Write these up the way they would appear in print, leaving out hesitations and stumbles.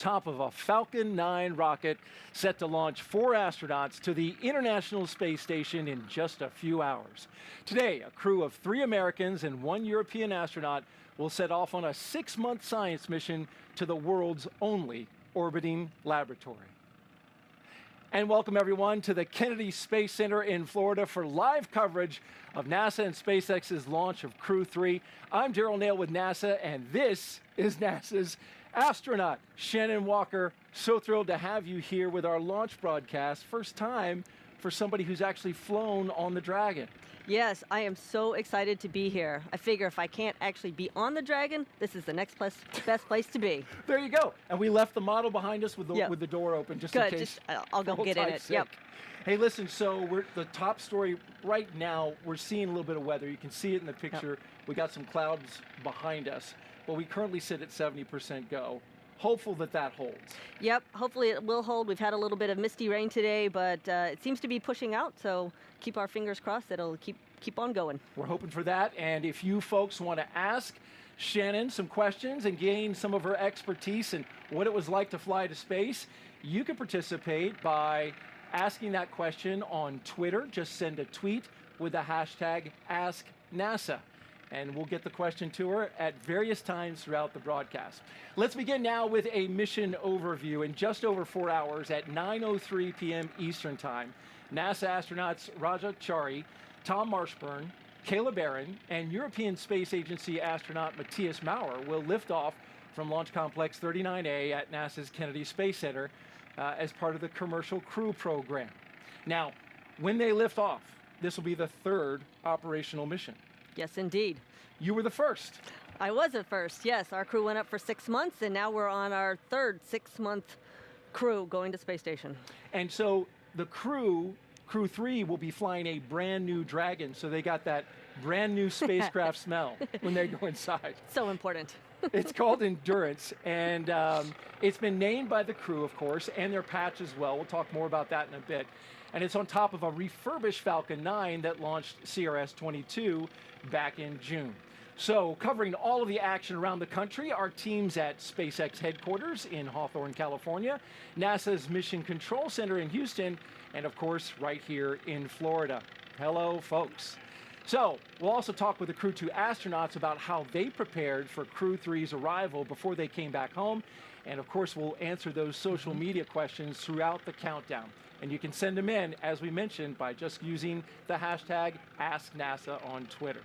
top of a Falcon 9 rocket set to launch 4 astronauts to the International Space Station in just a few hours. Today, a crew of 3 Americans and 1 European astronaut will set off on a 6-month science mission to the world's only orbiting laboratory. And welcome everyone to the Kennedy Space Center in Florida for live coverage of NASA and SpaceX's launch of Crew-3. I'm Daryl Nail with NASA, and this is NASA's astronaut, Shannon Walker. So thrilled to have you here with our launch broadcast. First time for somebody who's actually flown on the Dragon. Yes, I am so excited to be here. I figure if I can't actually be on the Dragon, this is the next best place to be. There you go. And we left the model behind us with the door open just Good, in case. I'll go get in it. Yep. Hey, listen, so the top story right now, we're seeing a little bit of weather. You can see it in the picture. We got some clouds behind us, but we currently sit at 70% go. Hopeful that holds. Yep, hopefully it will hold. We've had a little bit of misty rain today, but it seems to be pushing out, so keep our fingers crossed it'll keep on going. We're hoping for that, and if you folks want to ask Shannon some questions and gain some of her expertise and what it was like to fly to space, you can participate by asking that question on Twitter. Just send a tweet with the hashtag AskNASA. And we'll get the question to her at various times throughout the broadcast. Let's begin now with a mission overview. In just over 4 hours at 9:03 p.m. Eastern Time, NASA astronauts Raджа Чарі, Tомас Marshbерn, Kayla Barrón, and European Space Agency astronaut Mаттіасом Maurerом will lift off from Launch Complex 39A at NASA's Kennedy Space Center as part of the Commercial Crew program. Now, when they lift off, this will be the 3rd operational mission. Yes, indeed. You were the first. I was at first, yes. Our crew went up for 6 months, and now we're on our 3rd 6-month crew going to space station. And so the Crew-3 will be flying a brand new Dragon, so they got that brand new spacecraft smell when they go inside. So important. It's called Endurance, and it's been named by the crew, of course, and their patch as well. We'll talk more about that in a bit. And it's on top of a refurbished Falcon 9 that launched CRS-22 back in June. So, covering all of the action around the country, our teams at SpaceX headquarters in Hawthorne, California, NASA's Mission Control Center in Houston, and of course, right here in Florida. Hello, folks. So, we'll also talk with the Crew-2 astronauts about how they prepared for Crew-3's arrival before they came back home. And of course, we'll answer those social media questions throughout the countdown. And you can send them in, as we mentioned, by just using the hashtag AskNASA on Twitter.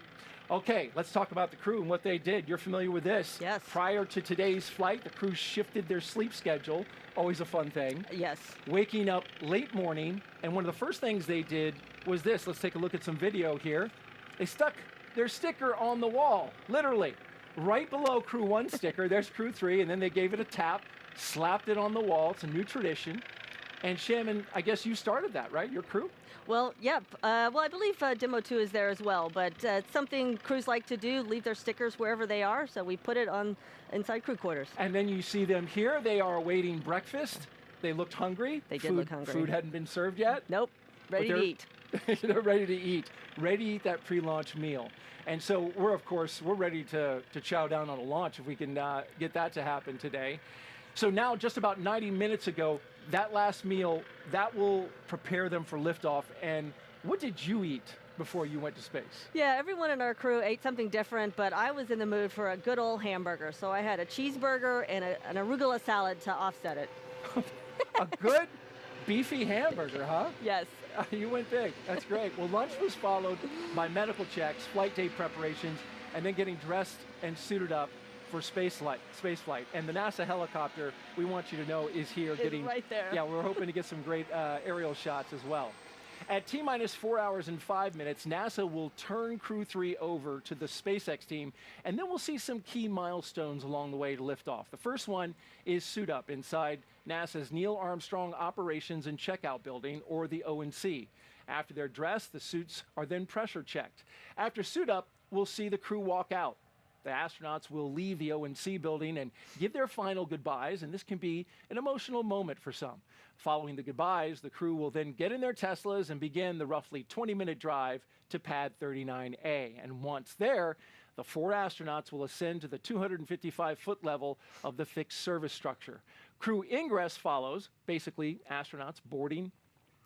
Okay, let's talk about the crew and what they did. You're familiar with this. Yes. Prior to today's flight, the crew shifted their sleep schedule. Always a fun thing. Yes. Waking up late morning, and one of the first things they did was this. Let's take a look at some video here. They stuck their sticker on the wall, literally. Right below Crew-1 sticker, there's Crew-3, and then they gave it a tap, slapped it on the wall. It's a new tradition. And Shannon, I guess you started that, right? Your crew? Well, yep. Well, I believe Demo 2 is there as well, but it's something crews like to do, leave their stickers wherever they are, so we put it on inside crew quarters. And then you see them here. They are awaiting breakfast. They looked hungry. They did look hungry. Food hadn't been served yet. Nope. Ready to eat. They're ready to eat. Ready to eat that pre-launch meal. And so we're ready to chow down on a launch if we can get that to happen today. So now, just about 90 minutes ago, that last meal, that will prepare them for liftoff. And what did you eat before you went to space? Yeah, everyone in our crew ate something different, but I was in the mood for a good old hamburger. So I had a cheeseburger and an arugula salad to offset it. A good beefy hamburger, huh? Yes. You went big. That's great. Well, lunch was followed by medical checks, flight day preparations, and then getting dressed and suited up for space flight. And the NASA helicopter, we want you to know, is here. It's right there. Yeah, we're hoping to get some great aerial shots as well. At T-minus 4 hours and 5 minutes, NASA will turn Crew-3 over to the SpaceX team, and then we'll see some key milestones along the way to liftoff. The first one is suit up inside NASA's Neil Armstrong Operations and Checkout Building, or the O&C. After they're dressed, the suits are then pressure checked. After suit up, we'll see the crew walk out. The astronauts will leave the O&C building and give their final goodbyes, and this can be an emotional moment for some. Following the goodbyes, the crew will then get in their Teslas and begin the roughly 20-minute drive to Pad 39A. And once there, The 4 astronauts will ascend to the 255-foot level of the fixed service structure. Crew ingress follows, basically astronauts boarding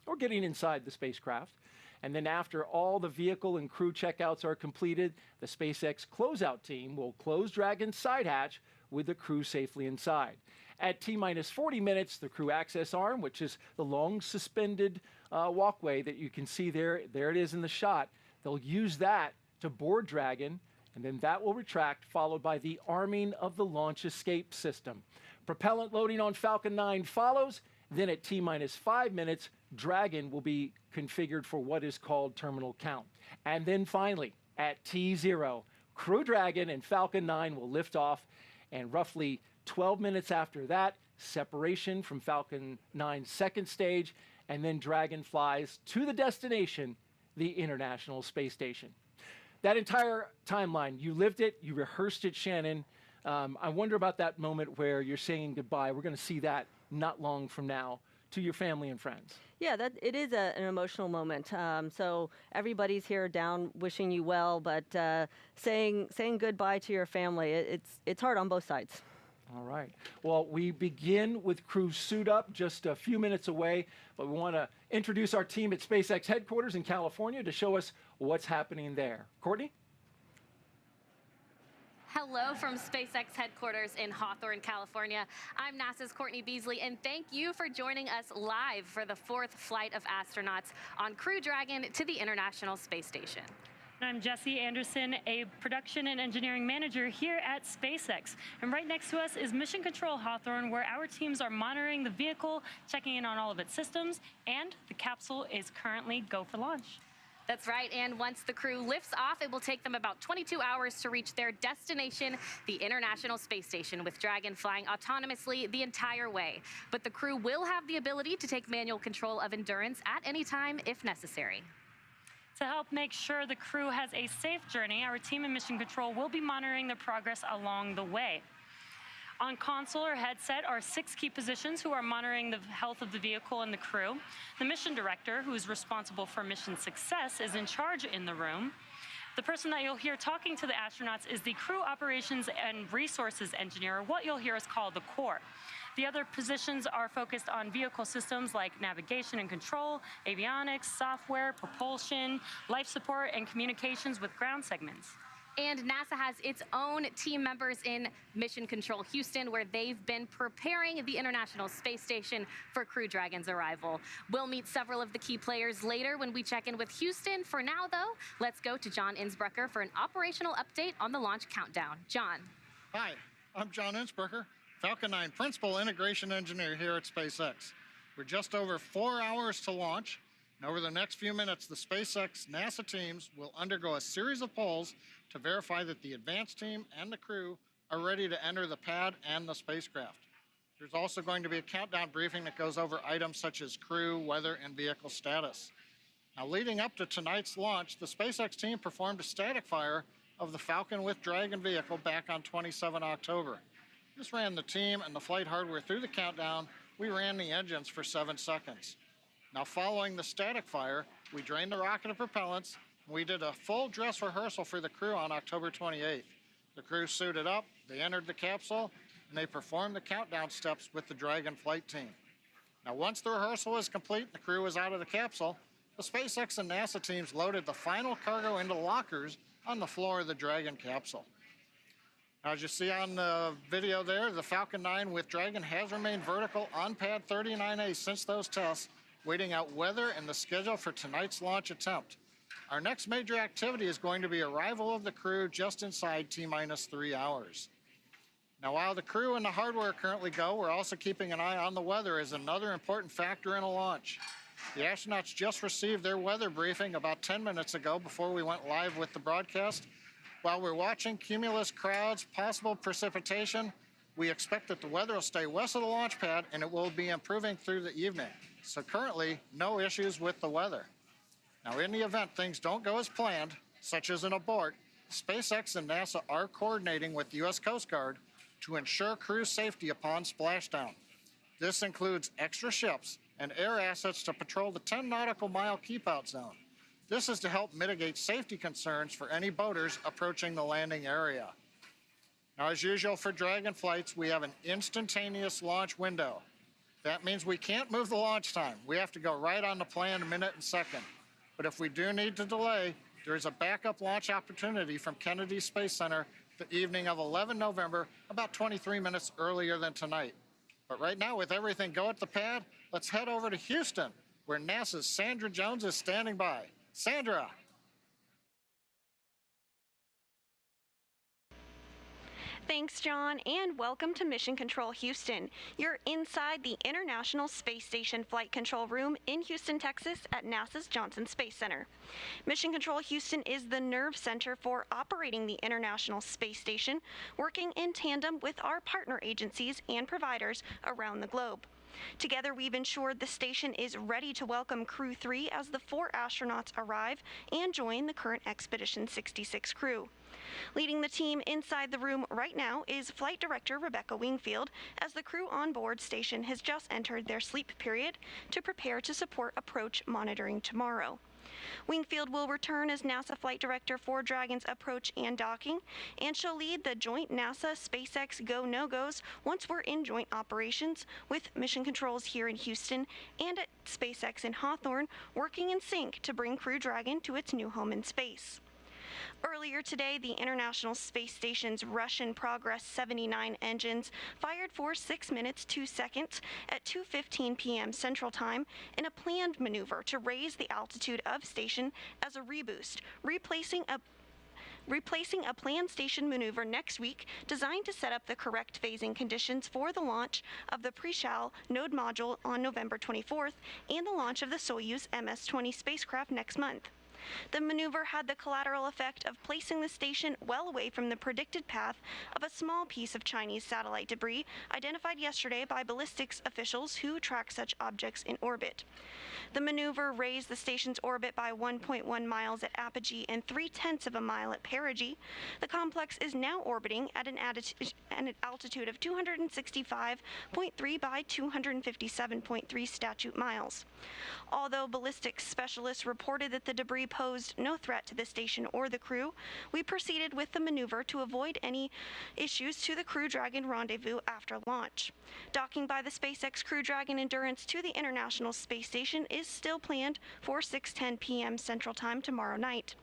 or getting inside the spacecraft. And then after all the vehicle and crew checkouts are completed, the SpaceX closeout team will close Dragon's side hatch with the crew safely inside. At T-minus 40 minutes, the crew access arm, which is the long suspended walkway that you can see there it is in the shot, they'll use that to board Dragon, and then that will retract, followed by the arming of the launch escape system. Propellant loading on Falcon 9 follows. Then at T-minus 5 minutes, Dragon will be configured for what is called terminal count. And then finally, at T0, Crew Dragon and Falcon 9 will lift off, and roughly 12 minutes after that, separation from Falcon 9's second stage, and then Dragon flies to the destination, the International Space Station. That entire timeline, you lived it, you rehearsed it, Shannon. I wonder about that moment where you're saying goodbye. We're going to see that not long from now to your family and friends. Yeah, it is an emotional moment. So everybody's here down wishing you well, but saying goodbye to your family, it's hard on both sides. All right. Well, we begin with Crew Suit Up just a few minutes away, but we want to introduce our team at SpaceX headquarters in California to show us what's happening there. Courtney? Hello from SpaceX headquarters in Hawthorne, California. I'm NASA's Courtney Beasley, and thank you for joining us live for the 4th flight of astronauts on Crew Dragon to the International Space Station. I'm Jesse Anderson, a production and engineering manager here at SpaceX. And right next to us is Mission Control Hawthorne, where our teams are monitoring the vehicle, checking in on all of its systems, and the capsule is currently go for launch. That's right, and once the crew lifts off, it will take them about 22 hours to reach their destination, the International Space Station, with Dragon flying autonomously the entire way. But the crew will have the ability to take manual control of Endurance at any time if necessary. To help make sure the crew has a safe journey, our team in Mission Control will be monitoring their progress along the way. On console or headset are 6 key positions who are monitoring the health of the vehicle and the crew. The mission director, who is responsible for mission success, is in charge in the room. The person that you'll hear talking to the astronauts is the crew operations and resources engineer, or what you'll hear is called the core. The other positions are focused on vehicle systems like navigation and control, avionics, software, propulsion, life support, and communications with ground segments. And NASA has its own team members in Mission Control Houston, where they've been preparing the International Space Station for Crew Dragon's arrival. We'll meet several of the key players later when we check in with Houston. For now, though, let's go to John Innsbrucker for an operational update on the launch countdown. John. Hi, I'm John Innsbrucker, Falcon 9 Principal Integration Engineer here at SpaceX. We're just over 4 hours to launch, and over the next few minutes, the SpaceX NASA teams will undergo a series of polls to verify that the advanced team and the crew are ready to enter the pad and the spacecraft. There's also going to be a countdown briefing that goes over items such as crew, weather, and vehicle status. Now, leading up to tonight's launch, the SpaceX team performed a static fire of the Falcon with Dragon vehicle back on 27 October. This ran the team and the flight hardware through the countdown. We ran the engines for 7 seconds. Now, following the static fire, we drained the rocket of propellants. We did a full dress rehearsal for the crew on October 28th. The crew suited up, they entered the capsule, and they performed the countdown steps with the Dragon flight team. Now, once the rehearsal was complete and the crew was out of the capsule, the SpaceX and NASA teams loaded the final cargo into lockers on the floor of the Dragon capsule. Now, as you see on the video there, the Falcon 9 with Dragon has remained vertical on pad 39A since those tests, waiting out weather and the schedule for tonight's launch attempt. Our next major activity is going to be arrival of the crew just inside T-minus 3 hours. Now, while the crew and the hardware currently go, we're also keeping an eye on the weather as another important factor in a launch. The astronauts just received their weather briefing about 10 minutes ago before we went live with the broadcast. While we're watching cumulus crowds, possible precipitation, we expect that the weather will stay west of the launch pad and it will be improving through the evening. So currently, no issues with the weather. Now, in the event things don't go as planned, such as an abort, SpaceX and NASA are coordinating with the U.S. Coast Guard to ensure crew safety upon splashdown. This includes extra ships and air assets to patrol the 10 nautical mile keep-out zone. This is to help mitigate safety concerns for any boaters approaching the landing area. Now, as usual for Dragon flights, we have an instantaneous launch window. That means we can't move the launch time. We have to go right on the planned minute and second. But if we do need to delay, there is a backup launch opportunity from Kennedy Space Center the evening of 11 November, about 23 minutes earlier than tonight. But right now, with everything go at the pad, let's head over to Houston, where NASA's Sandra Jones is standing by. Sandra. Thanks, John, and welcome to Mission Control Houston. You're inside the International Space Station Flight Control Room in Houston, Texas at NASA's Johnson Space Center. Mission Control Houston is the nerve center for operating the International Space Station, working in tandem with our partner agencies and providers around the globe. Together, we've ensured the station is ready to welcome Crew-3 as the 4 astronauts arrive and join the current Expedition 66 crew. Leading the team inside the room right now is Flight Director Rebecca Wingfield, as the crew on board station has just entered their sleep period to prepare to support approach monitoring tomorrow. Wingfield will return as NASA Flight Director for Dragon's approach and docking, and she'll lead the joint NASA-SpaceX go-no-goes once we're in joint operations, with mission controls here in Houston and at SpaceX in Hawthorne working in sync to bring Crew Dragon to its new home in space. Earlier today, the International Space Station's Russian Progress 79 engines fired for 6 minutes 2 seconds at 2:15 p.m. Central Time in a planned maneuver to raise the altitude of station as a reboost, replacing a planned station maneuver next week designed to set up the correct phasing conditions for the launch of the Pre-Shal node module on November 24th and the launch of the Soyuz MS-20 spacecraft next month. The maneuver had the collateral effect of placing the station well away from the predicted path of a small piece of Chinese satellite debris identified yesterday by ballistics officials who track such objects in orbit. The maneuver raised the station's orbit by 1.1 miles at apogee and 0.3 of a mile at perigee. The complex is now orbiting at an altitude of 265.3 by 257.3 statute miles. Although ballistics specialists reported that the debris posed no threat to the station or the crew, we proceeded with the maneuver to avoid any issues to the Crew Dragon rendezvous after launch. Docking by the SpaceX Crew Dragon Endurance to the International Space Station is still planned for 6:10 p.m. Central Time tomorrow night.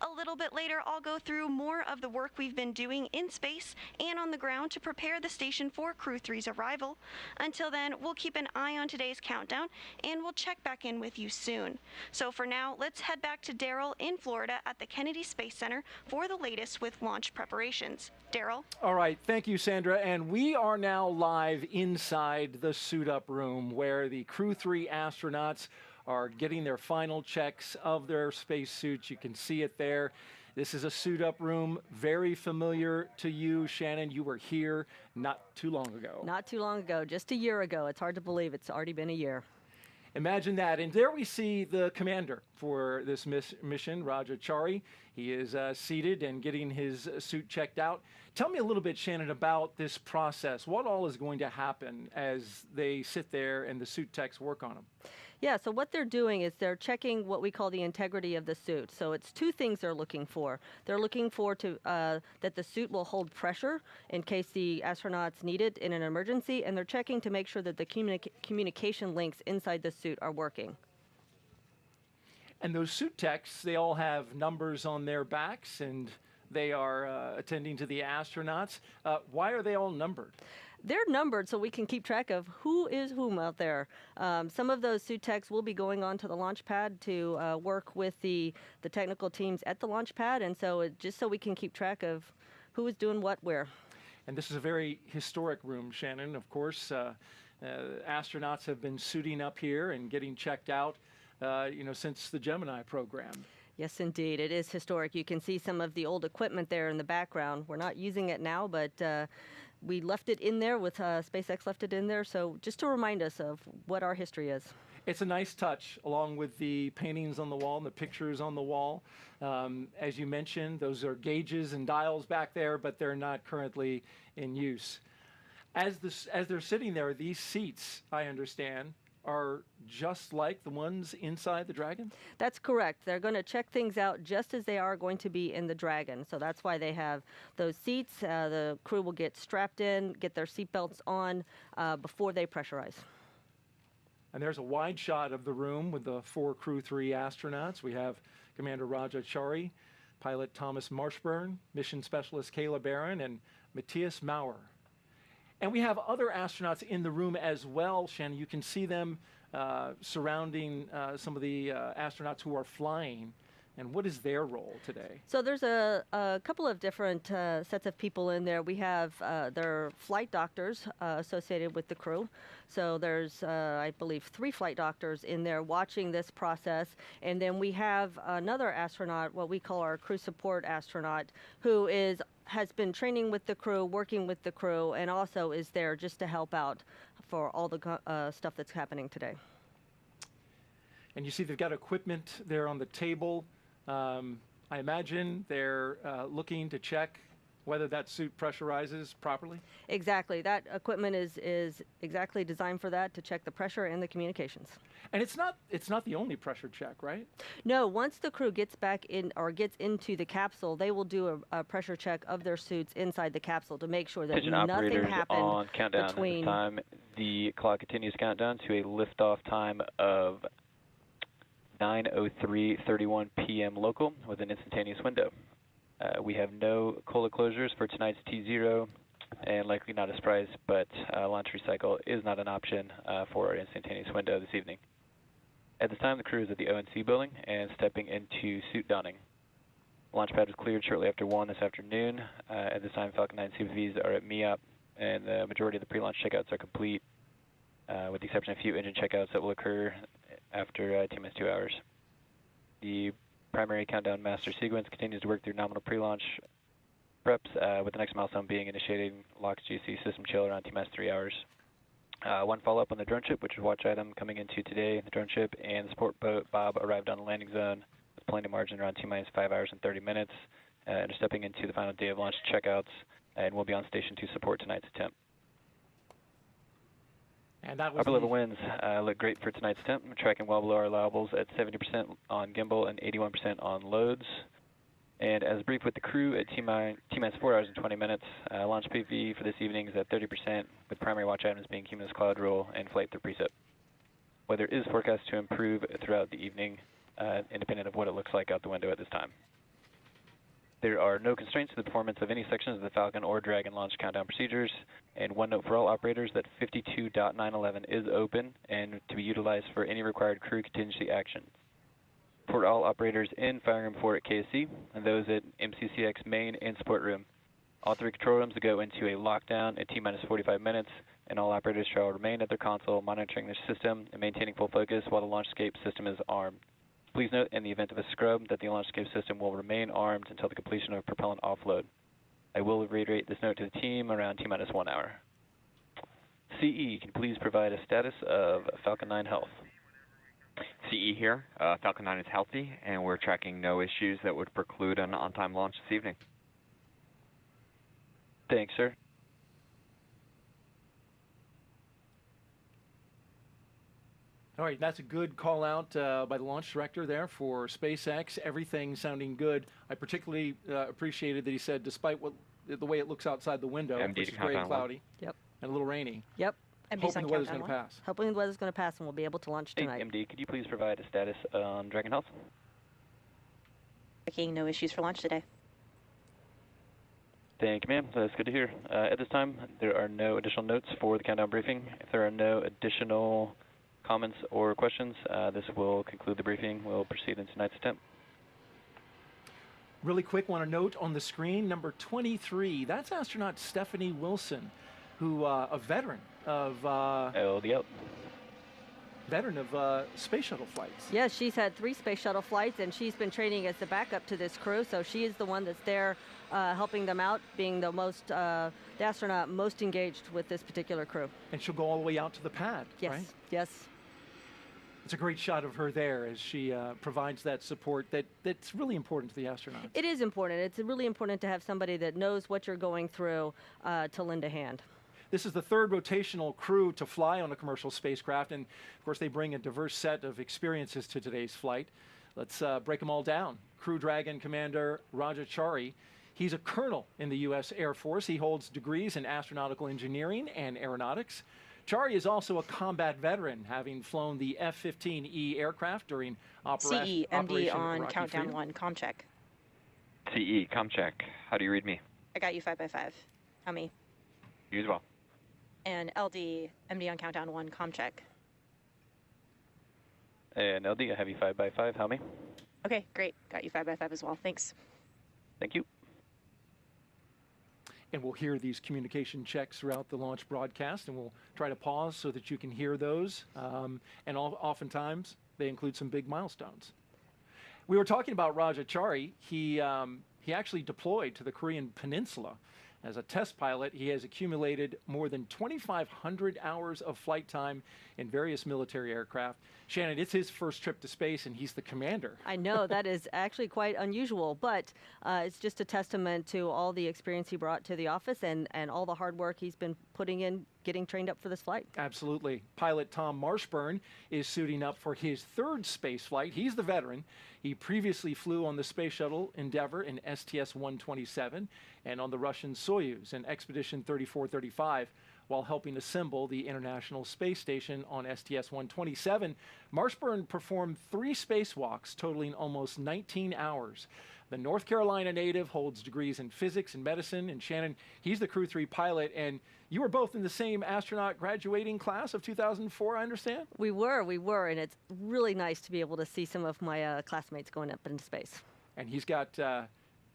A little bit later, I'll go through more of the work we've been doing in space and on the ground to prepare the station for Crew-3's arrival. Until then, we'll keep an eye on today's countdown, and we'll check back in with you soon. So for now, let's head back to Daryl in Florida at the Kennedy Space Center for the latest with launch preparations. Daryl? All right, thank you, Sandra. And we are now live inside the suit-up room where the Crew-3 astronauts are getting their final checks of their spacesuits. You can see it there. This is a suit-up room, very familiar to you, Shannon. You were here not too long ago. Not too long ago, just a year ago. It's hard to believe it's already been a year. Imagine that. And there we see the commander for this mission, Raджа Чарі. He is seated and getting his suit checked out. Tell me a little bit, Shannon, about this process. What all is going to happen as they sit there and the suit techs work on them? Yeah, so what they're doing is they're checking what we call the integrity of the suit. So it's 2 things they're looking for. They're looking for that the suit will hold pressure in case the astronauts need it in an emergency, and they're checking to make sure that the communication links inside the suit are working. And those suit techs, they all have numbers on their backs, and they are attending to the astronauts. Why are they all numbered? They're numbered so we can keep track of who is whom out there. Some of those suit techs will be going on to the launch pad to work with the technical teams at the launch pad, and so just so we can keep track of who is doing what where. And this is a very historic room, Shannon. Of course, astronauts have been suiting up here and getting checked out, since the Gemini program. Yes, indeed. It is historic. You can see some of the old equipment there in the background. We're not using it now, but we left it in there with SpaceX left it in there. So just to remind us of what our history is. It's a nice touch, along with the paintings on the wall and the pictures on the wall. As you mentioned, those are gauges and dials back there, but they're not currently in use. As they're sitting there, these seats, I understand, are just like the ones inside the Dragon? That's correct. They're going to check things out just as they are going to be in the Dragon. So that's why they have those seats. The crew will get strapped in, get their seatbelts on before they pressurize. And there's a wide shot of the room with the 4 Crew-3 astronauts. We have Commander Raджа Чарі, pilot Tomas Marshbерn, mission specialist Kayla Barrон, and Mаттіасом Маурером. And we have other astronauts in the room as well, Shannon. You can see them surrounding some of the astronauts who are flying. And what is their role today? So there's a couple of different sets of people in there. We have their flight doctors associated with the crew. So there's, I believe, 3 flight doctors in there watching this process. And then we have another astronaut, what we call our crew support astronaut, who has been training with the crew, working with the crew, and also is there just to help out for all the stuff that's happening today. And you see they've got equipment there on the table. I imagine they're looking to check whether that suit pressurizes properly? Exactly. That equipment is exactly designed for that, to check the pressure and the communications. And it's not the only pressure check, right? No, once the crew gets back in or gets into the capsule, they will do a pressure check of their suits inside the capsule to make sure that Pigeon nothing operators happened on countdown between. at this time. The clock continues countdown to a liftoff time of 9:03:31 p.m. local with an instantaneous window. We have no cola closures for tonight's T0, and likely not a surprise, but launch recycle is not an option for our instantaneous window this evening. At this time, the crew is at the ONC building and stepping into suit donning. Launch pad was cleared shortly after 1 this afternoon. At this time, Falcon 9 CVs are at MEOP, and the majority of the pre-launch checkouts are complete, with the exception of a few engine checkouts that will occur after T-minus 2 hours. The primary countdown master sequence continues to work through nominal pre-launch preps, with the next milestone being initiating LOX GC system chill around T-minus 3 hours. One follow-up on the drone ship, which is watch item coming into today. The drone ship and the support boat Bob arrived on the landing zone with plenty of margin around T-minus 5 hours and 30 minutes, and are stepping into the final day of launch checkouts, and will be on station to support tonight's attempt. And that was upper level winds look great for tonight's attempt. We're tracking well below our allowables at 70% on gimbal and 81% on loads. And as briefed with the crew at T-minus 4 hours and 20 minutes, launch PV for this evening is at 30%, with primary watch items being cumulus cloud roll and flight through precip. Weather is forecast to improve throughout the evening, independent of what it looks like out the window at this time. There are no constraints to the performance of any sections of the Falcon or Dragon launch countdown procedures. And one note for all operators that 52.911 is open and to be utilized for any required crew contingency action. For all operators in firing room 4 at KSC and those at MCCX main and support room, all 3 control rooms will go into a lockdown at T-minus 45 minutes, and all operators shall remain at their console monitoring their system and maintaining full focus while the launch escape system is armed. Please note, in the event of a scrub, that the launch escape system will remain armed until the completion of propellant offload. I will reiterate this note to the team around T-minus 1 hour. CE, can you please provide a status of Falcon 9 health? CE here. Falcon 9 is healthy, and we're tracking no issues that would preclude an on-time launch this evening. Thanks, sir. All right, that's a good call out by the launch director there for SpaceX. Everything sounding good. I particularly appreciated that he said, despite the way it looks outside the window, which is gray and cloudy, yep, and a little rainy. Yep. Hoping the weather's going to pass. Hoping the weather's going to pass, and we'll be able to launch tonight. Hey, MD, could you please provide a status on Dragon health? Checking no issues for launch today. Thank you, ma'am. That's good to hear. At this time, there are no additional notes for the countdown briefing. If there are no additional comments or questions, this will conclude the briefing. We'll proceed in tonight's attempt. Really quick, want to note on the screen, number 23, that's astronaut Stephanie Wilson, who a veteran of space shuttle flights. Yes, she's had 3 space shuttle flights, and she's been training as the backup to this crew. So she is the one that's there helping them out, being the astronaut most engaged with this particular crew. And she'll go all the way out to the pad, yes, right? Yes. It's a great shot of her there as she provides that support that's really important to the astronauts. It is important. It's really important to have somebody that knows what you're going through to lend a hand. This is the third rotational crew to fly on a commercial spacecraft, and of course they bring a diverse set of experiences to today's flight. Let's break them all down. Crew Dragon Commander Raджа Чарі. He's a colonel in the U.S. Air Force. He holds degrees in astronautical engineering and aeronautics. Chari is also a combat veteran, having flown the F-15E aircraft during CE, Operation MD on Rocky countdown Freedom. 1, com check. CE, com check. How do you read me? I got you 5x5. How me? You as well. And LD, MD on countdown 1, com check. And LD, I have you 5x5. How me? Okay, great. Got you 5x5 as well. Thanks. Thank you. And we'll hear these communication checks throughout the launch broadcast, and we'll try to pause so that you can hear those. And oftentimes, they include some big milestones. We were talking about Raджа Чарі. He actually deployed to the Korean Peninsula. As a test pilot, he has accumulated more than 2,500 hours of flight time in various military aircraft. Shannon, it's his first trip to space, and he's the commander. I know, that is actually quite unusual, but it's just a testament to all the experience he brought to the office and all the hard work he's been putting in getting trained up for this flight. Absolutely. Pilot Tom Marshbern is suiting up for his third space flight. He's the veteran. He previously flew on the Space Shuttle Endeavour in STS-127 and on the Russian Soyuz in Expedition 3435 while helping assemble the International Space Station on STS-127. Marshbern performed 3 spacewalks totaling almost 19 hours. The North Carolina native holds degrees in physics and medicine, and Shannon, he's the Crew-3 pilot, and you were both in the same astronaut graduating class of 2004, I understand? We were, and it's really nice to be able to see some of my classmates going up into space. And he's got,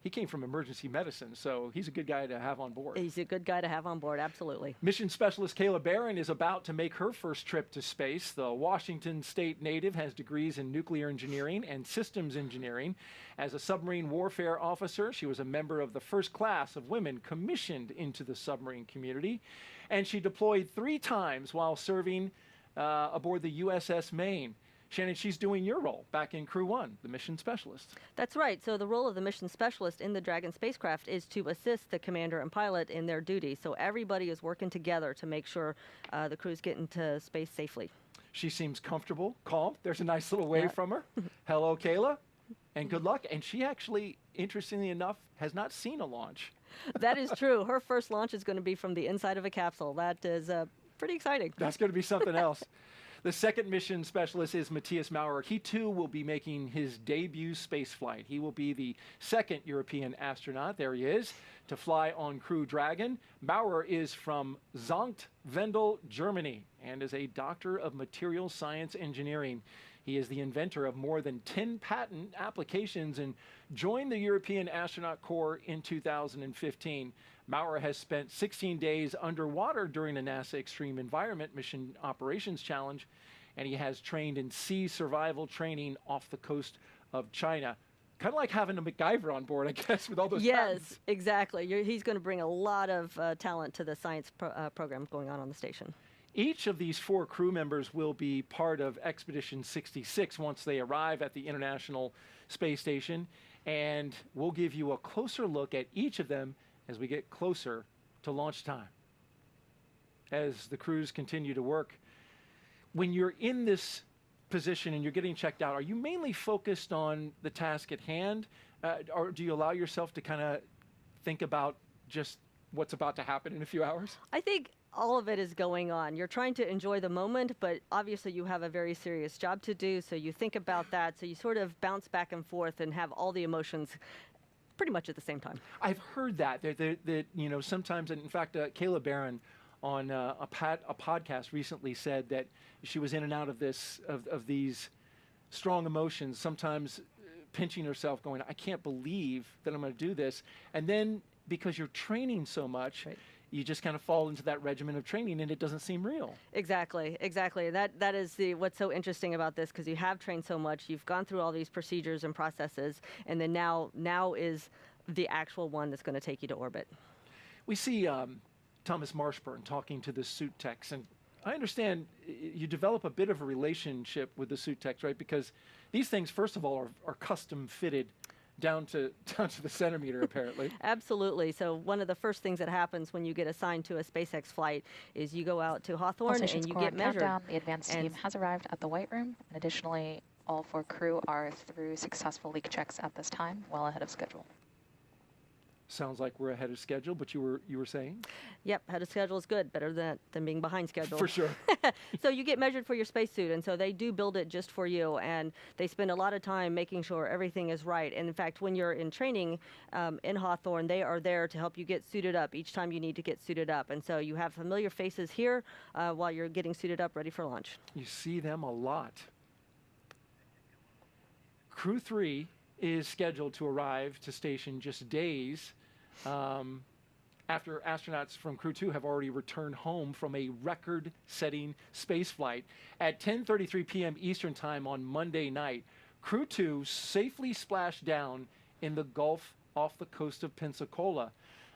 he came from emergency medicine, so he's a good guy to have on board. He's a good guy to have on board, absolutely. Mission Specialist Kayla Barron is about to make her first trip to space. The Washington State native has degrees in nuclear engineering and systems engineering. As a submarine warfare officer, she was a member of the first class of women commissioned into the submarine community. And she deployed 3 times while serving aboard the USS Maine. Shannon, she's doing your role back in Crew 1, the mission specialist. That's right. So the role of the mission specialist in the Dragon spacecraft is to assist the commander and pilot in their duty. So everybody is working together to make sure the crew's getting to space safely. She seems comfortable, calm. There's a nice little wave from her. Hello, Kayla, and good luck. And she actually, interestingly enough, has not seen a launch. That is true. Her first launch is going to be from the inside of a capsule. That is pretty exciting. That's going to be something else. The second mission specialist is Mаттіасом Maurerом. He too will be making his debut space flight. He will be the second European astronaut, there he is, to fly on Crew Dragon. Maurer is from Sankt Wendel, Germany, and is a doctor of materials science engineering. He is the inventor of more than 10 patent applications and joined the European Astronaut Corps in 2015. Maurer has spent 16 days underwater during a NASA Extreme Environment Mission Operations Challenge, and he has trained in sea survival training off the coast of China. Kind of like having a MacGyver on board, I guess, with all those patents. Yes, exactly. He's going to bring a lot of talent to the science program going on the station. Each of these 4 crew members will be part of Expedition 66 once they arrive at the International Space Station, and we'll give you a closer look at each of them as we get closer to launch time. As the crews continue to work, when you're in this position and you're getting checked out, are you mainly focused on the task at hand, or do you allow yourself to kind of think about just what's about to happen in a few hours? I think all of it is going on. You're trying to enjoy the moment, but obviously you have a very serious job to do, so you think about that, so you sort of bounce back and forth and have all the emotions pretty much at the same time. I've heard that you know, sometimes, and in fact, Kayla Barron on a podcast recently said that she was in and out of these strong emotions, sometimes pinching herself, going, I can't believe that I'm going to do this. And then because you're training so much, you just kind of fall into that regimen of training and it doesn't seem real. Exactly. That is what's so interesting about this, because you have trained so much, you've gone through all these procedures and processes, and then now is the actual one that's going to take you to orbit. We see Tomas Marshbерn talking to the suit techs, and I understand you develop a bit of a relationship with the suit techs, right? Because these things, first of all, are custom fitted down to the centimeter, apparently. Absolutely. So one of the first things that happens when you get assigned to a SpaceX flight is you go out to Hawthorne and you get measured. Countdown. The advanced team has arrived at the White Room, and additionally, all 4 crew are through successful leak checks at this time, well ahead of schedule. Sounds like we're ahead of schedule, but you were saying? Yep, ahead of schedule is good, better than being behind schedule. For sure. So you get measured for your spacesuit, and so they do build it just for you, and they spend a lot of time making sure everything is right. And in fact, when you're in training in Hawthorne, they are there to help you get suited up each time you need to get suited up. And so you have familiar faces here while you're getting suited up, ready for launch. You see them a lot. Crew-3 is scheduled to arrive to station just days after astronauts from Crew-2 have already returned home from a record-setting space flight. At 10:33 p.m. Eastern Time on Monday night, Crew-2 safely splashed down in the Gulf off the coast of Pensacola.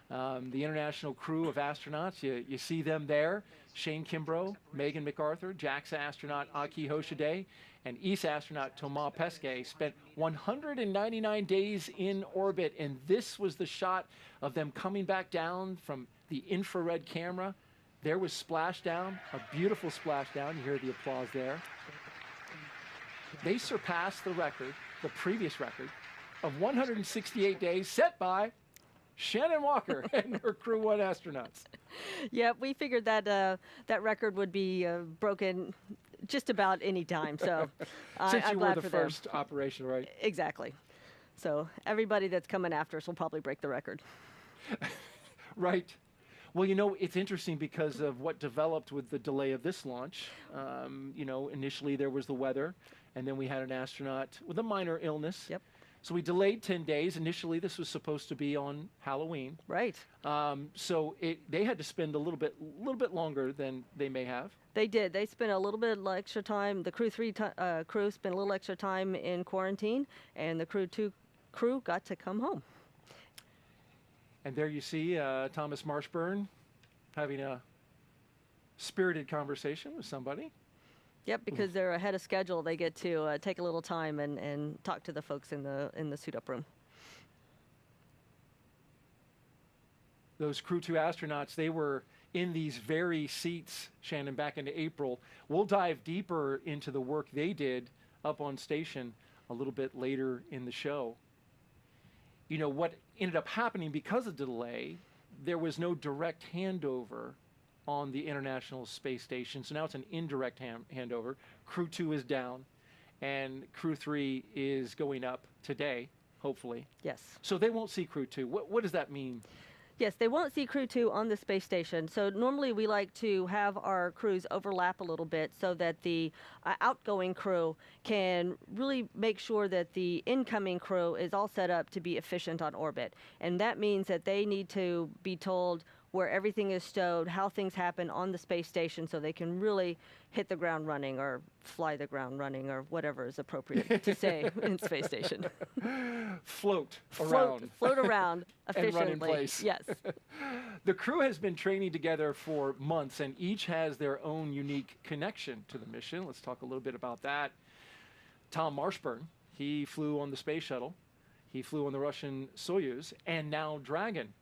The international crew of astronauts, you see them there. Shane Kimbrough, Megan MacArthur, JAXA astronaut Aki Hoshide, and ESA astronaut Thomas Pesquet spent 199 days in orbit, and this was the shot of them coming back down from the infrared camera. There was splashdown, a beautiful splashdown. You hear the applause there. They surpassed the record, the previous record, of 168 days set by Shannon Walker and her Crew 1 astronauts. Yeah, we figured that that record would be broken just about any time. So Since I'm you glad were the for them. first operation, right? Exactly. So everybody that's coming after us will probably break the record. Right. Well, you know, it's interesting because of what developed with the delay of this launch. You know, initially there was the weather, and then we had an astronaut with a minor illness. Yep. So we delayed 10 days. Initially, this was supposed to be on Halloween. Right. So they had to spend a little bit longer than they may have. They did. They spent a little bit extra time. The Crew-3 crew spent a little extra time in quarantine, and the Crew-2 crew got to come home. And there you see Tommas Marshburn having a spirited conversation with somebody. Yep, because they're ahead of schedule, they get to take a little time and talk to the folks in the suit-up room. Those Crew-2 astronauts, they were in these very seats, Shannon, back in April. We'll dive deeper into the work they did up on station a little bit later in the show. You know, what ended up happening because of the delay, there was no direct handover on the International Space Station. So now it's an indirect handover. Crew-2 is down, and Crew-3 is going up today, hopefully. Yes. So they won't see Crew-2. What does that mean? Yes, they won't see Crew-2 on the space station. So normally we like to have our crews overlap a little bit so that the outgoing crew can really make sure that the incoming crew is all set up to be efficient on orbit. And that means that they need to be told where everything is stowed, how things happen on the space station, so they can really hit the ground running or fly the ground running or whatever is appropriate to say in space station. Float around. Float around efficiently. And run in place. Yes. The crew has been training together for months, and each has their own unique connection to the mission. Let's talk a little bit about that. Tom Marshburn, he flew on the space shuttle. He flew on the Russian Soyuz, and now Dragon.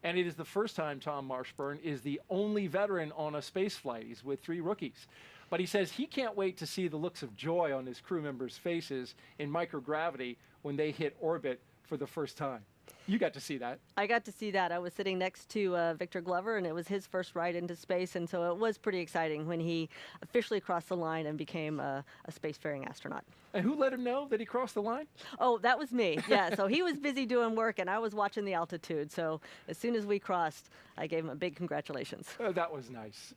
And it is the first time Tom Marshburn is the only veteran on a space flight. He's with 3 rookies. But he says he can't wait to see the looks of joy on his crew members' faces in microgravity when they hit orbit for the first time. You got to see that. I got to see that. I was sitting next to Victor Glover, and it was his first ride into space, and so it was pretty exciting when he officially crossed the line and became a spacefaring astronaut. And who let him know that he crossed the line? Oh, that was me. Yeah, so he was busy doing work, and I was watching the altitude. So as soon as we crossed, I gave him a big congratulations. Oh, that was nice.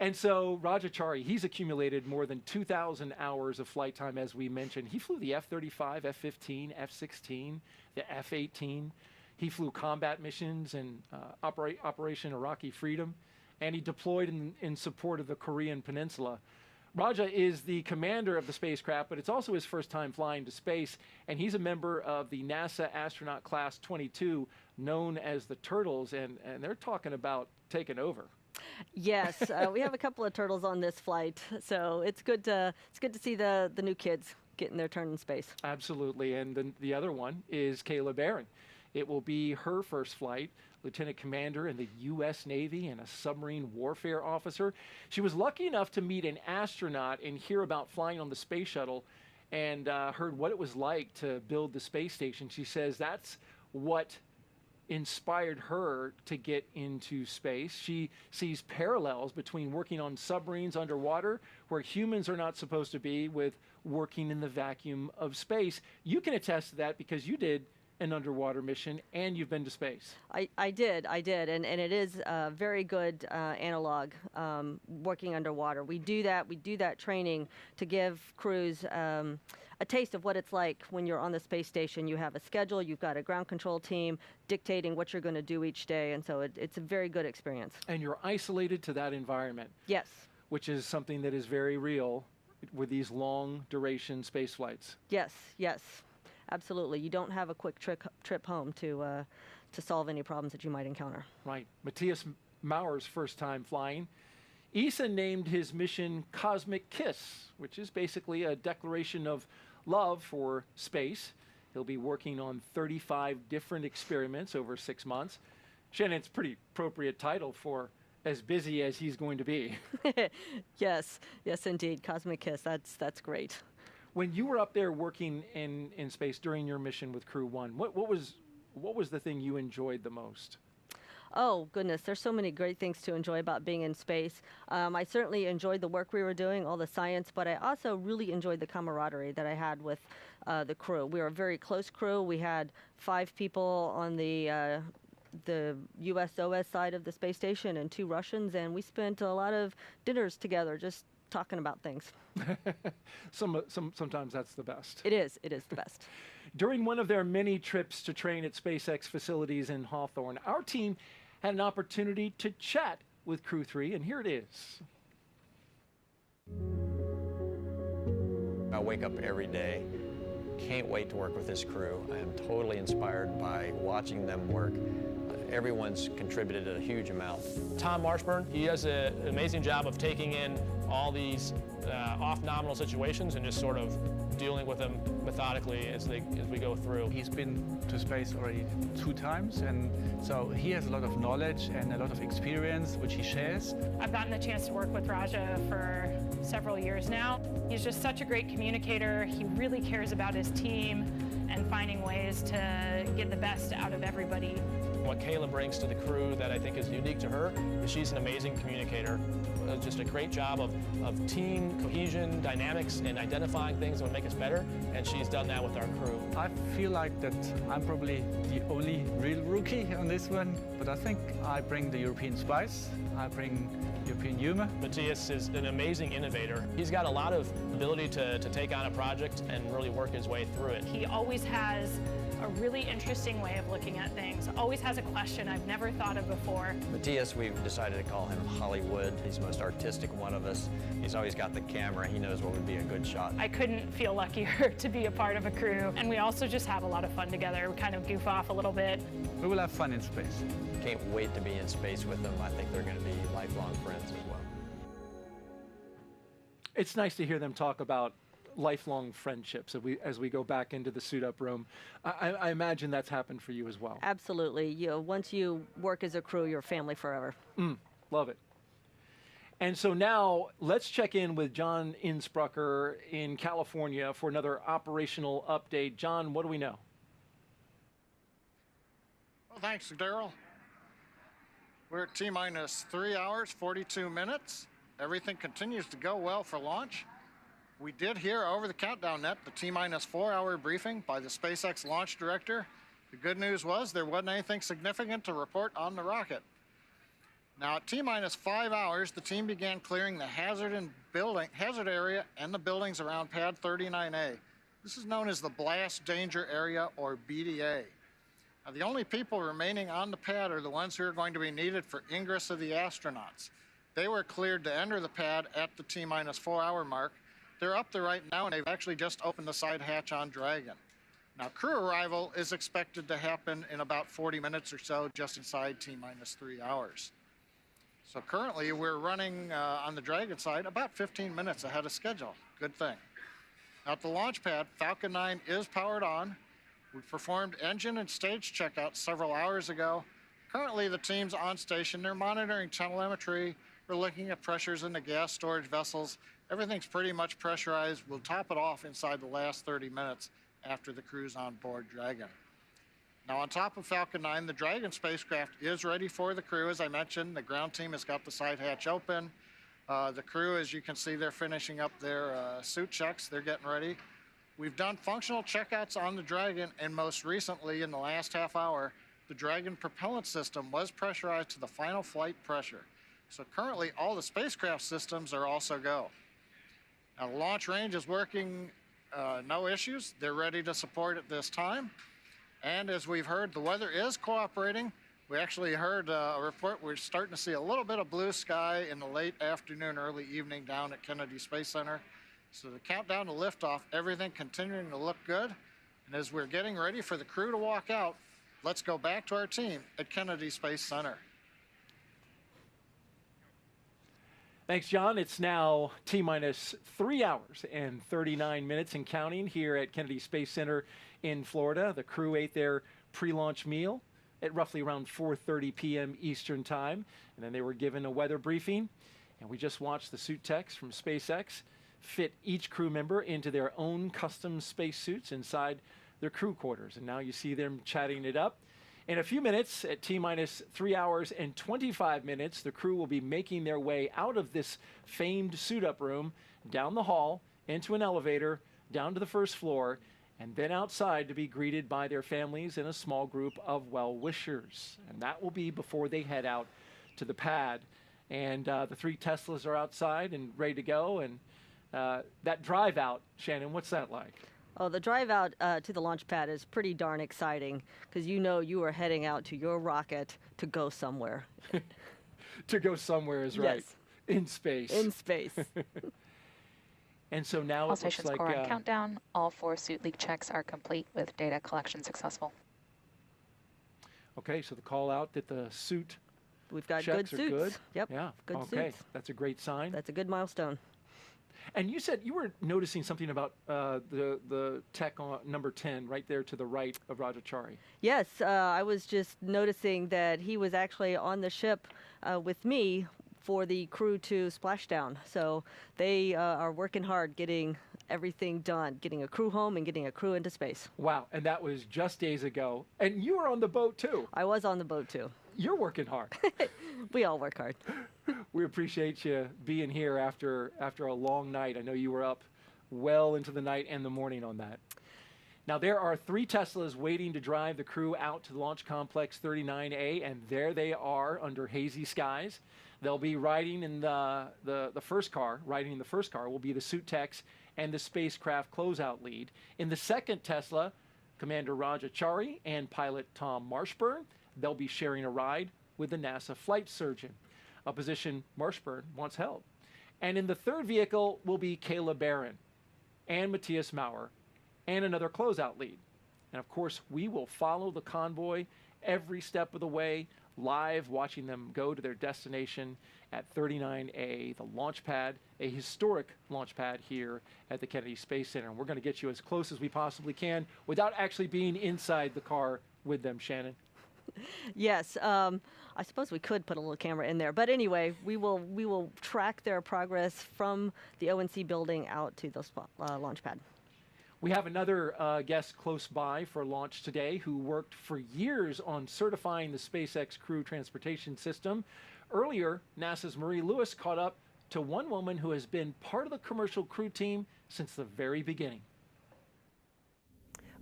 And so Raджa Čarī, he's accumulated more than 2,000 hours of flight time, as we mentioned. He flew the F-35, F-15, F-16, the F-18. He flew combat missions and Operation Iraqi Freedom, and he deployed in support of the Korean Peninsula. Raja is the commander of the spacecraft, but it's also his first time flying to space, and he's a member of the NASA Astronaut Class 22, known as the Turtles, and they're talking about taking over. Yes, we have a couple of turtles on this flight, so it's good to see the new kids getting their turn in space. Absolutely. And then the other one is Kayla Barron. It will be her first flight, Lieutenant Commander in the U.S. Navy and a submarine warfare officer. She was lucky enough to meet an astronaut and hear about flying on the space shuttle and heard what it was like to build the space station. She says that's what inspired her to get into space. She sees parallels between working on submarines underwater, where humans are not supposed to be, with working in the vacuum of space. You can attest to that because you did an underwater mission and you've been to space. I did, and it is a very good analog working underwater. We do that training to give crews a taste of what it's like when you're on the space station. You have a schedule, you've got a ground control team dictating what you're going to do each day, and so it's a very good experience. And you're isolated to that environment. Yes. Which is something that is very real with these long duration space flights. Yes, yes. Absolutely. You don't have a quick trip home to solve any problems that you might encounter. Right. Mаттіасом Maurer's first time flying. ESA named his mission Cosmic Kiss, which is basically a declaration of love for space. He'll be working on 35 different experiments over 6 months. Shannon, it's a pretty appropriate title for as busy as he's going to be. Yes, yes indeed. Cosmic Kiss, that's great. When you were up there working in space during your mission with Crew-1, what was the thing you enjoyed the most? Oh, goodness, there's so many great things to enjoy about being in space. I certainly enjoyed the work we were doing, all the science, but I also really enjoyed the camaraderie that I had with the crew. We were a very close crew. We had 5 people on the USOS side of the space station and 2 Russians, and we spent a lot of dinners together just talking about things. Sometimes that's the best. It is the best. During one of their many trips to train at SpaceX facilities in Hawthorne, our team had an opportunity to chat with Crew-3, and here it is. I wake up every day, can't wait to work with this crew. I am totally inspired by watching them work. Everyone's contributed a huge amount. Tom Marshbern, he does an amazing job of taking in all these off-nominal situations and just sort of dealing with them methodically as we go through. He's been to space already 2 times, and so he has a lot of knowledge and a lot of experience, which he shares. I've gotten the chance to work with Raja for several years now. He's just such a great communicator. He really cares about his team and finding ways to get the best out of everybody. What Kayla brings to the crew that I think is unique to her is she's an amazing communicator. Just a great job of team cohesion, dynamics, and identifying things that would make us better, and she's done that with our crew. I feel like that I'm probably the only real rookie on this one, but I think I bring the European spice, I bring European humor. Matthias is an amazing innovator. He's got a lot of ability to take on a project and really work his way through it. He always has a really interesting way of looking at things, always has a question I've never thought of before. Matthias, we've decided to call him Hollywood. He's the most artistic one of us. He's always got the camera. He knows what would be a good shot. I couldn't feel luckier to be a part of a crew, and we also just have a lot of fun together. We kind of goof off a little bit. We will have fun in space. Can't wait to be in space with them. I think they're going to be lifelong friends as well. It's nice to hear them talk about lifelong friendships as we go back into the suit-up room. I imagine that's happened for you as well. Absolutely. Once you work as a crew, you're family forever. Love it. And so now let's check in with John Innsbrucker in California for another operational update. John, what do we know? Well, thanks, Daryl. We're at T-minus 3 hours, 42 minutes. Everything continues to go well for launch. We did hear over the countdown net the T-minus 4 hour briefing by the SpaceX launch director. The good news was there wasn't anything significant to report on the rocket. Now at T-minus 5 hours, the team began clearing the hazard area and the buildings around pad 39A. This is known as the blast danger area, or BDA. Now, the only people remaining on the pad are the ones who are going to be needed for ingress of the astronauts. They were cleared to enter the pad at the T-minus 4 hour mark. They're up there right now, and they've actually just opened the side hatch on Dragon. Now, crew arrival is expected to happen in about 40 minutes or so, just inside T-minus 3 hours. So currently, we're running on the Dragon side about 15 minutes ahead of schedule. Good thing. At the launch pad, Falcon 9 is powered on. We performed engine and stage checkout several hours ago. Currently, the team's on station. They're monitoring telemetry. We're looking at pressures in the gas storage vessels. Everything's pretty much pressurized. We'll top it off inside the last 30 minutes after the crew's on board Dragon. Now, on top of Falcon 9, the Dragon spacecraft is ready for the crew. As I mentioned, the ground team has got the side hatch open. The crew, as you can see, they're finishing up their suit checks. They're getting ready. We've done functional checkouts on the Dragon, and most recently, in the last half hour, the Dragon propellant system was pressurized to the final flight pressure. So currently, all the spacecraft systems are also go. Now, the launch range is working, no issues. They're ready to support at this time. And as we've heard, the weather is cooperating. We actually heard a report, we're starting to see a little bit of blue sky in the late afternoon, early evening down at Kennedy Space Center. So the countdown to liftoff, everything continuing to look good. And as we're getting ready for the crew to walk out, let's go back to our team at Kennedy Space Center. Thanks, John. It's now T-minus 3 hours and 39 minutes and counting here at Kennedy Space Center in Florida. The crew ate their pre-launch meal at roughly around 4:30 p.m. Eastern Time, and then they were given a weather briefing. And we just watched the suit techs from SpaceX fit each crew member into their own custom spacesuits inside their crew quarters. And now you see them chatting it up. In a few minutes, at T-minus 3 hours and 25 minutes, the crew will be making their way out of this famed suit-up room, down the hall, into an elevator, down to the first floor, and then outside to be greeted by their families and a small group of well-wishers. And that will be before they head out to the pad. And the 3 Teslas are outside and ready to go. And that drive out, Shannon, what's that like? Oh, the drive out to the launch pad is pretty darn exciting because you know you are heading out to your rocket to go somewhere. To go somewhere is right. Yes. In space. In space. And so now All it looks stations like core on countdown. All 4 suit leak checks are complete with data collection successful. Okay, so the call out that the suit We've got checks good are suits. good. Yep. Yeah. Good okay. suits. That's a great sign. That's a good milestone. And you said you were noticing something about the tech on number 10 right there to the right of Raджa Charі. Yes, I was just noticing that he was actually on the ship with me for the Crew-2 splashdown. So they are working hard getting everything done, getting a crew home and getting a crew into space. Wow, and that was just days ago. And you were on the boat too. I was on the boat too. You're working hard. We all work hard. We appreciate you being here after a long night. I know you were up well into the night and the morning on that. Now, there are 3 Teslas waiting to drive the crew out to the Launch Complex 39A, and there they are under hazy skies. They'll be riding in the first car. Riding in the first car will be the suit techs and the spacecraft closeout lead. In the second Tesla, Commander Raджa Charі and pilot Tomas Marshbерn, they'll be sharing a ride with the NASA flight surgeon, a position Marshbерn once held. And in the third vehicle will be Kayla Barrón and Mаттіasом Maurerом and another closeout lead. And of course, we will follow the convoy every step of the way, live watching them go to their destination at 39A, the launch pad, a historic launch pad here at the Kennedy Space Center. And we're going to get you as close as we possibly can without actually being inside the car with them, Shannon. Yes, I suppose we could put a little camera in there, but anyway, we will track their progress from the ONC building out to the launch pad. We have another guest close by for launch today who worked for years on certifying the SpaceX Crew transportation system. Earlier, NASA's Marie Lewis caught up to one woman who has been part of the commercial crew team since the very beginning.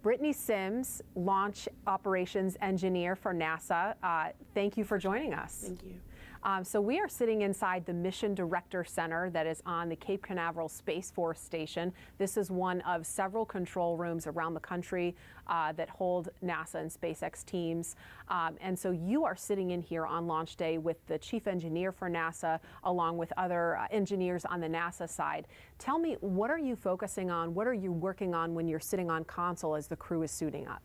Brittany Sims, launch operations engineer for NASA. Thank you for joining us. Thank you. So we are sitting inside the Mission Director Center that is on the Cape Canaveral Space Force Station. This is one of several control rooms around the country that hold NASA and SpaceX teams. And so you are sitting in here on launch day with the chief engineer for NASA, along with other engineers on the NASA side. Tell me, what are you focusing on? What are you working on when you're sitting on console as the crew is suiting up?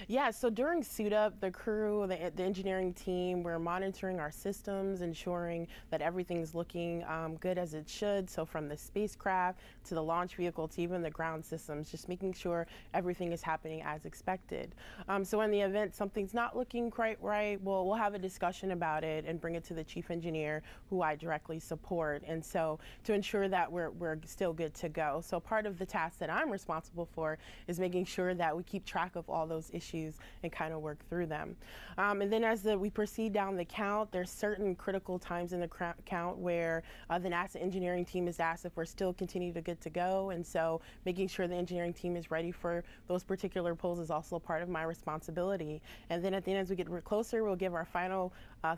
Yeah, so during suit up, the crew, the engineering team, we're monitoring our systems ensuring that everything's looking good as it should. So from the spacecraft to the launch vehicle to even the ground systems, just making sure everything is happening as expected. So in the event something's not looking quite right, we'll have a discussion about it and bring it to the chief engineer, who I directly support. And so to ensure that we're still good to go. So part of the task that I'm responsible for is making sure that we keep track of all those issues and kind of work through them. And then as we proceed down the count, there's certain critical times in the count where the NASA engineering team is asked if we're still continuing to good to go. And so making sure the engineering team is ready for those particular pulls is also part of my responsibility. And then at the end, as we get closer, we'll give our final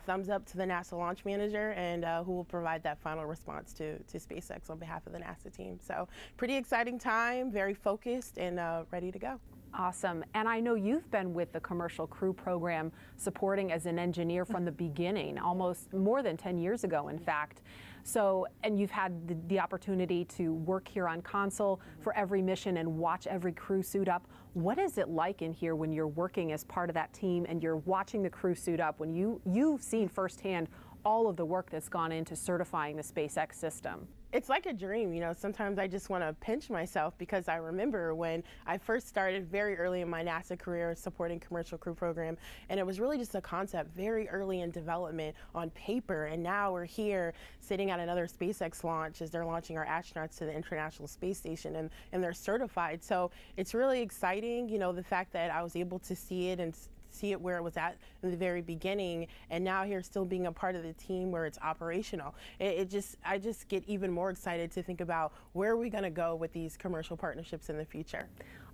thumbs up to the NASA launch manager, and who will provide that final response to SpaceX on behalf of the NASA team. So pretty exciting time, very focused and ready to go. Awesome. And I know you've been with the Commercial Crew program supporting as an engineer from the beginning, almost more than 10 years ago, in fact. So, and you've had the opportunity to work here on console for every mission and watch every crew suit up. What is it like in here when you're working as part of that team and you're watching the crew suit up, when you've seen firsthand all of the work that's gone into certifying the SpaceX system? It's like a dream, you know. Sometimes I just want to pinch myself, because I remember when I first started very early in my NASA career supporting Commercial Crew program, and it was really just a concept very early in development on paper, and now we're here sitting at another SpaceX launch as they're launching our astronauts to the International Space Station, and they're certified. So it's really exciting, you know, the fact that I was able to see it and see it where it was at in the very beginning, and now here still being a part of the team where it's operational. I just get even more excited to think about where are we going to go with these commercial partnerships in the future.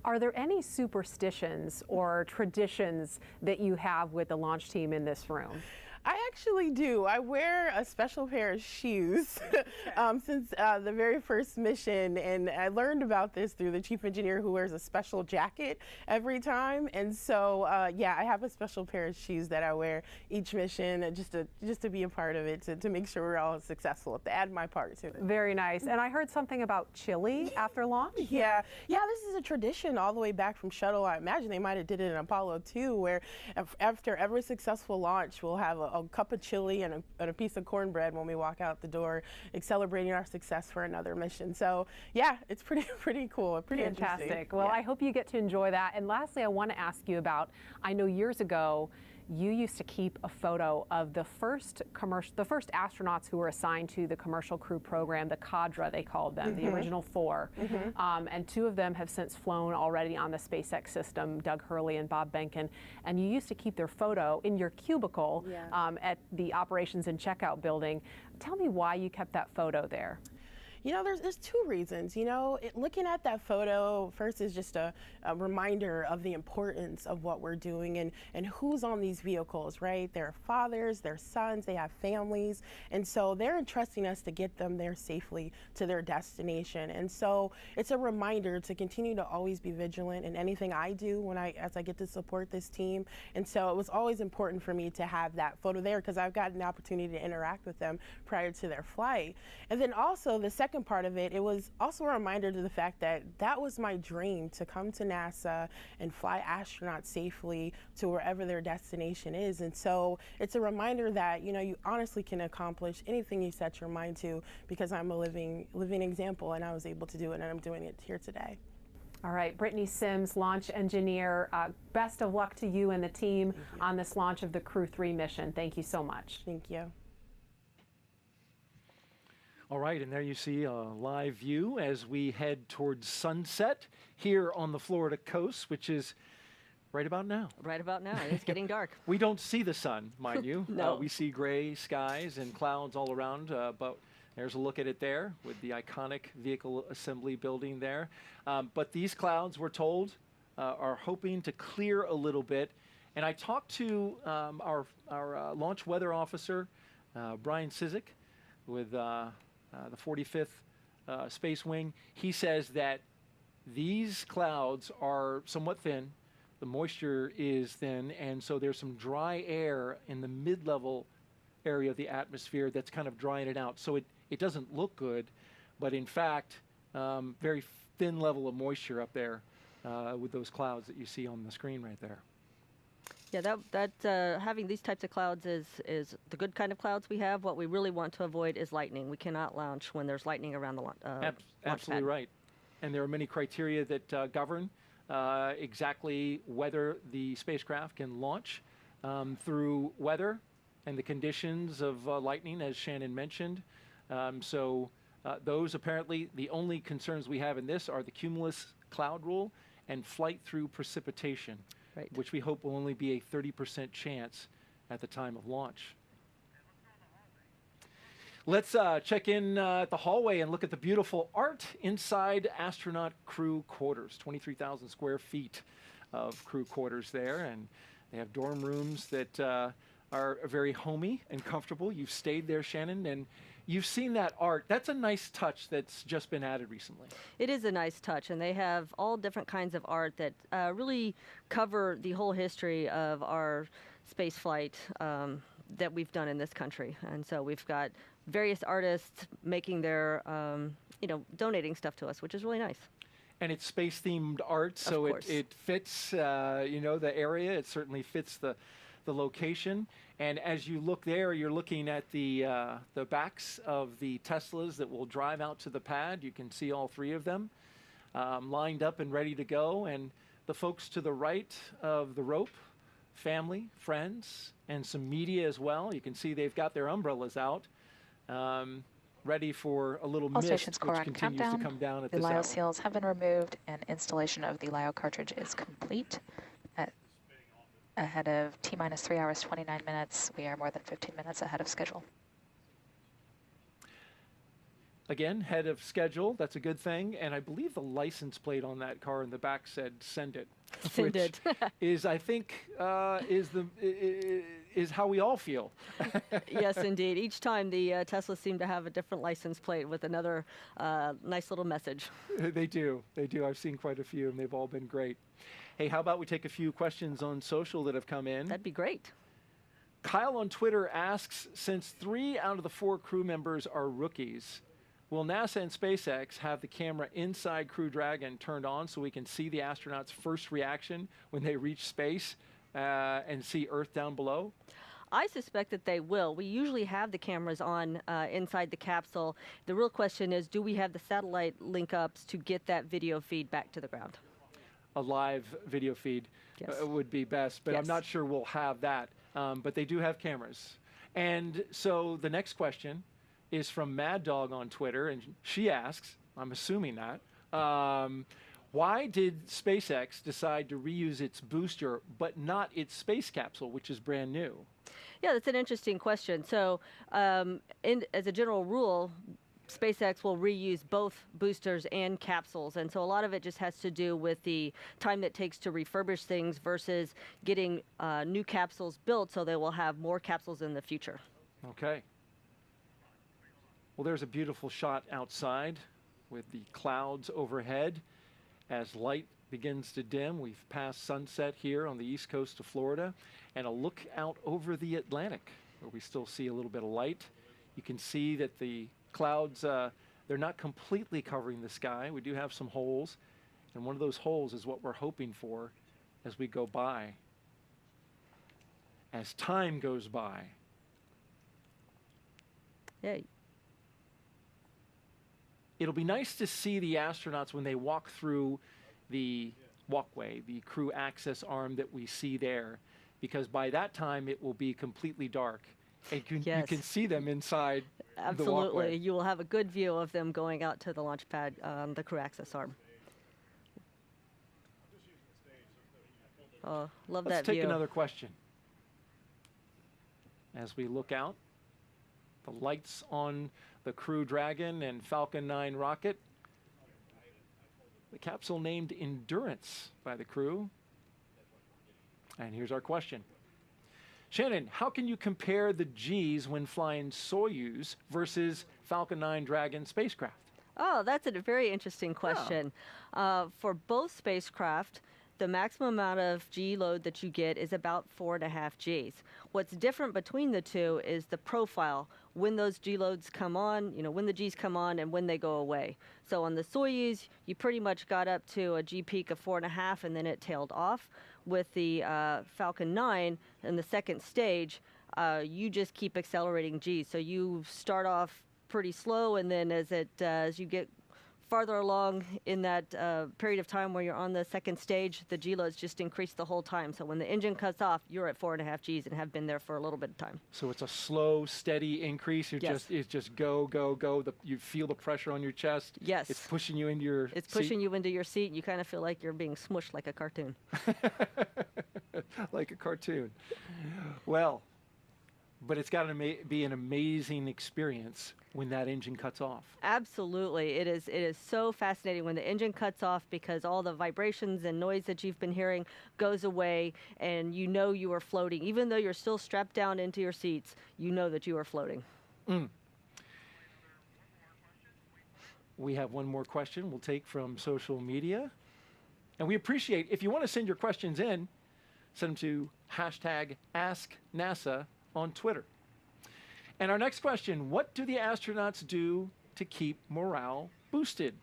Are there any superstitions or traditions that you have with the launch team in this room? I actually do. I wear a special pair of shoes since the very first mission, and I learned about this through the chief engineer, who wears a special jacket every time. And so, yeah, I have a special pair of shoes that I wear each mission, just to be a part of it, to make sure we're all successful, to add my part to it. Very nice. And I heard something about chili after launch. Yeah, this is a tradition all the way back from shuttle. I imagine they might have did it in Apollo 2, where after every successful launch, we'll have a cup of chili and a piece of cornbread when we walk out the door, celebrating our success for another mission. So yeah, it's pretty cool, pretty fantastic. Interesting. Well, yeah. I hope you get to enjoy that. And lastly, I want to ask you about, I know years ago you used to keep a photo of the first astronauts who were assigned to the Commercial Crew program, the cadre they called them, the original 4. And 2 of them have since flown already on the SpaceX system, Doug Hurley and Bob Behnken. And you used to keep their photo in your cubicle at the operations and checkout building. Tell me why you kept that photo there. You know, there's 2 reasons. You know, looking at that photo first is just a reminder of the importance of what we're doing and who's on these vehicles, right? They're fathers, they're sons, they have families, and so they're entrusting us to get them there safely to their destination. And so it's a reminder to continue to always be vigilant in anything I do as I get to support this team. And so it was always important for me to have that photo there, because I've gotten an opportunity to interact with them prior to their flight. And then also the second part of it was also a reminder to the fact that that was my dream, to come to NASA and fly astronauts safely to wherever their destination is. And so it's a reminder that, you know, you honestly can accomplish anything you set your mind to, because I'm a living example, and I was able to do it, and I'm doing it here today. All right, Brittany Sims, launch engineer, best of luck to you and the team on this launch of the Crew-3 mission. Thank you so much. Thank you. All right, and there you see a live view as we head towards sunset here on the Florida coast, which is right about now. Right about now. It's getting dark. We don't see the sun, mind you. No. We see gray skies and clouds all around, but there's a look at it there with the iconic vehicle assembly building there. But these clouds, we're told, are hoping to clear a little bit. And I talked to our launch weather officer, Brian Cizik, with the 45th Space Wing. He says that these clouds are somewhat thin. The moisture is thin, and so there's some dry air in the mid-level area of the atmosphere that's kind of drying it out. So it doesn't look good, but in fact, very thin level of moisture up there with those clouds that you see on the screen right there. Yeah, having these types of clouds is the good kind of clouds we have. What we really want to avoid is lightning. We cannot launch when there's lightning around the launch Absolutely pad. right. And there are many criteria that govern exactly whether the spacecraft can launch through weather and the conditions of lightning, as Shannon mentioned. Those apparently, the only concerns we have in this are the cumulus cloud rule and flight through precipitation, which we hope will only be a 30% chance at the time of launch. Let's check in at the hallway and look at the beautiful art inside astronaut crew quarters. 23,000 square feet of crew quarters there, and they have dorm rooms that are very homey and comfortable. You've stayed there, Shannon, and you've seen that art. That's a nice touch that's just been added recently. It is a nice touch, and they have all different kinds of art that really cover the whole history of our space flight that we've done in this country. And so we've got various artists making their, donating stuff to us, which is really nice. And it's space-themed art, so it fits, the area. It certainly fits the location. And as you look there, you're looking at the backs of the Teslas that will drive out to the pad. You can see all three of them lined up and ready to go. And the folks to the right of the rope, family, friends, and some media as well. You can see they've got their umbrellas out, ready for a little mist, which continues to come down at this hour. The LiO seals have been removed, and installation of the LiO cartridge is complete. Ahead of T-minus 3 hours, 29 minutes. We are more than 15 minutes ahead of schedule. Again, ahead of schedule, that's a good thing. And I believe the license plate on that car in the back said, "Send it." Send it. Is, I think, is how we all feel. Yes, indeed. Each time the Teslas seem to have a different license plate with another nice little message. They do. They do. I've seen quite a few, and they've all been great. Hey, how about we take a few questions on social that have come in? That'd be great. Kyle on Twitter asks, since 3 out of the 4 crew members are rookies, will NASA and SpaceX have the camera inside Crew Dragon turned on so we can see the astronauts' first reaction when they reach space and see Earth down below? I suspect that they will. We usually have the cameras on inside the capsule. The real question is, do we have the satellite link-ups to get that video feed back to the ground? A live video feed would be best, but I'm not sure we'll have that. But they do have cameras. And so the next question is from Mad Dog on Twitter, and she asks, I'm assuming that, why did SpaceX decide to reuse its booster but not its space capsule, which is brand new? Yeah, that's an interesting question. So as a general rule, SpaceX will reuse both boosters and capsules, and so a lot of it just has to do with the time it takes to refurbish things versus getting new capsules built, so they will have more capsules in the future. Okay. Well, there's a beautiful shot outside with the clouds overhead. As light begins to dim, we've passed sunset here on the east coast of Florida, and a look out over the Atlantic, where we still see a little bit of light. You can see that the clouds, they're not completely covering the sky. We do have some holes, and one of those holes is what we're hoping for as we go by. As time goes by. Yeah. It'll be nice to see the astronauts when they walk through the walkway, the crew access arm that we see there, because by that time it will be completely dark. And you can see them inside the walkway. Absolutely. You will have a good view of them going out to the launch pad, the crew access arm. Oh, love that view. Let's take another question. As we look out, the lights on the Crew Dragon and Falcon 9 rocket. The capsule named Endurance by the crew. And here's our question. Shannon, how can you compare the G's when flying Soyuz versus Falcon 9 Dragon spacecraft? Oh, that's a very interesting question. For both spacecraft, the maximum amount of G load that you get is about 4.5 Gs. What's different between the two is the profile, when those G loads come on, when the Gs come on and when they go away. So on the Soyuz, you pretty much got up to a G peak of 4.5 and then it tailed off. with the Falcon 9 in the second stage, you just keep accelerating G. So you start off pretty slow, and then as you get farther along in that period of time where you're on the second stage, the G loads just increase the whole time. So when the engine cuts off, you're at 4.5 Gs and have been there for a little bit of time. So it's a slow, steady increase. It's just go, go, go. You feel the pressure on your chest. Yes. It's pushing you into your It's pushing you into your seat, and you kind of feel like you're being smushed like a cartoon. Like a cartoon. Well, but it's got to be an amazing experience when that engine cuts off. Absolutely. It is so fascinating when the engine cuts off, because all the vibrations and noise that you've been hearing goes away, and you know you are floating. Even though you're still strapped down into your seats, you know that you are floating. We have one more question we'll take from social media. And we appreciate, if you want to send your questions in, send them to #AskNASA on Twitter. And our next question, what do the astronauts do to keep morale boosted?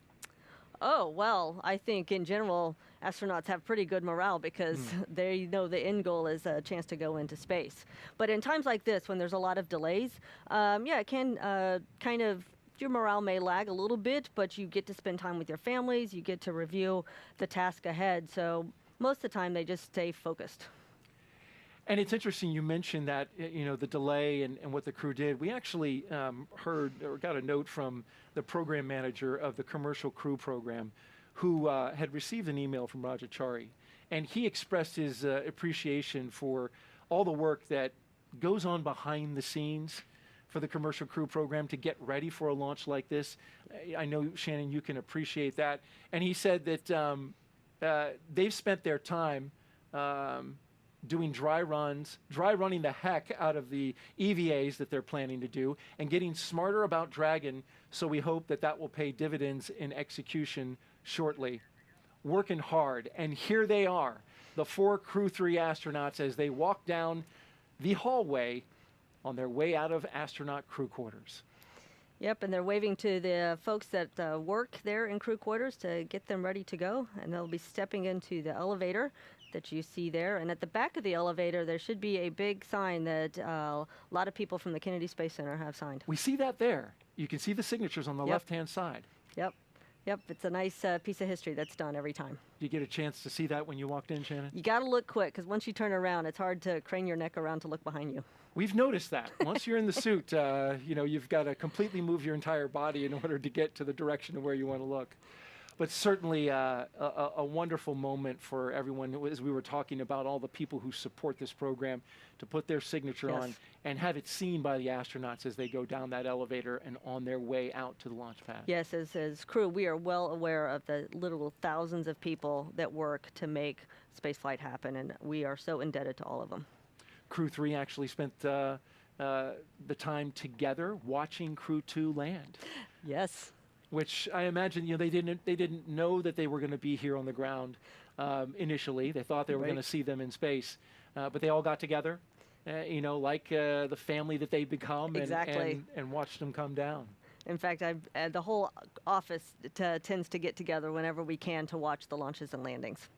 Oh, well, I think in general, astronauts have pretty good morale because they know the end goal is a chance to go into space. But in times like this, when there's a lot of delays, it can kind of, your morale may lag a little bit, but you get to spend time with your families, you get to review the task ahead. So most of the time, they just stay focused. And it's interesting you mentioned that, the delay and what the crew did. We actually heard or got a note from the program manager of the commercial crew program who had received an email from Raджa Čarі. And he expressed his appreciation for all the work that goes on behind the scenes for the commercial crew program to get ready for a launch like this. I know, Shannon, you can appreciate that. And he said that they've spent their time doing dry running the heck out of the EVAs that they're planning to do, and getting smarter about Dragon, so we hope that will pay dividends in execution shortly. Working hard, and here they are, the 4 Crew-3 astronauts, as they walk down the hallway on their way out of astronaut crew quarters. Yep, and they're waving to the folks that work there in crew quarters to get them ready to go, and they'll be stepping into the elevator that you see there. And at the back of the elevator, there should be a big sign that a lot of people from the Kennedy Space Center have signed. We see that there. You can see the signatures on the left-hand side. Yep. It's a nice piece of history that's done every time. Did you get a chance to see that when you walked in, Shannon? You got to look quick, because once you turn around, it's hard to crane your neck around to look behind you. We've noticed that. Once you're in the suit, you've got to completely move your entire body in order to get to the direction of where you want to look. But certainly a wonderful moment for everyone, as we were talking about all the people who support this program, to put their signature on and have it seen by the astronauts as they go down that elevator and on their way out to the launch pad. Yes, as crew, we are well aware of the literal thousands of people that work to make spaceflight happen, and we are so indebted to all of them. Crew-3 actually spent the time together watching Crew-2 land. Yes. Which I imagine, they didn't know that they were going to be here on the ground initially. They thought they were going to see them in space, but they all got together, like the family that they become, and watched them come down. In fact, the whole office tends to get together whenever we can to watch the launches and landings.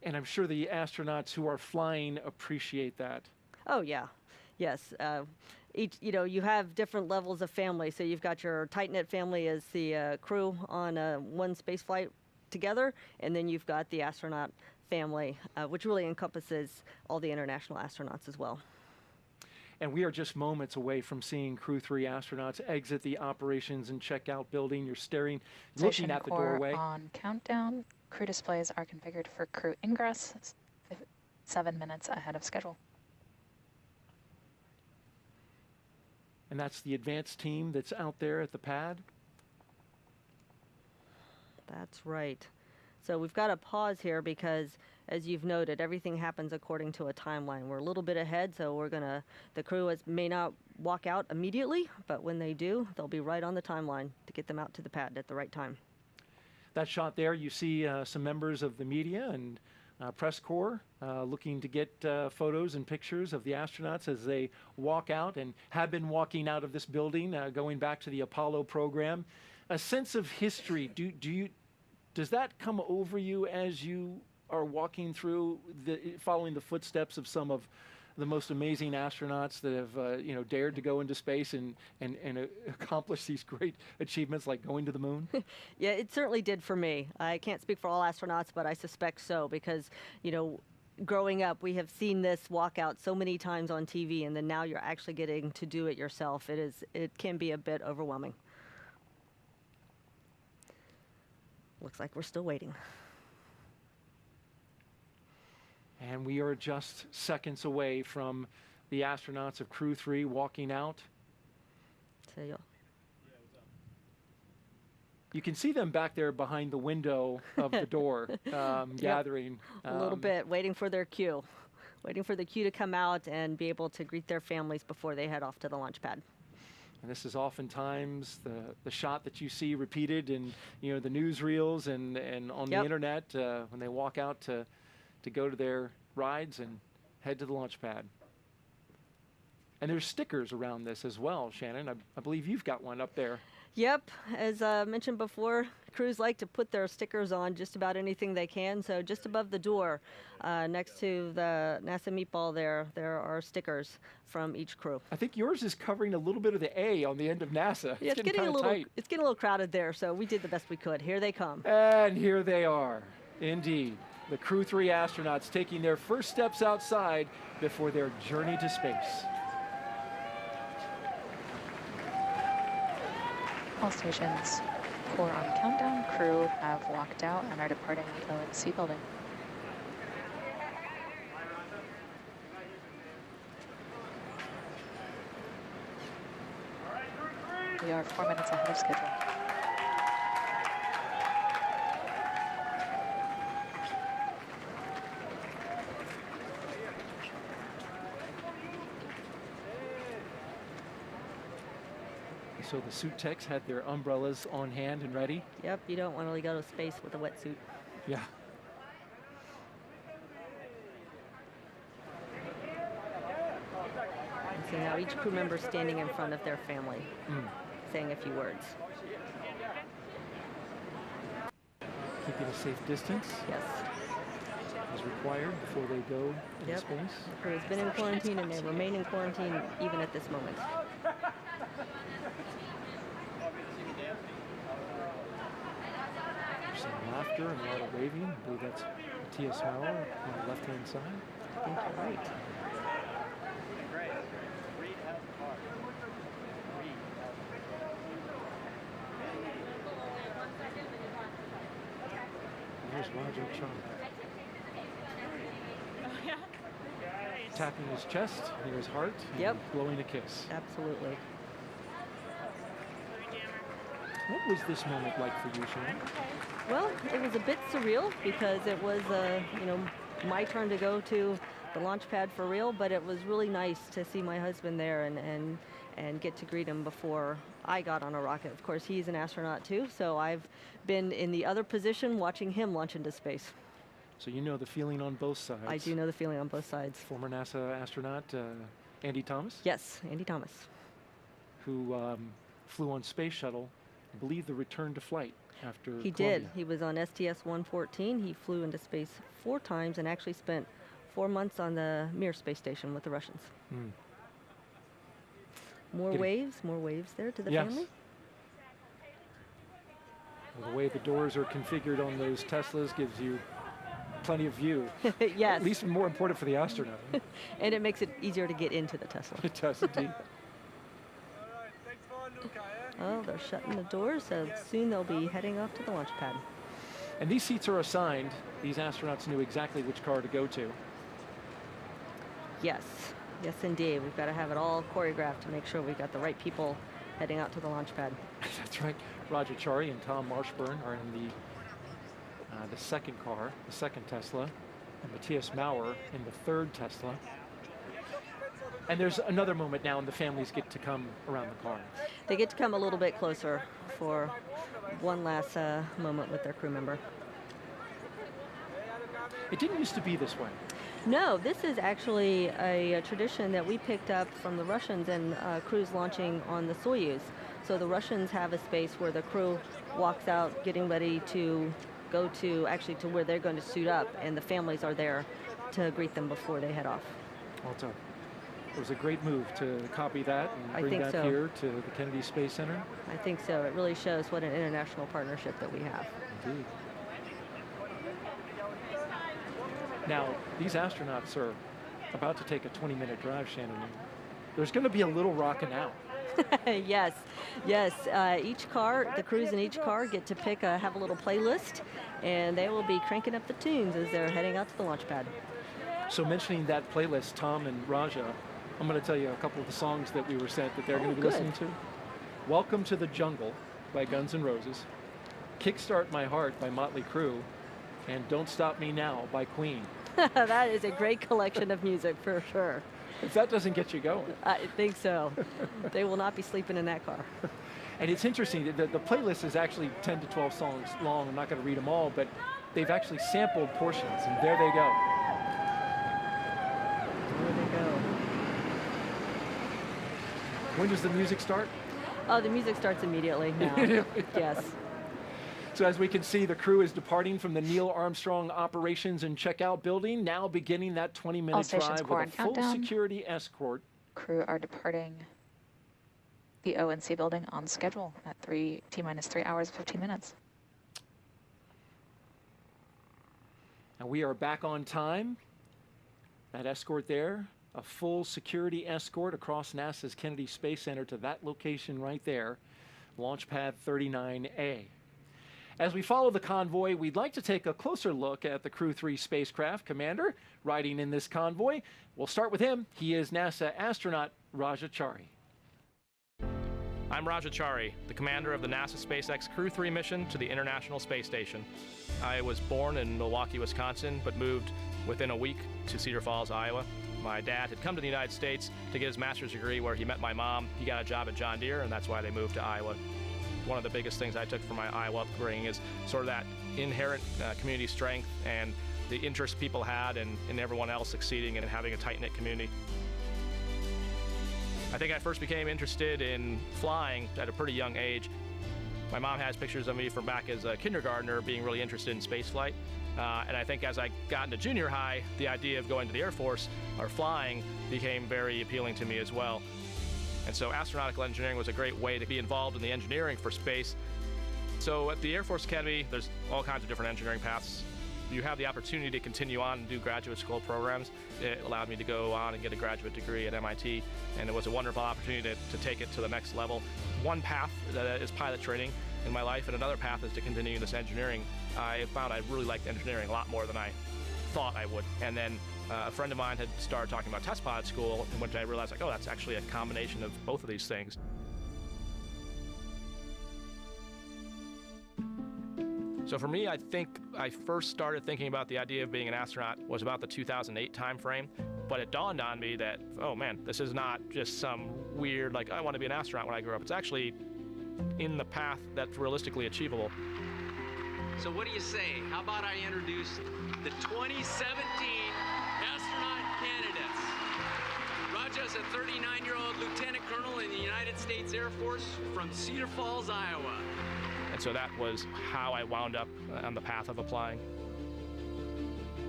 And I'm sure the astronauts who are flying appreciate that. Oh yeah, yes. You have different levels of family. So you've got your tight-knit family as the crew on one space flight together, and then you've got the astronaut family, which really encompasses all the international astronauts as well. And we are just moments away from seeing Crew-3 astronauts exit the operations and checkout building. You're looking at the doorway. On countdown, crew displays are configured for crew ingress 7 minutes ahead of schedule. And that's the advanced team that's out there at the pad? That's right. So we've got to pause here because, as you've noted, everything happens according to a timeline. We're a little bit ahead, so the crew may not walk out immediately, but when they do, they'll be right on the timeline to get them out to the pad at the right time. That shot there, you see some members of the media and press corps looking to get photos and pictures of the astronauts as they walk out and have been walking out of this building, going back to the Apollo program. A sense of history, does that come over you as you are walking through, following the footsteps of some of the most amazing astronauts that have, you know, dared to go into space and accomplish these great achievements like going to the moon? Yeah, it certainly did for me. I can't speak for all astronauts, but I suspect so because, you know, growing up, we have seen this walkout so many times on TV, and then now you're actually getting to do it yourself. It can be a bit overwhelming. Looks like we're still waiting. And we are just seconds away from the astronauts of Crew-3 walking out. So you can see them back there behind the window of the door, gathering. A little bit, waiting for their cue. Waiting for the cue to come out and be able to greet their families before they head off to the launch pad. And this is oftentimes the shot that you see repeated in, you know, the newsreels and on the internet when they walk out to go to their rides and head to the launch pad. And there's stickers around this as well, Shannon. I believe you've got one up there. Yep, as mentioned before, crews like to put their stickers on just about anything they can. So just above the door, next to the NASA meatball there are stickers from each crew. I think yours is covering a little bit of the A on the end of NASA. Yeah, it's getting a little tight. It's getting a little crowded there, so we did the best we could. Here they come. And here they are, indeed. The Crew-3 astronauts taking their first steps outside before their journey to space. All stations, core on countdown. Crew have walked out and are departing the O&C building. We are 4 minutes ahead of schedule. So the suit techs had their umbrellas on hand and ready? Yep, you don't want to go to space with a wetsuit. Yeah. And so now each crew member standing in front of their family, saying a few words. Keeping a safe distance? Yes. As required before they go into space? The crew has been in quarantine and they remain in quarantine even at this moment. Some laughter and a lot of waving. I believe that's Mаттіасом Maurerом on the left-hand side. I think you're right. Here's Raджa Charі. Tapping his chest near his heart and blowing a kiss. Absolutely. What was this moment like for you, Shannon? Well, it was a bit surreal because it was, you know, my turn to go to the launch pad for real, but it was really nice to see my husband there and get to greet him before I got on a rocket. Of course, he's an astronaut too, so I've been in the other position watching him launch into space. So you know the feeling on both sides. I do know the feeling on both sides. Former NASA astronaut Andy Thomas? Yes, Andy Thomas. Who flew on Space Shuttle, I believe the return to flight after He did. He was on STS-114. He flew into space 4 times and actually spent 4 months on the Mir space station with the Russians. More waves there to the family. Well, the way the doors are configured on those Teslas gives you plenty of view. Yes. At least more important for the astronaut. And it makes it easier to get into the Tesla. It does indeed. Oh, they're shutting the doors, so soon they'll be heading off to the launch pad. And these seats are assigned. These astronauts knew exactly which car to go to. Yes. Yes, indeed. We've got to have it all choreographed to make sure we've got the right people heading out to the launch pad. That's right. Raджa Charі and Tomas Marshbерn are in the second car, the second Tesla, and Mаттіасом Maurerом in the third Tesla. And there's another moment now, and the families get to come around the car. They get to come a little bit closer for one last moment with their crew member. It didn't used to be this way. No, this is actually a tradition that we picked up from the Russians and crews launching on the Soyuz. So the Russians have a space where the crew walks out getting ready to go to actually to where they're going to suit up, and the families are there to greet them before they head off. Well, it was a great move to copy that and bring that here to the Kennedy Space Center. I think so. It really shows what an international partnership that we have. Indeed. Now, these astronauts are about to take a 20-minute drive, Shannon. There's going to be a little rocking out. Yes, yes. Each car, the crews in each car get to pick, have a little playlist, and they will be cranking up the tunes as they're heading out to the launch pad. So mentioning that playlist, Tom and Raja, I'm going to tell you a couple of the songs that we were sent that they're going to be listening to. Welcome to the Jungle by Guns N' Roses, Kickstart My Heart by Motley Crue, and Don't Stop Me Now by Queen. That is a great collection of music for sure. If that doesn't get you going. I think so. They will not be sleeping in that car. And it's interesting, the playlist is actually 10 to 12 songs long. I'm not going to read them all, but they've actually sampled portions, and there they go. There they go. When does the music start? Oh, the music starts immediately now. Yes. So as we can see, the crew is departing from the Neil Armstrong Operations and Checkout Building, now beginning that 20-minute drive with a full security escort. Crew are departing the O&C building on schedule at T-minus 3 hours, 15 minutes. And we are back on time. That escort there, a full security escort across NASA's Kennedy Space Center to that location right there, Launch Pad 39A. As we follow the convoy, we'd like to take a closer look at the Crew-3 spacecraft commander riding in this convoy. We'll start with him. He is NASA astronaut Raja Charі. I'm Raja Charі, the commander of the NASA SpaceX Crew-3 mission to the International Space Station. I was born in Milwaukee, Wisconsin, but moved within a week to Cedar Falls, Iowa. My dad had come to the United States to get his master's degree where he met my mom. He got a job at John Deere, and that's why they moved to Iowa. One of the biggest things I took from my Iowa upbringing is sort of that inherent community strength and the interest people had in everyone else succeeding and having a tight-knit community. I think I first became interested in flying at a pretty young age. My mom has pictures of me from back as a kindergartner being really interested in spaceflight. And I think as I got into junior high, the idea of going to the Air Force or flying became very appealing to me as well. And so astronautical engineering was a great way to be involved in the engineering for space. So at the Air Force Academy, there's all kinds of different engineering paths. You have the opportunity to continue on and do graduate school programs. It allowed me to go on and get a graduate degree at MIT, and it was a wonderful opportunity to take it to the next level. One path is pilot training in my life, and another path is to continue this engineering. I found I really liked engineering a lot more than I thought I would. And then a friend of mine had started talking about test pilot school, in which I realized, like, oh, that's actually a combination of both of these things. So for me, I think I first started thinking about the idea of being an astronaut was about the 2008 timeframe. But it dawned on me that, oh man, this is not just some weird, like, I want to be an astronaut when I grow up. It's actually in the path that's realistically achievable. So what do you say? How about I introduce the 2017 astronaut candidates? Raja's a 39-year-old lieutenant colonel in the United States Air Force from Cedar Falls, Iowa. And so that was how I wound up on the path of applying.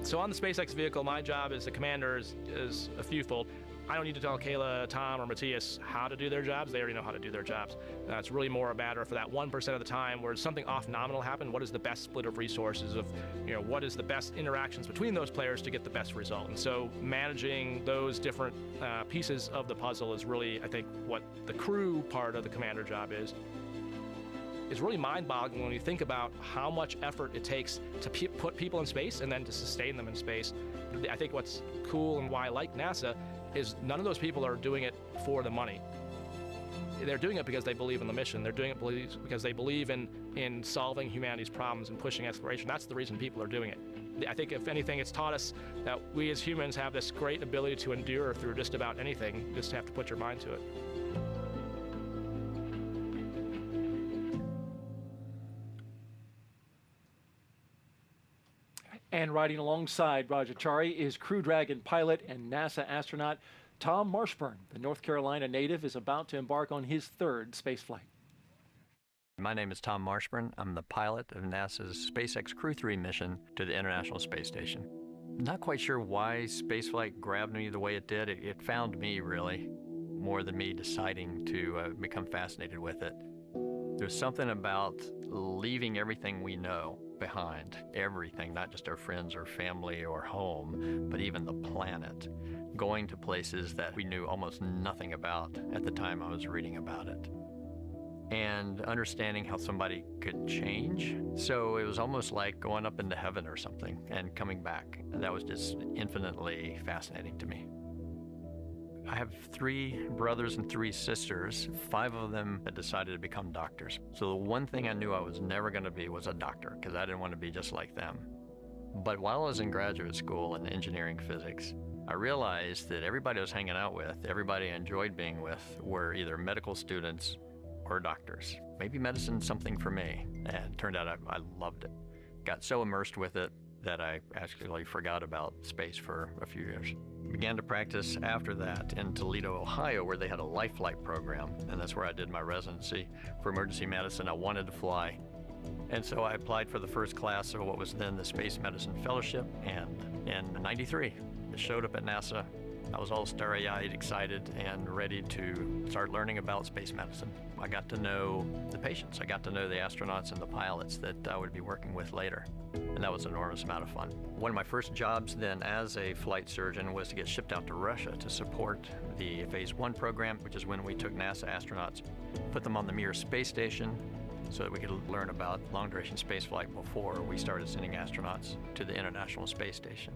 So on the SpaceX vehicle, my job as the commander is a fewfold. I don't need to tell Kayla, Tom, or Matthias how to do their jobs. They already know how to do their jobs. It's really more a matter for that 1% of the time where something off-nominal happened, what is the best split of resources, of what is the best interactions between those players to get the best result. And so managing those different pieces of the puzzle is really, I think, what the crew part of the commander job is. It's really mind-boggling when you think about how much effort it takes to put people in space and then to sustain them in space. I think what's cool and why I like NASA is none of those people are doing it for the money. They're doing it because they believe in the mission. They're doing it because they believe in solving humanity's problems and pushing exploration. That's the reason people are doing it. I think if anything, it's taught us that we as humans have this great ability to endure through just about anything. You just have to put your mind to it. And riding alongside Raja Charі is Crew Dragon pilot and NASA astronaut Tom Marshbерn. The North Carolina native is about to embark on his third spaceflight. My name is Tom Marshbern. I'm the pilot of NASA's SpaceX Crew-3 mission to the International Space Station. Not quite sure why spaceflight grabbed me the way it did. It found me, really, more than me deciding to become fascinated with it. There's something about leaving everything we know behind, everything, not just our friends or family or home, but even the planet, going to places that we knew almost nothing about at the time I was reading about it, and understanding how somebody could change. So it was almost like going up into heaven or something and coming back. And that was just infinitely fascinating to me. I have 3 brothers and 3 sisters. 5 of them had decided to become doctors. So the one thing I knew I was never going to be was a doctor, because I didn't want to be just like them. But while I was in graduate school in engineering physics, I realized that everybody I was hanging out with, everybody I enjoyed being with, were either medical students or doctors. Maybe medicine's something for me. And it turned out I loved it. Got so immersed with it that I actually forgot about space for a few years. Began to practice after that in Toledo, Ohio, where they had a life flight program, and that's where I did my residency for emergency medicine. I wanted to fly, and so I applied for the first class of what was then the Space Medicine Fellowship, and in '93, it showed up at NASA. I was all starry-eyed, excited, and ready to start learning about space medicine. I got to know the patients. I got to know the astronauts and the pilots that I would be working with later. And that was an enormous amount of fun. One of my first jobs then as a flight surgeon was to get shipped out to Russia to support the Phase 1 program, which is when we took NASA astronauts, put them on the Mir space station so that we could learn about long-duration spaceflight before we started sending astronauts to the International Space Station.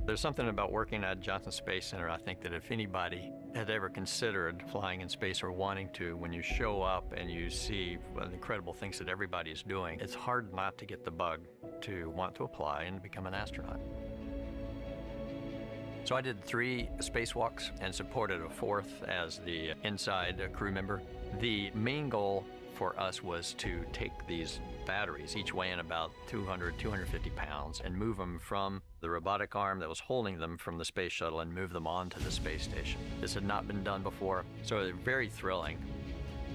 There's something about working at Johnson Space Center, I think, that if anybody had ever considered flying in space or wanting to, when you show up and you see the incredible things that everybody is doing, it's hard not to get the bug to want to apply and become an astronaut. So I did 3 spacewalks and supported a 4th as the inside crew member. The main goal for us was to take these batteries, each weighing about 200, 250 pounds, and move them from the robotic arm that was holding them from the space shuttle and move them onto the space station. This had not been done before, so it was very thrilling.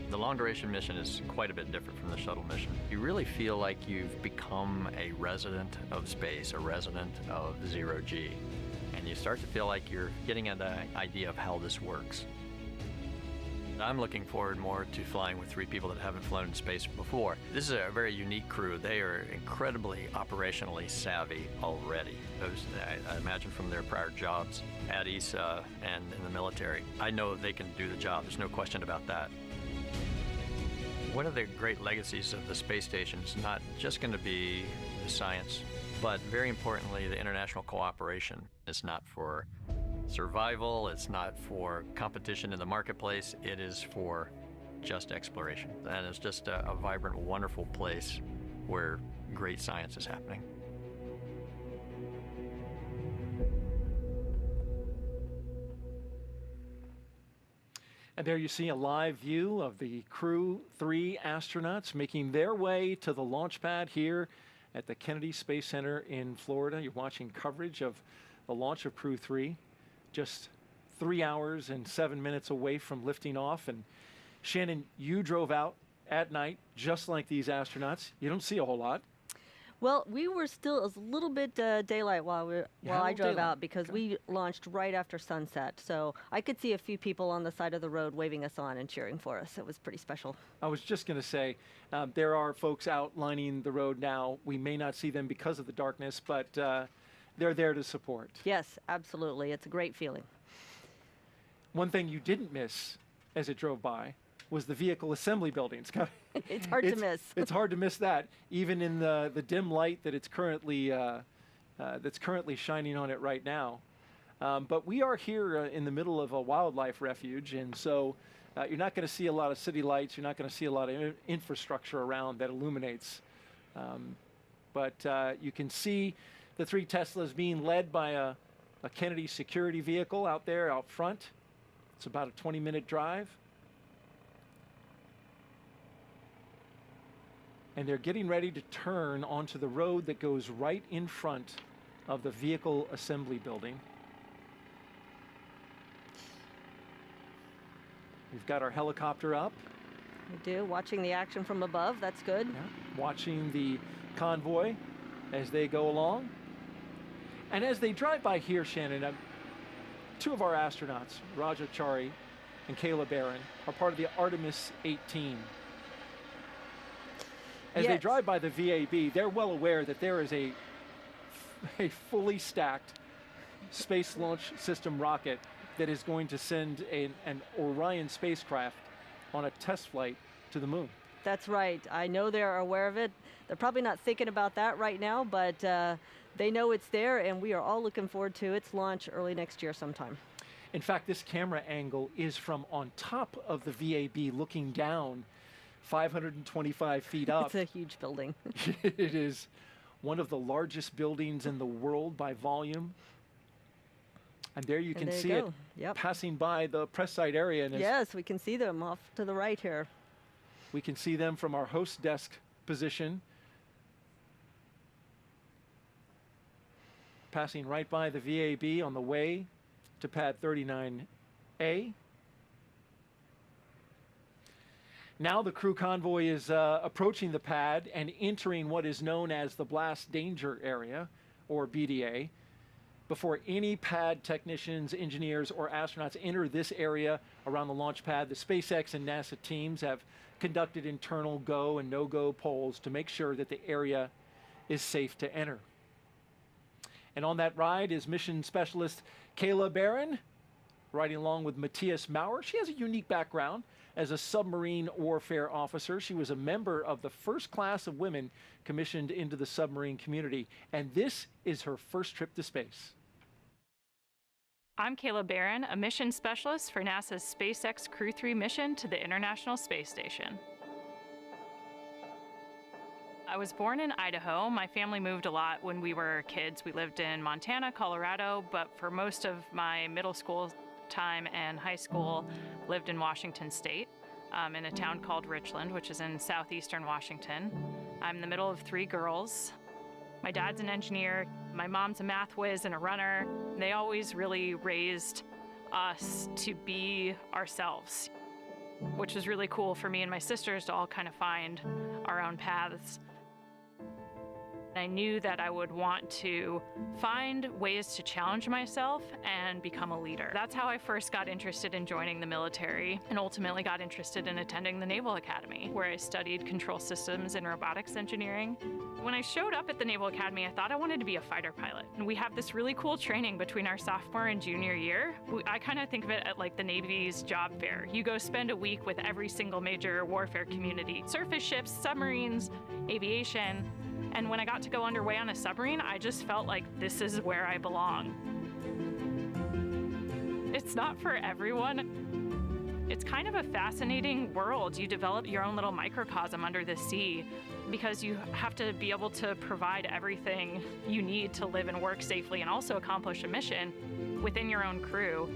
The long-duration mission is quite a bit different from the shuttle mission. You really feel like you've become a resident of space, a resident of zero-G, and you start to feel like you're getting an idea of how this works. I'm looking forward more to flying with 3 people that haven't flown in space before. This is a very unique crew. They are incredibly operationally savvy already. I imagine from their prior jobs at ESA and in the military. I know they can do the job. There's no question about that. One of the great legacies of the space station is not just going to be the science, but very importantly, the international cooperation. It's not for survival, it's not for competition in the marketplace, it is for just exploration. And it's just a vibrant, wonderful place where great science is happening. And there you see a live view of the Crew-3 astronauts making their way to the launch pad here at the Kennedy Space Center in Florida. You're watching coverage of the launch of Crew-3. Just 3 hours and 7 minutes away from lifting off. And Shannon, you drove out at night just like these astronauts. You don't see a whole lot. Well, we were still a little bit daylight while I drove out, because we launched right after sunset. So I could see a few people on the side of the road waving us on and cheering for us. It was pretty special. I was just going to say, there are folks out lining the road now. We may not see them because of the darkness, but they're there to support. Yes, absolutely. It's a great feeling. One thing you didn't miss as it drove by was the vehicle assembly building. It's hard to miss. It's hard to miss that, even in the dim light that it's currently that's currently shining on it right now. But we are here in the middle of a wildlife refuge, and so you're not going to see a lot of city lights. You're not going to see a lot of infrastructure around that illuminates. But you can see the 3 Teslas being led by a Kennedy security vehicle out there out front. It's about a 20-minute drive. And they're getting ready to turn onto the road that goes right in front of the vehicle assembly building. We've got our helicopter up. We do, watching the action from above, that's good. Yeah. Watching the convoy as they go along. And as they drive by here, Shannon, two of our astronauts, Raджа Чарі and Kayla Barrón, are part of the Artemis 18. As they drive by the VAB, they're well aware that there is a fully stacked Space Launch System rocket that is going to send an Orion spacecraft on a test flight to the moon. That's right. I know they're aware of it. They're probably not thinking about that right now, but they know it's there, and we are all looking forward to its launch early next year sometime. In fact, this camera angle is from on top of the VAB looking down 525 feet up. It's a huge building. It is one of the largest buildings in the world by volume. And there you can see it passing by the press site area. And yes, we can see them off to the right here. We can see them from our host desk position. Passing right by the VAB on the way to pad 39A. Now the crew convoy is approaching the pad and entering what is known as the blast danger area, or BDA. Before any pad technicians, engineers, or astronauts enter this area around the launch pad, the SpaceX and NASA teams have conducted internal go and no-go polls to make sure that the area is safe to enter. And on that ride is mission specialist Kayla Barrón, riding along with Mаттіасом Maurerом. She has a unique background as a submarine warfare officer. She was a member of the first class of women commissioned into the submarine community, and this is her first trip to space. I'm Kayla Barrón, a mission specialist for NASA's SpaceX Crew-3 mission to the International Space Station. I was born in Idaho. My family moved a lot when we were kids. We lived in Montana, Colorado, but for most of my middle school time and high school, lived in Washington State, in a town called Richland, which is in southeastern Washington. I'm the middle of three girls. My dad's an engineer, my mom's a math whiz and a runner. They always really raised us to be ourselves, which was really cool for me and my sisters to all kind of find our own paths. I knew that I would want to find ways to challenge myself and become a leader. That's how I first got interested in joining the military and ultimately got interested in attending the Naval Academy, where I studied control systems and robotics engineering. When I showed up at the Naval Academy, I thought I wanted to be a fighter pilot. And we have this really cool training between our sophomore and junior year. I kind of think of it like the Navy's job fair. You go spend a week with every single major warfare community: surface ships, submarines, aviation. And when I got to go underway on a submarine, I just felt like this is where I belong. It's not for everyone. It's kind of a fascinating world. You develop your own little microcosm under the sea because you have to be able to provide everything you need to live and work safely and also accomplish a mission within your own crew.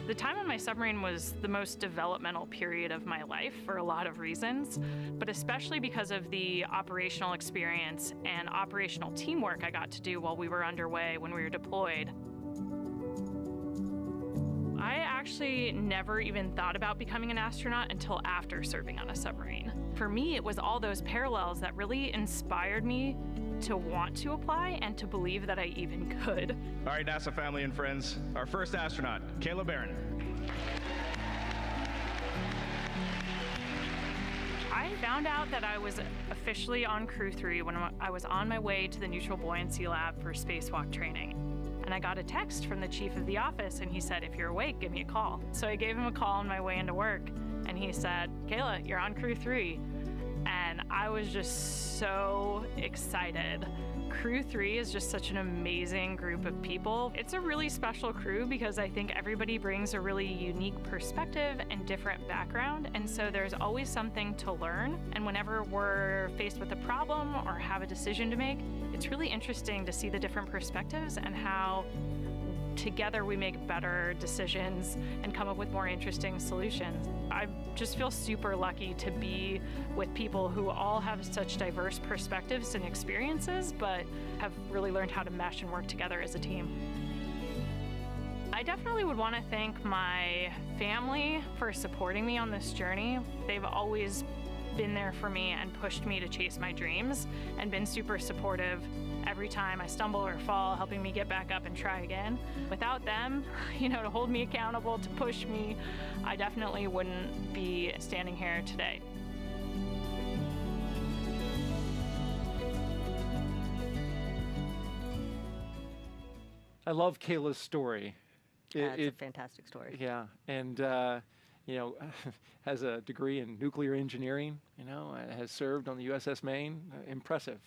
The time on my submarine was the most developmental period of my life for a lot of reasons, but especially because of the operational experience and operational teamwork I got to do while we were underway when we were deployed. I actually never even thought about becoming an astronaut until after serving on a submarine. For me, it was all those parallels that really inspired me to want to apply and to believe that I even could. All right, NASA family and friends, our first astronaut, Kayla Barrón. I found out that I was officially on Crew-3 when I was on my way to the Neutral Buoyancy Lab for spacewalk training. And I got a text from the chief of the office, and he said, "If you're awake, give me a call." So I gave him a call on my way into work, and he said, "Kayla, you're on Crew-3." And I was just so excited. Crew-3 is just such an amazing group of people. It's a really special crew because I think everybody brings a really unique perspective and different background, and so there's always something to learn. And whenever we're faced with a problem or have a decision to make, it's really interesting to see the different perspectives and how together we make better decisions and come up with more interesting solutions. I just feel super lucky to be with people who all have such diverse perspectives and experiences, but have really learned how to mesh and work together as a team. I I definitely would want to thank my family for supporting me on this journey. They've always been there for me and pushed me to chase my dreams and been super supportive every time I stumble or fall, helping me get back up and try again. Without them, to hold me accountable, to push me, I definitely wouldn't be standing here today. I love Kayla's story. It's a fantastic story. Yeah, and has a degree in nuclear engineering. Has served on the USS Maine. Impressive.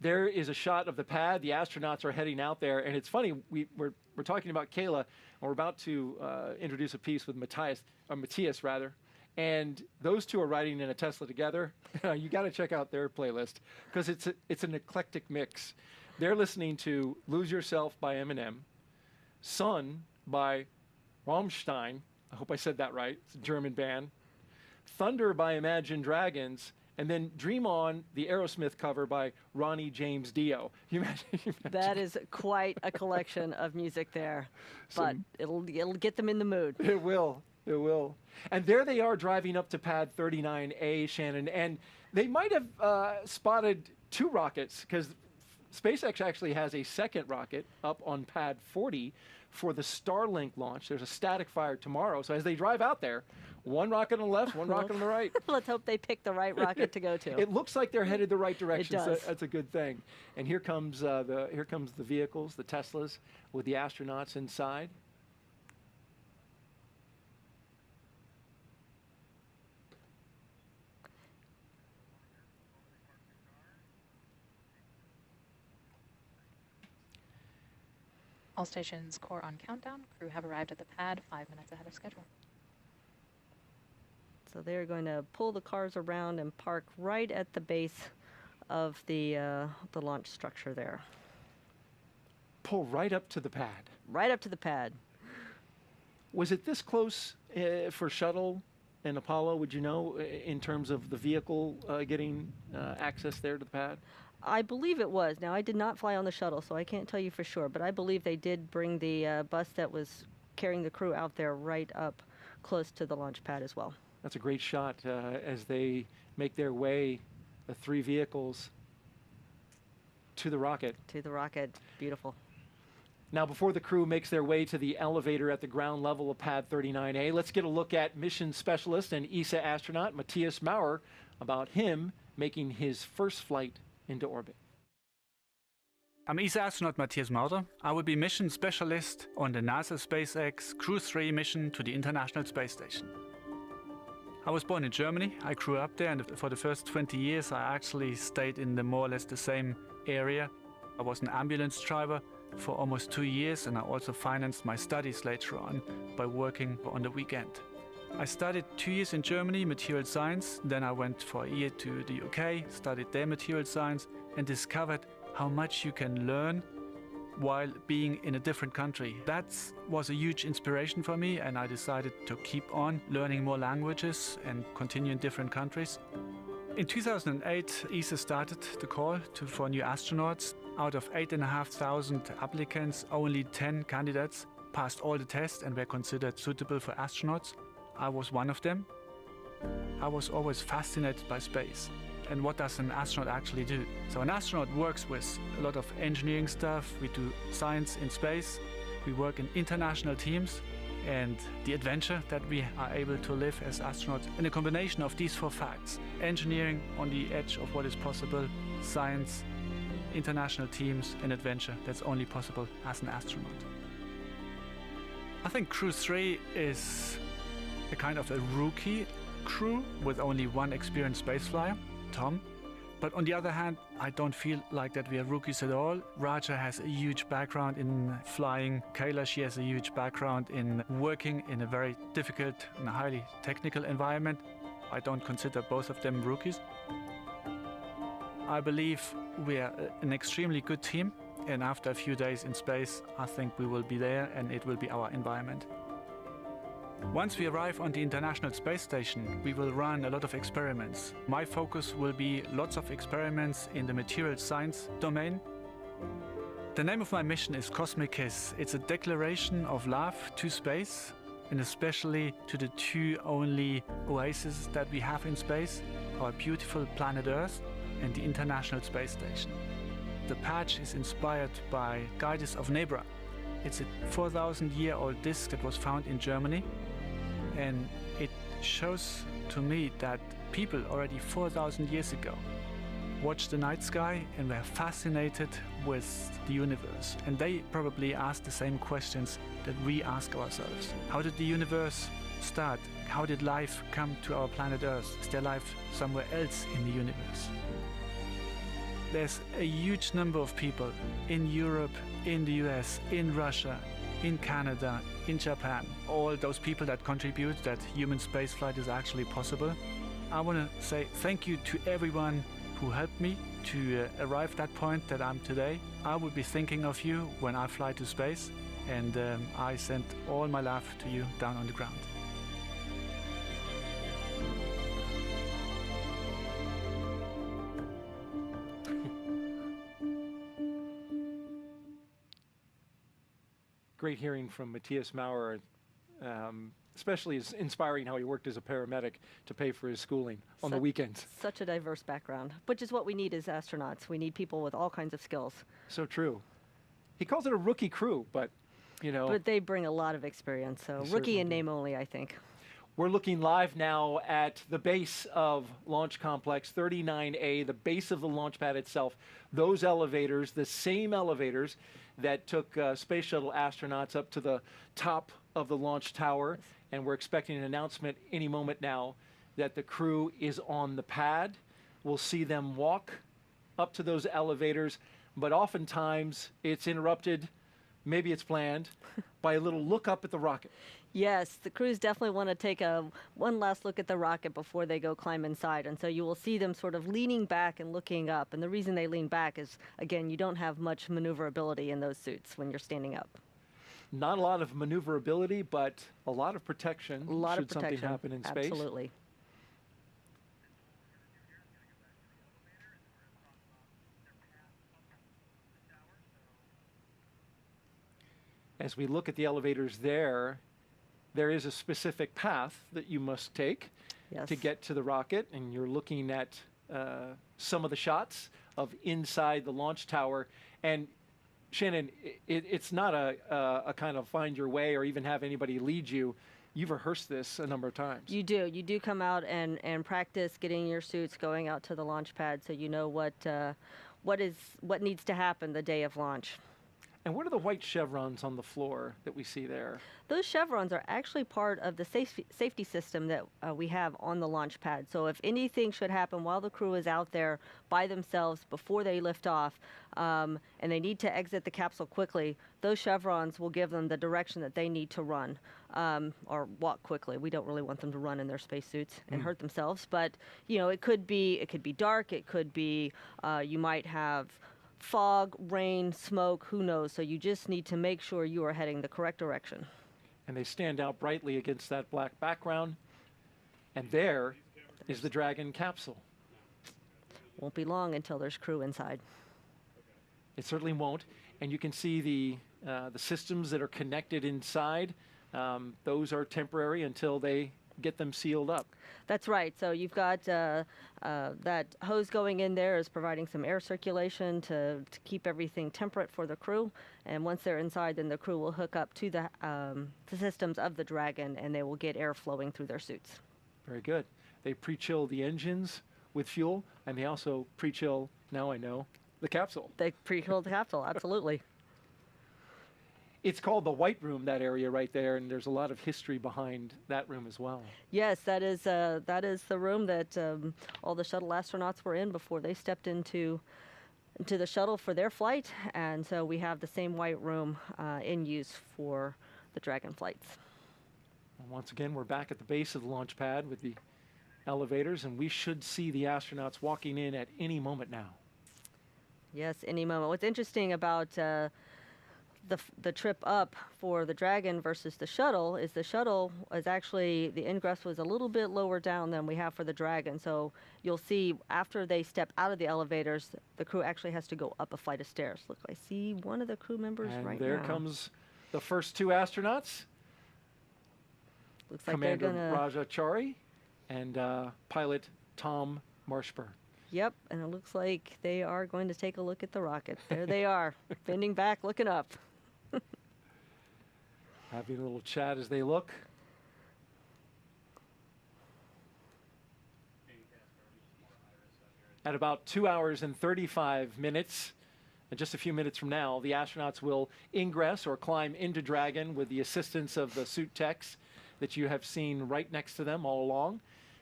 There is a shot of the pad. The astronauts are heading out there, and it's funny. We're talking about Kayla, and we're about to introduce a piece with Matthias rather. And those two are riding in a Tesla together. You got to check out their playlist because it's an eclectic mix. They're listening to "Lose Yourself" by Eminem, "Sun" by Rammstein. I hope I said that right. It's a German band. "Thunder" by Imagine Dragons, and then "Dream On," the Aerosmith cover by Ronnie James Dio. You imagine. That is quite a collection of music there, but it'll get them in the mood. It will. It will. And there they are driving up to pad 39A, Shannon, and they might have spotted two rockets because SpaceX actually has a second rocket up on pad 40 for the Starlink launch. There's a static fire tomorrow. So as they drive out there, one rocket on the left, one rocket on the right. Let's hope they pick the right rocket to go to. It looks like they're headed the right direction. It does. So that's a good thing. And here comes the vehicles, the Teslas, with the astronauts inside. All stations core on countdown. Crew have arrived at the pad 5 minutes ahead of schedule. So they're going to pull the cars around and park right at the base of the launch structure there. Pull right up to the pad. Right up to the pad. Was it this close for shuttle and Apollo, would you know, in terms of the vehicle getting access there to the pad? I believe it was. Now, I did not fly on the shuttle, so I can't tell you for sure, but I believe they did bring the bus that was carrying the crew out there right up close to the launch pad as well. That's a great shot as they make their way, the three vehicles, to the rocket. To the rocket. Beautiful. Now, before the crew makes their way to the elevator at the ground level of pad 39A, let's get a look at mission specialist and ESA astronaut Mаттhiasom Maurerom about him making his first flight into orbit. I'm ESA astronaut Mаттhiasom Maurerom. I will be mission specialist on the NASA SpaceX Crew-3 mission to the International Space Station. I was born in Germany. I grew up there, and for the first 20 years I actually stayed in more or less the same area. I was an ambulance driver for almost 2 years, and I also financed my studies later on by working on the weekend. I studied 2 years in Germany, material science. Then I went for a year to the UK, studied their material science, and discovered how much you can learn while being in a different country. That was a huge inspiration for me, and I decided to keep on learning more languages and continue in different countries. In 2008, ESA started the call for new astronauts. Out of 8,500 applicants, only 10 candidates passed all the tests and were considered suitable for astronauts. I was one of them. I was always fascinated by space. And what does an astronaut actually do? So an astronaut works with a lot of engineering stuff. We do science in space. We work in international teams. And the adventure that we are able to live as astronauts in a combination of these four facts: engineering on the edge of what is possible, science, international teams, and adventure that's only possible as an astronaut. I think Crew-3 is a kind of a rookie crew with only one experienced spaceflyer, Tom. But on the other hand, I don't feel like that we are rookies at all. Raja has a huge background in flying. Kayla, she has a huge background in working in a very difficult and highly technical environment. I don't consider both of them rookies. I believe we are an extremely good team, and after a few days in space, I think we will be there and it will be our environment. Once we arrive on the International Space Station, we will run a lot of experiments. My focus will be lots of experiments in the material science domain. The name of my mission is Cosmic Kiss. It's a declaration of love to space, and especially to the two only oases that we have in space, our beautiful planet Earth and the International Space Station. The patch is inspired by Guides of Nebra. It's a 4,000-year-old disk that was found in Germany, and it shows to me that people already 4,000 years ago watched the night sky and were fascinated with the universe. And they probably asked the same questions that we ask ourselves. How did the universe start? How did life come to our planet Earth? Is there life somewhere else in the universe? There's a huge number of people in Europe, in the US, in Russia, in Canada, in Japan, all those people that contribute that human spaceflight is actually possible. I want to say thank you to everyone who helped me to arrive at that point that I'm today. I will be thinking of you when I fly to space, and I send all my love to you down on the ground. Great hearing from Mаттіасом Maurerом, especially as inspiring how he worked as a paramedic to pay for his schooling on the weekends. Such a diverse background, which is what we need as astronauts. We need people with all kinds of skills. So true. He calls it a rookie crew, but, you know. But they bring a lot of experience, so rookie in name only, I think. We're looking live now at the base of Launch Complex 39A, the base of the launch pad itself. Those elevators, the same elevators that took space shuttle astronauts up to the top of the launch tower. And we're expecting an announcement any moment now that the crew is on the pad. We'll see them walk up to those elevators, but oftentimes it's interrupted, maybe it's planned, by a little look up at the rocket. Yes, the crews definitely want to take one last look at the rocket before they go climb inside. And so you will see them sort of leaning back and looking up. And the reason they lean back is, again, you don't have much maneuverability in those suits when you're standing up. Not a lot of maneuverability, but a lot of protection should something happen in space. Absolutely. As we look at the elevators there is a specific path that you must take to get to the rocket, and you're looking at some of the shots of inside the launch tower. And Shannon, it's not a kind of find your way or even have anybody lead you. You've rehearsed this a number of times. You do. You do come out and practice getting your suits going out to the launch pad, so you know what needs to happen the day of launch. And what are the white chevrons on the floor that we see there? Those chevrons are actually part of the safety system that we have on the launch pad. So if anything should happen while the crew is out there by themselves before they lift off, and they need to exit the capsule quickly, those chevrons will give them the direction that they need to run or walk quickly. We don't really want them to run in their spacesuits and hurt themselves, but you know, it could be dark, it could be you might have fog, rain, smoke, who knows? So you just need to make sure you are heading the correct direction. And they stand out brightly against that black background. And there is the Dragon capsule. Won't be long until there's crew inside. It certainly won't. And you can see the systems that are connected inside. Those are temporary until they get them sealed up. That's right. So you've got that hose going in there is providing some air circulation to keep everything temperate for the crew. And once they're inside, then the crew will hook up to the systems of the Dragon, and they will get air flowing through their suits. Very good. They pre-chill the engines with fuel, and they also pre-chill, now I know, the capsule. They pre-chill the capsule, absolutely. It's called the White Room, that area right there, and there's a lot of history behind that room as well. Yes, that is the room that all the shuttle astronauts were in before they stepped into the shuttle for their flight, and so we have the same White Room in use for the Dragon flights. And once again, we're back at the base of the launch pad with the elevators, and we should see the astronauts walking in at any moment now. Yes, any moment. What's interesting about the trip up for the Dragon versus the shuttle is actually, the ingress was a little bit lower down than we have for the Dragon. So you'll see after they step out of the elevators, the crew actually has to go up a flight of stairs. Look, I see one of the crew members right now. And there comes the first two astronauts. Looks like Commander they're gonna... Raджа Чарі and pilot Tom Marshbерn. Yep, and it looks like they are going to take a look at the rocket. There they are, bending back, looking up. Having a little chat as they look. At about 2 hours and 35 minutes, and just a few minutes from now, the astronauts will ingress or climb into Dragon with the assistance of the suit techs that you have seen right next to them all along.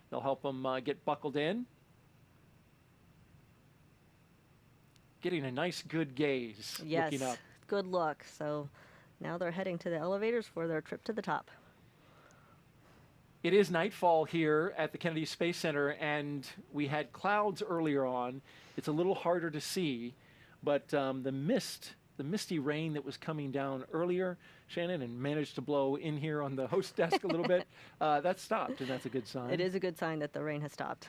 They'll help them get buckled in. Getting a nice, good gaze, yes, looking up. Good look. So now they're heading to the elevators for their trip to the top. It is nightfall here at the Kennedy Space Center, and we had clouds earlier on. It's a little harder to see, but the misty rain that was coming down earlier, Shannon, and managed to blow in here on the host desk a little bit, that stopped, and that's a good sign. It is a good sign that the rain has stopped.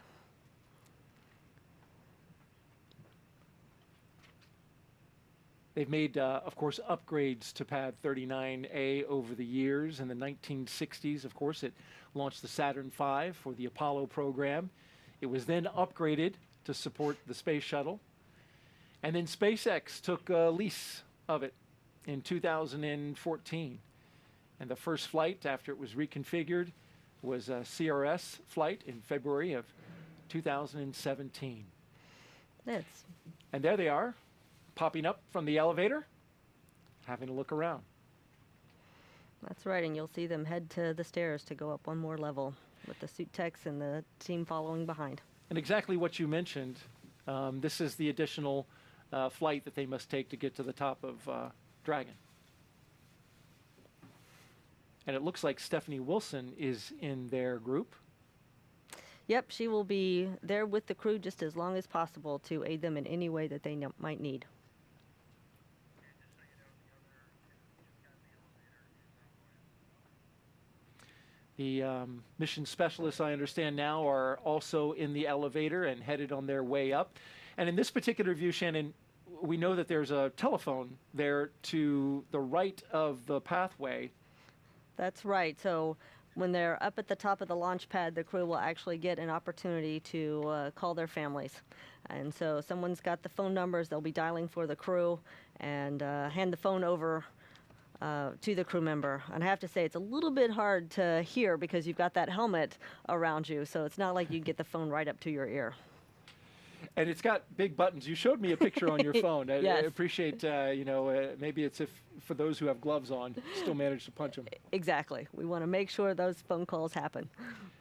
They've made, of course, upgrades to Pad 39A over the years. In the 1960s, of course, it launched the Saturn V for the Apollo program. It was then upgraded to support the space shuttle. And then SpaceX took a lease of it in 2014. And the first flight after it was reconfigured was a CRS flight in February of 2017. And there they are, popping up from the elevator, having a look around. That's right, and you'll see them head to the stairs to go up one more level with the suit techs and the team following behind. And exactly what you mentioned, this is the additional flight that they must take to get to the top of Dragon. And it looks like Stephanie Wilson is in their group. Yep, she will be there with the crew just as long as possible to aid them in any way that they might need. The mission specialists, I understand now, are also in the elevator and headed on their way up. And in this particular view, Shannon, we know that there's a telephone there to the right of the pathway. That's right. So when they're up at the top of the launch pad, the crew will actually get an opportunity to call their families. And so someone's got the phone numbers, they'll be dialing for the crew and hand the phone over to the crew member. And I have to say, it's a little bit hard to hear because you've got that helmet around you, so it's not like you get the phone right up to your ear. And it's got big buttons. You showed me a picture on your phone. I Yes. appreciate, maybe it's if for those who have gloves on, still manage to punch them. Exactly. We want to make sure those phone calls happen.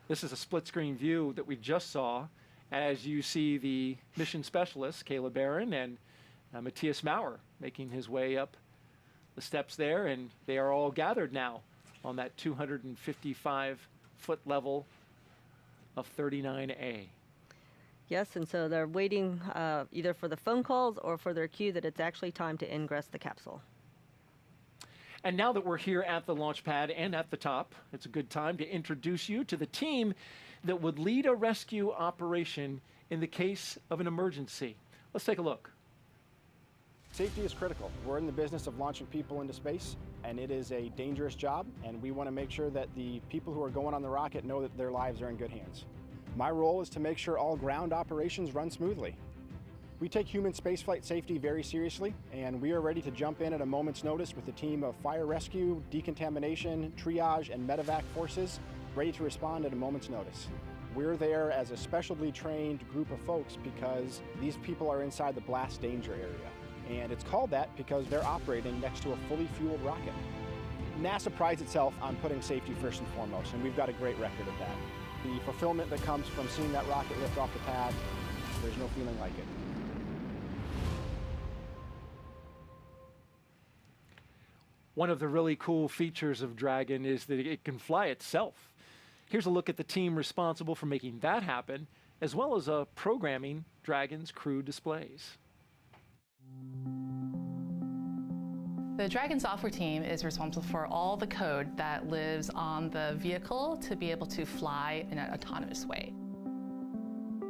This is a split screen view that we just saw as you see the mission specialists, Kayla Barron and Mаттіасом Maurerом, making his way up the steps there, and they are all gathered now on that 255-foot level of 39A. Yes, and so they're waiting either for the phone calls or for their cue that it's actually time to ingress the capsule. And now that we're here at the launch pad and at the top, it's a good time to introduce you to the team that would lead a rescue operation in the case of an emergency. Let's take a look. Safety is critical. We're in the business of launching people into space, and it is a dangerous job, and we want to make sure that the people who are going on the rocket know that their lives are in good hands. My role is to make sure all ground operations run smoothly. We take human spaceflight safety very seriously, and we are ready to jump in at a moment's notice with a team of fire rescue, decontamination, triage, and medevac forces ready to respond at a moment's notice. We're there as a specially trained group of folks because these people are inside the blast danger area. And it's called that because they're operating next to a fully fueled rocket. NASA prides itself on putting safety first and foremost, and we've got a great record of that. The fulfillment that comes from seeing that rocket lift off the pad, there's no feeling like it. One of the really cool features of Dragon is that it can fly itself. Here's a look at the team responsible for making that happen, as well as programming Dragon's crew displays. The Dragon software team is responsible for all the code that lives on the vehicle to be able to fly in an autonomous way.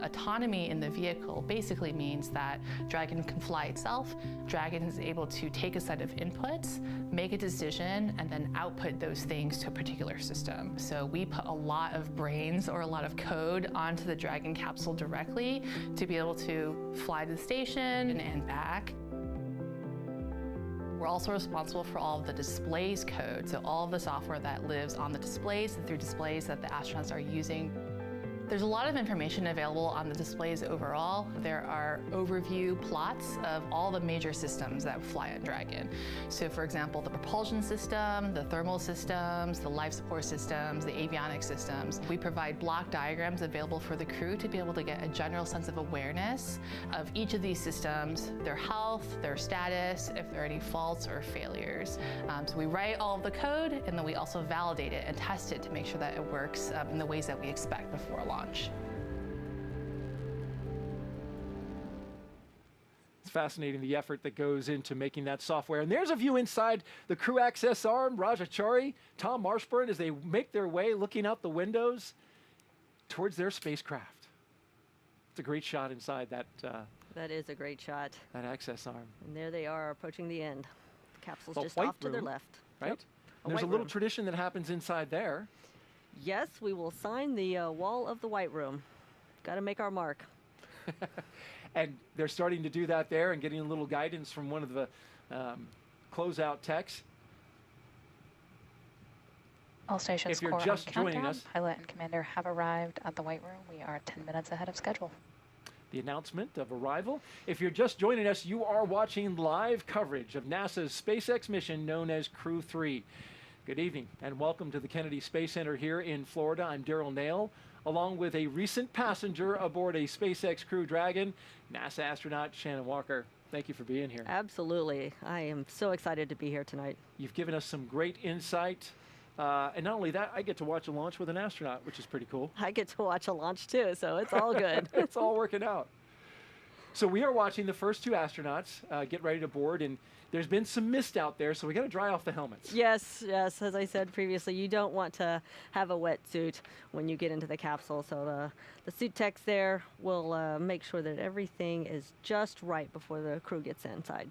Autonomy in the vehicle basically means that Dragon can fly itself. Dragon is able to take a set of inputs, make a decision, and then output those things to a particular system. So we put a lot of brains or a lot of code onto the Dragon capsule directly to be able to fly to the station and back. We're also responsible for all of the displays code, so all of the software that lives on the displays and through displays that the astronauts are using. There's a lot of information available on the displays overall. There are overview plots of all the major systems that fly on Dragon. So for example, the propulsion system, the thermal systems, the life support systems, the avionics systems. We provide block diagrams available for the crew to be able to get a general sense of awareness of each of these systems, their health, their status, if there are any faults or failures. So we write all of the code, and then we also validate it and test it to make sure that it works in the ways that we expect before launch. It's fascinating the effort that goes into making that software. And there's a view inside the crew access arm, Raджа Чарі, Tom Marshbерn, as they make their way looking out the windows towards their spacecraft. It's a great shot inside that. That is a great shot. That access arm. And there they are approaching the end. The capsule's Well, just white off to their room, left. Right? Yep. There's a white little room. tradition that happens inside there. Yes, we will sign the wall of the white room. Got to make our mark. And they're starting to do that there and getting a little guidance from one of the closeout techs. All stations If you're core on just joining countdown. us, Pilot and commander have arrived at the white room. We are 10 minutes ahead of schedule. the announcement of arrival. If you're just joining us, you are watching live coverage of NASA's SpaceX mission known as Crew-3. Good evening and welcome to the Kennedy Space Center here in Florida. I'm Daryl Nail, along with a recent passenger aboard a SpaceX Crew Dragon, NASA astronaut Shannon Walker. Thank you for being here. Absolutely. I am so excited to be here tonight. You've given us some great insight. And not only that, I get to watch a launch with an astronaut, which is pretty cool. I get to watch a launch too, so it's all good. It's all working out. So we are watching the first two astronauts get ready to board, and there's been some mist out there, so we got to dry off the helmets. Yes, yes. As I said previously, you don't want to have a wetsuit when you get into the capsule. So the suit techs there will make sure that everything is just right before the crew gets inside.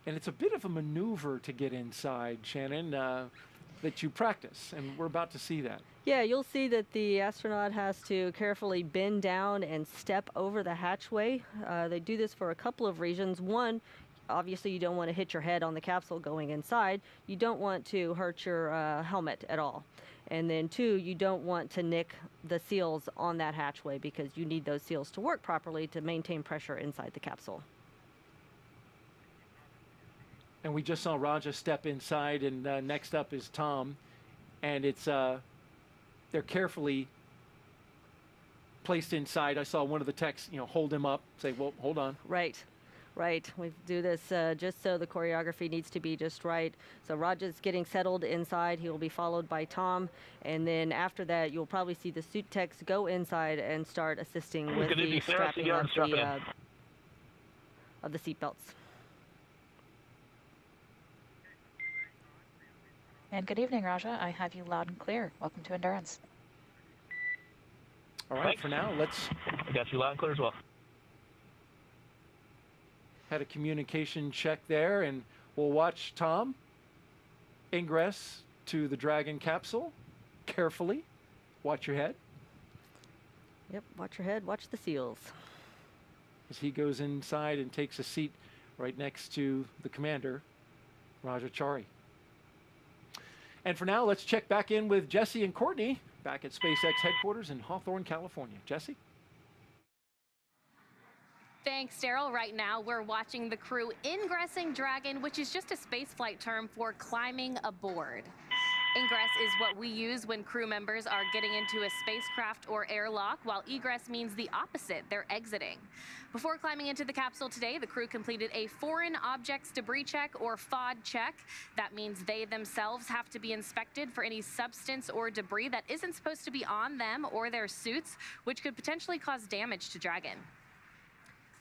And it's a bit of a maneuver to get inside, Shannon, that you practice, and we're about to see that. Yeah, you'll see that the astronaut has to carefully bend down and step over the hatchway. They do this for a couple of reasons. One, obviously you don't want to hit your head on the capsule going inside. You don't want to hurt your helmet at all. And then two, you don't want to nick the seals on that hatchway because you need those seals to work properly to maintain pressure inside the capsule. And we just saw Raja step inside, and next up is Tom. And it's they're carefully placed inside. I saw one of the techs, hold him up, say, well, hold on. Right, right. We do this just so the choreography needs to be just right. So Raja's getting settled inside. He will be followed by Tom. And then after that, you'll probably see the suit techs go inside and start assisting with the strapping of the seat belts. And good evening, Raja. I have you loud and clear. Welcome to Endurance. All right, for now, let's... I got you loud and clear as well. Had a communication check there, and we'll watch Tom ingress to the Dragon capsule carefully. Watch your head. Yep, watch your head, watch the seals. As he goes inside and takes a seat right next to the commander, Raджа Чарі. And for now, let's check back in with Jesse and Courtney back at SpaceX headquarters in Hawthorne, California. Jesse? Thanks, Daryl. Right now, we're watching the crew ingressing Dragon, which is just a spaceflight term for climbing aboard. Ingress is what we use when crew members are getting into a spacecraft or airlock, while egress means the opposite, they're exiting. Before climbing into the capsule today, the crew completed a foreign objects debris check, or FOD check. That means they themselves have to be inspected for any substance or debris that isn't supposed to be on them or their suits, which could potentially cause damage to Dragon.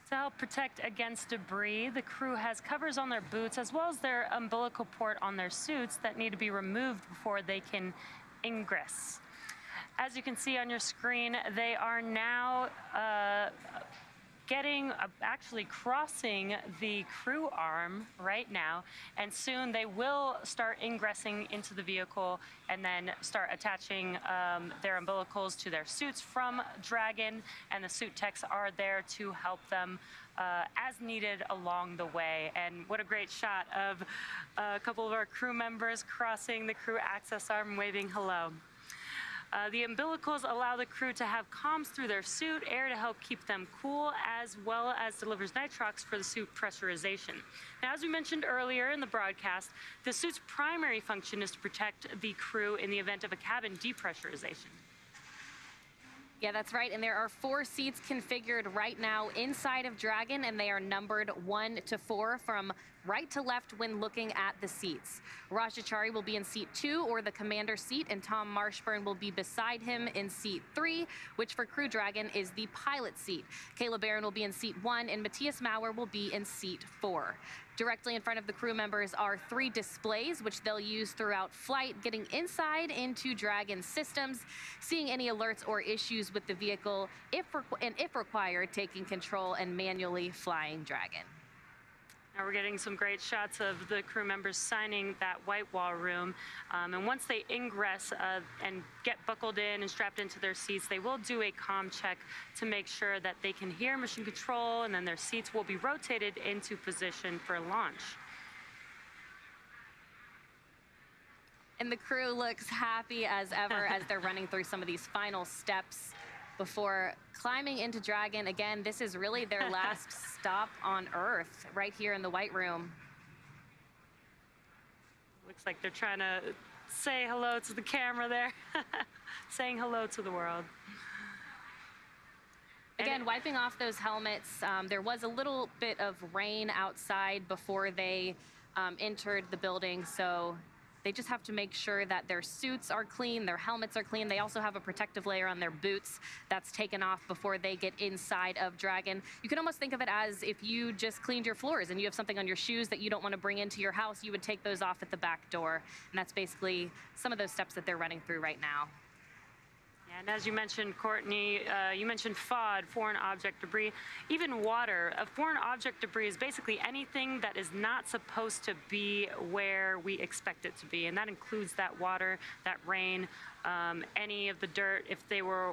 To help protect against debris, the crew has covers on their boots as well as their umbilical port on their suits that need to be removed before they can ingress. As you can see on your screen, they are now actually crossing the crew arm right now, and soon they will start ingressing into the vehicle and then start attaching their umbilicals to their suits from Dragon, and the suit techs are there to help them as needed along the way. And what a great shot of a couple of our crew members crossing the crew access arm, waving hello. The umbilicals allow the crew to have comms through their suit, air to help keep them cool, as well as delivers nitrox for the suit pressurization. Now, as we mentioned earlier in the broadcast, the suit's primary function is to protect the crew in the event of a cabin depressurization. Yeah, that's right. And there are 4 seats configured right now inside of Dragon, and they are numbered 1 to 4 from right to left when looking at the seats. Raджа Чарі will be in seat 2, or the commander seat, and Tom Marshbерn will be beside him in seat 3, which for Crew Dragon is the pilot seat. Kayla Barrón will be in seat 1, and Mаттіасом Maurerом will be in seat 4. Directly in front of the crew members are 3 displays, which they'll use throughout flight, getting inside into Dragon's systems, seeing any alerts or issues with the vehicle, if required, taking control and manually flying Dragon. Now we're getting some great shots of the crew members signing that white wall room. And once they ingress and get buckled in and strapped into their seats, they will do a comm check to make sure that they can hear mission control, and then their seats will be rotated into position for launch. And the crew looks happy as ever as they're running through some of these final steps before climbing into Dragon. Again, this is really their last stop on Earth, right here in the White Room. Looks like they're trying to say hello to the camera there, saying hello to the world. Again, wiping off those helmets. There was a little bit of rain outside before they entered the building, so they just have to make sure that their suits are clean, their helmets are clean. They also have a protective layer on their boots that's taken off before they get inside of Dragon. You can almost think of it as if you just cleaned your floors and you have something on your shoes that you don't want to bring into your house, you would take those off at the back door. And that's basically some of those steps that they're running through right now. And as you mentioned, Courtney, you mentioned FOD, foreign object debris. Even water, a foreign object debris is basically anything that is not supposed to be where we expect it to be. And that includes that water, that rain, any of the dirt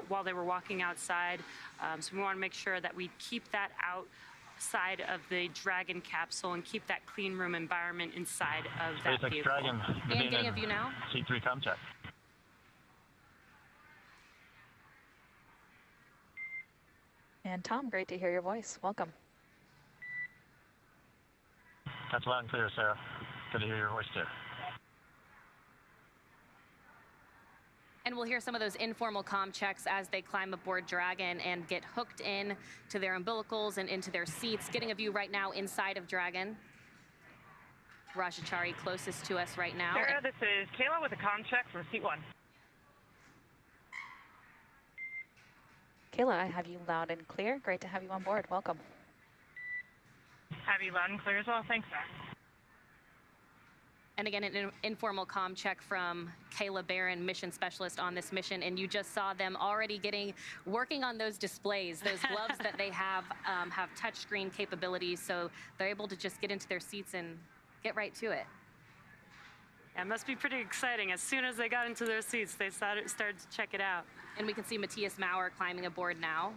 while they were walking outside. So we want to make sure that we keep that outside of the Dragon capsule and keep that clean room environment inside of that SpaceX vehicle. Dragon, And getting a view now. C3 comm check. And Tom, great to hear your voice. Welcome. That's loud and clear, Sarah. Good to hear your voice, too. And we'll hear some of those informal comm checks as they climb aboard Dragon and get hooked in to their umbilicals and into their seats. Getting a view right now inside of Dragon. Raджа Чарі closest to us right now. Sarah, this is Kayla with a comm check from seat 1. Kayla, I have you loud and clear. Great to have you on board. Welcome. Have you loud and clear as well. Thanks, Sarah. And again, an informal comm check from Kayla Barrón, mission specialist on this mission. And you just saw them already working on those displays. Those gloves that they have touchscreen capabilities, so they're able to just get into their seats and get right to it. Yeah, it must be pretty exciting. As soon as they got into their seats, they started to check it out. And we can see Mаттіасом Maurerом climbing aboard now.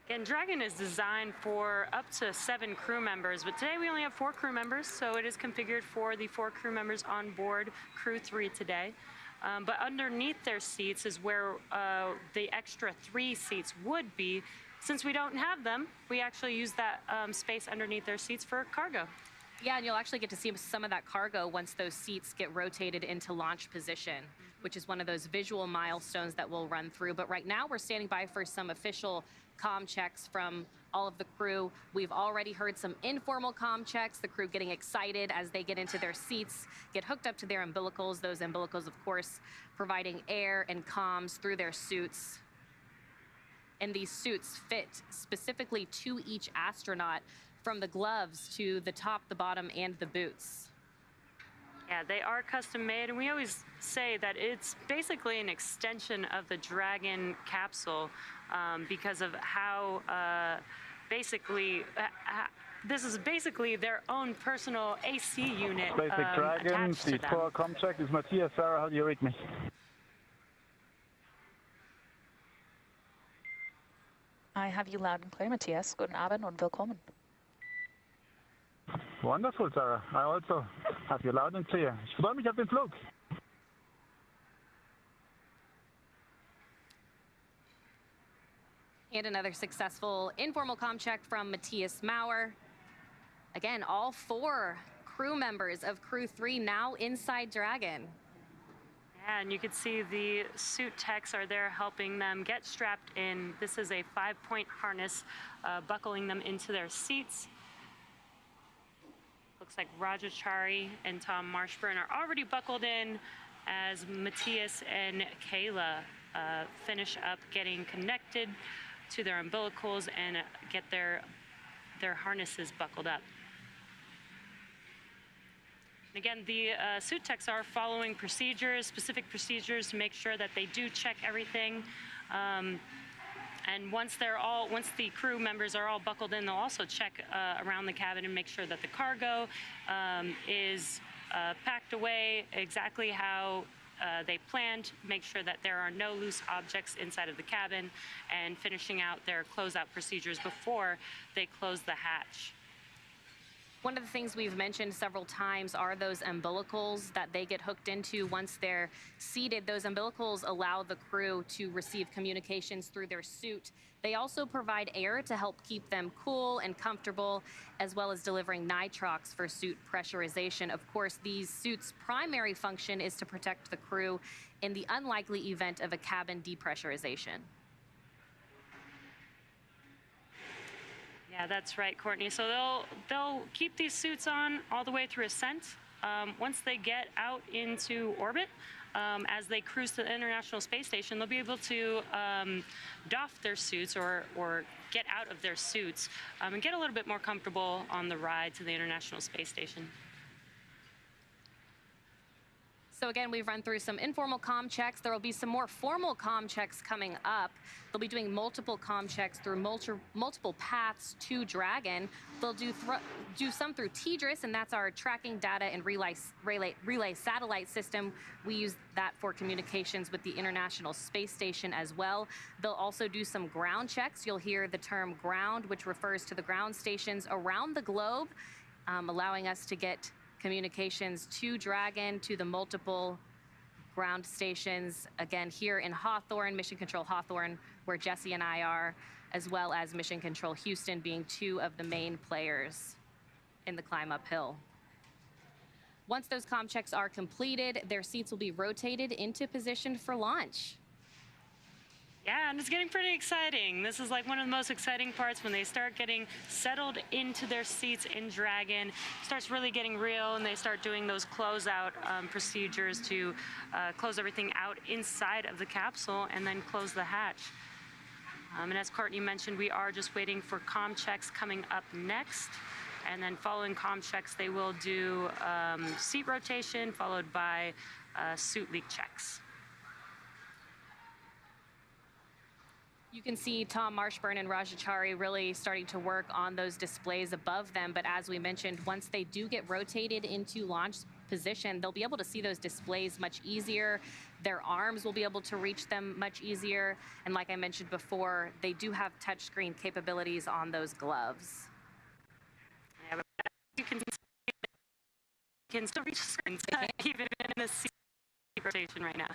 Again, Dragon is designed for up to 7 crew members, but today we only have 4 crew members, so it is configured for the 4 crew members on board Crew-3 today. But underneath their seats is where the extra 3 seats would be. Since we don't have them, we actually use that space underneath their seats for cargo. Yeah, and you'll actually get to see some of that cargo once those seats get rotated into launch position, which is one of those visual milestones that we'll run through. But right now, we're standing by for some official comm checks from all of the crew. We've already heard some informal comm checks, the crew getting excited as they get into their seats, get hooked up to their umbilicals. Those umbilicals, of course, providing air and comms through their suits. And these suits fit specifically to each astronaut, from the gloves to the top, the bottom, and the boots. Yeah, they are custom made, and we always say that it's basically an extension of the Dragon capsule because of how this is basically their own personal AC unit SpaceX Dragon, attached to the them. tour contract is Matthias. Sarah, how do you read me? I have you loud and clear, Matthias. Guten Abend und willkommen. Wonderful, Sarah. I also have you loud and clear. Ich freue mich auf den Flug. And another successful informal comm check from Matias Maurer. Again, all 4 crew members of Crew-3 now inside Dragon. Yeah, and you can see the suit techs are there helping them get strapped in. This is a 5-point harness buckling them into their seats. Looks like Raджа Чарі and Tom Marshbерn are already buckled in as Matthias and Kayla finish up getting connected to their umbilicals and get their harnesses buckled up. Again, the suit techs are following procedures, specific procedures, to make sure that they do check everything. And once the crew members are all buckled in, they'll also check around the cabin and make sure that the cargo is packed away exactly how they planned, make sure that there are no loose objects inside of the cabin, and finishing out their closeout procedures before they close the hatch. One of the things we've mentioned several times are those umbilicals that they get hooked into once they're seated. Those umbilicals allow the crew to receive communications through their suit. They also provide air to help keep them cool and comfortable, as well as delivering nitrox for suit pressurization. Of course, these suits' primary function is to protect the crew in the unlikely event of a cabin depressurization. Yeah, that's right, Courtney. So they'll keep these suits on all the way through ascent. Once they get out into orbit, as they cruise to the International Space Station, they'll be able to doff their suits or get out of their suits and get a little bit more comfortable on the ride to the International Space Station. So again, we've run through some informal comm checks. There will be some more formal comm checks coming up. They'll be doing multiple comm checks through multiple paths to Dragon. They'll do some through TDRS, and that's our tracking data and relay satellite system. We use that for communications with the International Space Station as well. They'll also do some ground checks. You'll hear the term ground, which refers to the ground stations around the globe, allowing us to get communications to Dragon, to the multiple ground stations, again, here in Hawthorne, Mission Control Hawthorne, where Jesse and I are, as well as Mission Control Houston being 2 of the main players in the climb uphill. Once those comm checks are completed, their seats will be rotated into position for launch. Yeah, and it's getting pretty exciting. This is like one of the most exciting parts when they start getting settled into their seats in Dragon. It starts really getting real, and they start doing those closeout procedures to close everything out inside of the capsule and then close the hatch. And as Courtney mentioned, we are just waiting for comm checks coming up next. And then following comm checks, they will do seat rotation followed by suit leak checks. You can see Tom Marshbern and Raджа Čarі really starting to work on those displays above them. But as we mentioned, once they do get rotated into launch position, they'll be able to see those displays much easier. Their arms will be able to reach them much easier. And like I mentioned before, they do have touchscreen capabilities on those gloves. Yeah, but you can still reach screens even in the seat rotation right now.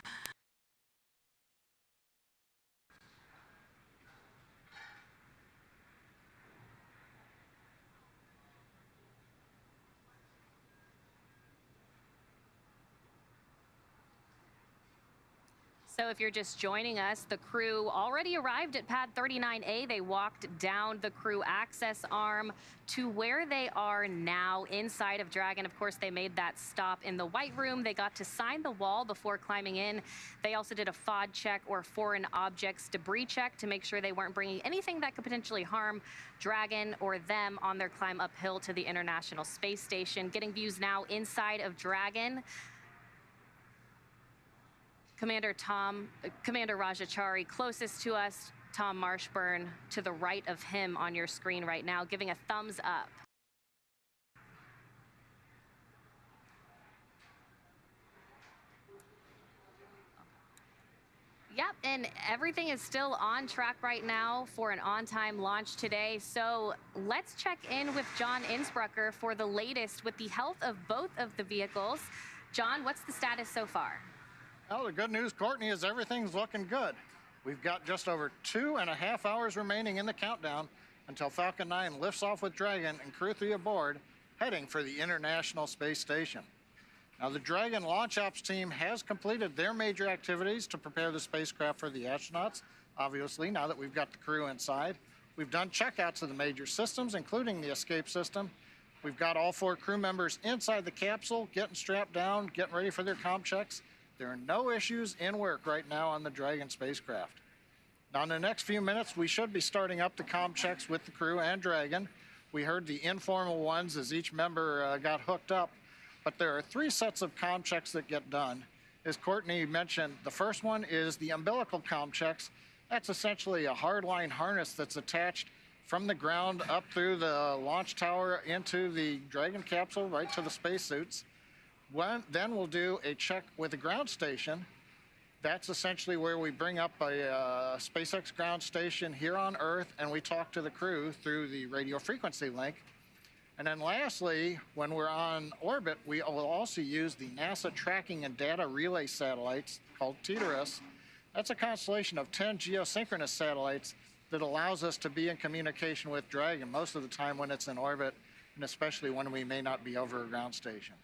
So if you're just joining us, the crew already arrived at pad 39A. They walked down the crew access arm to where they are now inside of Dragon. Of course, they made that stop in the White Room. They got to sign the wall before climbing in. They also did a FOD check, or foreign objects debris check, to make sure they weren't bringing anything that could potentially harm Dragon or them on their climb uphill to the International Space Station. Getting views now inside of Dragon. Commander Raджа Чарі closest to us, Tom Marshbерn to the right of him on your screen right now, giving a thumbs up. Yep, and everything is still on track right now for an on-time launch today. So let's check in with John Innsbrucker for the latest with the health of both of the vehicles. John, what's the status so far? Well, the good news, Courtney, is everything's looking good. We've got just over 2.5 hours remaining in the countdown until Falcon 9 lifts off with Dragon and Crew-3 aboard, heading for the International Space Station. Now, the Dragon Launch Ops team has completed their major activities to prepare the spacecraft for the astronauts, obviously, now that we've got the crew inside. We've done checkouts of the major systems, including the escape system. We've got all 4 crew members inside the capsule, getting strapped down, getting ready for their comm checks. There are no issues in work right now on the Dragon spacecraft. Now, in the next few minutes, we should be starting up the comm checks with the crew and Dragon. We heard the informal ones as each member got hooked up, but there are 3 sets of comm checks that get done. As Courtney mentioned, the first one is the umbilical comm checks. That's essentially a hardline harness that's attached from the ground up through the launch tower into the Dragon capsule, right to the spacesuits. Then we'll do a check with the ground station. That's essentially where we bring up a SpaceX ground station here on Earth, and we talk to the crew through the radio frequency link. And then lastly, when we're on orbit, we will also use the NASA tracking and data relay satellites called TDRS. That's a constellation of 10 geosynchronous satellites that allows us to be in communication with Dragon most of the time when it's in orbit, and especially when we may not be over a ground station.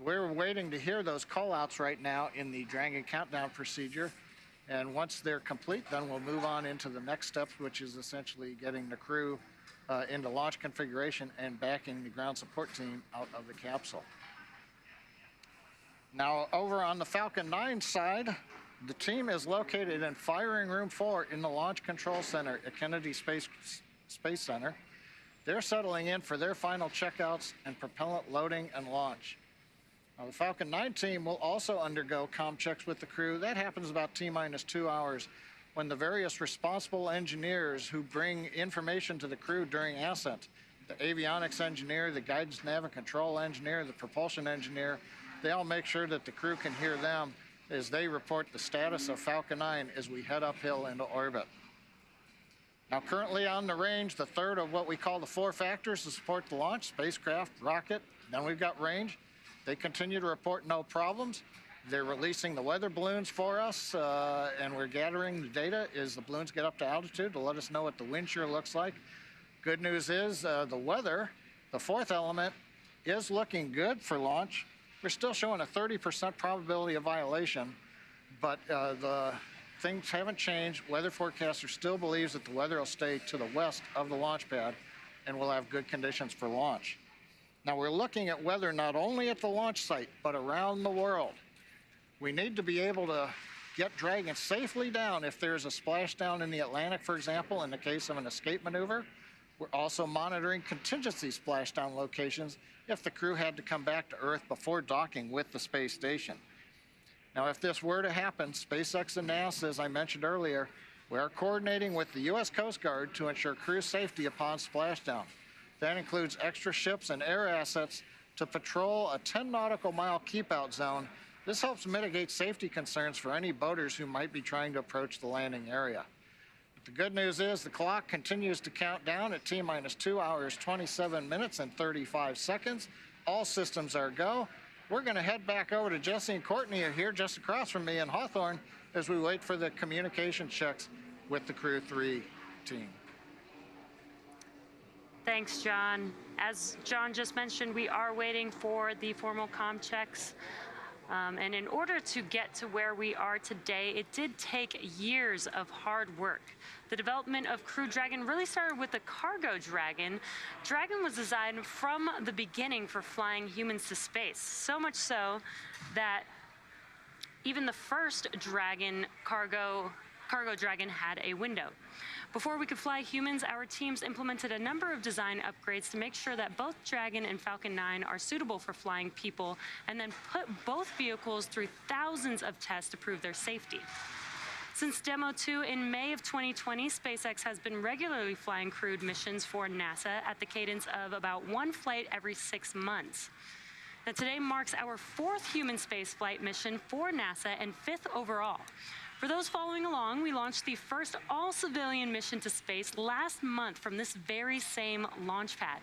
We're waiting to hear those call-outs right now in the Dragon countdown procedure. And once they're complete, then we'll move on into the next step, which is essentially getting the crew into launch configuration and backing the ground support team out of the capsule. Now, over on the Falcon 9 side, the team is located in Firing Room 4 in the Launch Control Center at Kennedy Space Center. They're settling in for their final checkouts and propellant loading and launch. Now, the Falcon 9 team will also undergo comm checks with the crew. That happens about T-minus 2 hours when the various responsible engineers who bring information to the crew during ascent, the avionics engineer, the guidance nav and control engineer, the propulsion engineer, they all make sure that the crew can hear them as they report the status of Falcon 9 as we head uphill into orbit. Now, currently on the range, the third of what we call the 4 factors to support the launch: spacecraft, rocket, then we've got range. They continue to report no problems. They're releasing the weather balloons for us, and we're gathering the data as the balloons get up to altitude to let us know what the wind shear looks like. Good news is the weather, the 4th element, is looking good for launch. We're still showing a 30% probability of violation, but the things haven't changed. Weather forecaster still believes that the weather will stay to the west of the launch pad, and we'll have good conditions for launch. Now, we're looking at weather not only at the launch site, but around the world. We need to be able to get Dragon safely down if there's a splashdown in the Atlantic, for example, in the case of an escape maneuver. We're also monitoring contingency splashdown locations if the crew had to come back to Earth before docking with the space station. Now, if this were to happen, SpaceX and NASA, as I mentioned earlier, we are coordinating with the U.S. Coast Guard to ensure crew safety upon splashdown. That includes extra ships and air assets to patrol a 10 nautical mile keep-out zone. This helps mitigate safety concerns for any boaters who might be trying to approach the landing area. But the good news is the clock continues to count down at T-minus 2 hours, 27 minutes, and 35 seconds. All systems are go. We're going to head back over to Jesse and Courtney here just across from me in Hawthorne as we wait for the communication checks with the Crew-3 team. Thanks, John. As John just mentioned, we are waiting for the formal comm checks And in order to get to where we are today, it did take years of hard work. The development of Crew Dragon really started with the cargo Dragon. Dragon was designed from the beginning for flying humans to space, so much so that even the first Dragon cargo Dragon had a window. Before we could fly humans, our teams implemented a number of design upgrades to make sure that both Dragon and Falcon 9 are suitable for flying people, and then put both vehicles through thousands of tests to prove their safety. Since Demo 2 in May of 2020, SpaceX has been regularly flying crewed missions for NASA at the cadence of about one flight every 6 months. Now, today marks our 4th human spaceflight mission for NASA and 5th overall. For those following along, we launched the first all-civilian mission to space last month from this very same launch pad.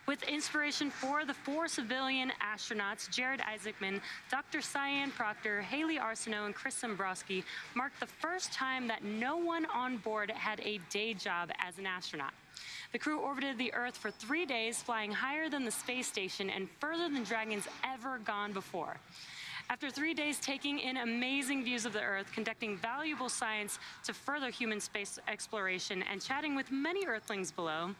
With inspiration for the 4 civilian astronauts, Jared Isaacman, Dr. Cyan Proctor, Haley Arsenault, and Chris Dombrowski, marked the first time that no one on board had a day job as an astronaut. The crew orbited the Earth for 3 days, flying higher than the space station and further than Dragon's ever gone before. After 3 days taking in amazing views of the Earth, conducting valuable science to further human space exploration, and chatting with many Earthlings below,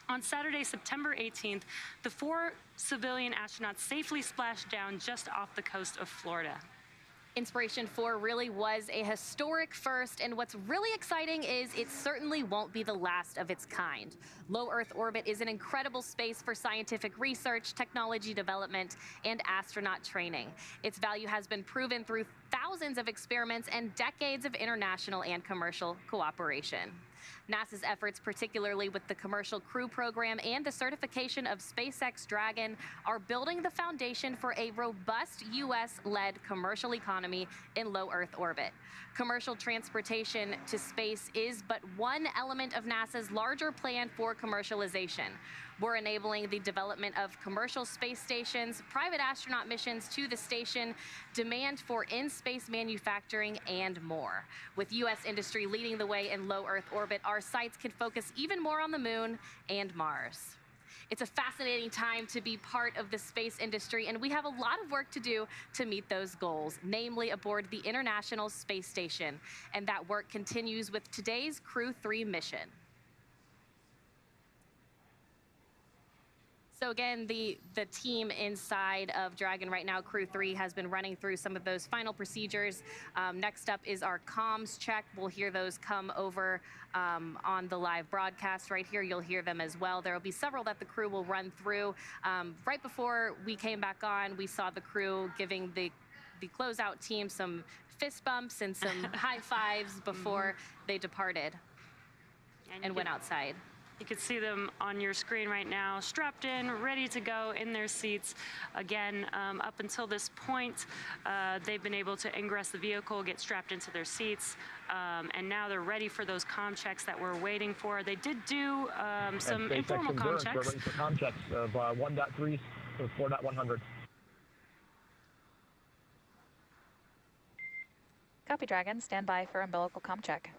on Saturday, September 18th, the 4 civilian astronauts safely splashed down just off the coast of Florida. Inspiration 4 really was a historic first, and what's really exciting is it certainly won't be the last of its kind. Low Earth orbit is an incredible space for scientific research, technology development, and astronaut training. Its value has been proven through thousands of experiments and decades of international and commercial cooperation. NASA's efforts, particularly with the Commercial Crew Program and the certification of SpaceX Dragon, are building the foundation for a robust U.S.-led commercial economy in low Earth orbit. Commercial transportation to space is but one element of NASA's larger plan for commercialization. We're enabling the development of commercial space stations, private astronaut missions to the station, demand for in-space manufacturing, and more. With U.S. industry leading the way in low Earth orbit, our sites can focus even more on the Moon and Mars. It's a fascinating time to be part of the space industry, and we have a lot of work to do to meet those goals, namely aboard the International Space Station. And that work continues with today's Crew-3 mission. So again, the team inside of Dragon right now, Crew-3, has been running through some of those final procedures. Next up is our comms check. We'll hear those come over on the live broadcast right here. You'll hear them as well. There will be several that the crew will run through. Right before we came back on, we saw the crew giving the closeout team some fist bumps and some high fives before they departed and went outside. You can see them on your screen right now, strapped in, ready to go in their seats. Again, up until this point, they've been able to ingress the vehicle, get strapped into their seats, and now they're ready for those comm checks that we're waiting for. They did do some informal comm checks. We're ready for comm checks of 1.3 to 4.100. Copy, Dragon. Stand by for umbilical comm check.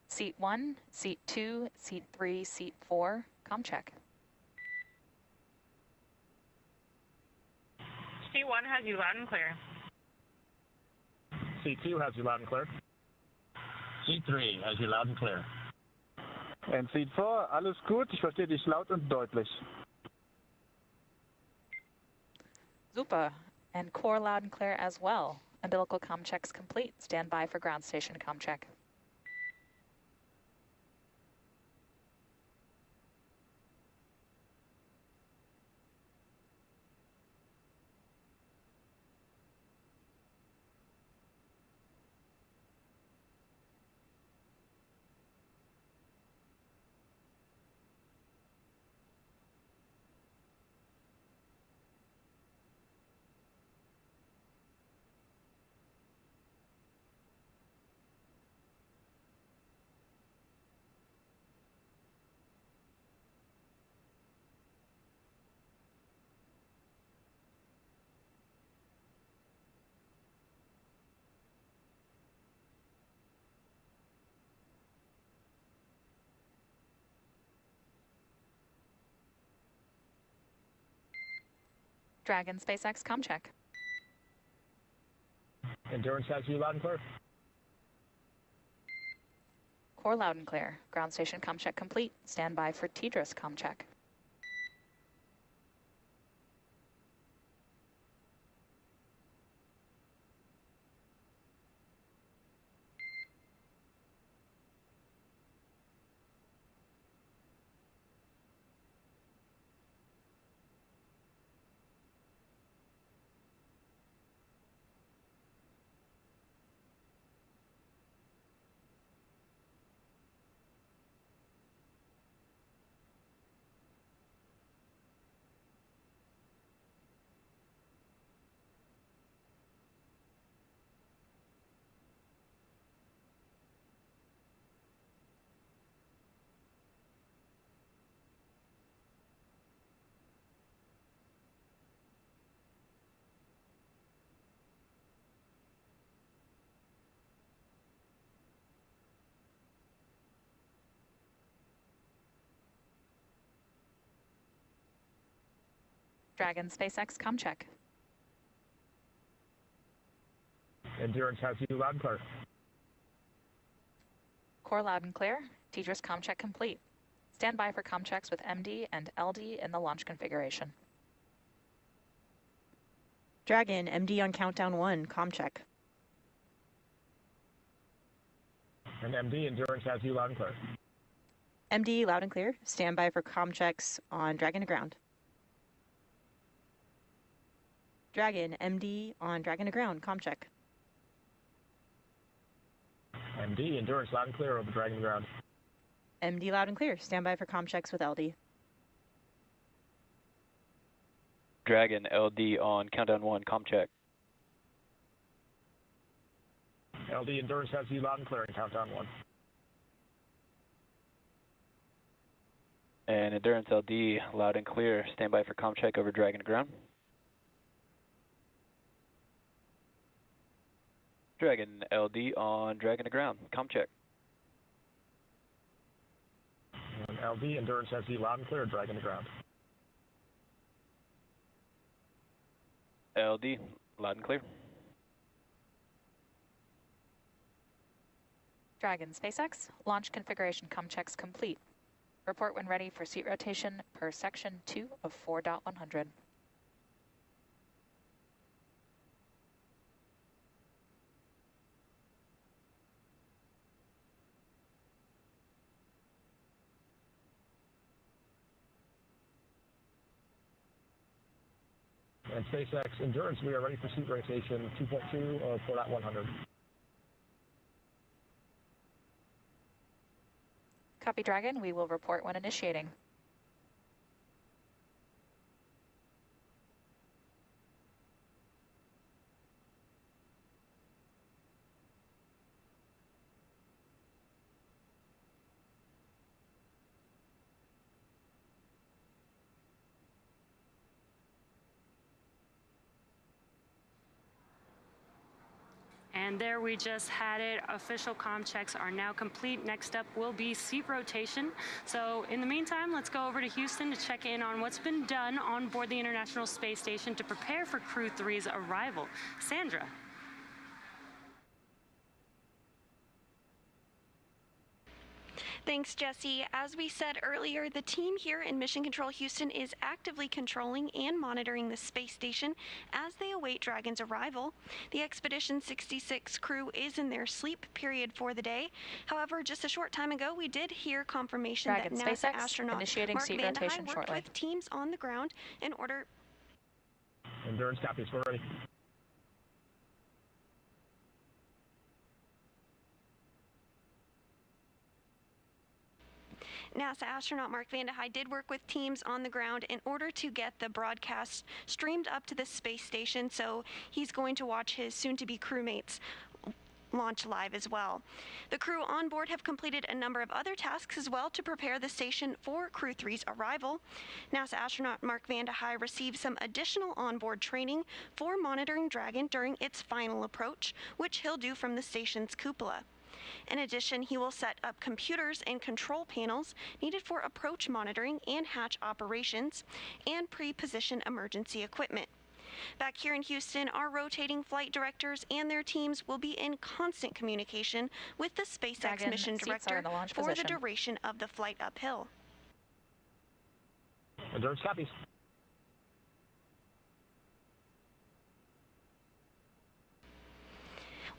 Seat 1, Seat 2, Seat 3, Seat 4, comm check. Seat 1 has you loud and clear. Seat 2 has you loud and clear. Seat 3 has you loud and clear. And Seat 4, alles gut, ich verstehe dich laut und deutlich. Super, and core loud and clear as well. Umbilical comm checks complete. Stand by for ground station comm check. Dragon SpaceX com check. Endurance has you loud and clear. Core loud and clear. Ground station com check complete. Stand by for TDRS com check. Dragon SpaceX com check. Endurance has you loud and clear. Core loud and clear. TDRS com check complete. Stand by for com checks with MD and LD in the launch configuration. Dragon, MD on countdown 1, com check. And MD, Endurance has you loud and clear. MD, loud and clear. Stand by for com checks on Dragon to ground. Dragon, MD on Dragon to ground, com check. MD, Endurance loud and clear over Dragon to ground. MD, loud and clear. Stand by for com checks with LD. Dragon, LD on countdown 1, com check. LD, Endurance has you loud and clear in countdown 1. And Endurance LD, loud and clear. Stand by for com check over Dragon to ground. Dragon, LD on Dragon to ground, com check. And LD, Endurance has you loud and clear, Dragon to ground. LD, loud and clear. Dragon SpaceX, launch configuration com checks complete. Report when ready for seat rotation per section 2 of 4.100. And SpaceX Endurance, we are ready for seat rotation 2.2 of 4.100. Copy Dragon, we will report when initiating. And there we just had it. Official comm checks are now complete. Next up will be seat rotation. So in the meantime, let's go over to Houston to check in on what's been done on board the International Space Station to prepare for Crew-3's arrival. Sandra. Thanks, Jesse. As we said earlier, the team here in Mission Control Houston is actively controlling and monitoring the space station as they await Dragon's arrival. The Expedition 66 crew is in their sleep period for the day. However, just a short time ago, we did hear confirmation Dragon that NASA SpaceX, astronaut initiating Mark seat Van rotation worked shortly. with teams on the ground in order. Endurance copies, we're ready. NASA astronaut Mark Van did work with teams on the ground in order to get the broadcast streamed up to the space station, so he's going to watch his soon-to-be crewmates launch live as well. The crew on board have completed a number of other tasks as well to prepare the station for Crew-3's arrival. NASA astronaut Mark Van received some additional onboard training for monitoring Dragon during its final approach, which he'll do from the station's cupola. In addition, he will set up computers and control panels needed for approach monitoring and hatch operations and pre-position emergency equipment. Back here in Houston, our rotating flight directors and their teams will be in constant communication with the SpaceX Dragon, mission seats are director in the launch for position. the duration of the flight uphill. Endurance copies.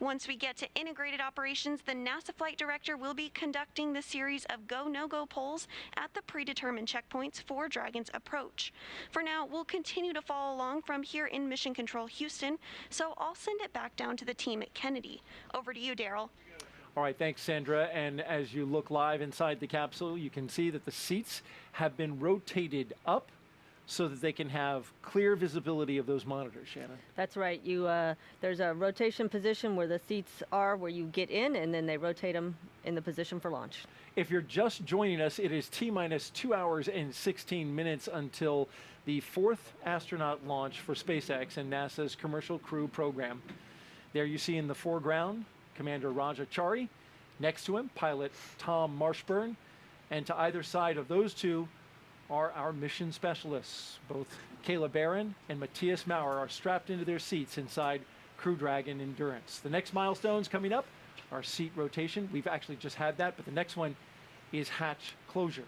Once we get to integrated operations, the NASA flight director will be conducting the series of go, no-go polls at the predetermined checkpoints for Dragon's approach. For now, we'll continue to follow along from here in Mission Control Houston, so I'll send it back down to the team at Kennedy. Over to you, Daryl. All right, thanks, Sandra. And as you look live inside the capsule, you can see that the seats have been rotated up so that they can have clear visibility of those monitors, Shannon. That's right. There's a rotation position where the seats are where you get in, and then they rotate them in the position for launch. If you're just joining us, it is T-minus 2 hours and 16 minutes until the 4th astronaut launch for SpaceX and NASA's Commercial Crew program. There you see in the foreground Commander Raджa Čarī, next to him pilot Tom Marshbern, and to either side of those two are our mission specialists. Both Kayla Barron and Mаттіасом Maurerом are strapped into their seats inside Crew Dragon Endurance. The next milestones coming up are seat rotation. We've actually just had that, but the next one is hatch closure.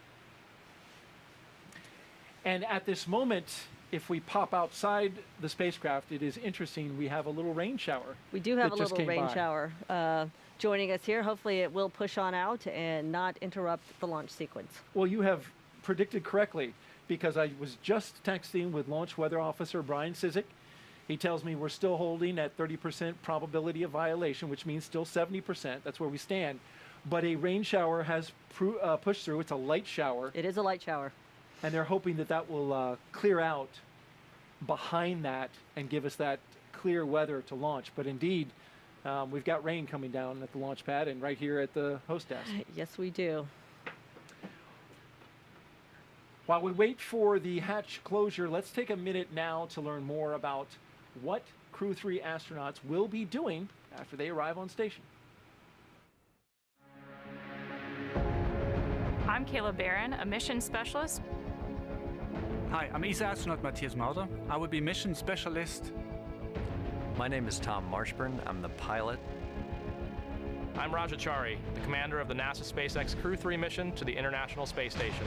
And at this moment, if we pop outside the spacecraft, it is interesting. We have a little rain shower. We do have a little rain shower joining us here. Hopefully it will push on out and not interrupt the launch sequence. Well, you have predicted correctly, because I was just texting with Launch Weather Officer Brian Cizik. He tells me we're still holding at 30% probability of violation, which means still 70%. That's where we stand. But a rain shower has pushed through. It's a light shower. It is a light shower. And they're hoping that that will clear out behind that and give us that clear weather to launch. But indeed, we've got rain coming down at the launch pad and right here at the host desk. Yes, we do. While we wait for the hatch closure, let's take a minute now to learn more about what Crew-3 astronauts will be doing after they arrive on station. I'm Kayla Barron, a mission specialist. Hi, I'm ESA astronaut Mаттіасом Maurerом. I will be mission specialist. My name is Tom Marshbern. I'm the pilot. I'm Raджа Чарі, the commander of the NASA SpaceX Crew-3 mission to the International Space Station.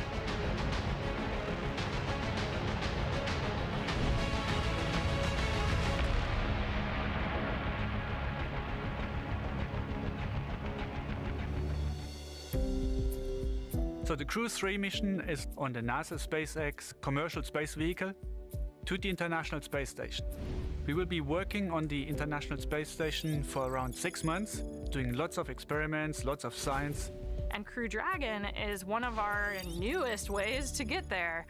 So the Crew-3 mission is on the NASA SpaceX commercial space vehicle to the International Space Station. We will be working on the International Space Station for around 6 months, doing lots of experiments, lots of science. And Crew Dragon is one of our newest ways to get there.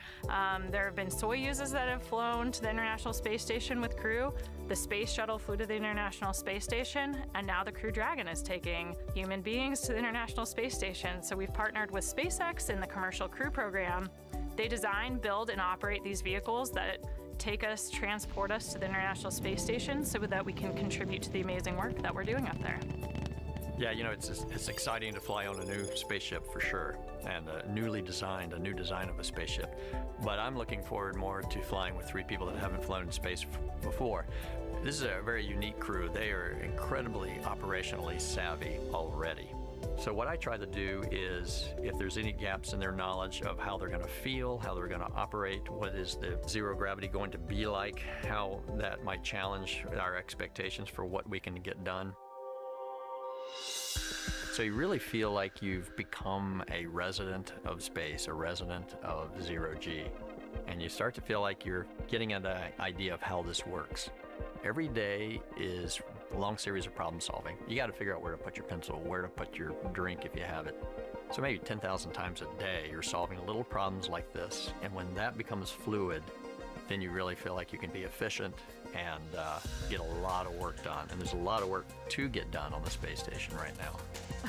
There have been Soyuzes that have flown to the International Space Station with crew. The Space Shuttle flew to the International Space Station, and now the Crew Dragon is taking human beings to the International Space Station. So we've partnered with SpaceX in the Commercial Crew program. They design, build, and operate these vehicles that take us, transport us to the International Space Station so that we can contribute to the amazing work that we're doing up there. Yeah, you know, it's exciting to fly on a new spaceship for sure, and a new design of a spaceship. But I'm looking forward more to flying with 3 people that haven't flown in space before. This is a very unique crew. They are incredibly operationally savvy already. So what I try to do is, if there's any gaps in their knowledge of how they're going to feel, how they're going to operate, what is the zero gravity going to be like, how that might challenge our expectations for what we can get done. So you really feel like you've become a resident of space, a resident of zero-G, and you start to feel like you're getting an idea of how this works. Every day is a long series of problem solving. You got to figure out where to put your pencil, where to put your drink if you have it. So maybe 10,000 times a day you're solving little problems like this, and when that becomes fluid, then you really feel like you can be efficient and get a lot of work done. And there's a lot of work to get done on the space station right now.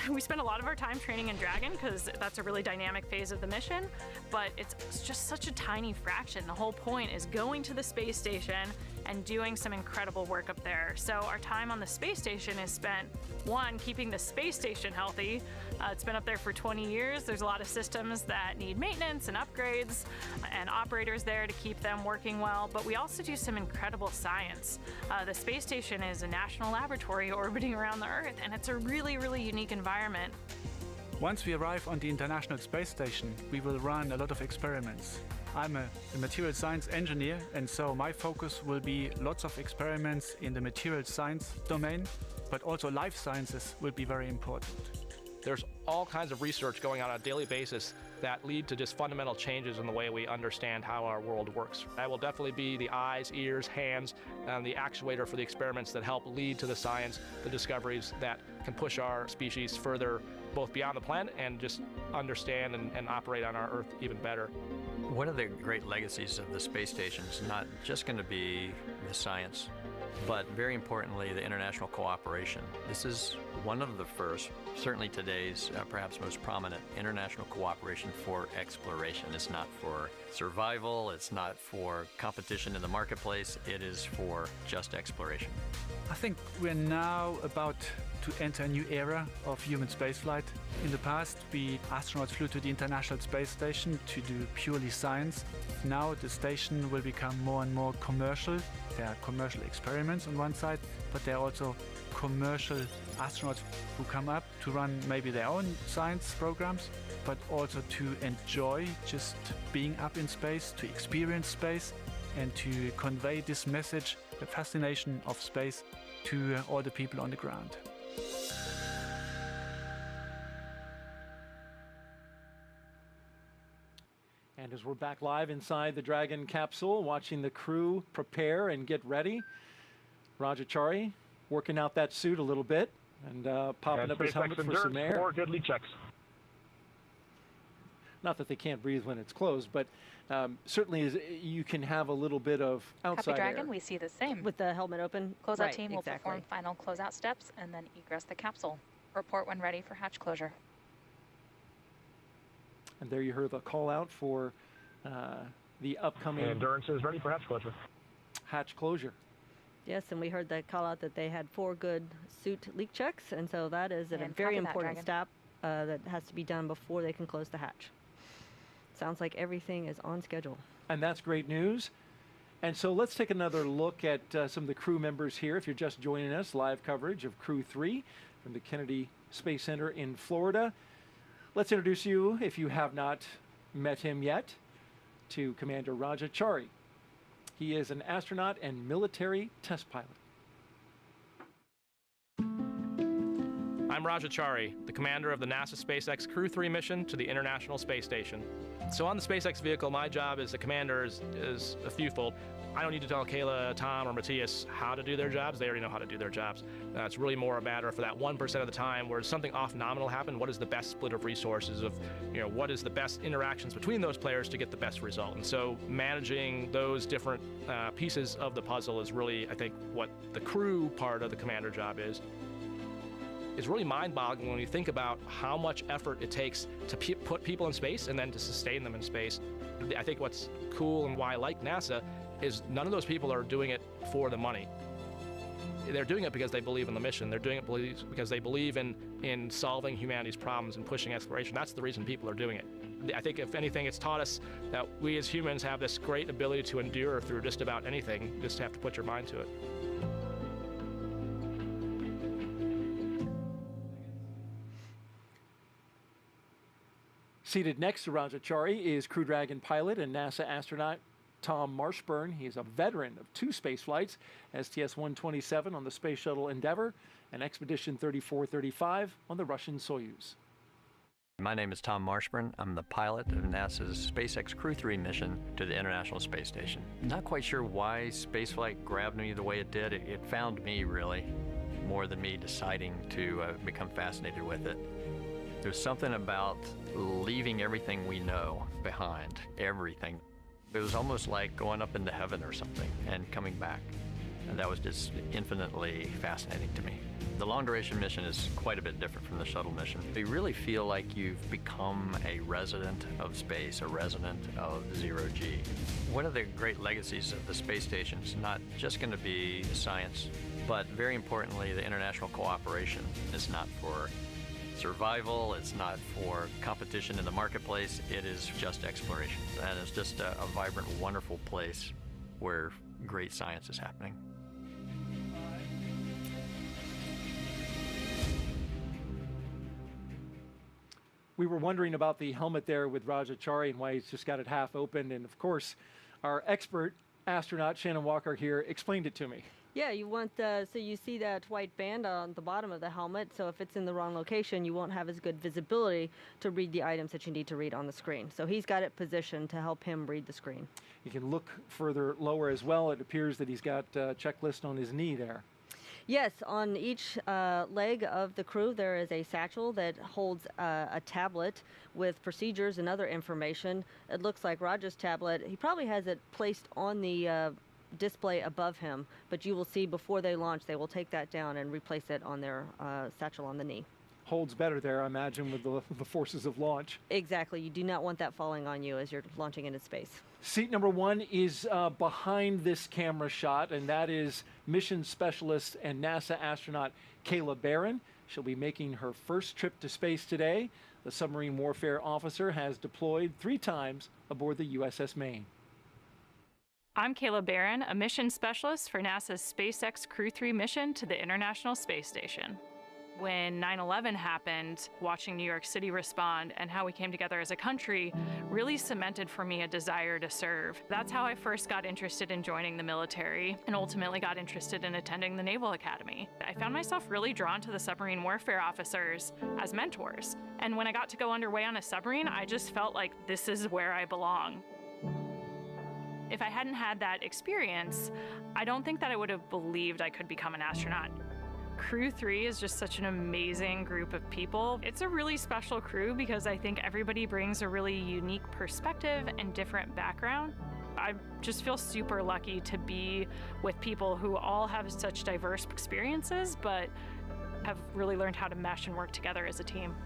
We spend a lot of our time training in Dragon because that's a really dynamic phase of the mission, but it's just such a tiny fraction. The whole point is going to the space station, and doing some incredible work up there. So our time on the space station is spent, one, keeping the space station healthy. It's been up there for 20 years. There's a lot of systems that need maintenance and upgrades and operators there to keep them working well, but we also do some incredible science. The space station is a national laboratory orbiting around the Earth, and it's a really, really unique environment. Once we arrive on the International Space Station, we will run a lot of experiments. I'm a material science engineer, and so my focus will be lots of experiments in the material science domain, but also life sciences will be very important. There's all kinds of research going on a daily basis that lead to just fundamental changes in the way we understand how our world works. I will definitely be the eyes, ears, hands, and the actuator for the experiments that help lead to the science, the discoveries that can push our species further, both beyond the planet and just understand and operate on our Earth even better. One of the great legacies of the space station is not just going to be the science, but very importantly, the international cooperation. This is one of the first, certainly today's perhaps most prominent, international cooperation for exploration. It's not for survival, it's not for competition in the marketplace, it is for just exploration. I think we're now about to enter a new era of human spaceflight. In the past, astronauts flew to the International Space Station to do purely science. Now the station will become more and more commercial. There are commercial experiments on one side, but there are also commercial astronauts who come up to run maybe their own science programs, but also to enjoy just being up in space, to experience space, and to convey this message, the fascination of space, to all the people on the ground. And as we're back live inside the Dragon capsule, watching the crew prepare and get ready, Raджа Чарі working out that suit a little bit and popping up his helmet for some air. 4 good leak checks. Not that they can't breathe when it's closed, but certainly you can have a little bit of outside Copy, Dragon. air. We see the same. With the helmet open? Closeout Right, team will perform final closeout steps and then egress the capsule. Report when ready for hatch closure. And there you heard the call out for the upcoming Endurance is ready for hatch closure. Hatch closure. Yes, and we heard that call out that they had 4 good suit leak checks, and so that is a And very copy that, important Dragon. step that has to be done before they can close the hatch. Sounds like everything is on schedule. And that's great news. And so let's take another look at some of the crew members here. If you're just joining us, live coverage of Crew-3 from the Kennedy Space Center in Florida. Let's introduce you, if you have not met him yet, to Commander Raджа Чарі. He is an astronaut and military test pilot. I'm Raджа Чарі, the commander of the NASA SpaceX Crew-3 mission to the International Space Station. So on the SpaceX vehicle, my job as the commander is a fewfold. I don't need to tell Kayla, Tom, or Matthias how to do their jobs. They already know how to do their jobs. It's really more a matter for that 1% of the time where something off nominal happen, what is the best split of resources of, what is the best interactions between those players to get the best result. And so managing those different pieces of the puzzle is really, I think, what the crew part of the commander job is. It's really mind-boggling when you think about how much effort it takes to put people in space and then to sustain them in space. I think what's cool and why I like NASA is none of those people are doing it for the money. They're doing it because they believe in the mission. They're doing it because they believe in solving humanity's problems and pushing exploration. That's the reason people are doing it. I think, if anything, it's taught us that we as humans have this great ability to endure through just about anything. You just have to put your mind to it. Seated next to Raджа Чарі is Crew Dragon pilot and NASA astronaut Tom Marshbерn. He is a veteran of 2 space flights, STS-127 on the Space Shuttle Endeavour and Expedition 3435 on the Russian Soyuz. My name is Tom Marshbерn. I'm the pilot of NASA's SpaceX Crew-3 mission to the International Space Station. Not quite sure why spaceflight grabbed me the way it did. It found me, really, more than me deciding to become fascinated with it. There's something about leaving everything we know behind, everything. It was almost like going up into heaven or something and coming back. And that was just infinitely fascinating to me. The long-duration mission is quite a bit different from the shuttle mission. You really feel like you've become a resident of space, a resident of zero-G. One of the great legacies of the space station is not just going to be science, but very importantly, the international cooperation. It's not for survival, it's not for competition in the marketplace, it is just exploration. And it's just a vibrant, wonderful place where great science is happening. We were wondering about the helmet there with Raджa Čarī and why he's just got it half open. And of course, our expert astronaut, Shannon Walker here, explained it to me. Yeah, you want so you see that white band on the bottom of the helmet, so if it's in the wrong location, you won't have as good visibility to read the items that you need to read on the screen. So he's got it positioned to help him read the screen. You can look further lower as well. It appears that he's got a checklist on his knee there. Yes, on each leg of the crew there is a satchel that holds a tablet with procedures and other information. It looks like Roger's tablet. He probably has it placed on the display above him, but you will see before they launch, they will take that down and replace it on their satchel on the knee. Holds better there, I imagine, with the forces of launch. Exactly. You do not want that falling on you as you're launching into space. Seat number 1 is behind this camera shot, and that is mission specialist and NASA astronaut Kayla Barron. She'll be making her first trip to space today. The submarine warfare officer has deployed 3 times aboard the USS Maine. I'm Kayla Barrón, a mission specialist for NASA's SpaceX Crew-3 mission to the International Space Station. When 9/11 happened, watching New York City respond and how we came together as a country really cemented for me a desire to serve. That's how I first got interested in joining the military and ultimately got interested in attending the Naval Academy. I found myself really drawn to the submarine warfare officers as mentors. And when I got to go underway on a submarine, I just felt like this is where I belong. If I hadn't had that experience, I don't think that I would have believed I could become an astronaut. Crew-3 is just such an amazing group of people. It's a really special crew because I think everybody brings a really unique perspective and different background. I just feel super lucky to be with people who all have such diverse experiences, but have really learned how to mesh and work together as a team.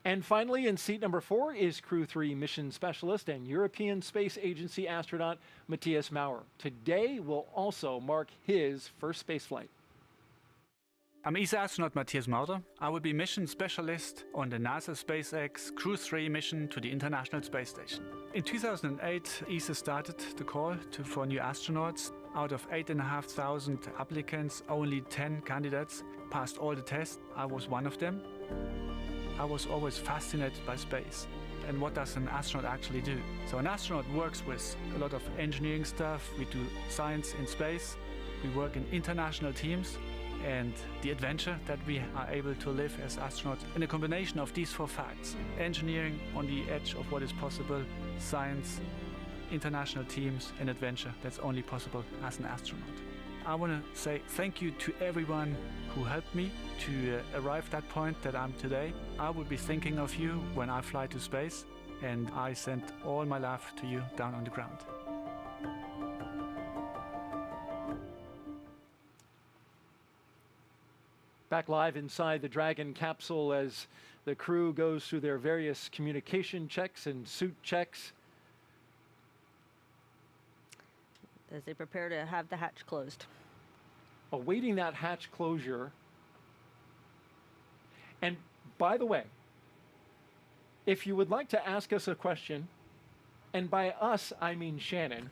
And finally, in seat number 4 is Crew-3 mission specialist and European Space Agency astronaut Mаттіасом Maurerом. Today will also mark his first spaceflight. I'm ESA astronaut Mаттіасом Maurerом. I will be mission specialist on the NASA SpaceX Crew-3 mission to the International Space Station. In 2008, ESA started the call for new astronauts. Out of 8,500 applicants, only 10 candidates passed all the tests. I was one of them. I was always fascinated by space and what does an astronaut actually do. So an astronaut works with a lot of engineering stuff. We do science in space. We work in international teams, and the adventure that we are able to live as astronauts in a combination of these 4 facts: engineering on the edge of what is possible, science, international teams, and adventure that's only possible as an astronaut. I want to say thank you to everyone who helped me to arrive at that point that I'm today. I will be thinking of you when I fly to space, and I send all my love to you down on the ground. Back live inside the Dragon capsule as the crew goes through their various communication checks and suit checks. As they prepare to have the hatch closed. Awaiting that hatch closure. And by the way, if you would like to ask us a question, and by us, I mean Shannon,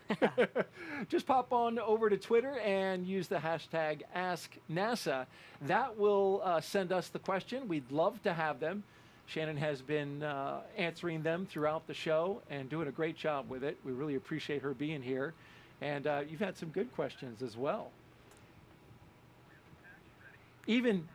just pop on over to Twitter and use the hashtag AskNASA. That will send us the question. We'd love to have them. Shannon has been answering them throughout the show and doing a great job with it. We really appreciate her being here. And you've had some good questions as well. Even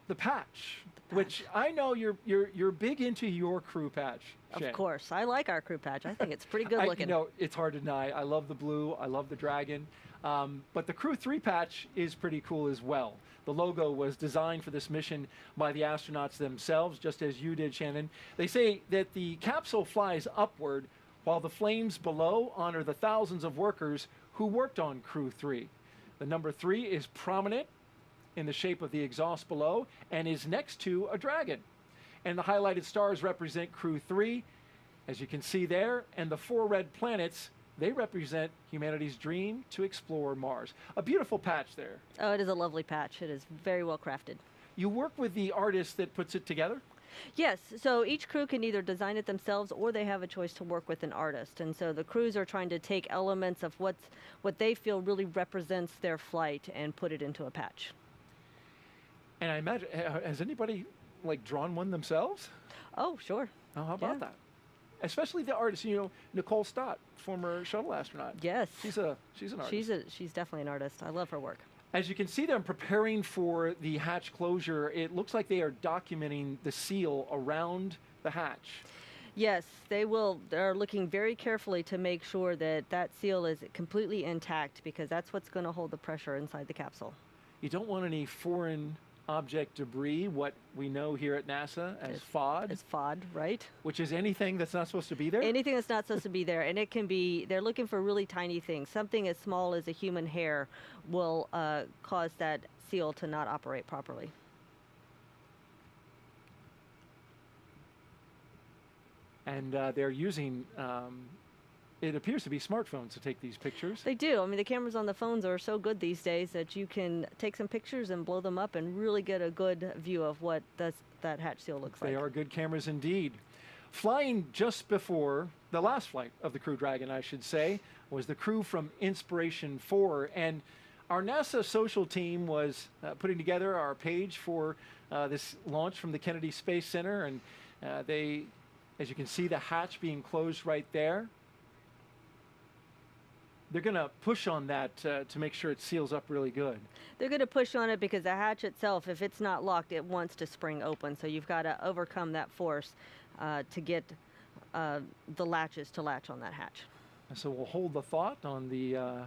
the patch, which I know you're big into your crew patch. Shannon. Of course. I like our crew patch. I think it's pretty good looking. You know, it's hard to deny. I love the blue. I love the dragon. But the Crew-3 patch is pretty cool as well. The logo was designed for this mission by the astronauts themselves, just as you did, Shannon. They say that the capsule flies upward while the flames below honor the thousands of workers who worked on Crew-3. The number 3 is prominent in the shape of the exhaust below and is next to a dragon. And the highlighted stars represent Crew-3, as you can see there, and the 4 red planets, they represent humanity's dream to explore Mars. A beautiful patch there. Oh, it is a lovely patch. It is very well crafted. You work with the artist that puts it together? Yes, so each crew can either design it themselves or they have a choice to work with an artist. And so the crews are trying to take elements of what they feel really represents their flight and put it into a patch. And I imagine, has anybody like drawn one themselves? Oh, sure. Oh, how about that? Especially the artist, you know, Nicole Stott, former shuttle astronaut. Yes. She's an artist. She's definitely an artist. I love her work. As you can see them preparing for the hatch closure, it looks like they are documenting the seal around the hatch. Yes, they will. They're looking very carefully to make sure that that seal is completely intact because that's what's going to hold the pressure inside the capsule. You don't want any foreign object debris, what we know here at NASA as FOD. As FOD, right. Which is anything that's not supposed to be there? Anything that's not supposed to be there. And it can be, they're looking for really tiny things. Something as small as a human hair will cause that seal to not operate properly. And they're using, it appears to be smartphones to take these pictures. They do. I mean, the cameras on the phones are so good these days that you can take some pictures and blow them up and really get a good view of what that hatch seal looks like. They are good cameras indeed. Flying just before the last flight of the Crew Dragon, I should say, was the crew from Inspiration 4. And our NASA social team was putting together our page for this launch from the Kennedy Space Center. And they, as you can see, the hatch being closed right there. They're going to push on that to make sure it seals up really good. They're going to push on it because the hatch itself, if it's not locked, it wants to spring open. So you've got to overcome that force to get the latches to latch on that hatch. And so we'll hold the thought on the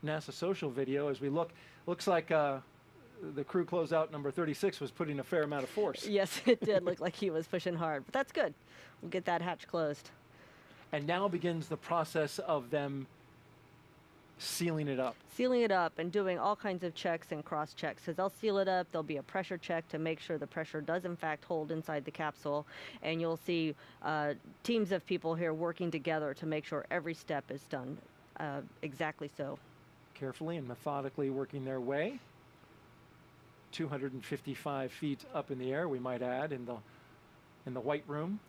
NASA social video as we look. Looks like the crew closeout number 36 was putting a fair amount of force. Yes, it did look like he was pushing hard, but that's good. We'll get that hatch closed. And now begins the process of them sealing it up. Sealing it up and doing all kinds of checks and cross checks. Because they'll seal it up, there'll be a pressure check to make sure the pressure does in fact hold inside the capsule. And you'll see teams of people here working together to make sure every step is done exactly so. Carefully and methodically working their way. 255 feet up in the air, we might add, in the White Room.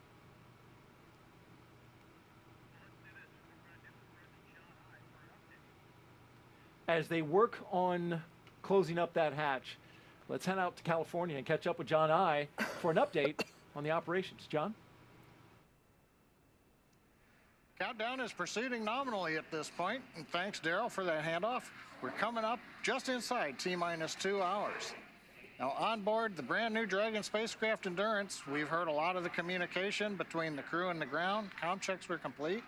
As they work on closing up that hatch, let's head out to California and catch up with John I for an update on the operations. John? Countdown is proceeding nominally at this point, and thanks, Daryl, for that handoff. We're coming up just inside T-minus 2 hours. Now, on board the brand new Dragon spacecraft Endurance, we've heard a lot of the communication between the crew and the ground. Comm checks were complete.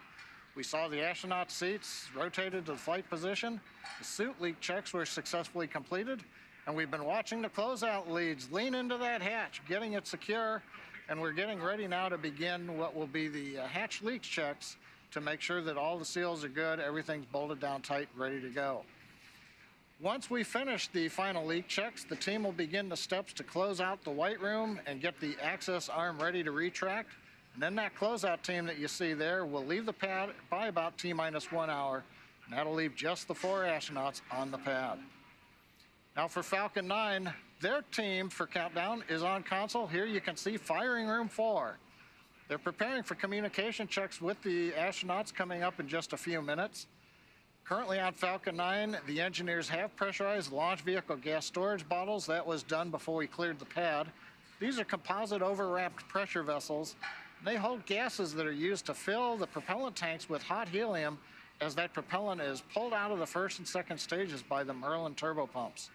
We saw the astronaut seats rotated to the flight position. The suit leak checks were successfully completed. And we've been watching the closeout leads lean into that hatch, getting it secure. And we're getting ready now to begin what will be the hatch leak checks to make sure that all the seals are good, everything's bolted down tight, ready to go. Once we finish the final leak checks, the team will begin the steps to close out the White Room and get the access arm ready to retract. And then that closeout team that you see there will leave the pad by about T-minus 1 hour, and that'll leave just the 4 astronauts on the pad. Now for Falcon 9, their team for countdown is on console. Here you can see firing room 4. They're preparing for communication checks with the astronauts coming up in just a few minutes. Currently on Falcon 9, the engineers have pressurized launch vehicle gas storage bottles. That was done before we cleared the pad. These are composite overwrapped pressure vessels. They hold gases that are used to fill the propellant tanks with hot helium as that propellant is pulled out of the first and second stages by the Merlin turbopumps.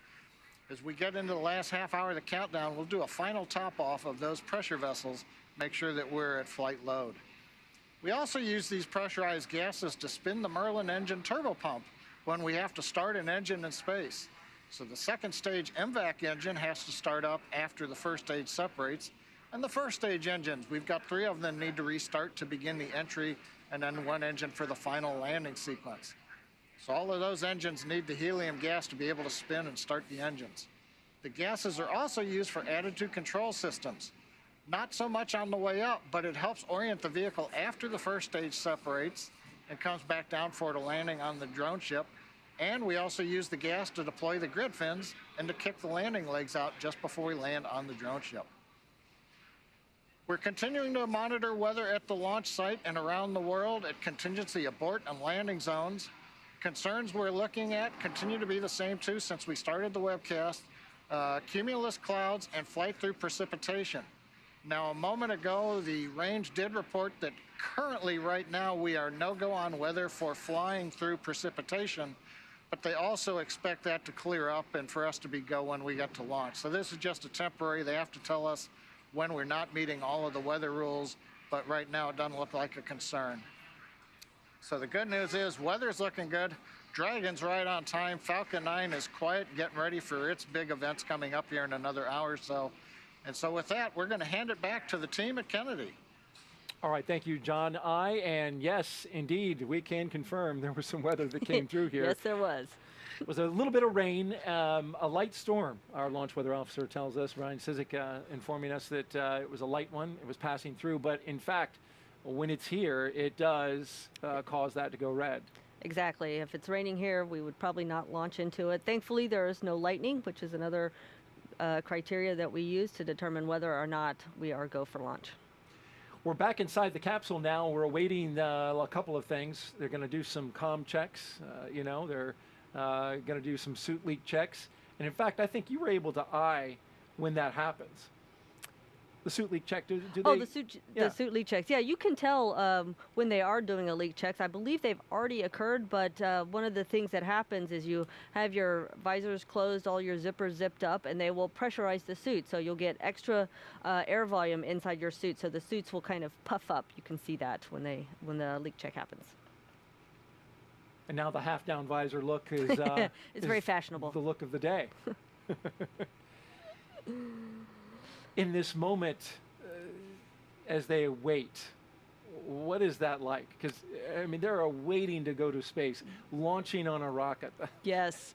As we get into the last half hour of the countdown, we'll do a final top off of those pressure vessels, make sure that we're at flight load. We also use these pressurized gases to spin the Merlin engine turbopump when we have to start an engine in space. So the second stage MVAC engine has to start up after the first stage separates. And the first stage engines, we've got 3 of them need to restart to begin the entry, and then 1 engine for the final landing sequence. So all of those engines need the helium gas to be able to spin and start the engines. The gases are also used for attitude control systems. Not so much on the way up, but it helps orient the vehicle after the first stage separates and comes back down for the landing on the drone ship. And we also use the gas to deploy the grid fins and to kick the landing legs out just before we land on the drone ship. We're continuing to monitor weather at the launch site and around the world at contingency abort and landing zones. Concerns we're looking at continue to be the same too since we started the webcast. Cumulus clouds and flight through precipitation. Now, a moment ago, the range did report that currently, right now, we are no-go on weather for flying through precipitation, but they also expect that to clear up and for us to be go when we get to launch. So this is just a temporary. They have to tell us when we're not meeting all of the weather rules, but right now it doesn't look like a concern. So the good news is weather's looking good. Dragon's right on time. Falcon 9 is quiet, getting ready for its big events coming up here in another hour or so. And so with that, we're going to hand it back to the team at Kennedy. All right, thank you, John. And yes, indeed, we can confirm there was some weather that came through here. Yes, there was. It was a little bit of rain, a light storm, our launch weather officer tells us, Ryan Sizik, informing us that it was a light one. It was passing through, but in fact, when it's here, it does cause that to go red. Exactly. If it's raining here, we would probably not launch into it. Thankfully, there is no lightning, which is another criteria that we use to determine whether or not we are go for launch. We're back inside the capsule now. We're awaiting a couple of things. They're going to do some comm checks. They're going to do some suit leak checks. And in fact, I think you were able to eye when that happens. The suit leak check, do they? Oh, the suit leak checks. Yeah, you can tell when they are doing a leak checks. I believe they've already occurred, but one of the things that happens is you have your visors closed, all your zippers zipped up, and they will pressurize the suit. So you'll get extra air volume inside your suit, so the suits will kind of puff up. You can see that when the leak check happens. And now the half-down visor look is it's very fashionable. The look of the day. In this moment, as they wait, what is that like? Because, I mean, they're waiting to go to space, launching on a rocket. Yes,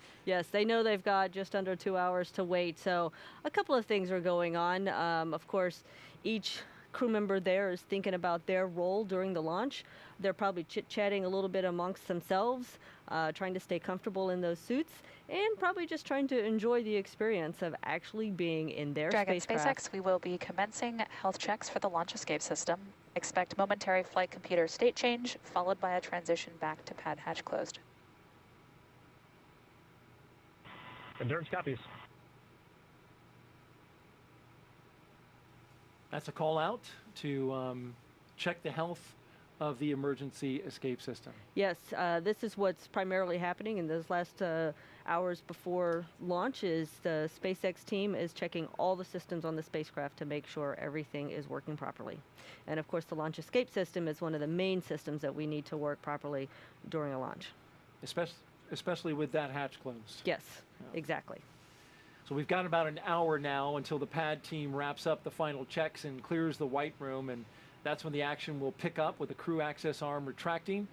they know they've got just under 2 hours to wait. So a couple of things are going on. Of course, each crew member there is thinking about their role during the launch. They're probably chit-chatting a little bit amongst themselves, trying to stay comfortable in those suits, and probably just trying to enjoy the experience of actually being in their spacecraft. SpaceX, we will be commencing health checks for the launch escape system. Expect momentary flight computer state change, followed by a transition back to pad hatch closed. Endurance copies. That's a call out to check the health of the emergency escape system. Yes, this is what's primarily happening in those last hours before launch. Is the SpaceX team is checking all the systems on the spacecraft to make sure everything is working properly. And of course, the launch escape system is one of the main systems that we need to work properly during a launch. Especially with that hatch closed. Yes, exactly. So we've got about an hour now until the pad team wraps up the final checks and clears the white room, and that's when the action will pick up with the crew access arm retracting.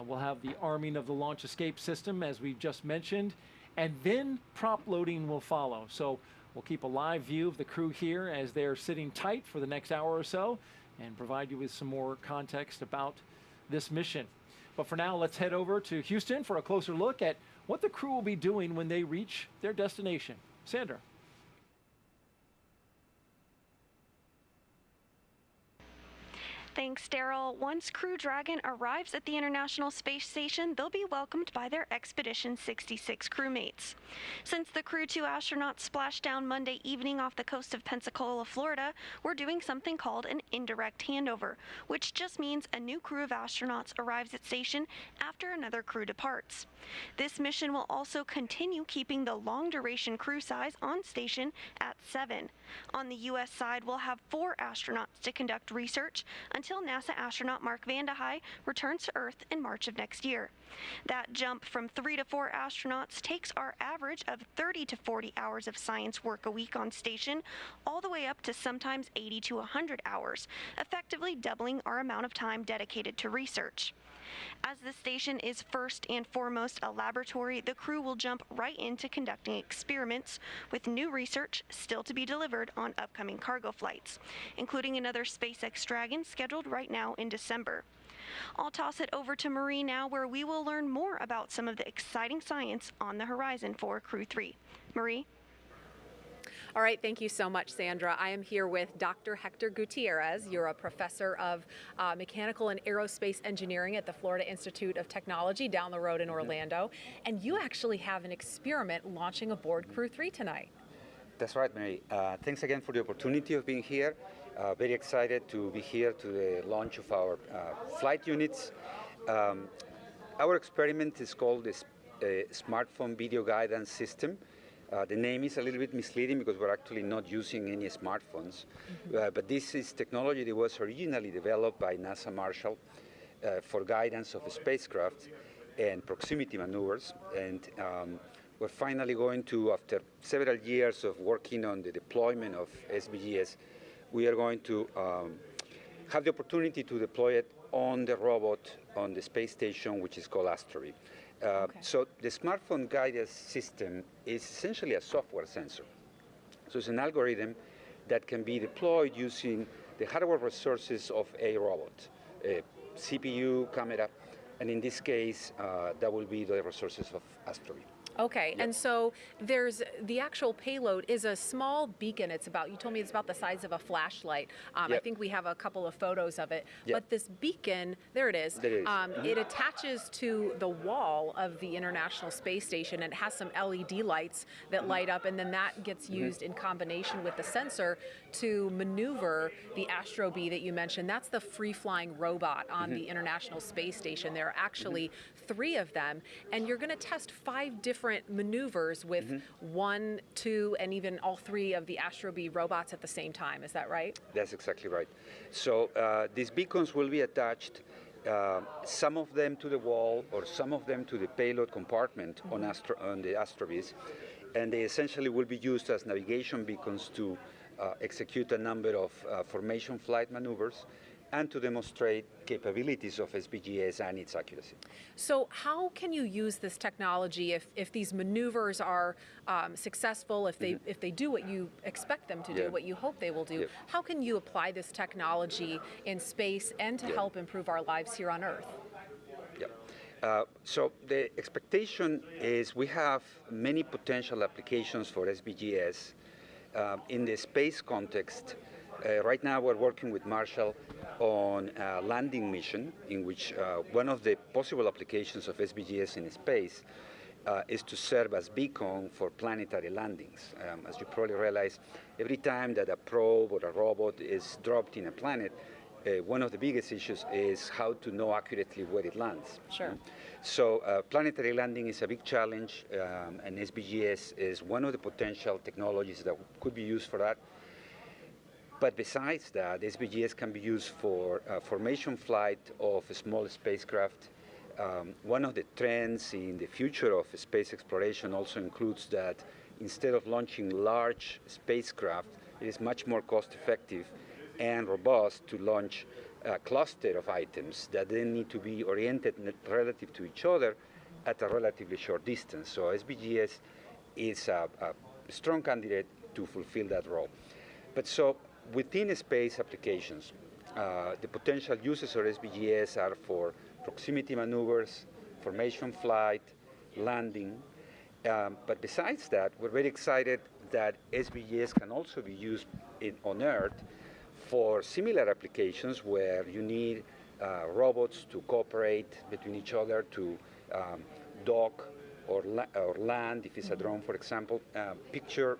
We'll have the arming of the launch escape system, as we just mentioned, and then prop loading will follow. So we'll keep a live view of the crew here as they're sitting tight for the next hour or so and provide you with some more context about this mission. But for now, let's head over to Houston for a closer look at what the crew will be doing when they reach their destination. Sandra. Thanks, Daryl. Once Crew Dragon arrives at the International Space Station, they'll be welcomed by their Expedition 66 crewmates. Since the Crew-2 astronauts splashed down Monday evening off the coast of Pensacola, Florida, we're doing something called an indirect handover, which just means a new crew of astronauts arrives at station after another crew departs. This mission will also continue keeping the long-duration crew size on station at 7. On the U.S. side, we'll have 4 astronauts to conduct research until NASA astronaut Mark Vande Hei returns to Earth in March of next year. That jump from 3 to 4 astronauts takes our average of 30 to 40 hours of science work a week on station all the way up to sometimes 80 to 100 hours, effectively doubling our amount of time dedicated to research. As the station is first and foremost a laboratory, the crew will jump right into conducting experiments with new research still to be delivered on upcoming cargo flights, including another SpaceX Dragon scheduled right now in December. I'll toss it over to Marie now, where we will learn more about some of the exciting science on the horizon for Crew-3. Marie? All right, thank you so much, Sandra. I am here with Dr. Hector Gutierrez. You're a professor of mechanical and aerospace engineering at the Florida Institute of Technology down the road in Orlando. And you actually have an experiment launching aboard Crew-3 tonight. That's right, Mary. Thanks again for the opportunity of being here. Very excited to be here to the launch of our flight units. Our experiment is called the Smartphone Video Guidance System. The name is a little bit misleading because we're actually not using any smartphones. But this is technology that was originally developed by NASA Marshall for guidance of spacecraft and proximity maneuvers. And we're finally going to, after several years of working on the deployment of SVGS, we are going to have the opportunity to deploy it on the robot on the space station, which is called Астронавти. So the smartphone guidance system is essentially a software sensor. So it's an algorithm that can be deployed using the hardware resources of a robot, a CPU, camera, and in this case, that will be the resources of Астронавти. Okay, and so there's the actual payload is a small beacon. It's about, you told me it's about the size of a flashlight. I think we have a couple of photos of it. But this beacon, there it is. It attaches to the wall of the International Space Station. It has some LED lights that light up, and then that gets used in combination with the sensor to maneuver the Astrobee that you mentioned. That's the free-flying robot on the International Space Station. There are actually 3 of them, and you're going to test 5 different maneuvers with 1, 2, and even all 3 of the Astrobee robots at the same time. Is that right? That's exactly right. So these beacons will be attached, some of them to the wall or some of them to the payload compartment on the Astrobees, and they essentially will be used as navigation beacons to execute a number of formation flight maneuvers and to demonstrate capabilities of SVGS and its accuracy. So how can you use this technology if these maneuvers are successful, if they do what you expect them to do, what you hope they will do? How can you apply this technology in space and to help improve our lives here on Earth? So the expectation is we have many potential applications for SVGS in the space context. Right now we're working with Marshall on a landing mission in which one of the possible applications of SVGS in space is to serve as beacon for planetary landings. As you probably realize, every time that a probe or a robot is dropped in a planet, one of the biggest issues is how to know accurately where it lands. Sure. So planetary landing is a big challenge, and SVGS is one of the potential technologies that could be used for that. But besides that, SVGS can be used for formation flight of a small spacecraft. One of the trends in the future of space exploration also includes that instead of launching large spacecraft, it is much more cost-effective and robust to launch a cluster of items that then need to be oriented relative to each other at a relatively short distance. So SVGS is a strong candidate to fulfill that role. But so within space applications, the potential uses of SVGS are for proximity maneuvers, formation flight, landing. But besides that, we're very excited that SVGS can also be used on Earth for similar applications where you need robots to cooperate between each other to dock or land, if it's a drone, for example. Picture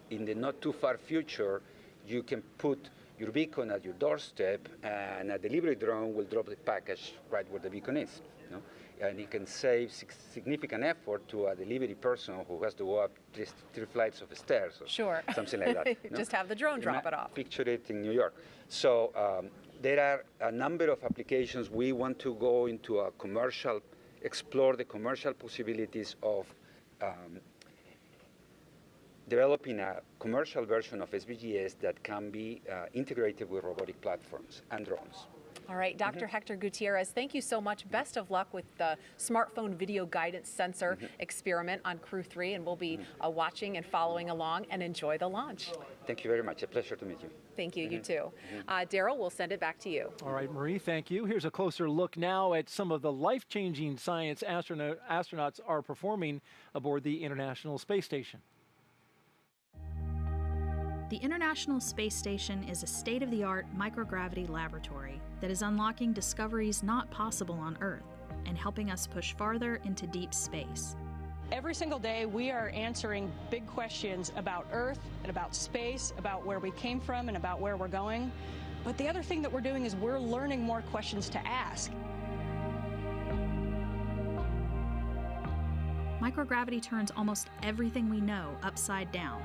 in the not too far future, you can put your beacon at your doorstep, and a delivery drone will drop the package right where the beacon is. You know? And it can save significant effort to a delivery person who has to go up three flights of stairs or something like that. You know? Just have the drone drop it off. Picture it in New York. So there are a number of applications. We want to go into a commercial, explore the commercial possibilities of developing a commercial version of SVGS that can be integrated with robotic platforms and drones. All right, Dr. Hector Gutierrez, thank you so much. Best of luck with the smartphone video guidance sensor experiment on Crew-3, and we'll be watching and following along, and enjoy the launch. Thank you very much. A pleasure to meet you. Thank you. You too. Daryl, we'll send it back to you. All right, Marie, thank you. Here's a closer look now at some of the life-changing science astronauts are performing aboard the International Space Station. The International Space Station is a state-of-the-art microgravity laboratory that is unlocking discoveries not possible on Earth and helping us push farther into deep space. Every single day, we are answering big questions about Earth and about space, about where we came from and about where we're going. But the other thing that we're doing is we're learning more questions to ask. Microgravity turns almost everything we know upside down.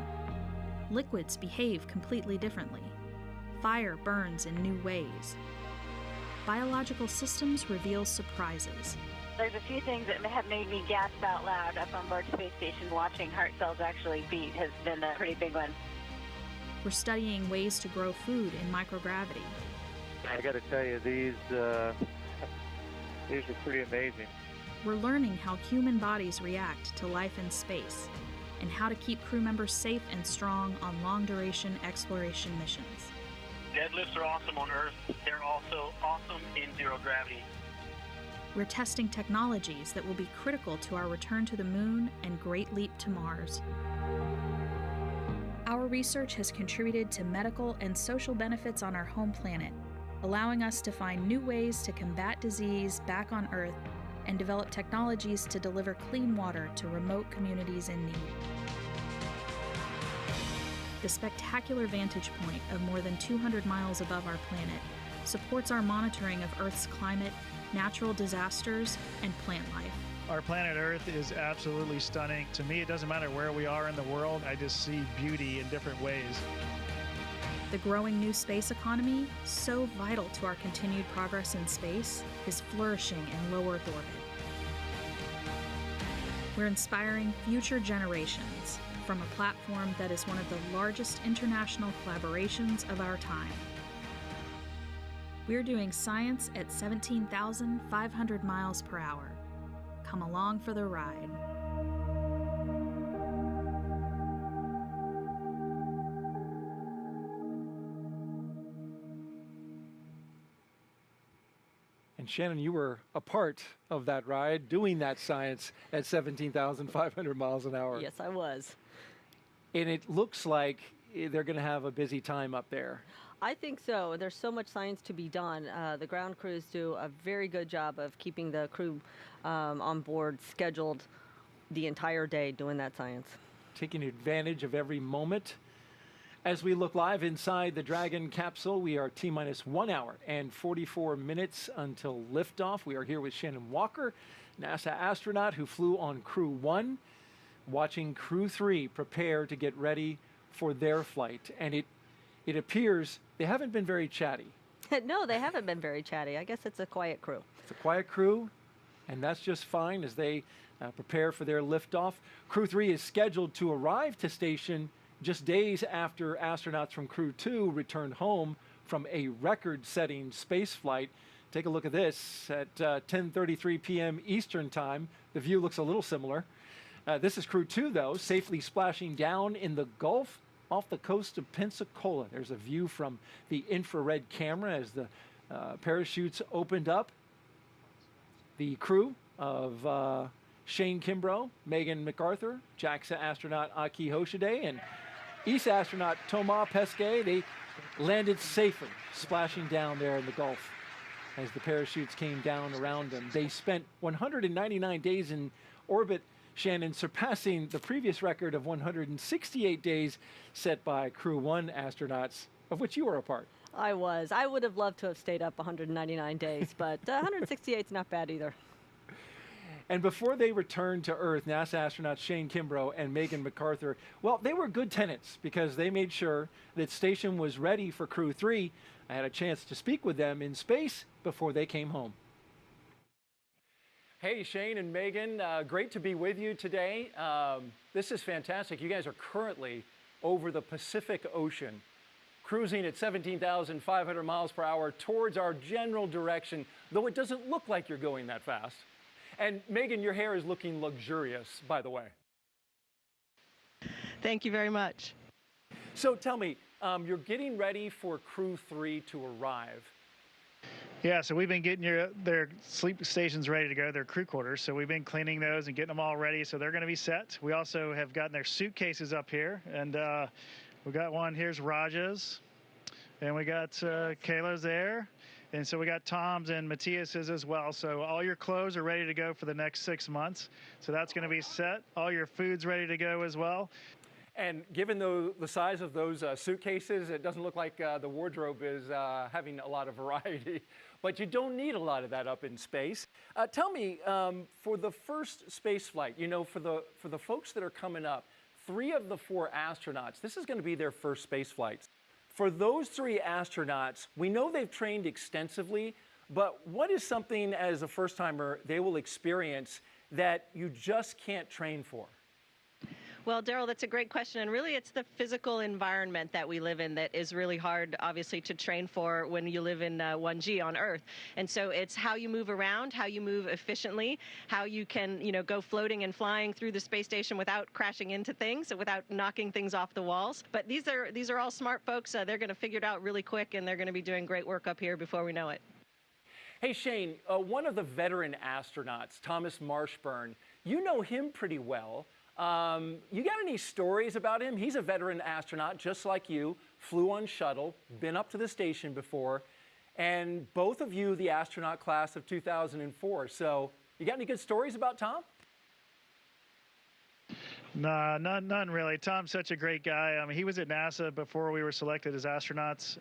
Liquids behave completely differently. Fire burns in new ways. Biological systems reveal surprises. There's a few things that have made me gasp out loud up on board Space Station. Watching heart cells actually beat has been a pretty big one. We're studying ways to grow food in microgravity. I got to tell you, these are pretty amazing. We're learning how human bodies react to life in space, and how to keep crew members safe and strong on long-duration exploration missions. Deadlifts are awesome on Earth. They're also awesome in zero gravity. We're testing technologies that will be critical to our return to the Moon and Great Leap to Mars. Our research has contributed to medical and social benefits on our home planet, allowing us to find new ways to combat disease back on Earth and develop technologies to deliver clean water to remote communities in need. The spectacular vantage point of more than 200 miles above our planet supports our monitoring of Earth's climate, natural disasters, and plant life. Our planet Earth is absolutely stunning. To me, it doesn't matter where we are in the world, I just see beauty in different ways. The growing new space economy, so vital to our continued progress in space, is flourishing in low Earth orbit. We're inspiring future generations from a platform that is one of the largest international collaborations of our time. We're doing science at 17,500 miles per hour. Come along for the ride. And Shannon, you were a part of that ride, doing that science at 17,500 miles an hour. Yes, I was. And it looks like they're going to have a busy time up there. I think so. There's so much science to be done. The ground crews do a very good job of keeping the crew on board scheduled the entire day doing that science. Taking advantage of every moment. As we look live inside the Dragon capsule, we are T-minus 1 hour and 44 minutes until liftoff. We are here with Shannon Walker, NASA astronaut who flew on Crew-1, watching Crew-3 prepare to get ready for their flight. And it appears they haven't been very chatty. No, they haven't been very chatty. I guess it's a quiet crew. It's a quiet crew, and that's just fine as they prepare for their liftoff. Crew-3 is scheduled to arrive to station just days after astronauts from Crew-2 returned home from a record-setting space flight. Take a look at this at 10:33 p.m. Eastern Time. The view looks a little similar. This is Crew-2, though, safely splashing down in the Gulf off the coast of Pensacola. There's a view from the infrared camera as the parachutes opened up. The crew of Shane Kimbrough, Megan MacArthur, JAXA astronaut Aki Hoshide, and ESA astronaut Thomas Pesquet, they landed safely, splashing down there in the Gulf as the parachutes came down around them. They spent 199 days in orbit, Shannon, surpassing the previous record of 168 days set by Crew-1 astronauts, of which you were a part. I was. I would have loved to have stayed up 199 days, but 168 is not bad either. And before they returned to Earth, NASA astronauts Shane Kimbrough and Megan McArthur, well, they were good tenants because they made sure that station was ready for Crew-3. I had a chance to speak with them in space before they came home. Hey, Shane and Megan, great to be with you today. This is fantastic. You guys are currently over the Pacific Ocean, cruising at 17,500 miles per hour towards our general direction, though it doesn't look like you're going that fast. And Megan, your hair is looking luxurious, by the way. Thank you very much. So tell me, you're getting ready for Crew-3 to arrive. Yeah, so we've been getting their sleep stations ready to go, their crew quarters. So we've been cleaning those and getting them all ready. So they're going to be set. We also have gotten their suitcases up here. And we got one, here's Raja's. And we got Kayla's there. And so we got Tom's and Matthias's as well. So all your clothes are ready to go for the next 6 months. So that's going to be set. All your food's ready to go as well. And given the size of those suitcases, it doesn't look like the wardrobe is having a lot of variety. But you don't need a lot of that up in space. Tell me, for the first space flight, you know, for the folks that are coming up, 3 of the 4 astronauts, this is going to be their first space flights. For those 3 astronauts, we know they've trained extensively, but what is something as a first-timer they will experience that you just can't train for? Well, Daryl, that's a great question. And really, it's the physical environment that we live in that is really hard, obviously, to train for when you live in 1G on Earth. And so it's how you move around, how you move efficiently, how you can, you know, go floating and flying through the space station without crashing into things, without knocking things off the walls. But these are all smart folks. They're going to figure it out really quick, and they're going to be doing great work up here before we know it. Hey, Shane, one of the veteran astronauts, Tomas Marshbern, you know him pretty well. You got any stories about him? He's a veteran astronaut, just like you, flew on shuttle, been up to the station before, and both of you the astronaut class of 2004. So you got any good stories about Tom? No, none really. Tom's such a great guy. I mean, he was at NASA before we were selected as astronauts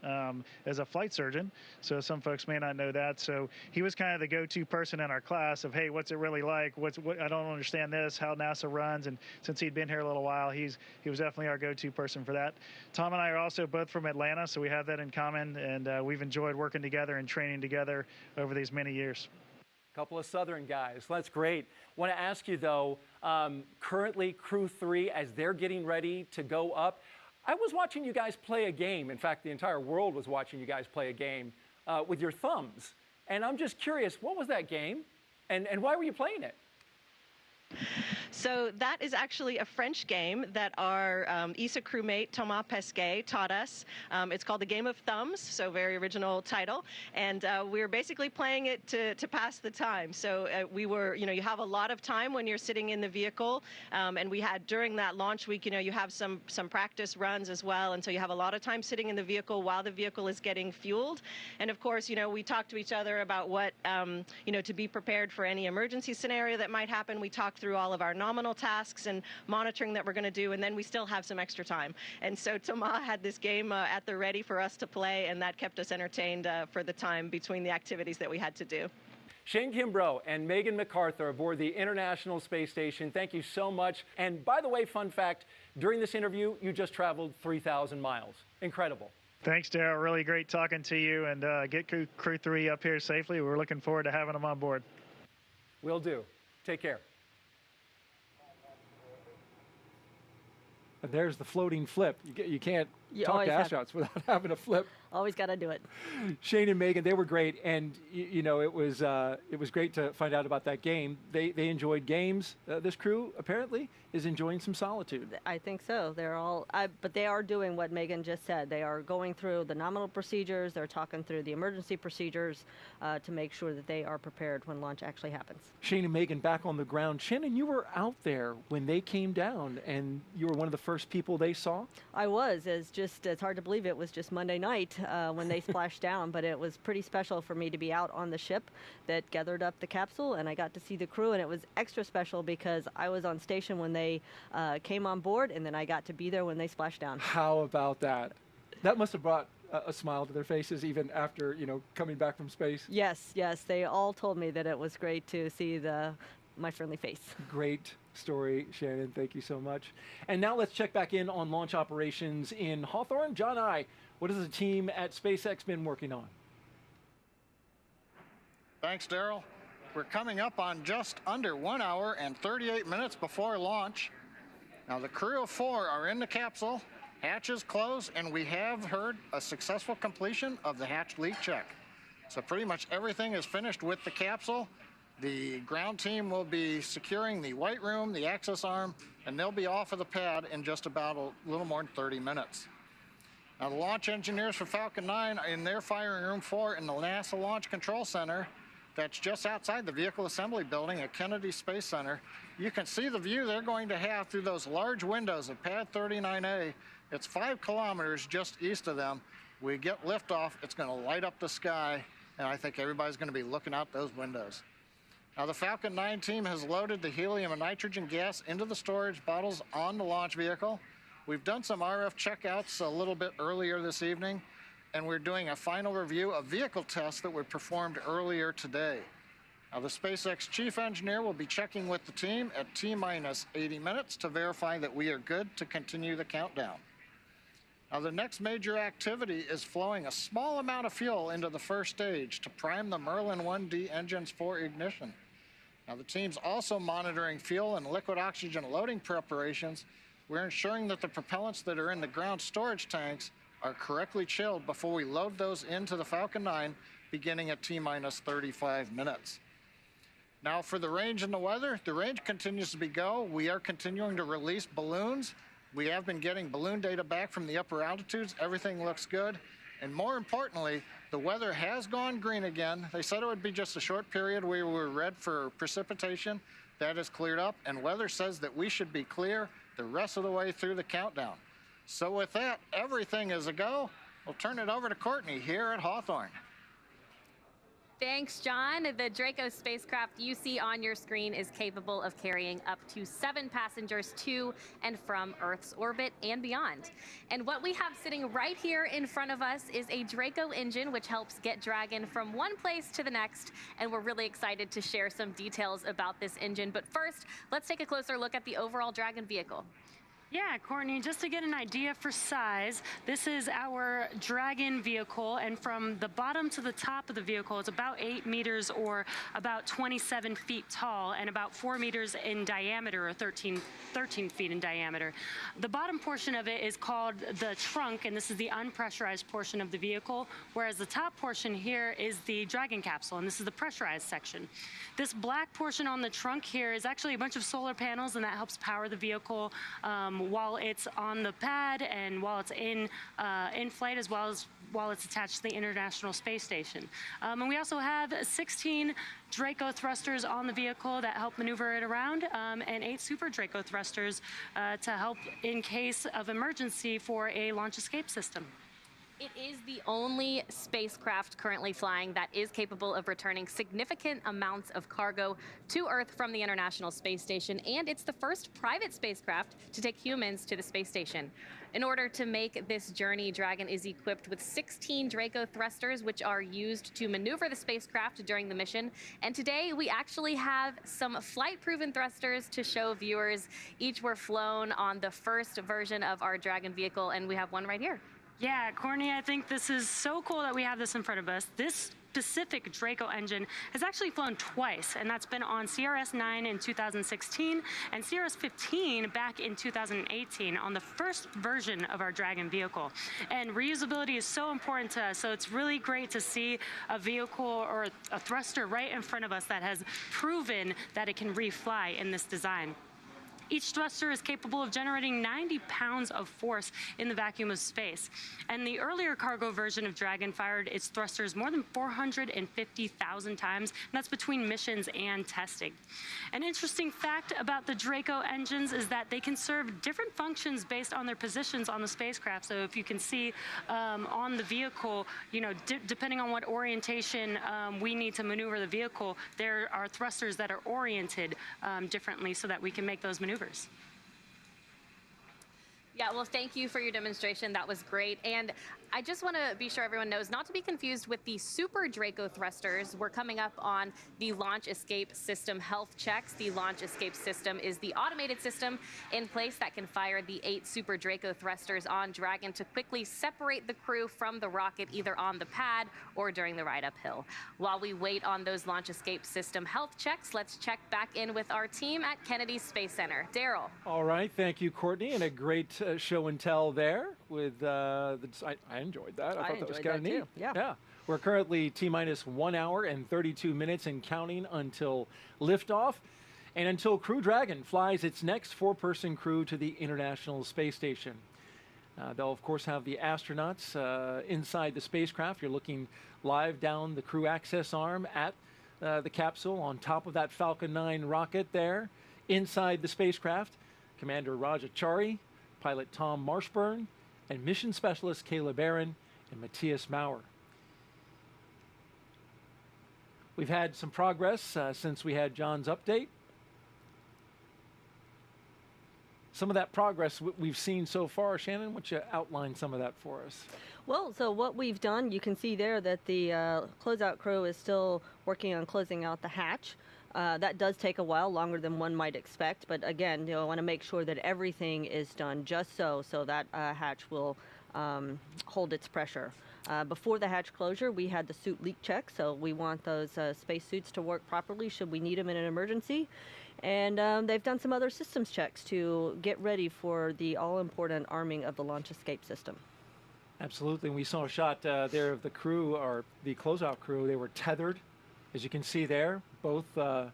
as a flight surgeon. So some folks may not know that. So he was kind of the go-to person in our class of, hey, what's it really like? I don't understand this, how NASA runs. And since he'd been here a little while, he was definitely our go-to person for that. Tom and I are also both from Atlanta, so we have that in common. And we've enjoyed working together and training together over these many years. Couple of Southern guys. That's great. Want to ask you, though, currently Crew-3, as they're getting ready to go up, I was watching you guys play a game. In fact, the entire world was watching you guys play a game with your thumbs. And I'm just curious, what was that game? And why were you playing it? So that is actually a French game that our ESA crewmate, Thomas Pesquet, taught us. It's called the Game of Thumbs, so very original title. And we were basically playing it to pass the time. So we were, you know, you have a lot of time when you're sitting in the vehicle. And we had, during that launch week, you know, you have some practice runs as well. And so you have a lot of time sitting in the vehicle while the vehicle is getting fueled. And of course, you know, we talked to each other about what, you know, to be prepared for any emergency scenario that might happen. We talked through all of our nominal tasks and monitoring that we're going to do, and then we still have some extra time. And so Thomas had this game at the ready for us to play, and that kept us entertained for the time between the activities that we had to do. Shane Kimbrough and Megan McArthur aboard the International Space Station, thank you so much. And by the way, fun fact, during this interview, you just traveled 3,000 miles. Incredible. Thanks, Daryl. Really great talking to you, and get Crew-3 up here safely. We're looking forward to having them on board. Will do. Take care. There's the floating flip. You can't talk to astronauts without having to flip. Always got to do it. Shane and Megan, they were great, and you know it was great to find out about that game. They enjoyed games. This crew apparently is enjoying some solitude. I think so. They're all, but they are doing what Megan just said. They are going through the nominal procedures. They're talking through the emergency procedures to make sure that they are prepared when launch actually happens. Shane and Megan back on the ground. Shannon, you were out there when they came down, and you were one of the first people they saw. I was. It's hard to believe it was just Monday night when they splashed down, but it was pretty special for me to be out on the ship that gathered up the capsule, and I got to see the crew, and it was extra special because I was on station when they came on board, and then I got to be there when they splashed down. How about that? That must have brought a smile to their faces even after, you know, coming back from space. Yes, yes. They all told me that it was great to see my friendly face. Great story, Shannon. Thank you so much. And now let's check back in on launch operations in Hawthorne. John I, what has the team at SpaceX been working on? Thanks, Daryl. We're coming up on just under 1 hour and 38 minutes before launch. Now the crew of 4 are in the capsule, hatches closed, and we have heard a successful completion of the hatch leak check. So pretty much everything is finished with the capsule. The ground team will be securing the white room, the access arm, and they'll be off of the pad in just about a little more than 30 minutes. Now the launch engineers for Falcon 9 are in their firing room 4 in the NASA Launch Control Center. That's just outside the Vehicle Assembly Building at Kennedy Space Center. You can see the view they're going to have through those large windows of Pad 39A. It's 5 kilometers just east of them. We get liftoff, it's going to light up the sky, and I think everybody's going to be looking out those windows. Now the Falcon 9 team has loaded the helium and nitrogen gas into the storage bottles on the launch vehicle. We've done some RF checkouts a little bit earlier this evening, and we're doing a final review of vehicle tests that were performed earlier today. Now the SpaceX chief engineer will be checking with the team at T-minus 80 minutes to verify that we are good to continue the countdown. Now the next major activity is flowing a small amount of fuel into the first stage to prime the Merlin 1D engines for ignition. Now the team's also monitoring fuel and liquid oxygen loading preparations. We're ensuring that the propellants that are in the ground storage tanks are correctly chilled before we load those into the Falcon 9 beginning at T-minus 35 minutes. Now for the range and the weather, the range continues to be go. We are continuing to release balloons. We have been getting balloon data back from the upper altitudes. Everything looks good. And more importantly, the weather has gone green again. They said it would be just a short period where we were red for precipitation. That has cleared up, and weather says that we should be clear the rest of the way through the countdown. So with that, everything is a go. We'll turn it over to Courtney here at Hawthorne. Thanks, John. The Draco spacecraft you see on your screen is capable of carrying up to 7 passengers to and from Earth's orbit and beyond. And what we have sitting right here in front of us is a Draco engine, which helps get Dragon from one place to the next. And we're really excited to share some details about this engine. But first, let's take a closer look at the overall Dragon vehicle. Yeah, Courtney, just to get an idea for size, this is our Dragon vehicle, and from the bottom to the top of the vehicle, it's about 8 meters or about 27 feet tall and about 4 meters in diameter or 13 feet in diameter. The bottom portion of it is called the trunk, and this is the unpressurized portion of the vehicle, whereas the top portion here is the Dragon capsule, and this is the pressurized section. This black portion on the trunk here is actually a bunch of solar panels, and that helps power the vehicle while it's on the pad and while it's in flight, as well as while it's attached to the International Space Station. And we also have 16 Draco thrusters on the vehicle that help maneuver it around, and 8 Super Draco thrusters to help in case of emergency for a launch escape system. It is the only spacecraft currently flying that is capable of returning significant amounts of cargo to Earth from the International Space Station, and it's the first private spacecraft to take humans to the space station. In order to make this journey, Dragon is equipped with 16 Draco thrusters, which are used to maneuver the spacecraft during the mission. And today, we actually have some flight-proven thrusters to show viewers. Each were flown on the first version of our Dragon vehicle, and we have one right here. Yeah, Courtney, I think this is so cool that we have this in front of us. This specific Draco engine has actually flown twice, and that's been on CRS-9 in 2016 and CRS-15 back in 2018 on the first version of our Dragon vehicle. And reusability is so important to us, so it's really great to see a vehicle or a thruster right in front of us that has proven that it can refly in this design. Each thruster is capable of generating 90 pounds of force in the vacuum of space. And the earlier cargo version of Dragon fired its thrusters more than 450,000 times, and that's between missions and testing. An interesting fact about the Draco engines is that they can serve different functions based on their positions on the spacecraft. So if you can see on the vehicle, you know, depending on what orientation we need to maneuver the vehicle, there are thrusters that are oriented differently so that we can make those maneuvers. Yeah, well, thank you for your demonstration. That was great. And I just want to be sure everyone knows not to be confused with the Super Draco thrusters. We're coming up on the Launch Escape System health checks. The Launch Escape System is the automated system in place that can fire the 8 Super Draco thrusters on Dragon to quickly separate the crew from the rocket, either on the pad or during the ride uphill. While we wait on those Launch Escape System health checks, let's check back in with our team at Kennedy Space Center. Daryl. All right, thank you, Courtney, and a great show and tell there with I enjoyed that. I thought that was kind of neat. Yeah. We're currently T-minus 1 hour and 32 minutes and counting until liftoff, and until Crew Dragon flies its next 4-person crew to the International Space Station. They'll, of course, have the astronauts inside the spacecraft. You're looking live down the crew access arm at the capsule on top of that Falcon 9 rocket there. Inside the spacecraft, Commander Raджa Charі, pilot Tomas Marshbерn, and mission specialist Kayla Barrón and Mаттіасом Maurerом. We've had some progress since we had John's update. Some of that progress we've seen so far. Shannon, why don't you outline some of that for us? Well, so what we've done, you can see there that the closeout crew is still working on closing out the hatch. That does take a while, longer than one might expect. But again, I want to make sure that everything is done just so that hatch will hold its pressure. Before the hatch closure, we had the suit leak check, so we want those space suits to work properly should we need them in an emergency. And they've done some other systems checks to get ready for the all-important arming of the launch escape system. Absolutely. And we saw a shot there of the crew, or the closeout crew. They were tethered, as you can see there, both the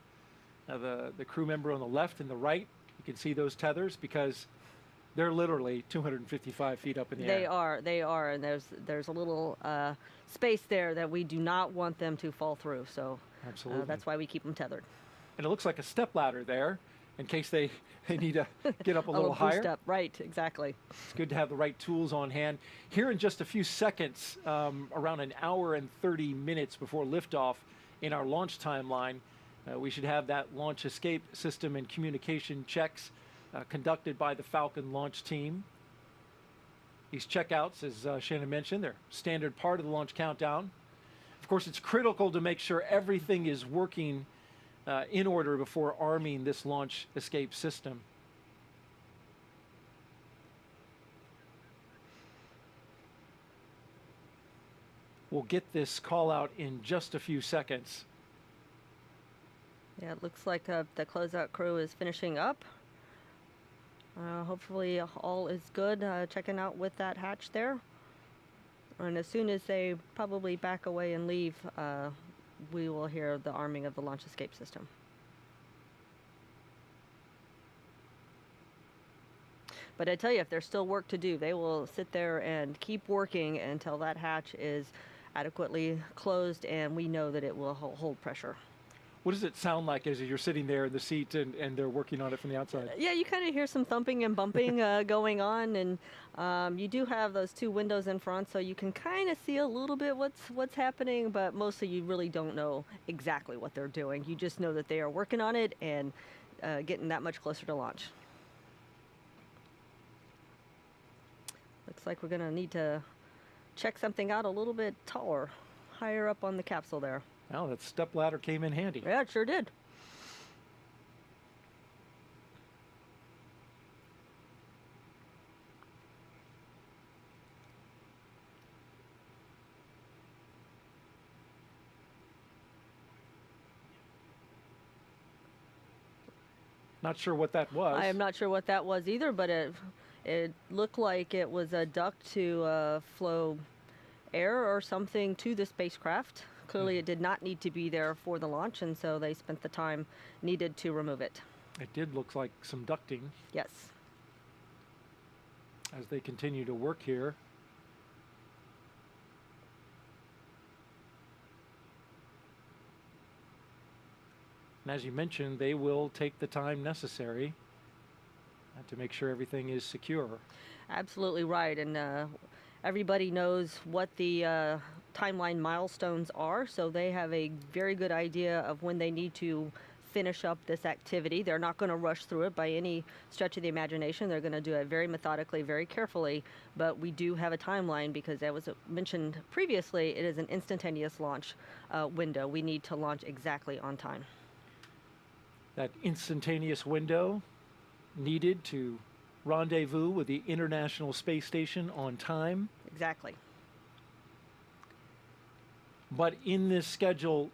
crew member on the left and the right. You can see those tethers because they're literally 255 feet up in the air. They are, and there's a little space there that we do not want them to fall through. So absolutely, that's why we keep them tethered. And it looks like a step ladder there, in case they need to get up a little higher. Boost up, right? Exactly. It's good to have the right tools on hand. Here in just a few seconds, around an hour and 30 minutes before liftoff in our launch timeline, we should have that launch escape system and communication checks conducted by the Falcon launch team. These checkouts, as Shannon mentioned, they're standard part of the launch countdown. Of course, it's critical to make sure everything is working in order before arming this launch escape system. We'll get this call out in just a few seconds. Yeah, it looks like the closeout crew is finishing up. Hopefully all is good, checking out with that hatch there. And as soon as they probably back away and leave, we will hear the arming of the launch escape system. But I tell you, if there's still work to do, they will sit there and keep working until that hatch is adequately closed and we know that it will hold pressure. What does it sound like as you're sitting there in the seat and they're working on it from the outside? Yeah, you kind of hear some thumping and bumping going on, and you do have those two windows in front, so you can kind of see a little bit what's happening, but mostly you really don't know exactly what they're doing. You just know that they are working on it and getting that much closer to launch. Looks like we're going to need to check something out a little bit taller, higher up on the capsule there. Well, that step ladder came in handy. Yeah, it sure did. Not sure what that was. I am not sure what that was either, but it looked like it was a duct to flow air or something to the spacecraft. Clearly it did not need to be there for the launch, and so they spent the time needed to remove it. It did look like some ducting. Yes. As they continue to work here. And as you mentioned, they will take the time necessary to make sure everything is secure. Absolutely right. And everybody knows what the timeline milestones are, so they have a very good idea of when they need to finish up this activity. They're not going to rush through it by any stretch of the imagination. They're going to do it very methodically, very carefully, but we do have a timeline because, as was mentioned previously, it is an instantaneous launch window. We need to launch exactly on time. That instantaneous window needed to rendezvous with the International Space Station on time. Exactly. But in this schedule,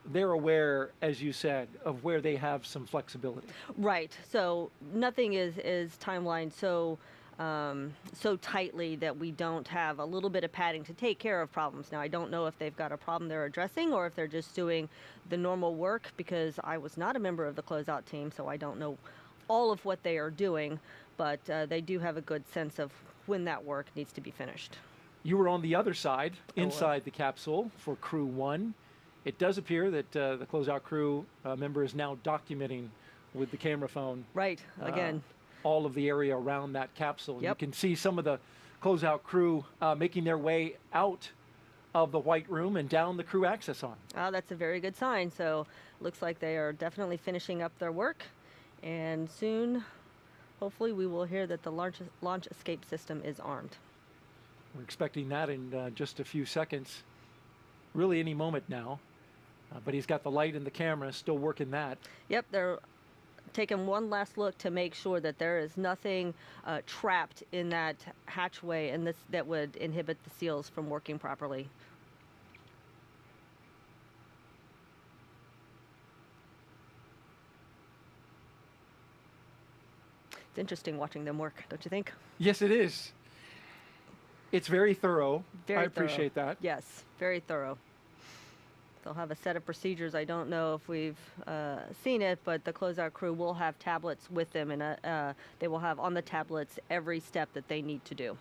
they're aware, as you said, of where they have some flexibility. Right. So nothing is timelined so tightly that we don't have a little bit of padding to take care of problems. Now, I don't know if they've got a problem they're addressing or if they're just doing the normal work, because I was not a member of the closeout team, so I don't know all of what they are doing, but they do have a good sense of when that work needs to be finished. You were on the other side, inside the capsule for Crew-1. It does appear that the closeout crew member is now documenting with the camera phone. Right, again. All of the area around that capsule. Yep. You can see some of the closeout crew making their way out of the white room and down the crew access arm. Oh, that's a very good sign. So looks like they are definitely finishing up their work. And soon, hopefully, we will hear that the launch escape system is armed. We're expecting that in just a few seconds. Really any moment now. But he's got the light and the camera, still working that. Yep, they're taking one last look to make sure that there is nothing trapped in that hatchway and that would inhibit the seals from working properly. It's interesting watching them work, don't you think? Yes, it is. It's very thorough. Very I appreciate that. Yes, very thorough. They'll have a set of procedures. I don't know if we've seen it, but the closeout crew will have tablets with them, and they will have on the tablets every step that they need to do.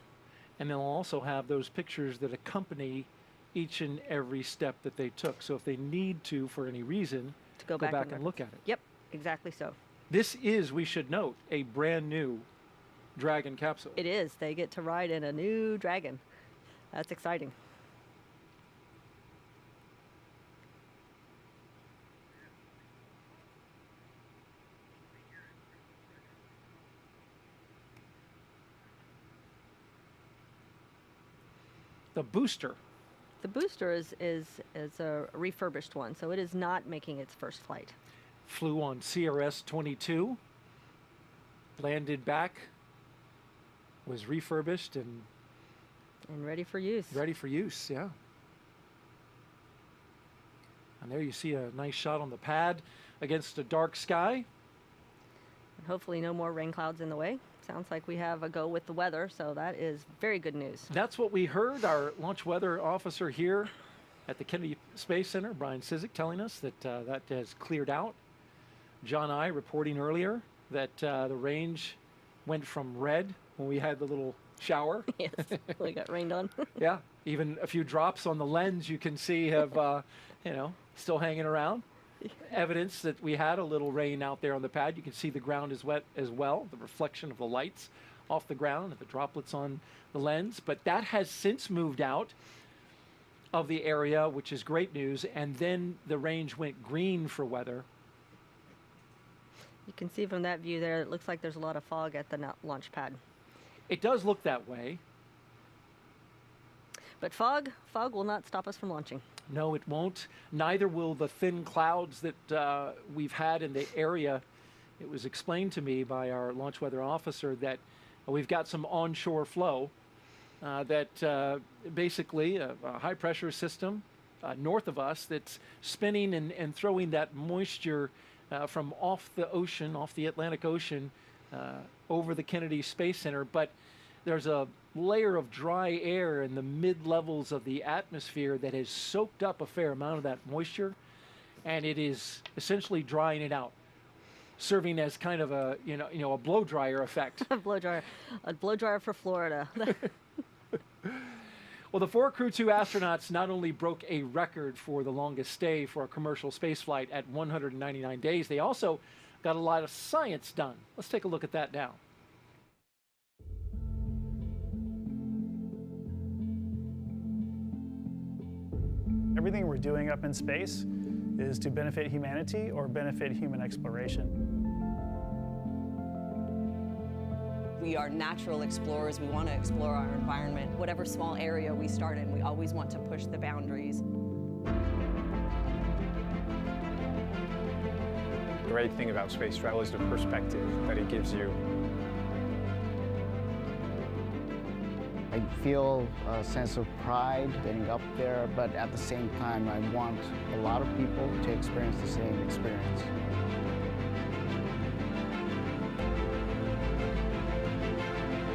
And they'll also have those pictures that accompany each and every step that they took. So if they need to, for any reason, to go back back and look at it. Yep, exactly so. This is, we should note, a brand new Dragon capsule. It is. They get to ride in a new Dragon. That's exciting. The booster. The booster is a refurbished one, so it is not making its first flight. Flew on CRS-22, landed back, was refurbished and ready for use. Ready for use, yeah. And there you see a nice shot on the pad against a dark sky. And hopefully no more rain clouds in the way. Sounds like we have a go with the weather, so that is very good news. That's what we heard. Our launch weather officer here at the Kennedy Space Center, Brian Cizik, telling us that that has cleared out. John I reporting earlier that the range went from red when we had the little shower. Yes, we got rained on. Yeah, even a few drops on the lens you can see have, you know, still hanging around. Evidence that we had a little rain out there on the pad. You can see the ground is wet as well, the reflection of the lights off the ground and the droplets on the lens. But that has since moved out of the area, which is great news. And then the range went green for weather. You can see from that view there, it looks like there's a lot of fog at the launch pad. It does look that way. But fog will not stop us from launching. No, it won't. Neither will the thin clouds that we've had in the area. It was explained to me by our launch weather officer that we've got some onshore flow that basically a high pressure system north of us that's spinning and throwing that moisture from off the ocean, off the Atlantic Ocean, over the Kennedy Space Center, but there's a layer of dry air in the mid-levels of the atmosphere that has soaked up a fair amount of that moisture, and it is essentially drying it out, serving as kind of a a blow dryer effect. A blow dryer for Florida. Well, the 4 Crew-2 astronauts not only broke a record for the longest stay for a commercial spaceflight at 199 days, they also got a lot of science done. Let's take a look at that now. Everything we're doing up in space is to benefit humanity or benefit human exploration. We are natural explorers. We want to explore our environment. Whatever small area we start in, we always want to push the boundaries. The great thing about space travel is the perspective that it gives you. I feel a sense of pride getting up there, but at the same time, I want a lot of people to experience the same experience.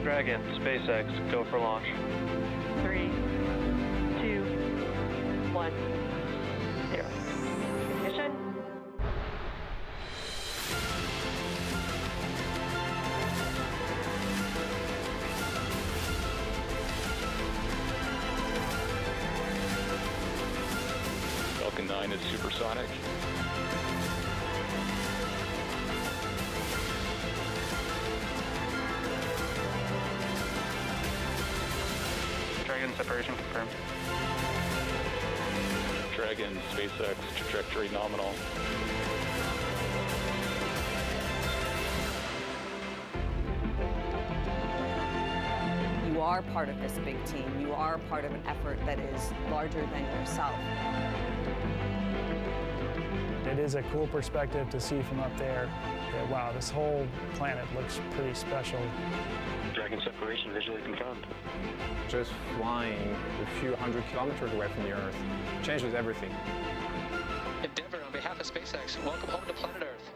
Dragon, SpaceX, go for launch. 3, 2, 1, 0. Ignition. Falcon 9 is supersonic. Dragon separation confirmed. Dragon, SpaceX, trajectory nominal. You are part of this big team. You are part of an effort that is larger than yourself. It is a cool perspective to see from up there that, wow, this whole planet looks pretty special. Dragon separation visually confirmed. Just flying a few hundred kilometers away from the Earth changes everything. Endeavour, on behalf of SpaceX, welcome home to planet Earth.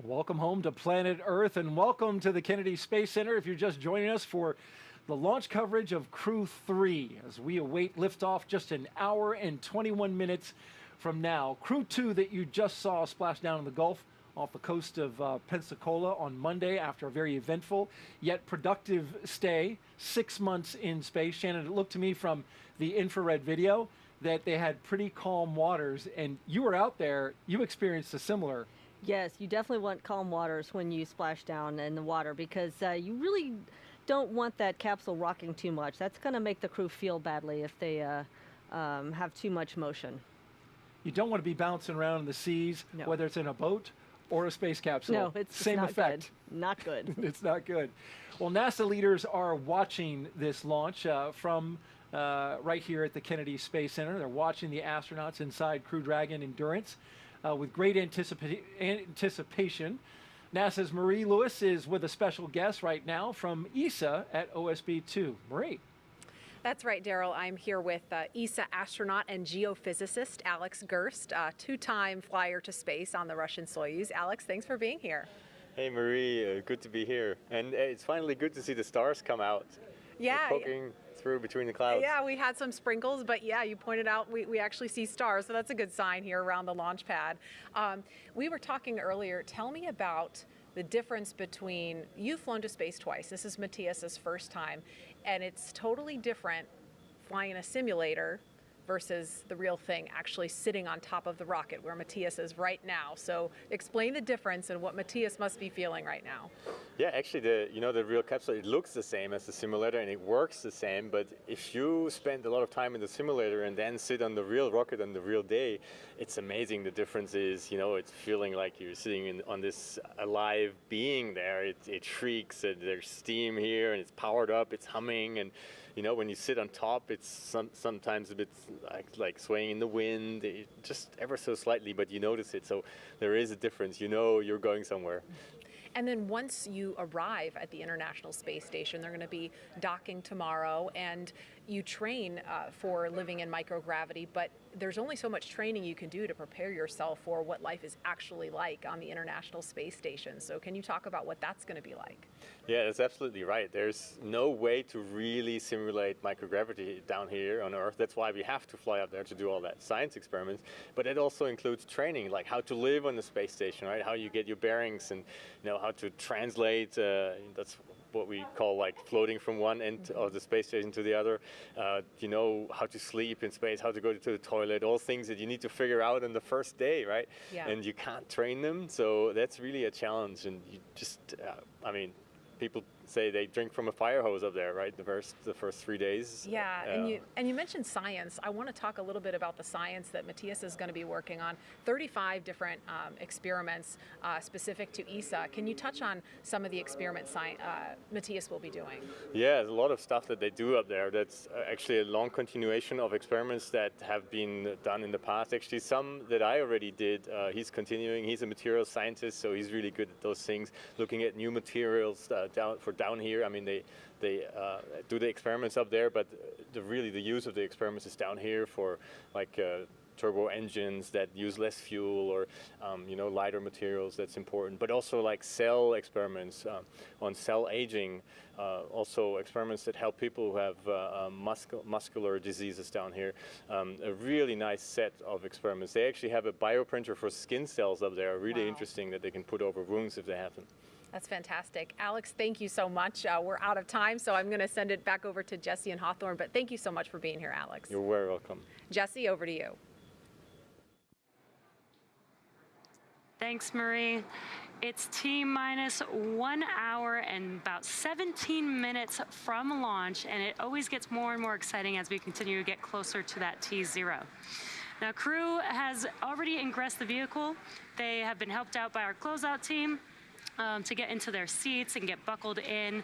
Welcome home to planet Earth, and welcome to the Kennedy Space Center if you're just joining us for the launch coverage of Crew-3 as we await liftoff just an hour and 21 minutes from now. Crew-2 that you just saw splash down in the Gulf off the coast of Pensacola on Monday after a very eventful yet productive stay, 6 months in space. Shannon, it looked to me from the infrared video that they had pretty calm waters, and you were out there, you experienced a similar. Yes, you definitely want calm waters when you splash down in the water because you really don't want that capsule rocking too much. That's going to make the crew feel badly if they have too much motion. You don't want to be bouncing around in the seas, whether it's in a boat or a space capsule. No, it's same not effect. Good. Not good. It's not good. Well, NASA leaders are watching this launch from right here at the Kennedy Space Center. They're watching the astronauts inside Crew Dragon Endurance with great anticipation. NASA's Marie Lewis is with a special guest right now from ESA at OSB-2. Marie. That's right, Daryl. I'm here with ESA astronaut and geophysicist Alex Gerst, two-time flyer to space on the Russian Soyuz. Alex, thanks for being here. Hey, Marie, good to be here. And it's finally good to see the stars come out. Yeah. They're poking through between the clouds. Yeah, we had some sprinkles, but yeah, you pointed out we actually see stars, so that's a good sign here around the launch pad. We were talking earlier. Tell me about the difference between, you've flown to space twice. This is Mаттhias's first time, and it's totally different flying in a simulator versus the real thing, actually sitting on top of the rocket where Matias is right now. So explain the difference and what Matias must be feeling right now. Yeah, actually, the real capsule, it looks the same as the simulator and it works the same, but if you spend a lot of time in the simulator and then sit on the real rocket on the real day, it's amazing. The difference is, it's feeling like you're sitting on this alive being there. It shrieks, there's steam here and it's powered up, it's humming, and when you sit on top, it's sometimes a bit like swaying in the wind, just ever so slightly, but you notice it. So there is a difference. You're going somewhere. And then once you arrive at the International Space Station, they're going to be docking tomorrow, and you train for living in microgravity, but there's only so much training you can do to prepare yourself for what life is actually like on the International Space Station. So can you talk about what that's going to be like? Yeah, that's absolutely right. There's no way to really simulate microgravity down here on Earth. That's why we have to fly up there to do all that science experiments. But it also includes training, like how to live on the space station, right? How you get your bearings, and how to translate. That's what we call like floating from one end of the space station to the other. How to sleep in space, how to go to the toilet, all things that you need to figure out on the first day, right? Yeah. And you can't train them, so that's really a challenge. And you just, people say they drink from a fire hose up there, right? The first 3 days. Yeah, and you mentioned science. I want to talk a little bit about the science that Matthias is going to be working on. 35 different experiments specific to ESA. Can you touch on some of the experiments Matthias will be doing? Yeah, there's a lot of stuff that they do up there. That's actually a long continuation of experiments that have been done in the past. Actually, some that I already did, he's continuing. He's a materials scientist, so he's really good at those things, looking at new materials down here. I mean, they do the experiments up there, but the use of the experiments is down here for like turbo engines that use less fuel, or lighter materials. That's important. But also like cell experiments on cell aging, also experiments that help people who have muscular diseases down here. A really nice set of experiments. They actually have a bioprinter for skin cells up there. Really interesting, that they can put over wounds if they have them. That's fantastic. Alex, thank you so much. We're out of time, so I'm going to send it back over to Jesse and Hawthorne, but thank you so much for being here, Alex. You're very welcome. Jesse, over to you. Thanks, Marie. It's T-minus 1 hour and about 17 minutes from launch, and it always gets more and more exciting as we continue to get closer to that T0. Now, Crew has already ingressed the vehicle. They have been helped out by our closeout team to get into their seats and get buckled in,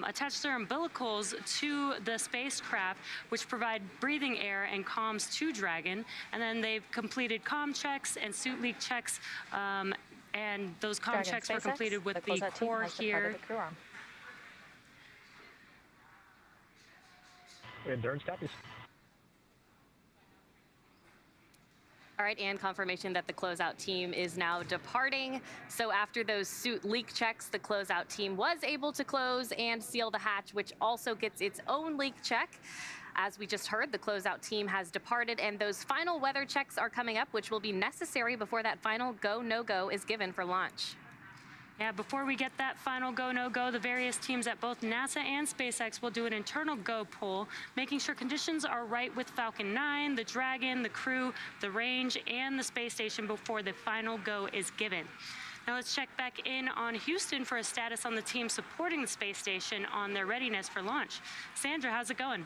attach their umbilicals to the spacecraft, which provide breathing air and comms to Dragon. And then they've completed comm checks and suit leak checks, and those comm checks were completed with the core here. Endurance copies. All right, and confirmation that the closeout team is now departing. So after those suit leak checks, the closeout team was able to close and seal the hatch, which also gets its own leak check. As we just heard, the closeout team has departed, and those final weather checks are coming up, which will be necessary before that final go, no-go is given for launch. Yeah, before we get that final go, no-go, the various teams at both NASA and SpaceX will do an internal go poll, making sure conditions are right with Falcon 9, the Dragon, the Crew, the range, and the space station before the final go is given. Now let's check back in on Houston for a status on the team supporting the space station on their readiness for launch. Sandra, how's it going?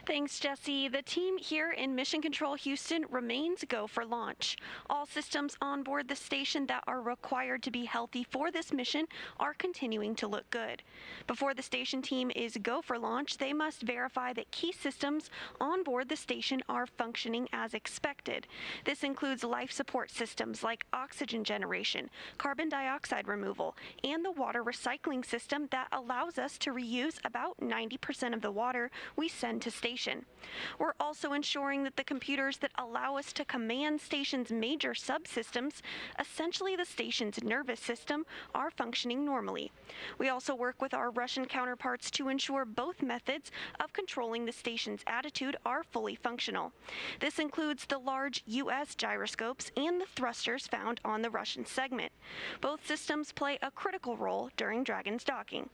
Thanks, Jesse. The team here in Mission Control Houston remains go for launch. All systems on board the station that are required to be healthy for this mission are continuing to look good. Before the station team is go for launch, they must verify that key systems on board the station are functioning as expected. This includes life support systems like oxygen generation, carbon dioxide removal, and the water recycling system that allows us to reuse about 90% of the water we send to station. We're also ensuring that the computers that allow us to command station's major subsystems, essentially the station's nervous system, are functioning normally. We also work with our Russian counterparts to ensure both methods of controlling the station's attitude are fully functional. This includes the large U.S. gyroscopes and the thrusters found on the Russian segment. Both systems play a critical role during Dragon's docking.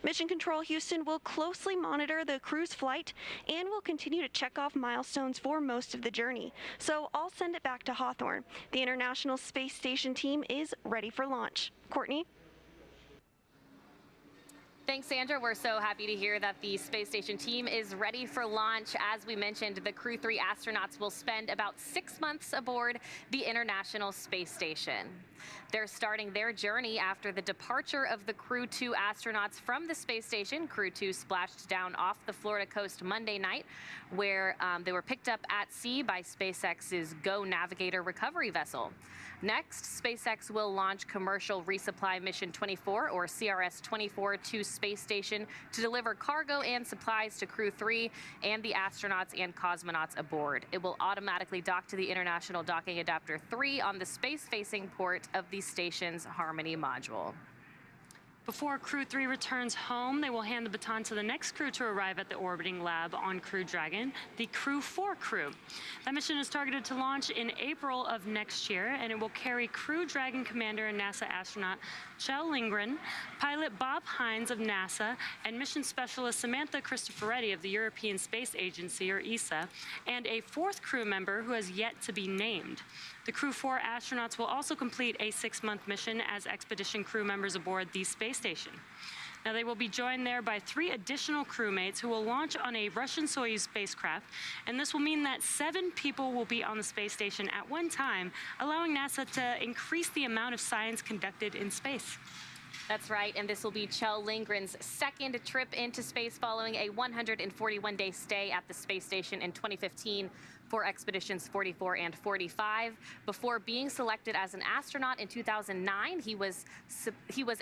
Mission Control Houston will closely monitor the crew's flight and will continue to check off milestones for most of the journey. So I'll send it back to Hawthorne. The International Space Station team is ready for launch. Courtney? Thanks, Sandra. We're so happy to hear that the space station team is ready for launch. As we mentioned, the Crew-3 astronauts will spend about 6 months aboard the International Space Station. They're starting their journey after the departure of the Crew-2 astronauts from the space station. Crew-2 splashed down off the Florida coast Monday night, where they were picked up at sea by SpaceX's Go Navigator recovery vessel. Next, SpaceX will launch Commercial Resupply Mission 24, or CRS-24, to space station to deliver cargo and supplies to Crew-3 and the astronauts and cosmonauts aboard. It will automatically dock to the International Docking Adapter 3 on the space-facing port of the station's Harmony module. Before Crew-3 returns home, they will hand the baton to the next crew to arrive at the orbiting lab on Crew Dragon, the Crew-4 crew. That mission is targeted to launch in April of next year, and it will carry Crew Dragon commander and NASA astronaut Kjell Lindgren, pilot Bob Hines of NASA, and mission specialist Samantha Cristoforetti of the European Space Agency, or ESA, and a fourth crew member who has yet to be named. The Crew-4 astronauts will also complete a 6-month mission as expedition crew members aboard the space station. Now, they will be joined there by 3 additional crewmates who will launch on a Russian Soyuz spacecraft, and this will mean that 7 people will be on the space station at one time, allowing NASA to increase the amount of science conducted in space. That's right, and this will be Kjell Lindgren's second trip into space following a 141-day stay at the space station in 2015 for expeditions 44 and 45. Before being selected as an astronaut in 2009, he was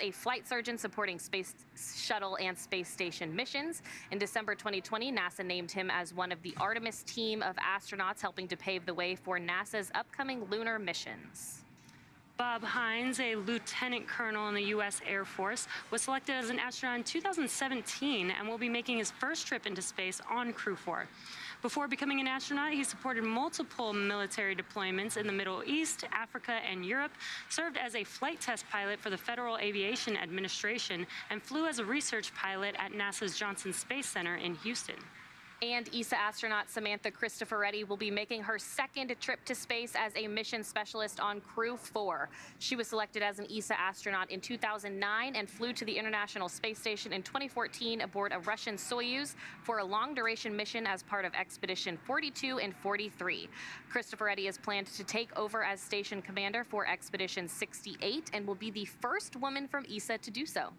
a flight surgeon supporting space shuttle and space station missions. In December 2020, NASA named him as one of the Artemis team of astronauts helping to pave the way for NASA's upcoming lunar missions. Bob Hines, a lieutenant colonel in the U.S. Air Force, was selected as an astronaut in 2017 and will be making his first trip into space on Crew-4. Before becoming an astronaut, he supported multiple military deployments in the Middle East, Africa, and Europe, served as a flight test pilot for the Federal Aviation Administration, and flew as a research pilot at NASA's Johnson Space Center in Houston. And ESA astronaut Samantha Cristoforetti will be making her second trip to space as a mission specialist on Crew-4. She was selected as an ESA astronaut in 2009 and flew to the International Space Station in 2014 aboard a Russian Soyuz for a long-duration mission as part of Expedition 42 and 43. Cristoforetti is planned to take over as station commander for Expedition 68 and will be the first woman from ESA to do so.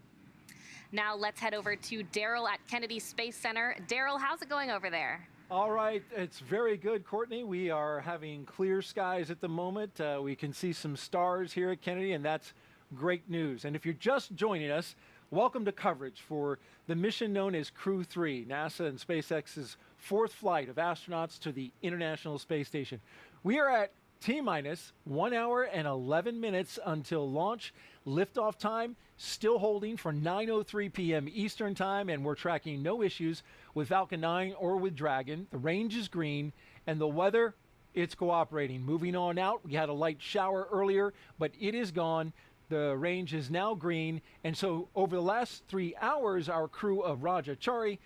Now let's head over to Daryl at Kennedy Space Center. Daryl, how's it going over there? All right, it's very good, Courtney. We are having clear skies at the moment. We can see some stars here at Kennedy, and that's great news. And if you're just joining us, welcome to coverage for the mission known as Crew-3, NASA and SpaceX's 4th flight of astronauts to the International Space Station. We are at T-minus 1 hour and 11 minutes until launch. Liftoff time still holding for 9:03 p.m. Eastern time, and we're tracking no issues with Falcon 9 or with Dragon. The range is green, and the weather, it's cooperating. Moving on out, we had a light shower earlier, but it is gone. The range is now green, and so over the last 3 hours, our crew of Raджа Чарі,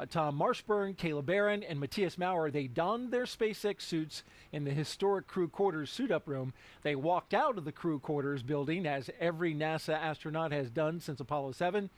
Tомас Маршберn, Kayla Barrón, and Mаттіасом Maurerом, they donned their SpaceX suits in the historic crew quarters suit-up room. They walked out of the crew quarters building, as every NASA astronaut has done since Apollo 7,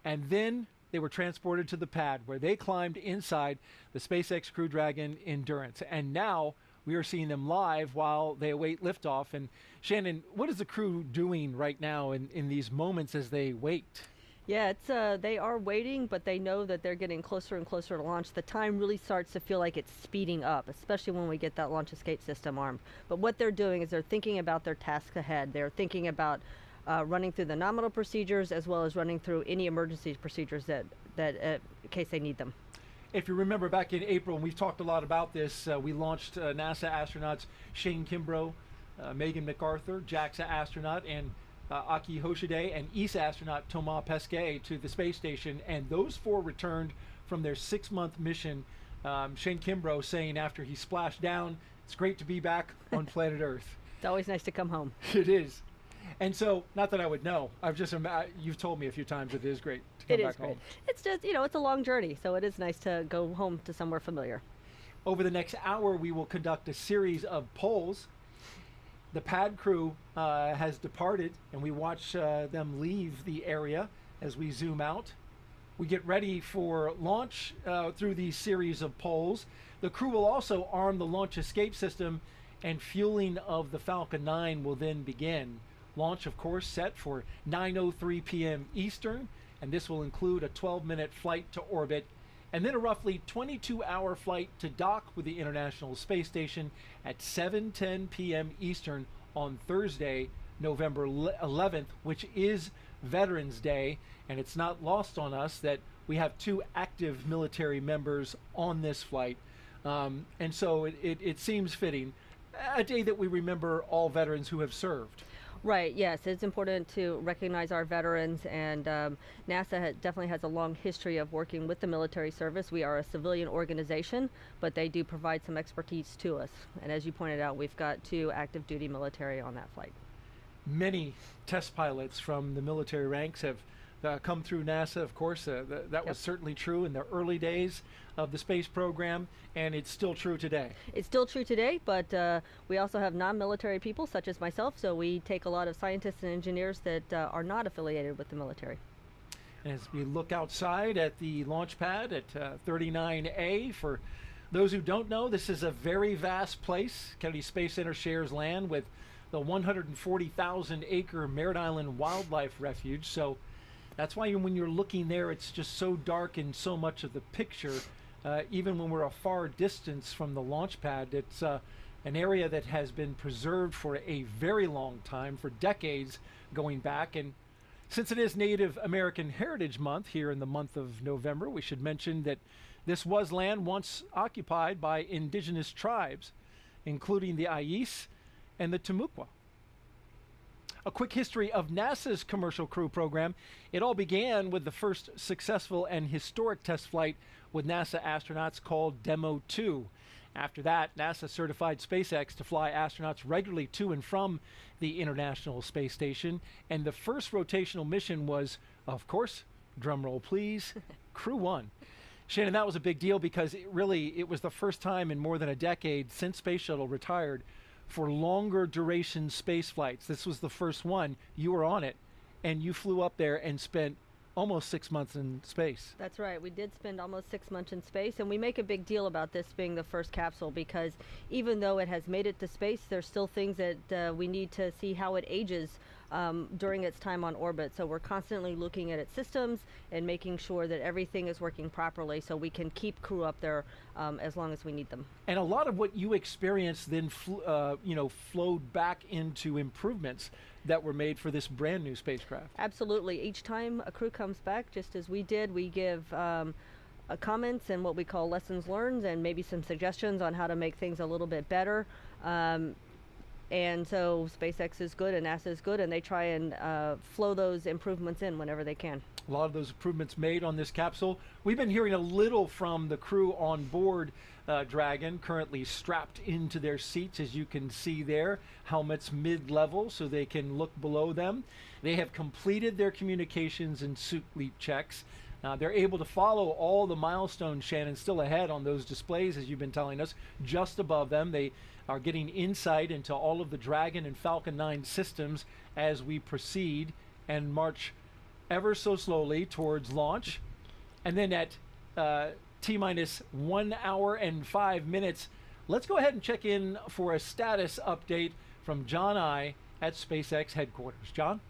and then they were transported to the pad where they climbed inside the SpaceX Crew Dragon Endurance. And now we are seeing them live while they await liftoff. And Shannon, what is the crew doing right now in these moments as they wait? Yeah, it's they are waiting, but they know that they're getting closer and closer to launch. The time really starts to feel like it's speeding up, especially when we get that launch escape system armed. But what they're doing is they're thinking about their task ahead. They're thinking about running through the nominal procedures as well as running through any emergency procedures that in case they need them. If you remember back in April, and we've talked a lot about this, we launched NASA astronauts Shane Kimbrough, Megan MacArthur, JAXA astronaut, and Aki Hoshide, and ESA astronaut Thomas Pesquet to the space station, and those 4 returned from their 6-month mission. Shane Kimbrough saying after he splashed down, it's great to be back on planet Earth. It's always nice to come home. It is. And so, not that I would know, I've just, you've told me a few times it is great to come back home. It's just, it's a long journey, so it is nice to go home to somewhere familiar. Over the next hour, we will conduct a series of polls. The pad crew has departed, and we watch them leave the area as we zoom out. We get ready for launch through these series of polls. The crew will also arm the launch escape system, and fueling of the Falcon 9 will then begin. Launch, of course, set for 9:03 p.m. Eastern, and this will include a 12-minute flight to orbit and then a roughly 22-hour flight to dock with the International Space Station at 7:10 p.m. Eastern on Thursday, November 11th, which is Veterans Day, and it's not lost on us that we have 2 active military members on this flight, and so it seems fitting, a day that we remember all veterans who have served. Right, yes, it's important to recognize our veterans, and NASA definitely has a long history of working with the military service. We are a civilian organization, but they do provide some expertise to us. And as you pointed out, we've got 2 active duty military on that flight. Many test pilots from the military ranks have come through NASA, of course. That was certainly true in the early days of the space program, and it's still true today. It's still true today, but we also have non-military people such as myself, so we take a lot of scientists and engineers that are not affiliated with the military. As we look outside at the launch pad at 39A, for those who don't know, this is a very vast place. Kennedy Space Center shares land with the 140,000 acre Merritt Island Wildlife Refuge, so that's why when you're looking there, it's just so dark in so much of the picture. Even when we're a far distance from the launch pad, it's an area that has been preserved for a very long time, for decades going back. And since it is Native American Heritage Month here in the month of November, we should mention that this was land once occupied by indigenous tribes, including the Ayis and the Timucua. A quick history of NASA's Commercial Crew program. It all began with the first successful and historic test flight with NASA astronauts called Demo 2. After that, NASA certified SpaceX to fly astronauts regularly to and from the International Space Station. And the first rotational mission was, of course, drumroll please, Crew-1. Shannon, that was a big deal because it was the first time in more than a decade since Space Shuttle retired for longer duration space flights. This was the first one. You were on it, and you flew up there and spent almost 6 months in space. That's right. We did spend almost 6 months in space, and we make a big deal about this being the first capsule because even though it has made it to space, there's still things that we need to see how it ages during its time on orbit. So we're constantly looking at its systems and making sure that everything is working properly so we can keep crew up there as long as we need them. And a lot of what you experienced then flowed back into improvements that were made for this brand new spacecraft. Absolutely. Each time a crew comes back, just as we did, we give comments and what we call lessons learned and maybe some suggestions on how to make things a little bit better. And so SpaceX is good and NASA is good, and they try and flow those improvements in whenever they can. A lot of those improvements made on this capsule. We've been hearing a little from the crew on board Dragon, currently strapped into their seats, as you can see there, helmets mid-level so they can look below them. They have completed their communications and suit leak checks. They're able to follow all the milestones, Shannon, still ahead on those displays, as you've been telling us, just above them. They are getting insight into all of the Dragon and Falcon 9 systems as we proceed and march ever so slowly towards launch. And then at T-minus 1 hour and 5 minutes, let's go ahead and check in for a status update from John I at SpaceX headquarters. John?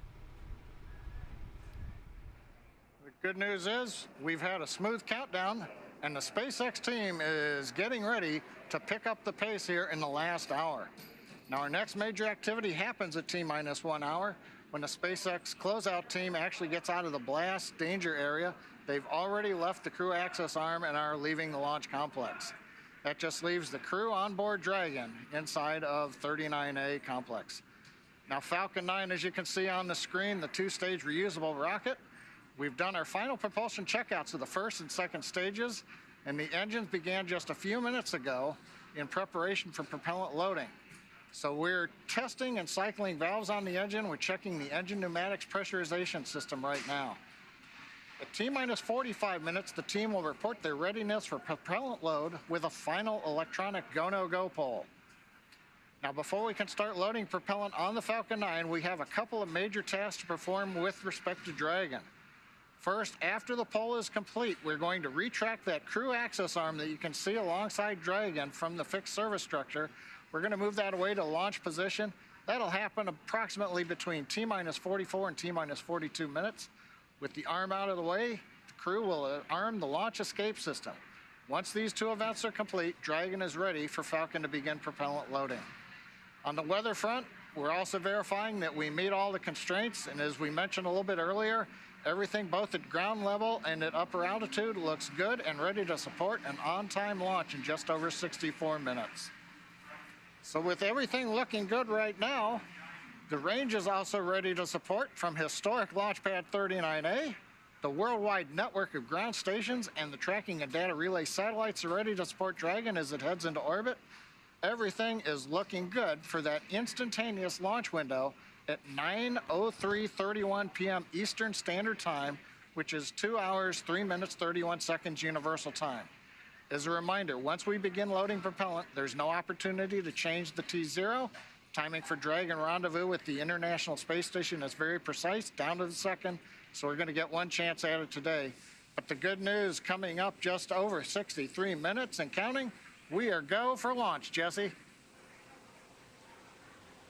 The good news is we've had a smooth countdown, and the SpaceX team is getting ready to pick up the pace here in the last hour. Now, our next major activity happens at T-minus 1 hour when the SpaceX closeout team actually gets out of the blast danger area. They've already left the crew access arm and are leaving the launch complex. That just leaves the crew on board Dragon inside of 39A complex. Now, Falcon 9, as you can see on the screen, the 2-stage reusable rocket. We've done our final propulsion checkouts of the first and second stages, and the engines began just a few minutes ago in preparation for propellant loading. So we're testing and cycling valves on the engine. We're checking the engine pneumatics pressurization system right now. At T-minus 45 minutes, the team will report their readiness for propellant load with a final electronic go-no-go poll. Now, before we can start loading propellant on the Falcon 9, we have a couple of major tasks to perform with respect to Dragon. First, after the poll is complete, we're going to retract that crew access arm that you can see alongside Dragon from the fixed service structure. We're going to move that away to launch position, That'll happen approximately between T-minus 44 and T-minus 42 minutes. With the arm out of the way, the crew will arm the launch escape system. Once these two events are complete, Dragon is ready for Falcon to begin propellant loading. On the weather front, we're also verifying that we meet all the constraints, and as we mentioned a little bit earlier, everything both at ground level and at upper altitude looks good and ready to support an on-time launch in just over 64 minutes. So with everything looking good right now, the range is also ready to support from historic Launch Pad 39A. The worldwide network of ground stations and the tracking and data relay satellites are ready to support Dragon as it heads into orbit. Everything is looking good for that instantaneous launch window at 9:03:31 p.m. Eastern Standard Time, which is 2 hours, 3 minutes, 31 seconds Universal Time. As a reminder, once we begin loading propellant, there's no opportunity to change the T0. Timing for Dragon rendezvous with the International Space Station is very precise, down to the second, so we're going to get one chance at it today. But the good news coming up just over 63 minutes and counting, we are go for launch, Jesse.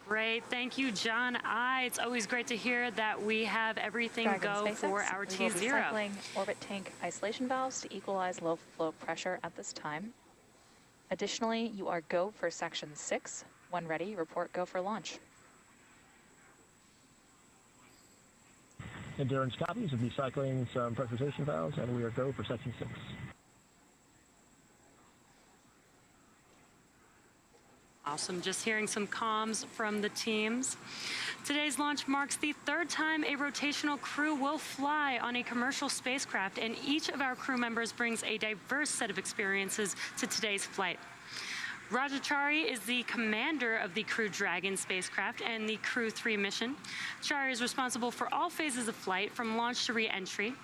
Great, thank you, John I. It's always great to hear that we have everything go for our T0. We will be cycling orbit tank isolation valves to equalize low flow pressure at this time. Additionally, you are go for section 6. When ready, report go for launch. Endurance copies of recycling some pressurization valves, and we are go for section 6. Awesome, just hearing some comms from the teams. Today's launch marks the third time a rotational crew will fly on a commercial spacecraft, and each of our crew members brings a diverse set of experiences to today's flight. Raджа Чарі is the commander of the Crew Dragon spacecraft and the Crew-3 mission. Chari is responsible for all phases of flight, from launch to re-entry.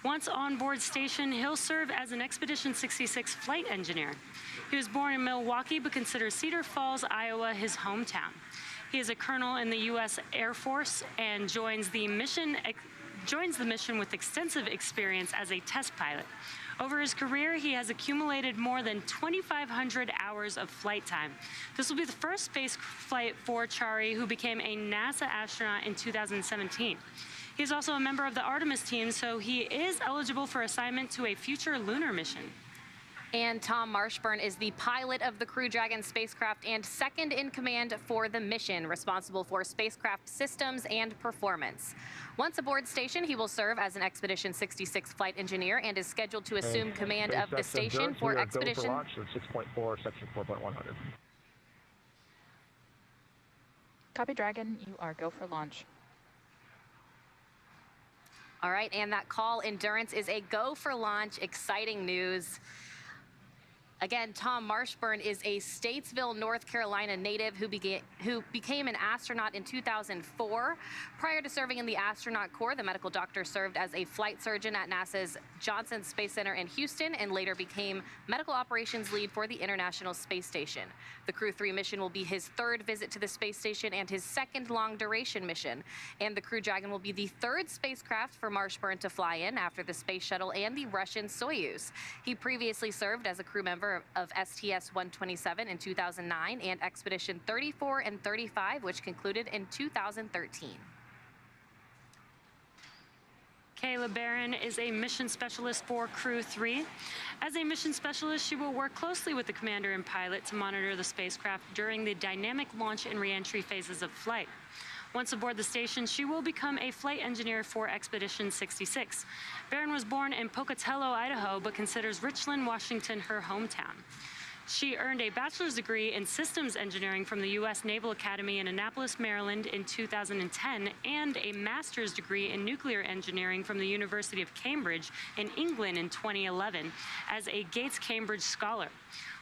Once on board station, he'll serve as an Expedition 66 flight engineer. He was born in Milwaukee, but considers Cedar Falls, Iowa, his hometown. He is a colonel in the U.S. Air Force and joins the mission with extensive experience as a test pilot. Over his career, he has accumulated more than 2,500 hours of flight time. This will be the first space flight for Chari, who became a NASA astronaut in 2017. He is also a member of the Artemis team, so he is eligible for assignment to a future lunar mission. And Tom Marshbern is the pilot of the Crew Dragon spacecraft and second in command for the mission, responsible for spacecraft systems and performance. Once aboard station, he will serve as an Expedition 66 flight engineer and is scheduled to assume command of the station for Expedition. Go for launch, 6.4, section 4.100. Copy, Dragon. You are go for launch. All right, and that call endurance is a go for launch. Exciting news. Again, Tom Marshbern is a Statesville, North Carolina native who became an astronaut in 2004. Prior to serving in the astronaut corps, the medical doctor served as a flight surgeon at NASA's Johnson Space Center in Houston and later became medical operations lead for the International Space Station. The Crew-3 mission will be his third visit to the space station and his second long-duration mission. And the Crew Dragon will be the third spacecraft for Marshbern to fly in after the Space Shuttle and the Russian Soyuz. He previously served as a crew member of STS-127 in 2009 and Expedition 34 and 35, which concluded in 2013. Kayla Barron is a mission specialist for Crew-3. As a mission specialist, she will work closely with the commander and pilot to monitor the spacecraft during the dynamic launch and re-entry phases of flight. Once aboard the station, she will become a flight engineer for Expedition 66. Barron was born in Pocatello, Idaho, but considers Richland, Washington her hometown. She earned a bachelor's degree in systems engineering from the U.S. Naval Academy in Annapolis, Maryland in 2010, and a master's degree in nuclear engineering from the University of Cambridge in England in 2011 as a Gates Cambridge scholar.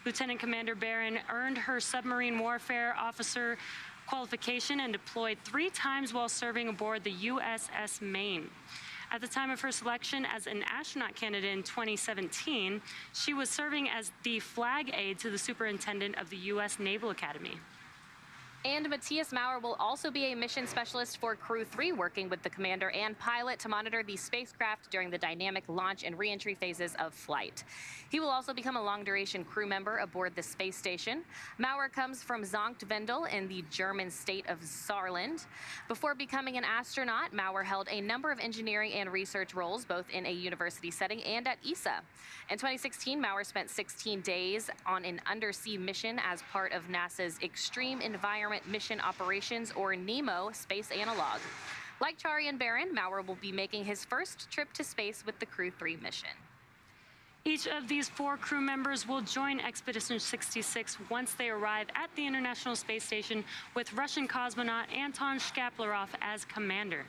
Lieutenant Commander Barron earned her submarine warfare officer qualification and deployed 3 times while serving aboard the USS Maine. At the time of her selection as an astronaut candidate in 2017, she was serving as the flag aide to the superintendent of the U.S. Naval Academy. And Mаттіасом Maurerом will also be a mission specialist for Crew-3, working with the commander and pilot to monitor the spacecraft during the dynamic launch and re-entry phases of flight. He will also become a long-duration crew member aboard the space station. Maurer comes from Sankt Wendel in the German state of Saarland. Before becoming an astronaut, Maurer held a number of engineering and research roles, both in a university setting and at ESA. In 2016, Maurer spent 16 days on an undersea mission as part of NASA's Extreme Environment Mission Operations, or NEMO, space analog. Like Chari and Barron, Maurer will be making his first trip to space with the Crew-3 mission. Each of these 4 crew members will join Expedition 66 once they arrive at the International Space Station, with Russian cosmonaut Anton Shkaplerov as commander.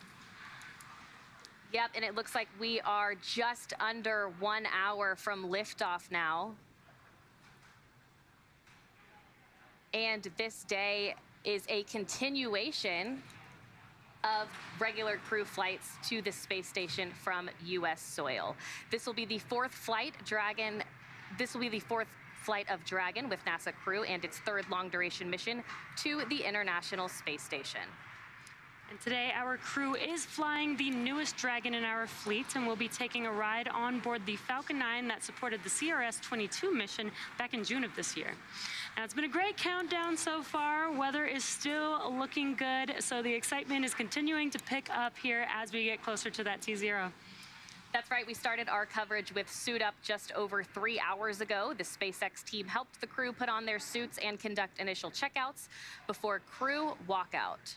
Yep, and it looks like we are just under 1 hour from liftoff now. And this day is a continuation of regular crew flights to the space station from U.S. soil. This will be the 4th flight of Dragon with NASA crew and its 3rd long-duration mission to the International Space Station. And today, our crew is flying the newest Dragon in our fleet, and we'll be taking a ride on board the Falcon 9 that supported the CRS-22 mission back in June of this year. Now, it's been a great countdown so far. Weather is still looking good, so the excitement is continuing to pick up here as we get closer to that T0. That's right. We started our coverage with Suit Up just over 3 hours ago. The SpaceX team helped the crew put on their suits and conduct initial checkouts before crew walkout.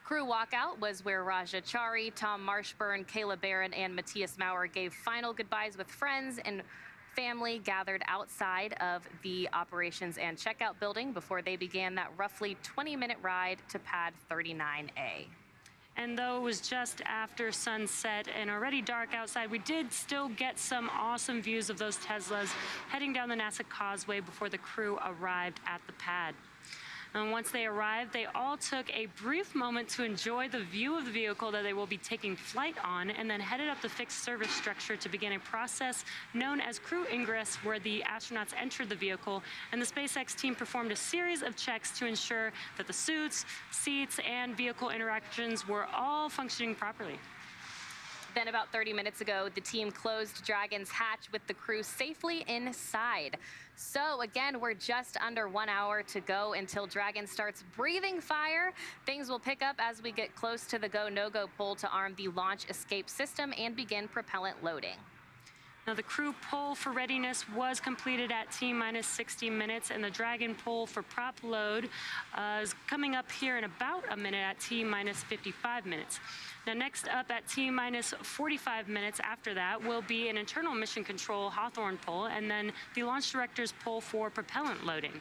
Crew walkout was where Raджа Чарі, Tомас Маршберn, Kayla Barron, and Mаттіасом Maurerом gave final goodbyes with friends and family gathered outside of the operations and checkout building before they began that roughly 20-minute ride to pad 39A. And though it was just after sunset and already dark outside, we did still get some awesome views of those Teslas heading down the NASA Causeway before the crew arrived at the pad. And once they arrived, they all took a brief moment to enjoy the view of the vehicle that they will be taking flight on, and then headed up the fixed service structure to begin a process known as crew ingress, where the astronauts entered the vehicle, and the SpaceX team performed a series of checks to ensure that the suits, seats, and vehicle interactions were all functioning properly. Then about 30 minutes ago, the team closed Dragon's hatch with the crew safely inside. So again, we're just under 1 hour to go until Dragon starts breathing fire. Things will pick up as we get close to the go, no-go pole to arm the launch escape system and begin propellant loading. Now, the crew pull for readiness was completed at T-minus 60 minutes, and the Dragon pull for prop load is coming up here in about a minute at T-minus 55 minutes. Now, next up at T-minus 45 minutes after that will be an internal mission control Hawthorne pull, and then the launch director's pull for propellant loading.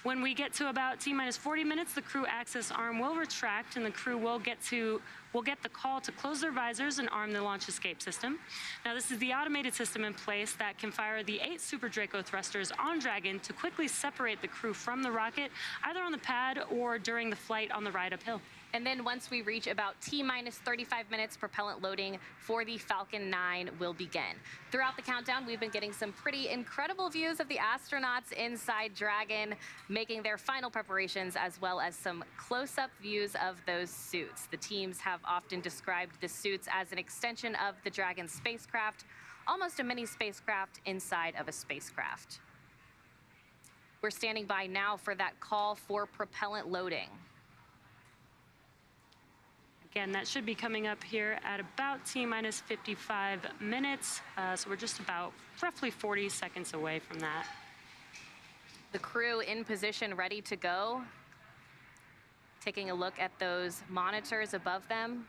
When we get to about T-minus 40 minutes, the crew access arm will retract, and the crew will get the call to close their visors and arm the launch escape system. Now, this is the automated system in place that can fire the 8 Super Draco thrusters on Dragon to quickly separate the crew from the rocket, either on the pad or during the flight on the ride uphill. And then once we reach about T-minus 35 minutes, propellant loading for the Falcon 9 will begin. Throughout the countdown, we've been getting some pretty incredible views of the astronauts inside Dragon, making their final preparations, as well as some close-up views of those suits. The teams have often described the suits as an extension of the Dragon spacecraft, almost a mini spacecraft inside of a spacecraft. We're standing by now for that call for propellant loading. Again, that should be coming up here at about T-minus 55 minutes. So we're just about roughly 40 seconds away from that. The crew in position, ready to go. Taking a look at those monitors above them.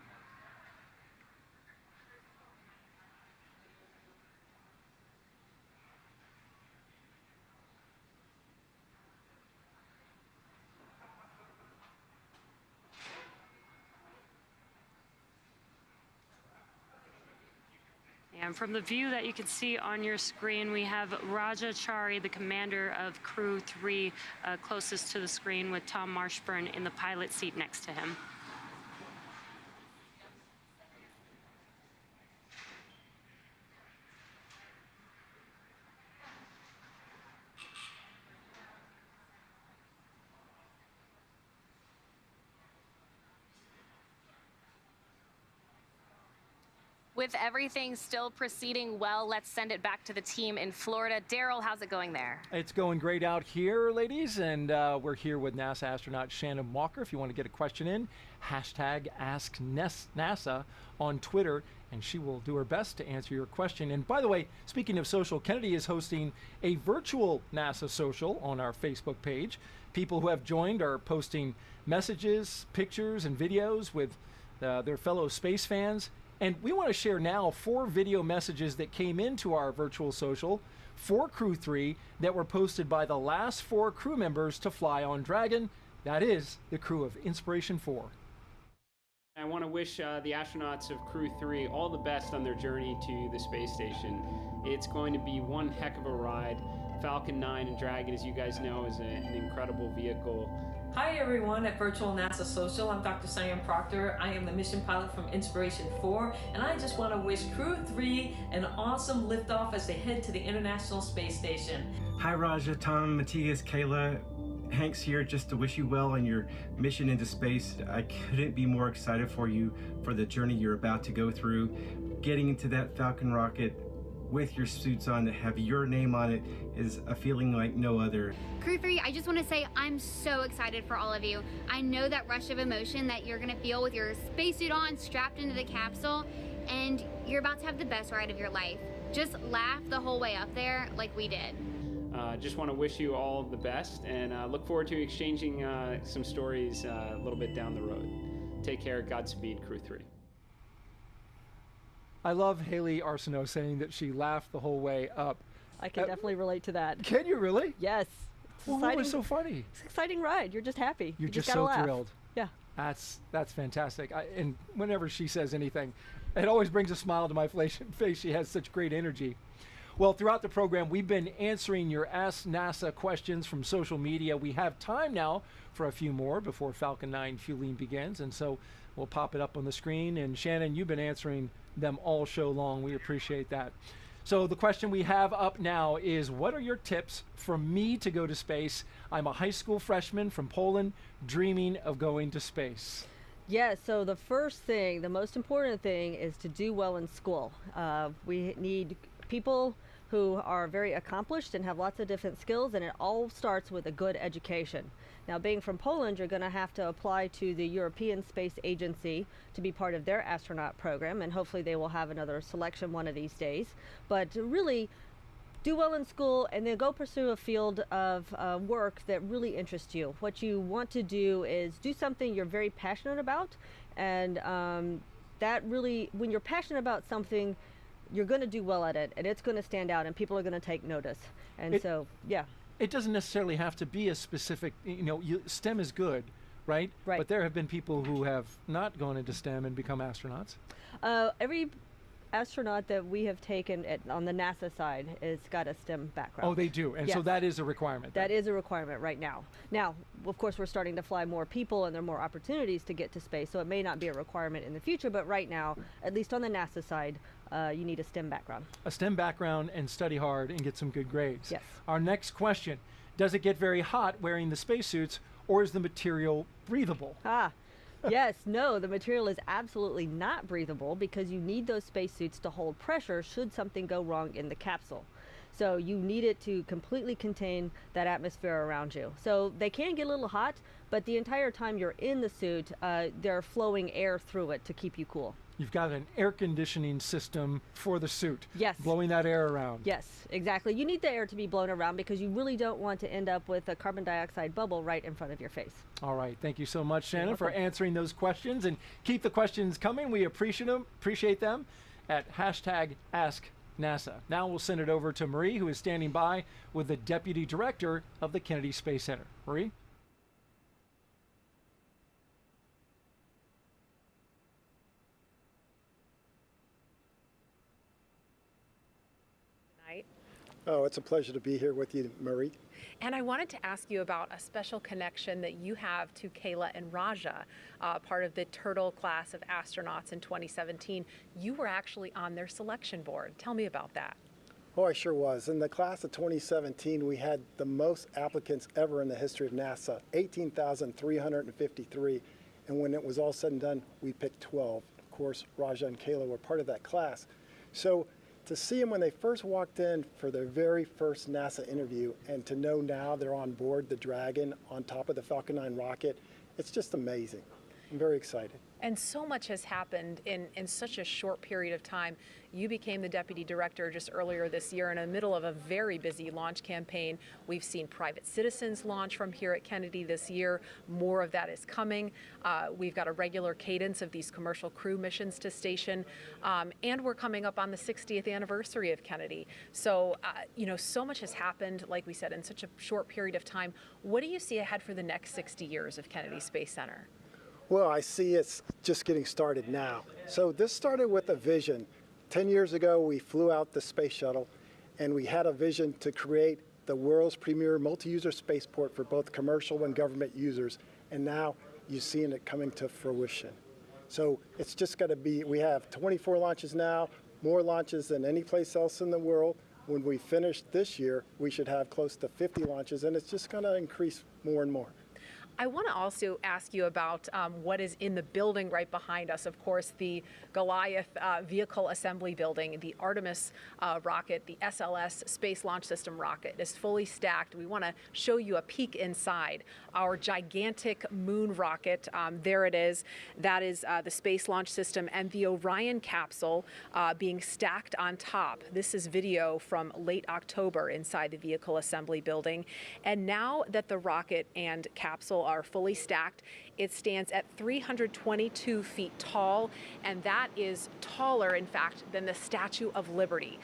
And from the view that you can see on your screen, we have Raджа Чарі, the commander of Crew-3, closest to the screen, with Tomas Marshbерn in the pilot seat next to him. With everything still proceeding well, let's send it back to the team in Florida. Daryl, how's it going there? It's going great out here, ladies, and we're here with NASA astronaut Shannon Walker. If you want to get a question in, hashtag #AskNASA on Twitter, and she will do her best to answer your question. And by the way, speaking of social, Kennedy is hosting a virtual NASA social on our Facebook page. People who have joined are posting messages, pictures, and videos with their fellow space fans. And we want to share now 4 video messages that came into our virtual social for Crew-3 that were posted by the last 4 crew members to fly on Dragon. That is the crew of Inspiration 4. I want to wish the astronauts of Crew-3 all the best on their journey to the space station. It's going to be one heck of a ride. Falcon 9 and Dragon, as you guys know, is an incredible vehicle. Hi everyone at Virtual NASA Social. I'm Dr. Cyan Proctor. I am the mission pilot from Inspiration 4, and I just want to wish Crew-3 an awesome liftoff as they head to the International Space Station. Hi Raja, Tom, Matthias, Kayla. Hank's here just to wish you well on your mission into space. I couldn't be more excited for you for the journey you're about to go through. Getting into that Falcon rocket with your suits on to have your name on it is a feeling like no other. Crew-3, I just want to say I'm so excited for all of you. I know that rush of emotion that you're going to feel with your spacesuit on, strapped into the capsule, and you're about to have the best ride of your life. Just laugh the whole way up there like we did. Just want to wish you all the best, and look forward to exchanging some stories a little bit down the road. Take care, Godspeed, Crew-3. I love Haley Arsenault saying that she laughed the whole way up. I can definitely relate to that. Can you really? Yes. Well, what was so funny? It's an exciting ride. You're just happy. You're you just gotta so laugh. thrilled. Yeah. That's fantastic. And whenever she says anything, it always brings a smile to my face. She has such great energy. Well, throughout the program, we've been answering your Ask NASA questions from social media. We have time now for a few more before Falcon 9 fueling begins, and so we'll pop it up on the screen. And Shannon, you've been answering them all show long. We appreciate that. So the question we have up now is, what are your tips for me to go to space? I'm a high school freshman from Poland, dreaming of going to space. Yeah, so the first thing, the most important thing is to do well in school. We need people who are very accomplished and have lots of different skills, and it all starts with a good education. Now, being from Poland, you're going to have to apply to the European Space Agency to be part of their astronaut program, and hopefully they will have another selection one of these days. But really, do well in school and then go pursue a field of work that really interests you. What you want to do is do something you're very passionate about, and that really, when you're passionate about something, you're going to do well at it, and it's going to stand out, and people are going to take notice. And so, yeah. It doesn't necessarily have to be a specific, STEM is good, right? Right. But there have been people who have not gone into STEM and become astronauts. Every astronaut that we have taken on the NASA side has got a STEM background. Oh, they do, and so that is a requirement. That is a requirement right now. Now, of course, we're starting to fly more people, and there are more opportunities to get to space, so it may not be a requirement in the future, but right now, at least on the NASA side, you need a STEM background. A STEM background and study hard and get some good grades. Yes. Our next question, does it get very hot wearing the spacesuits, or is the material breathable? Yes, no, the material is absolutely not breathable because you need those spacesuits to hold pressure should something go wrong in the capsule. So you need it to completely contain that atmosphere around you. So they can get a little hot, but the entire time you're in the suit, they're flowing air through it to keep you cool. You've got an air conditioning system for the suit. Yes. Blowing that air around. Yes, exactly. You need the air to be blown around because you really don't want to end up with a carbon dioxide bubble right in front of your face. All right. Thank you so much, Shannon, for answering those questions. And keep the questions coming. We appreciate them at #AskNASA. Now we'll send it over to Marie, who is standing by with the Deputy Director of the Kennedy Space Center. Marie? Oh, it's a pleasure to be here with you, Marie. And I wanted to ask you about a special connection that you have to Kayla and Raja, part of the Turtle class of astronauts in 2017. You were actually on their selection board. Tell me about that. Oh, I sure was. In the class of 2017, we had the most applicants ever in the history of NASA, 18,353. And when it was all said and done, we picked 12. Of course, Raja and Kayla were part of that class. So to see them when they first walked in for their very first NASA interview, and to know now they're on board the Dragon on top of the Falcon 9 rocket, it's just amazing. I'm very excited. And so much has happened in such a short period of time. You became the deputy director just earlier this year in the middle of a very busy launch campaign. We've seen private citizens launch from here at Kennedy this year. More of that is coming. We've got a regular cadence of these commercial crew missions to station. And we're coming up on the 60th anniversary of Kennedy. So, you know, so much has happened, like we said, in such a short period of time. What do you see ahead for the next 60 years of Kennedy Space Center? Well, I see it's just getting started now. So this started with a vision. 10 years ago, we flew out the space shuttle, and we had a vision to create the world's premier multi-user spaceport for both commercial and government users. And now you're seeing it coming to fruition. So it's just going to be, we have 24 launches now, more launches than any place else in the world. When we finish this year, we should have close to 50 launches, and it's just going to increase more and more. I want to also ask you about what is in the building right behind us. Of course, the Goliath vehicle assembly building, the Artemis rocket, the SLS Space Launch System rocket is fully stacked. We want to show you a peek inside. Our gigantic moon rocket, there it is. That is the Space Launch System, and the Orion capsule being stacked on top. This is video from late October inside the vehicle assembly building. And now that the rocket and capsule are fully stacked, it stands at 322 feet tall, and that is taller, in fact, than the Statue of Liberty.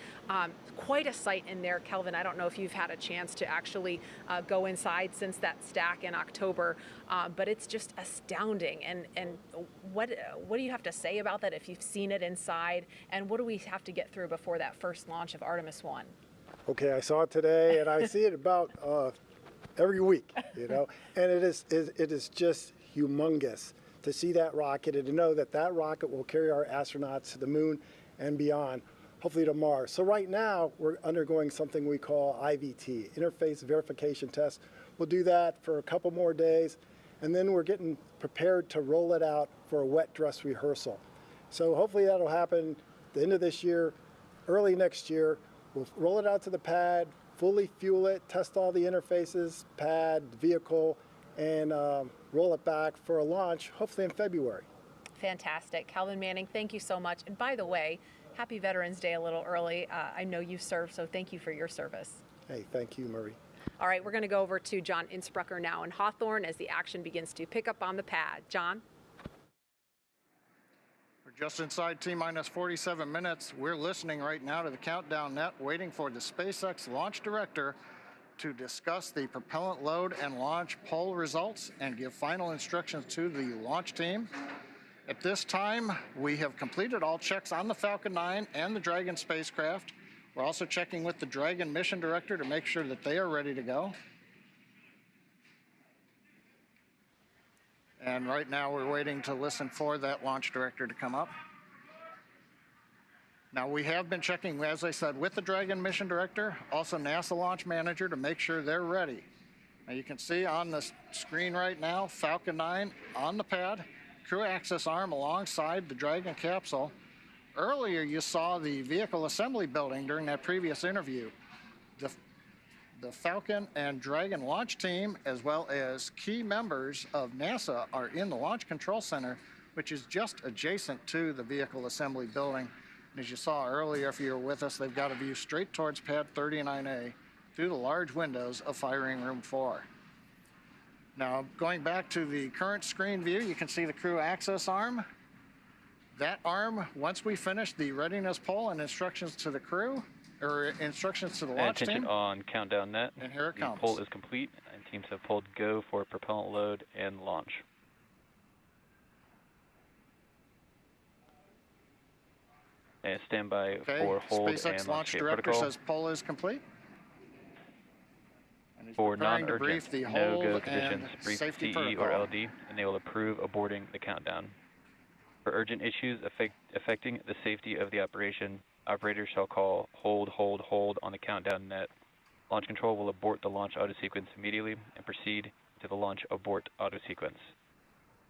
Quite a sight in there, Kelvin. I don't know if you've had a chance to actually go inside since that stack in October, but it's just astounding. And what do you have to say about that if you've seen it inside, and what do we have to get through before that first launch of Artemis 1? Okay, I saw it today, and I see it about every week, you know, and it is just humongous to see that rocket and to know that that rocket will carry our astronauts to the moon and beyond, hopefully to Mars. So right now we're undergoing something we call IVT, Interface Verification Test. We'll do that for a couple more days, and then we're getting prepared to roll it out for a wet dress rehearsal. So hopefully that'll happen the end of this year, early next year. We'll roll it out to the pad, fully fuel it, test all the interfaces, pad, vehicle, and roll it back for a launch, hopefully in February. Fantastic. Calvin Manning, thank you so much. And by the way, happy Veterans Day a little early. I know you served, so thank you for your service. Hey, thank you, Marie. All right, we're going to go over to John Innsbrucker now in Hawthorne as the action begins to pick up on the pad. John? We're just inside T-minus 47 minutes. We're listening right now to the countdown net, waiting for the SpaceX launch director to discuss the propellant load and launch poll results and give final instructions to the launch team. At this time, we have completed all checks on the Falcon 9 and the Dragon spacecraft. We're also checking with the Dragon mission director to make sure that they are ready to go. And right now we're waiting to listen for that launch director to come up. Now we have been checking, as I said, with the Dragon mission director, also NASA launch manager to make sure they're ready. Now you can see on the screen right now, Falcon 9 on the pad, crew access arm alongside the Dragon capsule. Earlier you saw the vehicle assembly building during that previous interview. The Falcon and Dragon launch team, as well as key members of NASA, are in the Launch Control Center, which is just adjacent to the vehicle assembly building. And as you saw earlier, if you were with us, they've got a view straight towards pad 39A through the large windows of firing room 4. Now, going back to the current screen view, you can see the crew access arm. That arm, once we finish the readiness poll and instructions to the crew, or instructions to the launch attention team. On countdown net. And here it comes. The poll is complete, and teams have polled go for propellant load and launch. And stand by for hold SpaceX and launch escape director protocol. says poll is complete. And he's For preparing to brief the non-urgent, hold no-go conditions, and brief safety TE or protocol. LD, and they will approve aborting the countdown. For urgent issues affecting the safety of the operation, operators shall call hold on the countdown net. Launch control will abort the launch auto sequence immediately and proceed to the launch abort auto sequence.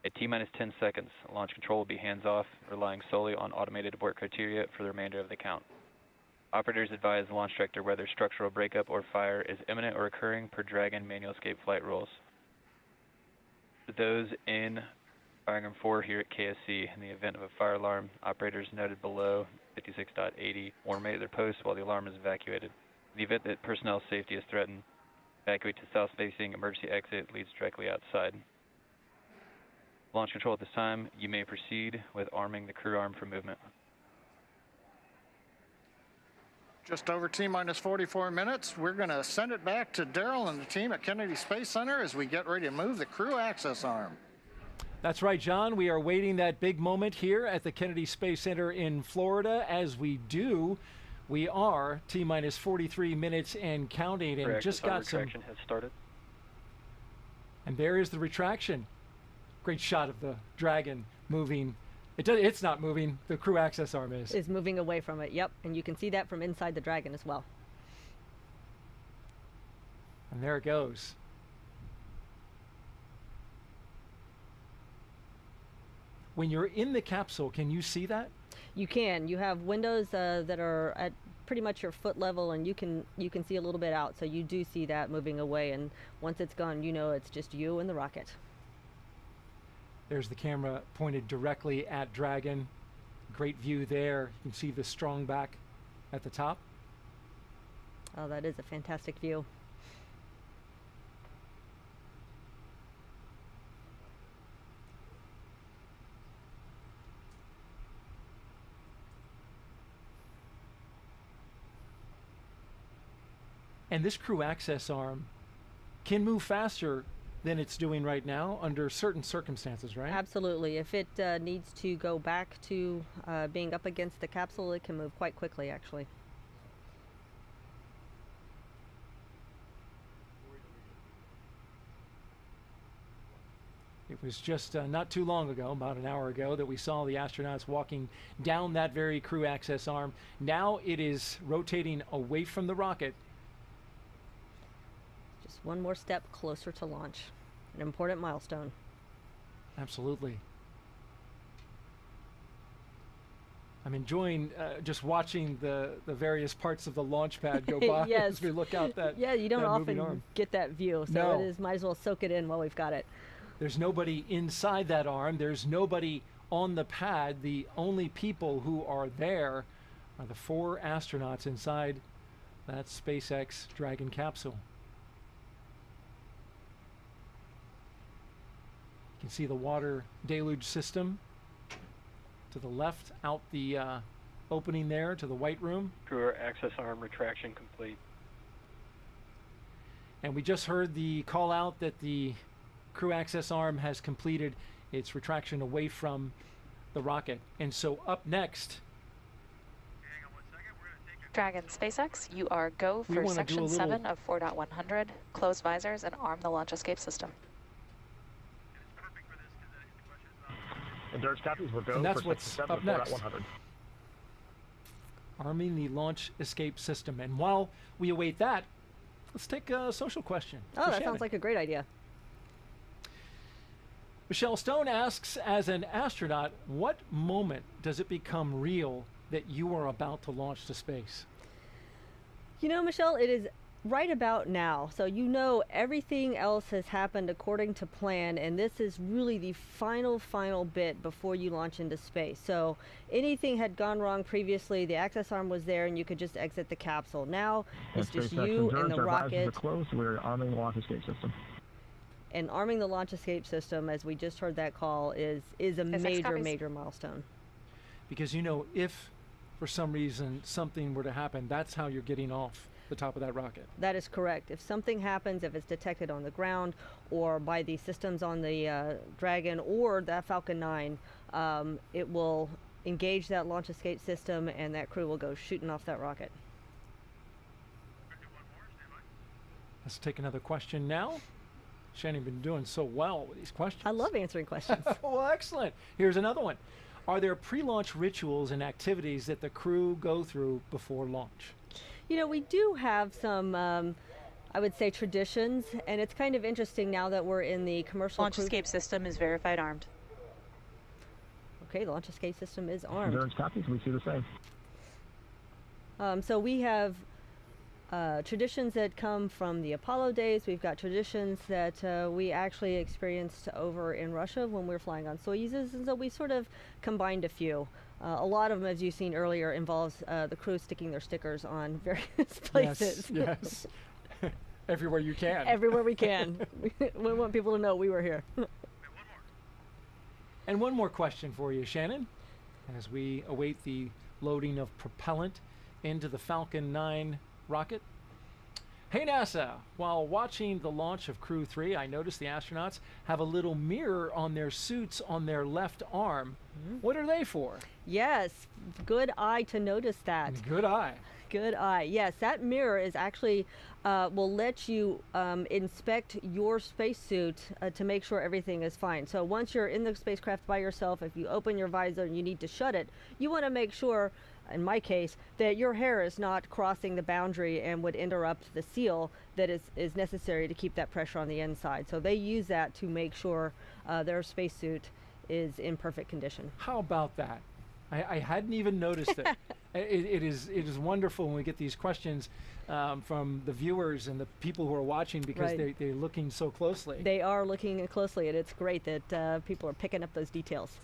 At T-minus 10 seconds, launch control will be hands-off, relying solely on automated abort criteria for the remainder of the count. Operators advise the launch director whether structural breakup or fire is imminent or occurring per Dragon manual escape flight rules. For those in firing room 4 here at KSC, in the event of a fire alarm, operators noted below 56.80 will remain at their posts while the alarm is evacuated. In the event that personnel safety is threatened, evacuate to south-facing emergency exit leads directly outside. Launch control at this time, you may proceed with arming the crew arm for movement. Just over T-minus 44 minutes. We're going to send it back to Daryl and the team at Kennedy Space Center as we get ready to move the crew access arm. That's right, John. We are waiting that big moment here at the Kennedy Space Center in Florida. As we do, we are T-minus 43 minutes and counting, and just got some... Retraction has started. And there is the retraction. Great shot of the Dragon moving. It's not moving. The crew access arm is. Is moving away from it, yep. And you can see that from inside the Dragon as well. And there it goes. When you're in the capsule, can you see that? You can. You have windows that are at pretty much your foot level, and you can see a little bit out. So you do see that moving away, and once it's gone, you know it's just you and the rocket. There's the camera pointed directly at Dragon. Great view there. You can see the strong back at the top. Oh, that is a fantastic view. And this crew access arm can move faster than it's doing right now under certain circumstances, right? Absolutely. If it needs to go back to being up against the capsule, it can move quite quickly, actually. It was just not too long ago, about an hour ago, that we saw the astronauts walking down that very crew access arm. Now it is rotating away from the rocket. Just one more step closer to launch. An important milestone. Absolutely. I'm enjoying just watching the various parts of the launch pad go by yes. as we look out that Yeah, you don't often arm. get that view, so No. it is, might as well soak it in while we've got it. There's nobody inside that arm. There's nobody on the pad. The only people who are there are the 4 astronauts inside that SpaceX Dragon capsule. You can see the water deluge system to the left, out the opening there to the white room. Crew access arm retraction complete. And we just heard the call out that the crew access arm has completed its retraction away from the rocket. And so up next, Dragon SpaceX, you are go for section 7 of 4.100. Close visors and arm the launch escape system. Endurance copies, we're go and that's for what's section 7 up of next. 4.100. Arming the launch escape system. And while we await that, let's take a social question. Oh, that sounds like a great idea. Michelle Stone asks, as an astronaut, what moment does it become real that you are about to launch to space? You know, Michelle, it is right about now. So you know everything else has happened according to plan, and this is really the final bit before you launch into space. So anything had gone wrong previously, the access arm was there and you could just exit the capsule. Now it's just you and the rocket. Closed, we're arming the launch escape system. And arming the launch escape system, as we just heard that call, is a major milestone. Because, you know, if for some reason something were to happen, that's how you're getting off the top of that rocket. That is correct. If something happens, if it's detected on the ground or by the systems on the Dragon or that Falcon 9, it will engage that launch escape system and that crew will go shooting off that rocket. Let's take another question now. Shannon, been doing so well with these questions. I love answering questions. Well, excellent. Here's another one. Are there pre-launch rituals and activities that the crew go through before launch? You know, we do have some, I would say, traditions, and it's kind of interesting now that we're in the commercial Launch escape system is verified armed. okay, the launch escape system is armed. Endurance copies, we see the same. So we have traditions that come from the Apollo days. We've got traditions that we actually experienced over in Russia when we were flying on Soyuzes, and so we sort of combined a few. A lot of them, as you've seen earlier, involves the crew sticking their stickers on various places. Yes, yes. Everywhere you can. Everywhere we can. We want people to know we were here. And one more question for you, Shannon, as we await the loading of propellant into the Falcon 9 rocket. Hey NASA, while watching the launch of Crew-3, I noticed the astronauts have a little mirror on their suits on their left arm. What are they for? Yes, good eye to notice that. Good eye. Good eye. Yes, that mirror is actually will let you inspect your spacesuit to make sure everything is fine. So once you're in the spacecraft by yourself, if you open your visor and you need to shut it, you want to make sure, in my case, that your hair is not crossing the boundary and would interrupt the seal that is necessary to keep that pressure on the inside. So they use that to make sure their spacesuit is in perfect condition. How about that? I hadn't even noticed it. It is wonderful when we get these questions from the viewers and the people who are watching, because they're looking so closely. They are looking closely, and it's great that people are picking up those details.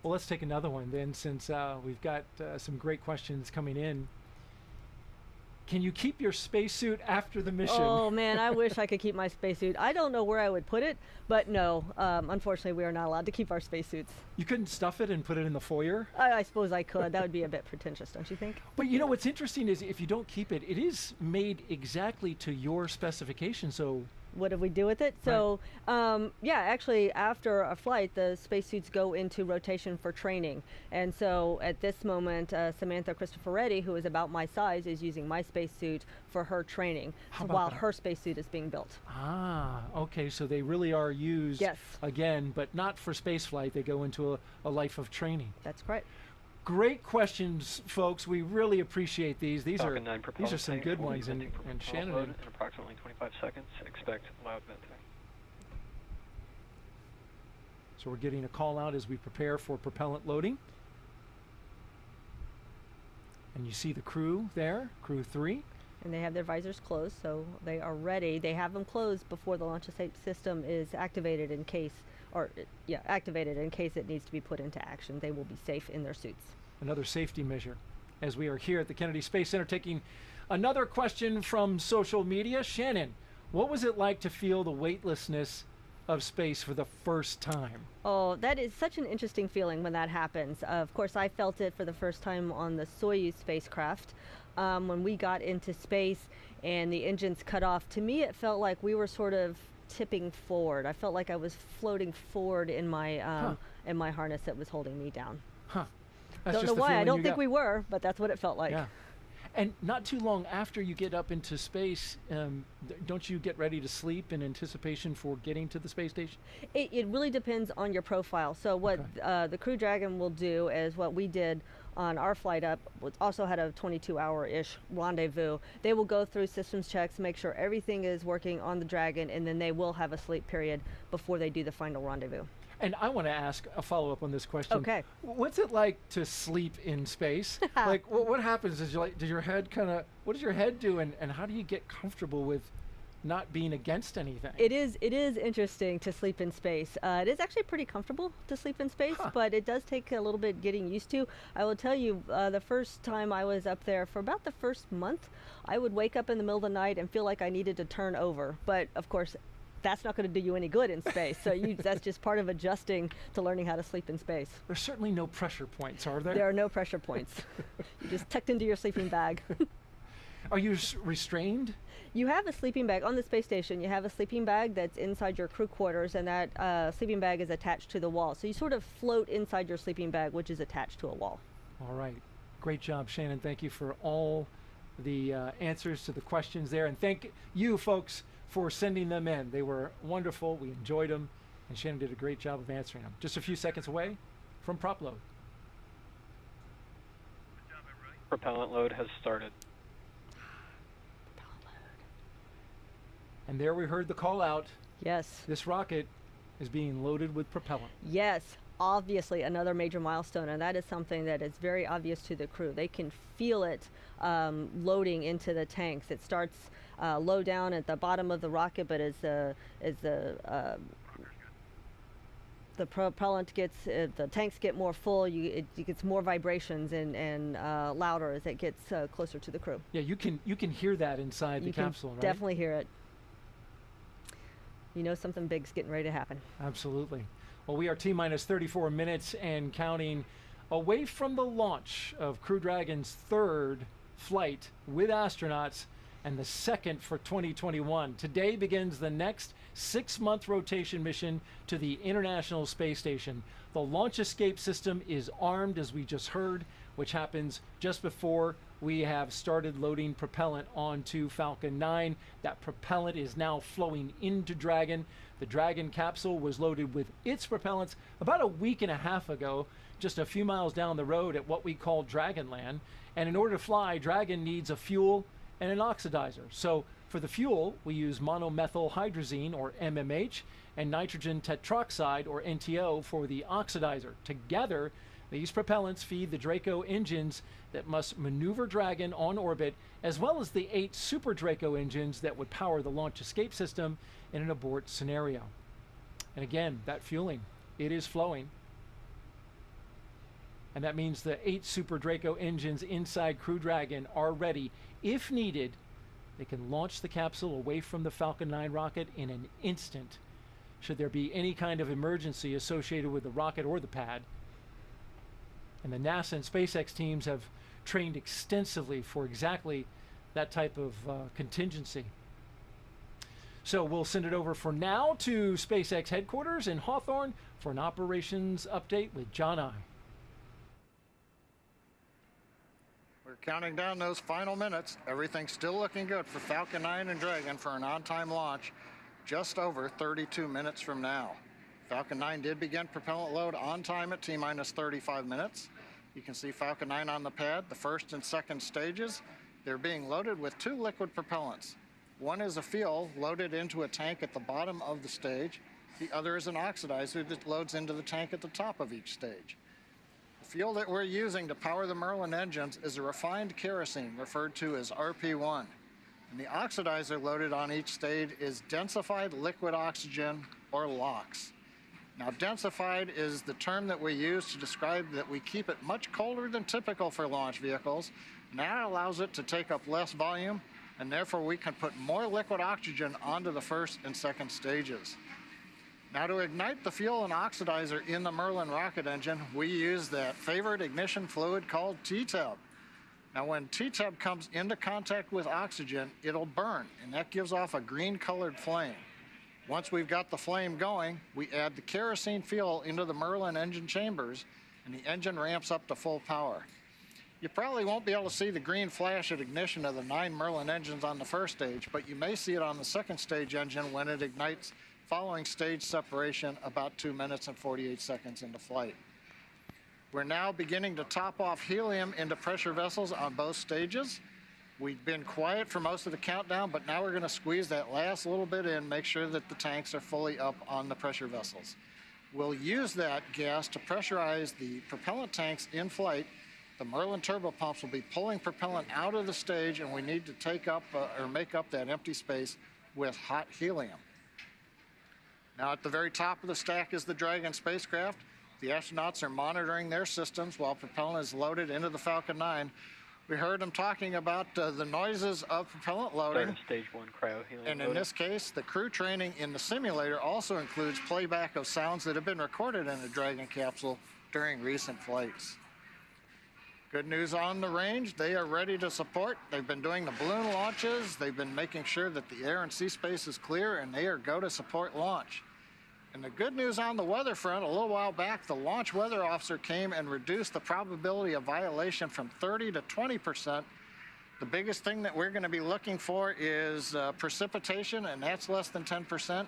Well, let's take another one then, since we've got some great questions coming in. Can you keep your spacesuit after the mission? Oh man, I wish I could keep my spacesuit. I don't know where I would put it, but no, unfortunately we are not allowed to keep our spacesuits. You couldn't stuff it and put it in the foyer? I suppose I could. That would be a bit pretentious, don't you think? But you know what's interesting is if you don't keep it, it is made exactly to your specifications, so... What do we do with it? So, yeah, actually, after a flight, the spacesuits go into rotation for training. And so, at this moment, Samantha Cristoforetti, who is about my size, is using my spacesuit for her training while her spacesuit is being built. Ah, okay. So they really are used again, but not for spaceflight. They go into a life of training. That's correct. Great questions, folks. We really appreciate these. These are Falcon some good ones. And Shannon, in approximately 25 seconds. Expect loud venting. So we're getting a call out as we prepare for propellant loading. And you see the crew there, Crew-3. And they have their visors closed, so they are ready. They have them closed before the launch escape system is activated in case, activated in case it needs to be put into action. They will be safe in their suits. Another safety measure. As we are here at the Kennedy Space Center taking another question from social media. Shannon, what was it like to feel the weightlessness of space for the first time? Oh, that is such an interesting feeling when that happens. Of course, I felt it for the first time on the Soyuz spacecraft. When we got into space and the engines cut off, to me it felt like we were sort of tipping forward. I felt like I was floating forward in my harness that was holding me down. Huh. Don't know why. I don't think we were, but that's what it felt like. Yeah. And not too long after you get up into space, don't you get ready to sleep in anticipation for getting to the space station? It really depends on your profile. So what the Crew Dragon will do is what we did on our flight up, also had a 22-hour-ish rendezvous. They will go through systems checks, make sure everything is working on the Dragon, and then they will have a sleep period before they do the final rendezvous. And I want to ask a follow-up on this question. Okay. What's it like to sleep in space? Like, what happens? Does your head what does your head do, and how do you get comfortable with not being against anything? It is interesting to sleep in space. It is actually pretty comfortable to sleep in space, but it does take a little bit getting used to. I will tell you, the first time I was up there, for about the first month, I would wake up in the middle of the night and feel like I needed to turn over. But of course, that's not going to do you any good in space. So that's just part of adjusting to learning how to sleep in space. There's certainly no pressure points, are there? There are no pressure points. You're just tucked into your sleeping bag. Are you restrained? You have a sleeping bag on the space station. You have a sleeping bag that's inside your crew quarters, and that sleeping bag is attached to the wall. So you sort of float inside your sleeping bag, which is attached to a wall. All right. Great job, Shannon. Thank you for all the answers to the questions there. And thank you, folks, for sending them in. They were wonderful. We enjoyed them. And Shannon did a great job of answering them. Just a few seconds away from prop load. Propellant load has started. And there we heard the call out. Yes. This rocket is being loaded with propellant. Yes. obviously another major milestone, and that is something that is very obvious to the crew. They can feel it loading into the tanks. It starts low down at the bottom of the rocket, but as the propellant gets, the tanks get more full, it gets more vibrations and louder as it gets closer to the crew. Yeah, you can hear that inside the capsule, right? Definitely hear it. You know something big's getting ready to happen. Absolutely. Well, we are T-minus 34 minutes and counting away from the launch of Crew Dragon's third flight with astronauts and the second for 2021. Today begins the next 6-month rotation mission to the International Space Station. The launch escape system is armed, as we just heard, which happens just before we have started loading propellant onto Falcon 9. That propellant is now flowing into Dragon. The Dragon capsule was loaded with its propellants about a week and a half ago, just a few miles down the road at what we call Dragonland. And in order to fly, Dragon needs a fuel and an oxidizer. So for the fuel, we use monomethyl hydrazine, or MMH, and nitrogen tetroxide, or NTO, for the oxidizer. Together, these propellants feed the Draco engines that must maneuver Dragon on orbit, as well as the 8 Super Draco engines that would power the launch escape system in an abort scenario. And again, that fueling, it is flowing. And that means the 8 Super Draco engines inside Crew Dragon are ready. If needed, they can launch the capsule away from the Falcon 9 rocket in an instant, should there be any kind of emergency associated with the rocket or the pad. And the NASA and SpaceX teams have trained extensively for exactly that type of contingency. So we'll send it over for now to SpaceX headquarters in Hawthorne for an operations update with John I. We're counting down those final minutes. Everything's still looking good for Falcon 9 and Dragon for an on-time launch just over 32 minutes from now. Falcon 9 did begin propellant load on time at T-minus 35 minutes. You can see Falcon 9 on the pad, the first and second stages. They're being loaded with 2 liquid propellants. One is a fuel loaded into a tank at the bottom of the stage. The other is an oxidizer that loads into the tank at the top of each stage. The fuel that we're using to power the Merlin engines is a refined kerosene referred to as RP1. And the oxidizer loaded on each stage is densified liquid oxygen, or LOX. Now, densified is the term that we use to describe that we keep it much colder than typical for launch vehicles. And that allows it to take up less volume, and therefore we can put more liquid oxygen onto the first and second stages. Now, to ignite the fuel and oxidizer in the Merlin rocket engine, we use that favorite ignition fluid called T-Tab. Now, when T-Tab comes into contact with oxygen, it'll burn, and that gives off a green-colored flame. Once we've got the flame going, we add the kerosene fuel into the Merlin engine chambers, and the engine ramps up to full power. You probably won't be able to see the green flash at ignition of the 9 Merlin engines on the first stage, but you may see it on the second stage engine when it ignites following stage separation about 2 minutes and 48 seconds into flight. We're now beginning to top off helium into pressure vessels on both stages. We've been quiet for most of the countdown, but now we're going to squeeze that last little bit in, make sure that the tanks are fully up on the pressure vessels. We'll use that gas to pressurize the propellant tanks in flight. The Merlin turbopumps will be pulling propellant out of the stage, and we need to take up or make up that empty space with hot helium. Now, at the very top of the stack is the Dragon spacecraft. The astronauts are monitoring their systems while propellant is loaded into the Falcon 9. We heard them talking about the noises of propellant loading. Stage 1 cryo-helium And in loading. this case, the crew training in the simulator also includes playback of sounds that have been recorded in the Dragon capsule during recent flights. Good news on the range, they are ready to support. They've been doing the balloon launches. They've been making sure that the air and sea space is clear, and they are go to support launch. And the good news on the weather front, a little while back, the launch weather officer came and reduced the probability of violation from 30 to 20%. The biggest thing that we're going to be looking for is precipitation, and that's less than 10%.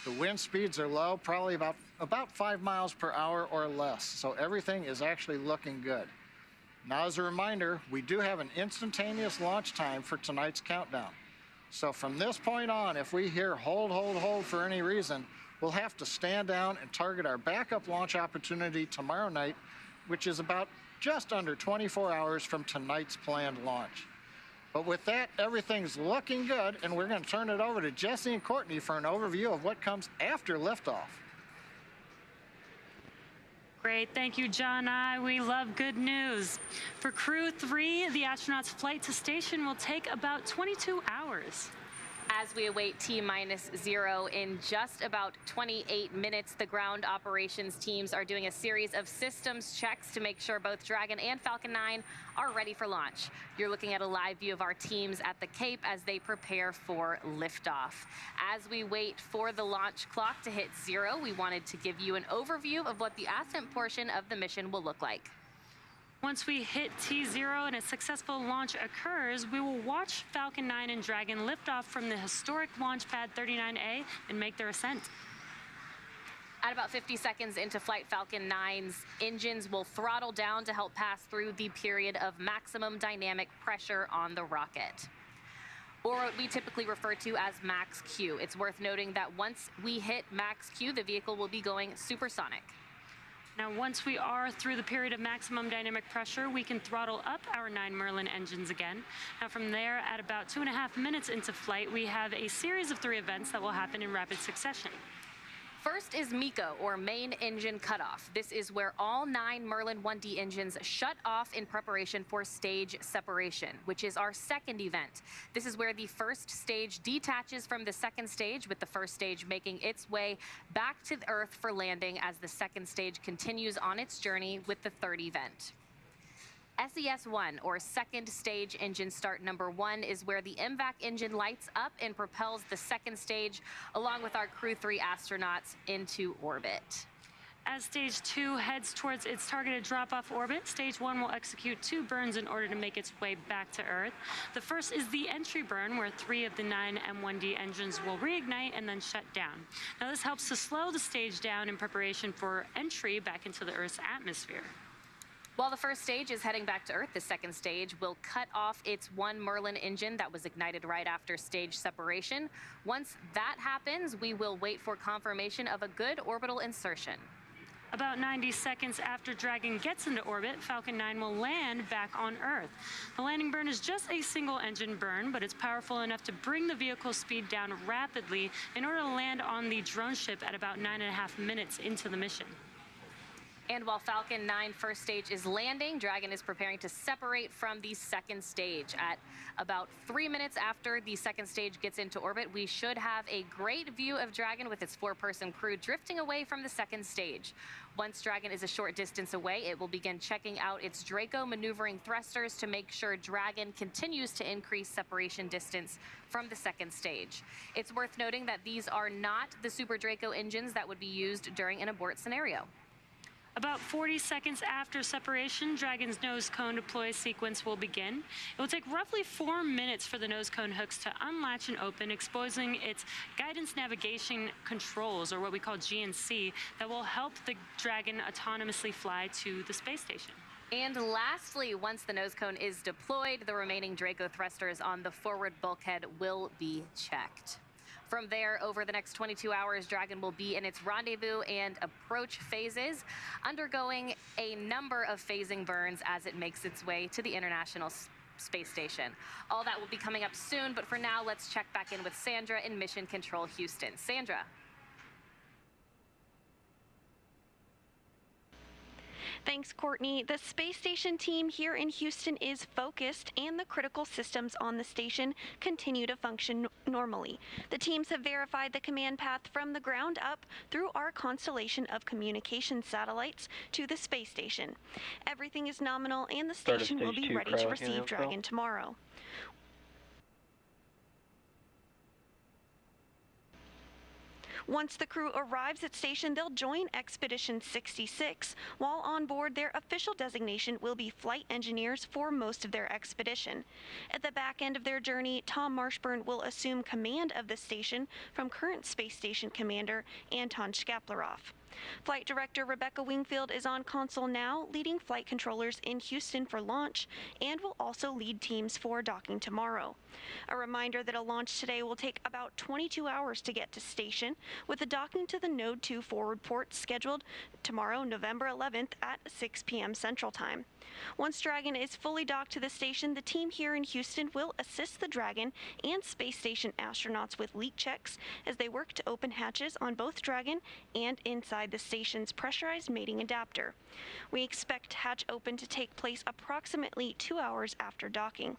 The wind speeds are low, probably about 5 miles per hour or less. So everything is actually looking good. Now, as a reminder, we do have an instantaneous launch time for tonight's countdown. So from this point on, if we hear hold, hold, hold for any reason, we'll have to stand down and target our backup launch opportunity tomorrow night, which is about just under 24 hours from tonight's planned launch. But with that, everything's looking good, and we're going to turn it over to Jesse and Courtney for an overview of what comes after liftoff. Great, thank you, John. We love good news. For Crew-3, the astronauts' flight to station will take about 22 hours. As we await T-0 in just about 28 minutes, the ground operations teams are doing a series of systems checks to make sure both Dragon and Falcon 9 are ready for launch. You're looking at a live view of our teams at the Cape as they prepare for liftoff. As we wait for the launch clock to hit 0, we wanted to give you an overview of what the ascent portion of the mission will look like. Once we hit T0 and a successful launch occurs, we will watch Falcon 9 and Dragon lift off from the historic launch pad 39A and make their ascent. At about 50 seconds into flight, Falcon 9's engines will throttle down to help pass through the period of maximum dynamic pressure on the rocket, or what we typically refer to as max Q. It's worth noting that once we hit max Q, the vehicle will be going supersonic. Now, once we are through the period of maximum dynamic pressure, we can throttle up our 9 Merlin engines again. Now, from there, at about 2.5 minutes into flight, we have a series of 3 events that will happen in rapid succession. First is MECO, or main engine cutoff. This is where all 9 Merlin 1D engines shut off in preparation for stage separation, which is our second event. This is where the first stage detaches from the second stage, with the first stage making its way back to the Earth for landing as the second stage continues on its journey with the third event. SES-1, or second stage engine start number 1, is where the MVAC engine lights up and propels the second stage, along with our Crew-3 astronauts, into orbit. As Stage 2 heads towards its targeted drop-off orbit, Stage 1 will execute 2 burns in order to make its way back to Earth. The first is the entry burn, where 3 of the 9 M1D engines will reignite and then shut down. Now, this helps to slow the stage down in preparation for entry back into the Earth's atmosphere. While the first stage is heading back to Earth, the second stage will cut off its 1 Merlin engine that was ignited right after stage separation. Once that happens, we will wait for confirmation of a good orbital insertion. About 90 seconds after Dragon gets into orbit, Falcon 9 will land back on Earth. The landing burn is just a single engine burn, but it's powerful enough to bring the vehicle's speed down rapidly in order to land on the drone ship at about 9.5 minutes into the mission. And while Falcon 9 first stage is landing, Dragon is preparing to separate from the second stage. At about 3 minutes after the second stage gets into orbit, we should have a great view of Dragon with its 4-person crew drifting away from the second stage. Once Dragon is a short distance away, it will begin checking out its Draco maneuvering thrusters to make sure Dragon continues to increase separation distance from the second stage. It's worth noting that these are not the Super Draco engines that would be used during an abort scenario. About 40 seconds after separation, Dragon's nose cone deploy sequence will begin. It will take roughly 4 minutes for the nose cone hooks to unlatch and open, exposing its guidance navigation controls, or what we call GNC, that will help the Dragon autonomously fly to the space station. And lastly, once the nose cone is deployed, the remaining Draco thrusters on the forward bulkhead will be checked. From there, over the next 22 hours, Dragon will be in its rendezvous and approach phases, undergoing a number of phasing burns as it makes its way to the International Space Station. All that will be coming up soon, but for now, let's check back in with Sandra in Mission Control Houston. Sandra. Thanks, Courtney. The space station team here in Houston is focused, and the critical systems on the station continue to function normally. The teams have verified the command path from the ground up through our constellation of communication satellites to the space station. Everything is nominal, and the station will be ready to receive Dragon tomorrow. Once the crew arrives at station, they'll join Expedition 66. While on board, their official designation will be flight engineers for most of their expedition. At the back end of their journey, Tom Marshbern will assume command of the station from current space station commander Anton Shkaplerov. Flight Director Rebecca Wingfield is on console now, leading flight controllers in Houston for launch, and will also lead teams for docking tomorrow. A reminder that a launch today will take about 22 hours to get to station, with the docking to the Node 2 forward port scheduled tomorrow, November 11th at 6 p.m. Central Time. Once Dragon is fully docked to the station, the team here in Houston will assist the Dragon and space station astronauts with leak checks as they work to open hatches on both Dragon and inside the station's pressurized mating adapter. We expect hatch open to take place approximately 2 hours after docking.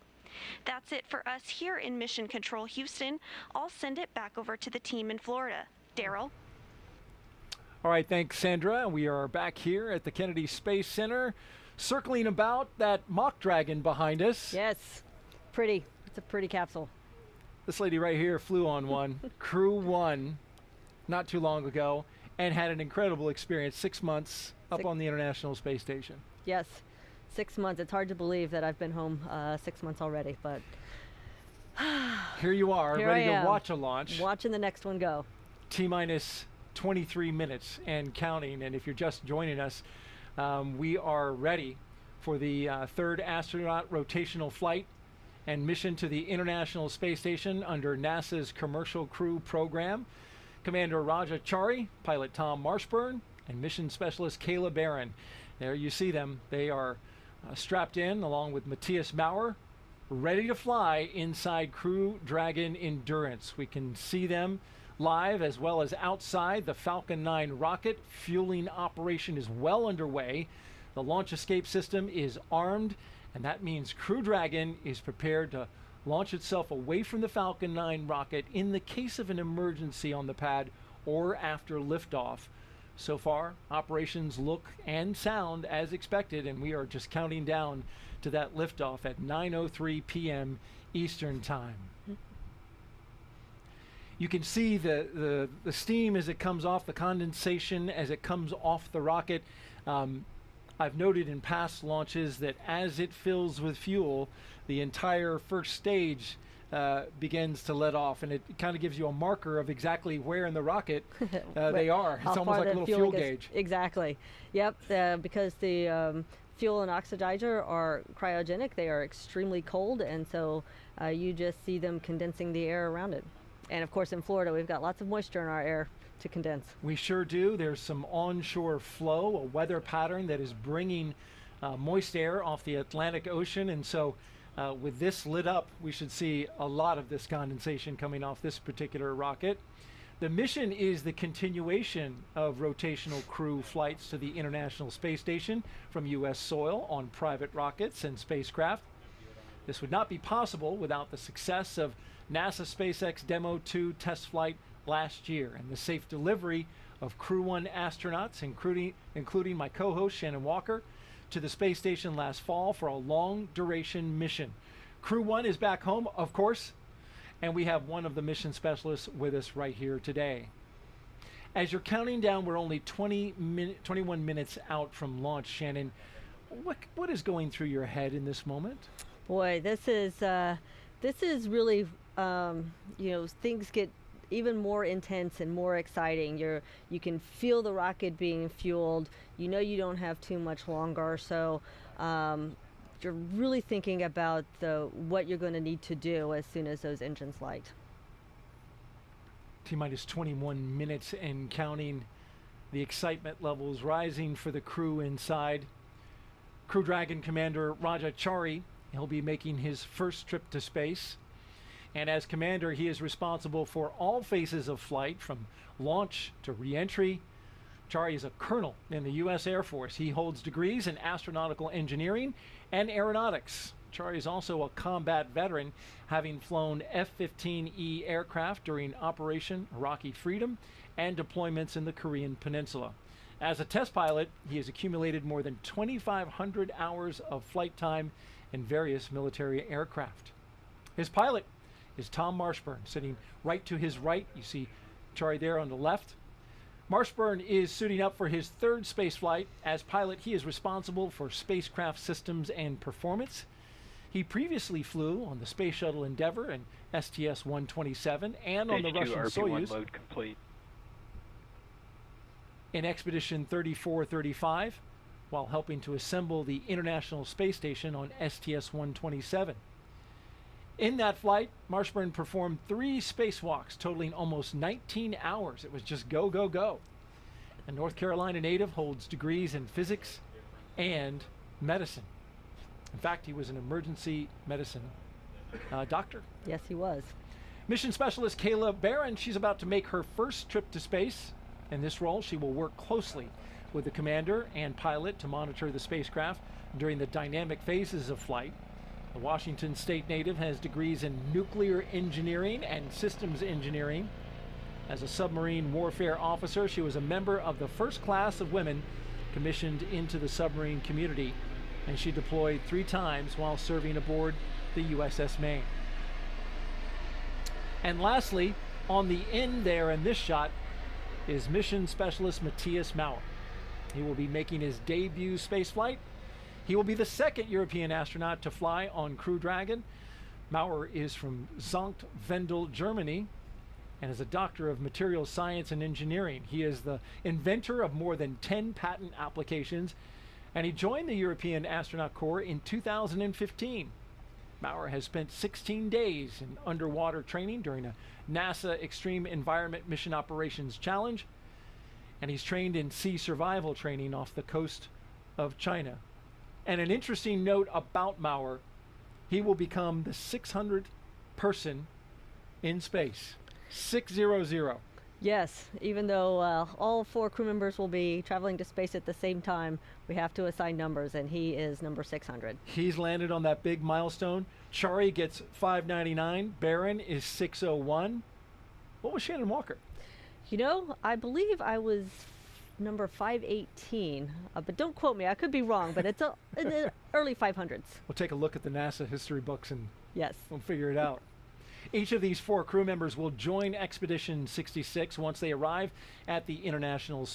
That's it for us here in Mission Control Houston. I'll send it back over to the team in Florida. Daryl? All right, thanks, Sandra. We are back here at the Kennedy Space Center, circling about that mock Dragon behind us. Yes, pretty. It's a pretty capsule. This lady right here flew on one, Crew-1, not too long ago, and had an incredible experience, 6 months up on the International Space Station. Yes, 6 months. It's hard to believe that I've been home 6 months already, but here you are, here ready to watch a launch. Watching the next one go. T-minus 23 minutes and counting, and if you're just joining us, we are ready for the third astronaut rotational flight and mission to the International Space Station under NASA's Commercial Crew Program. Commander Raджа Чарі, pilot Tom Marshbерn, and mission specialist Kayla Barrón. There you see them. They are strapped in along with Mаттіасом Maurerом, ready to fly inside Crew Dragon Endurance. We can see them live as well as outside. The Falcon 9 rocket fueling operation is well underway. The launch escape system is armed, and that means Crew Dragon is prepared to launch itself away from the Falcon 9 rocket in the case of an emergency on the pad or after liftoff. So far, operations look and sound as expected, and we are just counting down to that liftoff at 9:03 p.m. Eastern Time. You can see the steam as it comes off, the condensation as it comes off the rocket. I've noted in past launches that as it fills with fuel, the entire first stage begins to let off, and it kind of gives you a marker of exactly where in the rocket they are. It's almost like a little fuel gauge. Exactly. Yep, because the fuel and oxidizer are cryogenic, they are extremely cold, and so you just see them condensing the air around it. And of course in Florida we've got lots of moisture in our air to condense. We sure do. There's some onshore flow, a weather pattern that is bringing moist air off the Atlantic Ocean, and so with this lit up, we should see a lot of this condensation coming off this particular rocket. The mission is the continuation of rotational crew flights to the International Space Station from U.S. soil on private rockets and spacecraft. This would not be possible without the success of NASA SpaceX Demo 2 test flight last year and the safe delivery of Crew-1 astronauts, including my co-host Shannon Walker, to the space station last fall for a long-duration mission. Crew-1 is back home, of course, and we have one of the mission specialists with us right here today. As you're counting down, we're only 21 minutes out from launch, Shannon. What is going through your head in this moment? Boy, this is really, things get even more intense and more exciting. You can feel the rocket being fueled. You know you don't have too much longer, so you're really thinking about what you're going to need to do as soon as those engines light. T-minus 21 minutes and counting. The excitement levels rising for the crew inside. Crew Dragon Commander Raджа Чарі, he'll be making his first trip to space. And as commander, he is responsible for all phases of flight, from launch to re-entry. Chari is a colonel in the U.S. Air Force. He holds degrees in astronautical engineering and aeronautics. Chari is also a combat veteran, having flown F-15E aircraft during Operation Iraqi Freedom and deployments in the Korean Peninsula. As a test pilot, he has accumulated more than 2,500 hours of flight time in various military aircraft. His pilot is Tom Marshbерn, sitting right to his right. You see Chari there on the left. Marshbерn is suiting up for his third space flight. As pilot, he is responsible for spacecraft systems and performance. He previously flew on the Space Shuttle Endeavour and STS-127 and on the Russian Soyuz. Load complete. in Expedition 3435 while helping to assemble the International Space Station on STS-127. In that flight, Marshbern performed 3 spacewalks totaling almost 19 hours. It was just go, go, go. A North Carolina native holds degrees in physics and medicine. In fact, he was an emergency medicine doctor. Yes, he was. Mission specialist Kayla Barron, she's about to make her first trip to space. In this role, she will work closely with the commander and pilot to monitor the spacecraft during the dynamic phases of flight. The Washington State native has degrees in nuclear engineering and systems engineering. As a submarine warfare officer, she was a member of the first class of women commissioned into the submarine community, and she deployed 3 times while serving aboard the USS Maine. And lastly, on the end there in this shot is mission specialist Mаттhias Maur. He will be making his debut spaceflight. He will be the 2nd European astronaut to fly on Crew Dragon. Maur is from Sankt Wendel, Germany, and is a doctor of materials science and engineering. He is the inventor of more than 10 patent applications, and he joined the European Astronaut Corps in 2015. Maur has spent 16 days in underwater training during a NASA Extreme Environment Mission Operations Challenge, and he's trained in sea survival training off the coast of China. And an interesting note about Maur, he will become the 600th person in space. 600. Yes, even though all 4 crew members will be traveling to space at the same time, we have to assign numbers, and he is number 600. He's landed on that big milestone. Chari gets 599. Barron is 601. What was Shannon Walker? You know, I believe I was number 518, but don't quote me. I could be wrong, but it's in the early 500s. We'll take a look at the NASA history books and yes, we'll figure it out. Each of these 4 crew members will join Expedition 66 once they arrive at the International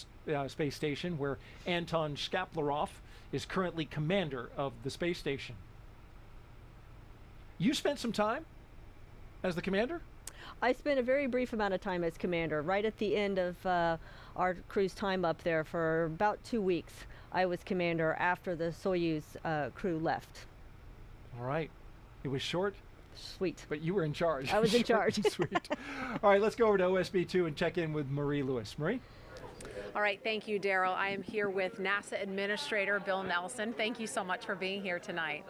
Space Station, where Anton Shkaplerov is currently commander of the space station. You spent some time as the commander? I spent a very brief amount of time as commander. Right at the end of our crew's time up there for about 2 weeks, I was commander after the Soyuz crew left. All right. It was short? Sweet. But you were in charge. I was in charge. Sweet. All right, let's go over to OSB2 and check in with Marie Lewis. Marie? All right, thank you, Daryl. I am here with NASA Administrator Bill Nelson. Thank you so much for being here tonight.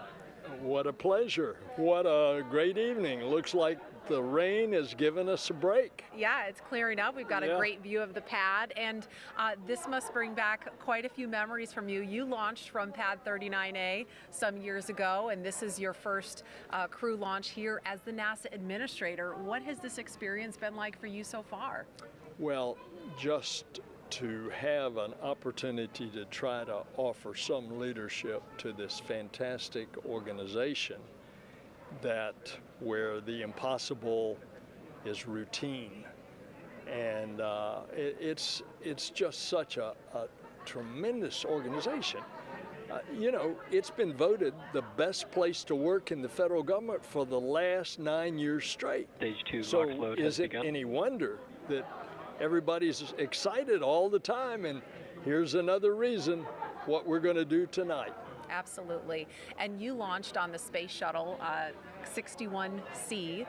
What a pleasure. What a great evening. Looks like the rain has given us a break. Yeah, it's clearing up. We've got a great view of the pad, and this must bring back quite a few memories from you. You launched from Pad 39A some years ago, and this is your first crew launch here as the NASA Administrator. What has this experience been like for you so far? Well, just to have an opportunity to try to offer some leadership to this fantastic organization where the impossible is routine. And it's just such a tremendous organization. You know, it's been voted the best place to work in the federal government for the last 9 years straight. Stage 2 so launch load is has it begun. any wonder that everybody's excited all the time? And here's another reason what we're going to do tonight. Absolutely. And you launched on the Space Shuttle 61C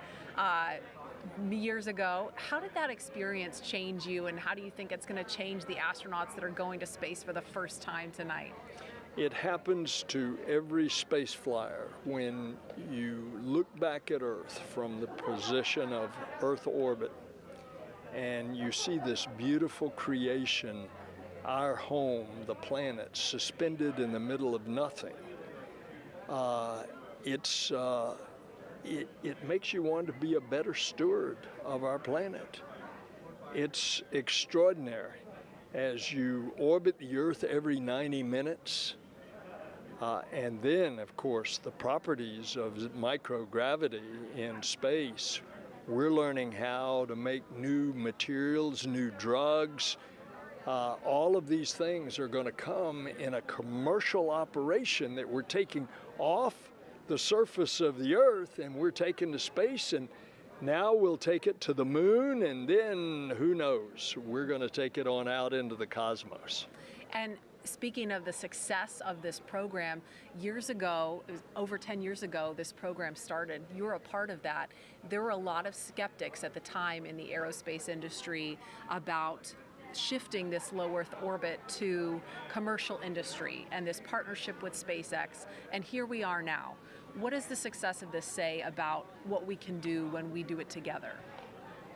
years ago. How did that experience change you, and how do you think it's going to change the astronauts that are going to space for the first time tonight? It happens to every space flyer when you look back at Earth from the position of Earth orbit and you see this beautiful creation, our home, the planet, suspended in the middle of nothing. It makes you want to be a better steward of our planet. It's extraordinary. As you orbit the Earth every 90 minutes, and then, of course, the properties of microgravity in space. We're learning how to make new materials, new drugs. All of these things are going to come in a commercial operation that we're taking off the surface of the Earth and we're taking to space. And Now we'll take it to the moon, and then who knows? We're going to take it on out into the cosmos. And speaking of the success of this program, years ago, it was over 10 years ago, this program started. You were a part of that. There were a lot of skeptics at the time in the aerospace industry about shifting this low Earth orbit to commercial industry and this partnership with SpaceX. And here we are now. What does the success of this say about what we can do when we do it together?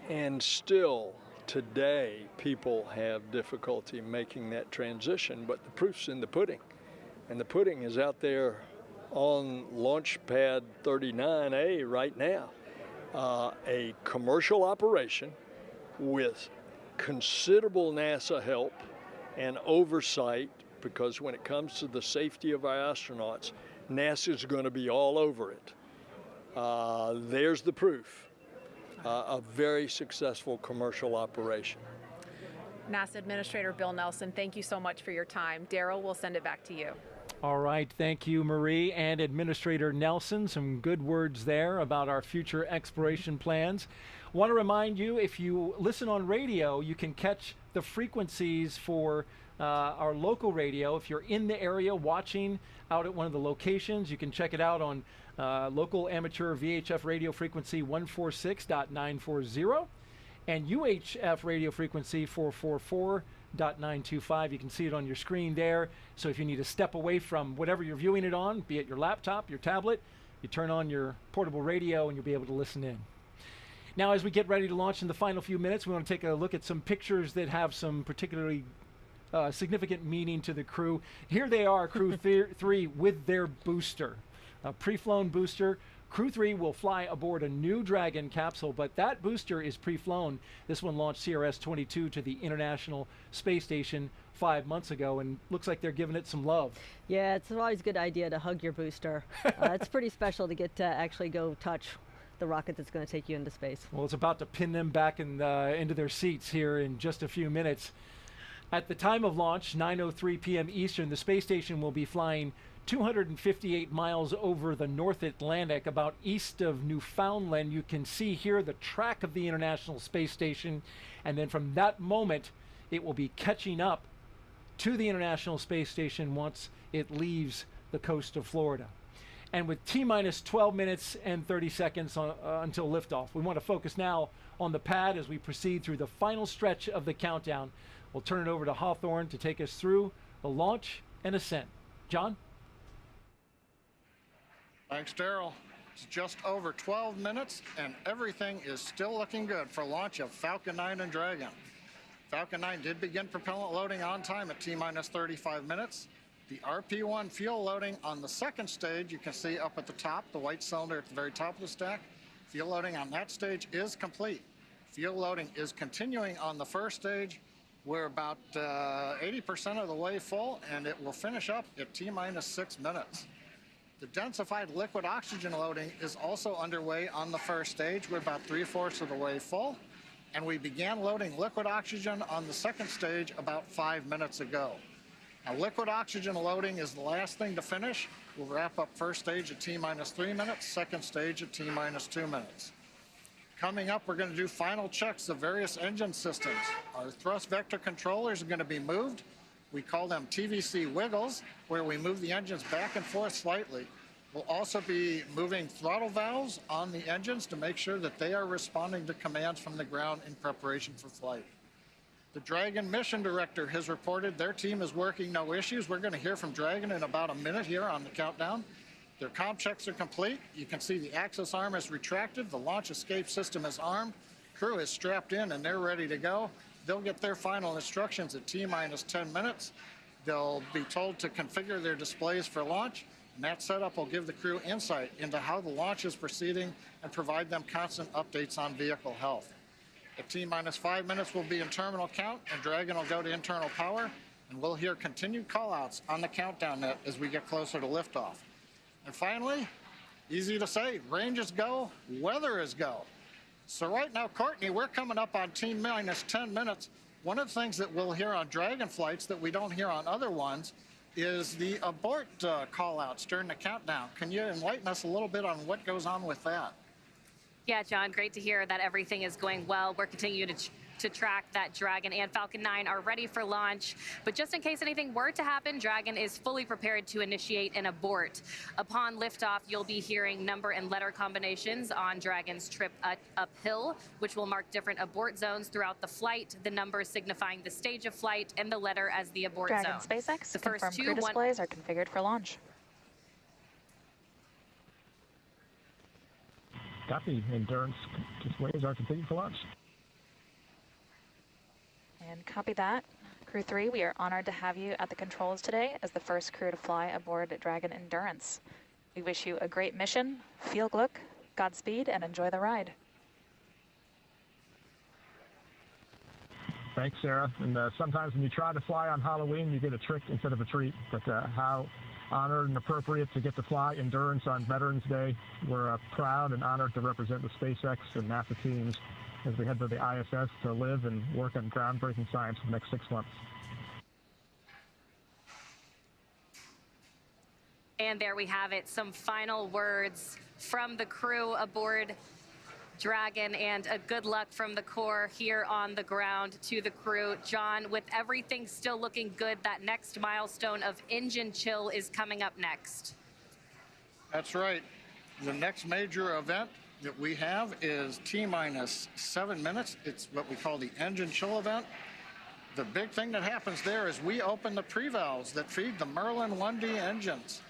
And still, today, people have difficulty making that transition, but the proof's in the pudding. And the pudding is out there on Launch Pad 39A right now. A commercial operation with considerable NASA help and oversight, because when it comes to the safety of our astronauts, NASA's going to be all over it. There's the proof. A very successful commercial operation. NASA Administrator Bill Nelson, thank you so much for your time. Daryl, we'll send it back to you. All right, thank you, Marie, and Administrator Nelson. Some good words there about our future exploration plans. Want to remind you, if you listen on radio, you can catch the frequencies for our local radio. If you're in the area watching out at one of the locations, you can check it out on local amateur VHF radio frequency 146.940 and UHF radio frequency 444.925. You can see it on your screen there. So if you need to step away from whatever you're viewing it on, be it your laptop, your tablet, you turn on your portable radio and you'll be able to listen in. Now, as we get ready to launch in the final few minutes, we want to take a look at some pictures that have some particularly significant meaning to the crew. Here they are, Crew-3 with their booster, a pre-flown booster. Crew-3 will fly aboard a new Dragon capsule, but that booster is pre-flown. This one launched CRS-22 to the International Space Station 5 months ago, and looks like they're giving it some love. Yeah, it's always a good idea to hug your booster. It's pretty special to get to actually go touch the rocket that's going to take you into space. Well, it's about to pin them back into their seats here in just a few minutes. At the time of launch, 9:03 p.m. Eastern, the space station will be flying 258 miles over the North Atlantic, about east of Newfoundland. You can see here the track of the International Space Station, and then from that moment, it will be catching up to the International Space Station once it leaves the coast of Florida. And with T-minus 12 minutes and 30 seconds until liftoff, we want to focus now on the pad as we proceed through the final stretch of the countdown. We'll turn it over to Hawthorne to take us through the launch and ascent. John? Thanks, Daryl. It's just over 12 minutes, and everything is still looking good for launch of Falcon 9 and Dragon. Falcon 9 did begin propellant loading on time at T-minus 35 minutes. The RP-1 fuel loading on the second stage, you can see up at the top, the white cylinder at the very top of the stack. Fuel loading on that stage is complete. Fuel loading is continuing on the first stage. We're about 80% of the way full, and it will finish up at T-minus 6 minutes. The densified liquid oxygen loading is also underway on the first stage. We're about 3/4 of the way full, and we began loading liquid oxygen on the second stage about 5 minutes ago. Now, liquid oxygen loading is the last thing to finish. We'll wrap up first stage at T-minus 3 minutes, second stage at T-minus 2 minutes. Coming up, we're going to do final checks of various engine systems. Our thrust vector controllers are going to be moved. We call them TVC wiggles, where we move the engines back and forth slightly. We'll also be moving throttle valves on the engines to make sure that they are responding to commands from the ground in preparation for flight. The Dragon mission director has reported their team is working no issues. We're going to hear from Dragon in about a minute here on the countdown. Their comm checks are complete. You can see the axis arm is retracted. The launch escape system is armed. Crew is strapped in and they're ready to go. They'll get their final instructions at T-minus 10 minutes. They'll be told to configure their displays for launch, and that setup will give the crew insight into how the launch is proceeding and provide them constant updates on vehicle health. At T-minus 5 minutes, we'll be in terminal count, and Dragon will go to internal power, and we'll hear continued call-outs on the countdown net as we get closer to liftoff. And finally, easy to say, range is go, weather is go. So right now, Courtney, we're coming up on T-minus 10 minutes. One of the things that we'll hear on Dragon flights that we don't hear on other ones is the abort call-outs during the countdown. Can you enlighten us a little bit on what goes on with that? Yeah, John, great to hear that everything is going well. We're continuing to track that Dragon and Falcon 9 are ready for launch. But just in case anything were to happen, Dragon is fully prepared to initiate an abort. Upon liftoff, you'll be hearing number and letter combinations on Dragon's trip uphill, which will mark different abort zones throughout the flight, the numbers signifying the stage of flight and the letter as the abort Dragon zone. SpaceX, The first confirmed crew displays are configured for launch. Copy. Endurance displays are configured for launch. And copy that. Crew-3, we are honored to have you at the controls today as the first crew to fly aboard Dragon Endurance. We wish you a great mission, feel Gluck, Godspeed, and enjoy the ride. Thanks, Sarah. And sometimes when you try to fly on Halloween, you get a trick instead of a treat. But how honored and appropriate to get to fly Endurance on Veterans Day. We're proud and honored to represent the SpaceX and NASA teams as we head to the ISS to live and work on groundbreaking science for the next 6 months. And there we have it, some final words from the crew aboard Dragon, and a good luck from the Corps here on the ground to the crew. John, with everything still looking good, that next milestone of engine chill is coming up next. That's right. The next major event that we have is T-minus 7 minutes. It's what we call the engine chill event. The big thing that happens there is we open the pre-valves that feed the Merlin 1D engines.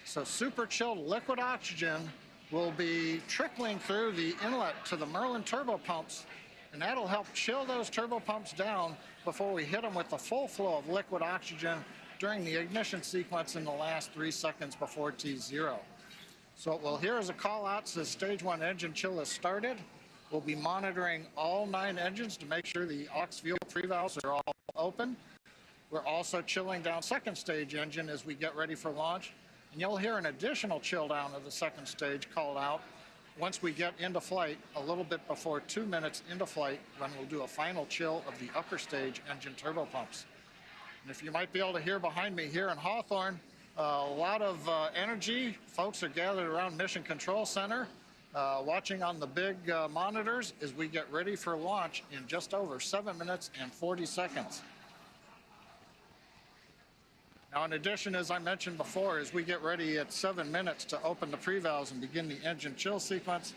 So super chilled liquid oxygen will be trickling through the inlet to the Merlin turbo pumps, and that'll help chill those turbo pumps down before we hit them with the full flow of liquid oxygen during the ignition sequence in the last 3 seconds before T0. So what we'll hear is a call out says stage 1 engine chill has started. We'll be monitoring all 9 engines to make sure the aux fuel pre-valves are all open. We're also chilling down second stage engine as we get ready for launch. And you'll hear an additional chill down of the second stage called out once we get into flight a little bit before 2 minutes into flight, when we'll do a final chill of the upper stage engine turbo pumps. And if you might be able to hear behind me here in Hawthorne, a lot of energy. Folks are gathered around Mission Control Center, watching on the big monitors as we get ready for launch in just over 7 minutes and 40 seconds. Now, in addition, as I mentioned before, as we get ready at 7 minutes to open the pre-valves and begin the engine chill sequence,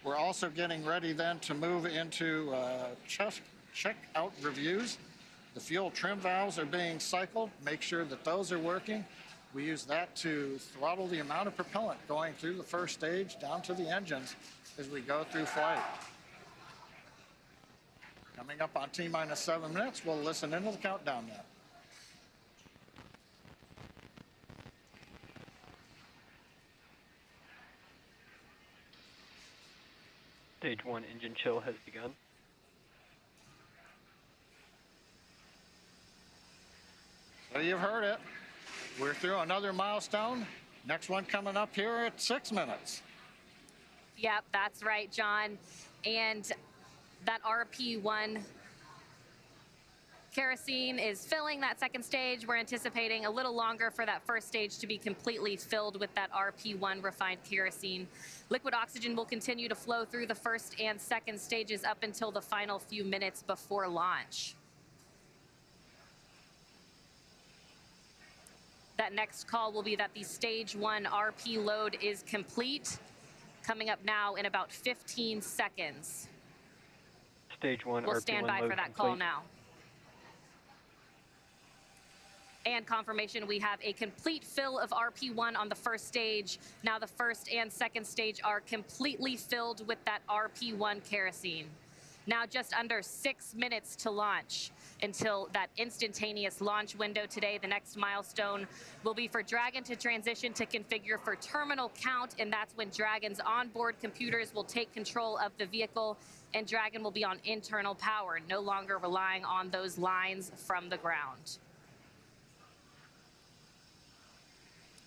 we're also getting ready then to move into check-out reviews. The fuel trim valves are being cycled. Make sure that those are working. We use that to throttle the amount of propellant going through the first stage down to the engines as we go through flight. Coming up on T-minus 7 minutes, we'll listen into the countdown now. Stage 1 engine chill has begun. So you've heard it. We're through another milestone. Next one coming up here at 6 minutes. Yep, that's right, John. And that RP1 kerosene is filling that second stage. We're anticipating a little longer for that first stage to be completely filled with that RP1 refined kerosene. Liquid oxygen will continue to flow through the first and second stages up until the final few minutes before launch. That next call will be that the stage 1 RP load is complete, coming up now in about 15 seconds. Stage 1 We'll RP1 stand by load for that complete. call now. And confirmation, we have a complete fill of RP1 on the first stage. Now the first and second stage are completely filled with that RP1 kerosene. Now just under 6 minutes to launch until that instantaneous launch window today. The next milestone will be for Dragon to transition to configure for terminal count, and that's when Dragon's onboard computers will take control of the vehicle, and Dragon will be on internal power, no longer relying on those lines from the ground.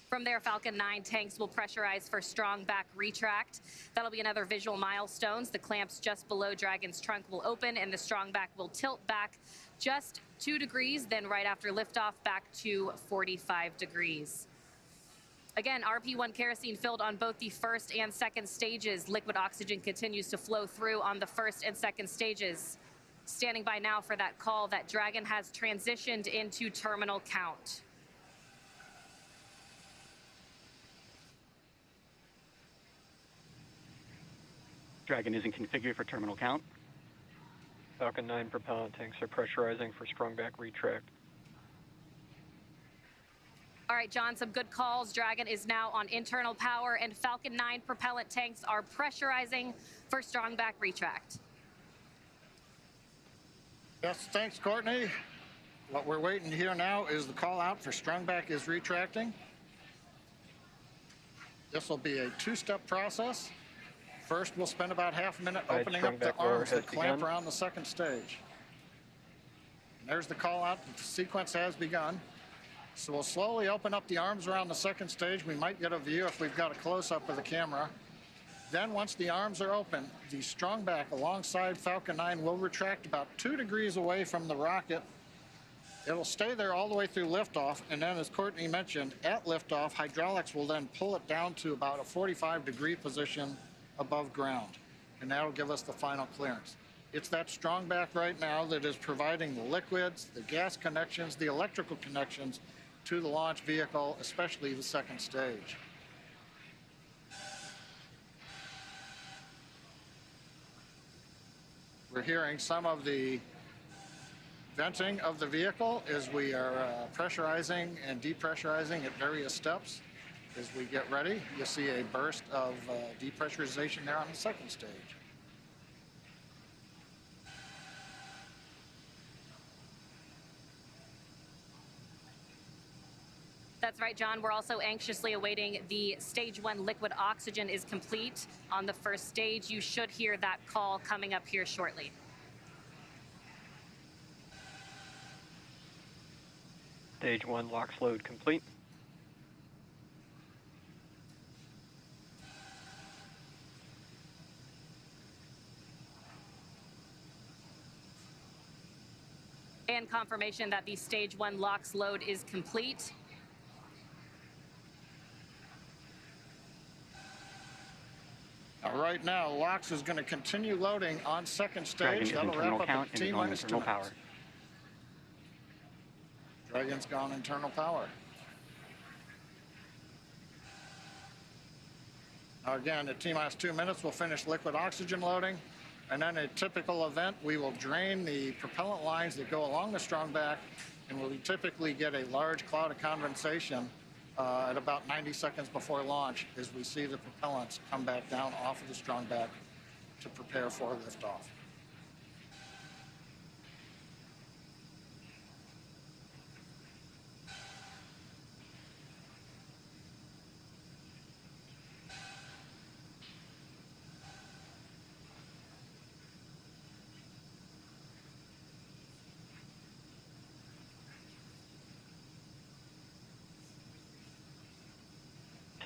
From there, Falcon 9 tanks will pressurize for strong back retract. That'll be another visual milestone. The clamps just below Dragon's trunk will open, and the strong back will tilt back just 2 degrees, then right after liftoff, back to 45 degrees. Again, RP1 kerosene filled on both the first and second stages. Liquid oxygen continues to flow through on the first and second stages. Standing by now for that call that Dragon has transitioned into terminal count. Dragon isn't configured for terminal count. Falcon 9 propellant tanks are pressurizing for strong back retract. All right, John, some good calls. Dragon is now on internal power, and Falcon 9 propellant tanks are pressurizing for strong back retract. Yes, thanks, Courtney. What we're waiting here now is the call out for strong back is retracting. This will be a two-step process. First, we'll spend about half a minute opening up the arms that clamp around the second stage. And there's the call out that the sequence has begun. So we'll slowly open up the arms around the second stage. We might get a view if we've got a close-up of the camera. Then once the arms are open, the strong back alongside Falcon 9 will retract about 2 degrees away from the rocket. It'll stay there all the way through liftoff, and then as Courtney mentioned, at liftoff, hydraulics will then pull it down to about a 45-degree position above ground, and that'll give us the final clearance. It's that strong back right now that is providing the liquids, the gas connections, the electrical connections to the launch vehicle, especially the second stage. We're hearing some of the venting of the vehicle as we are pressurizing and depressurizing at various steps. As we get ready, you'll see a burst of depressurization there on the second stage. That's right, John. We're also anxiously awaiting the stage 1 liquid oxygen is complete on the first stage. You should hear that call coming up here shortly. Stage 1 LOX load complete. And confirmation that the stage 1 LOX load is complete. Now, right now, LOX is going to continue loading on second stage. That'll wrap up at T-minus 2 minutes. Dragon's gone internal power. Now, again, at T-minus 2 minutes, we'll finish liquid oxygen loading. And then a typical event, we will drain the propellant lines that go along the strong back, and we'll typically get a large cloud of condensation at about 90 seconds before launch as we see the propellants come back down off of the strong back to prepare for liftoff.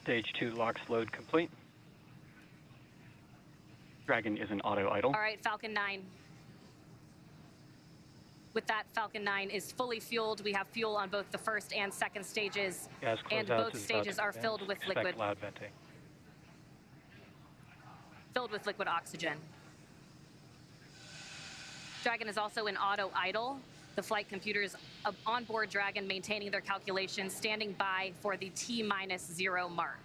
Stage 2 LOX load complete. Dragon is in auto idle. All right, Falcon 9. With that, Falcon 9 is fully fueled. We have fuel on both the first and second stages, and both stages are filled with liquid. Loud venting. Filled with liquid oxygen. Dragon is also in auto idle. The flight computers on board Dragon maintaining their calculations, standing by for the T-0 mark.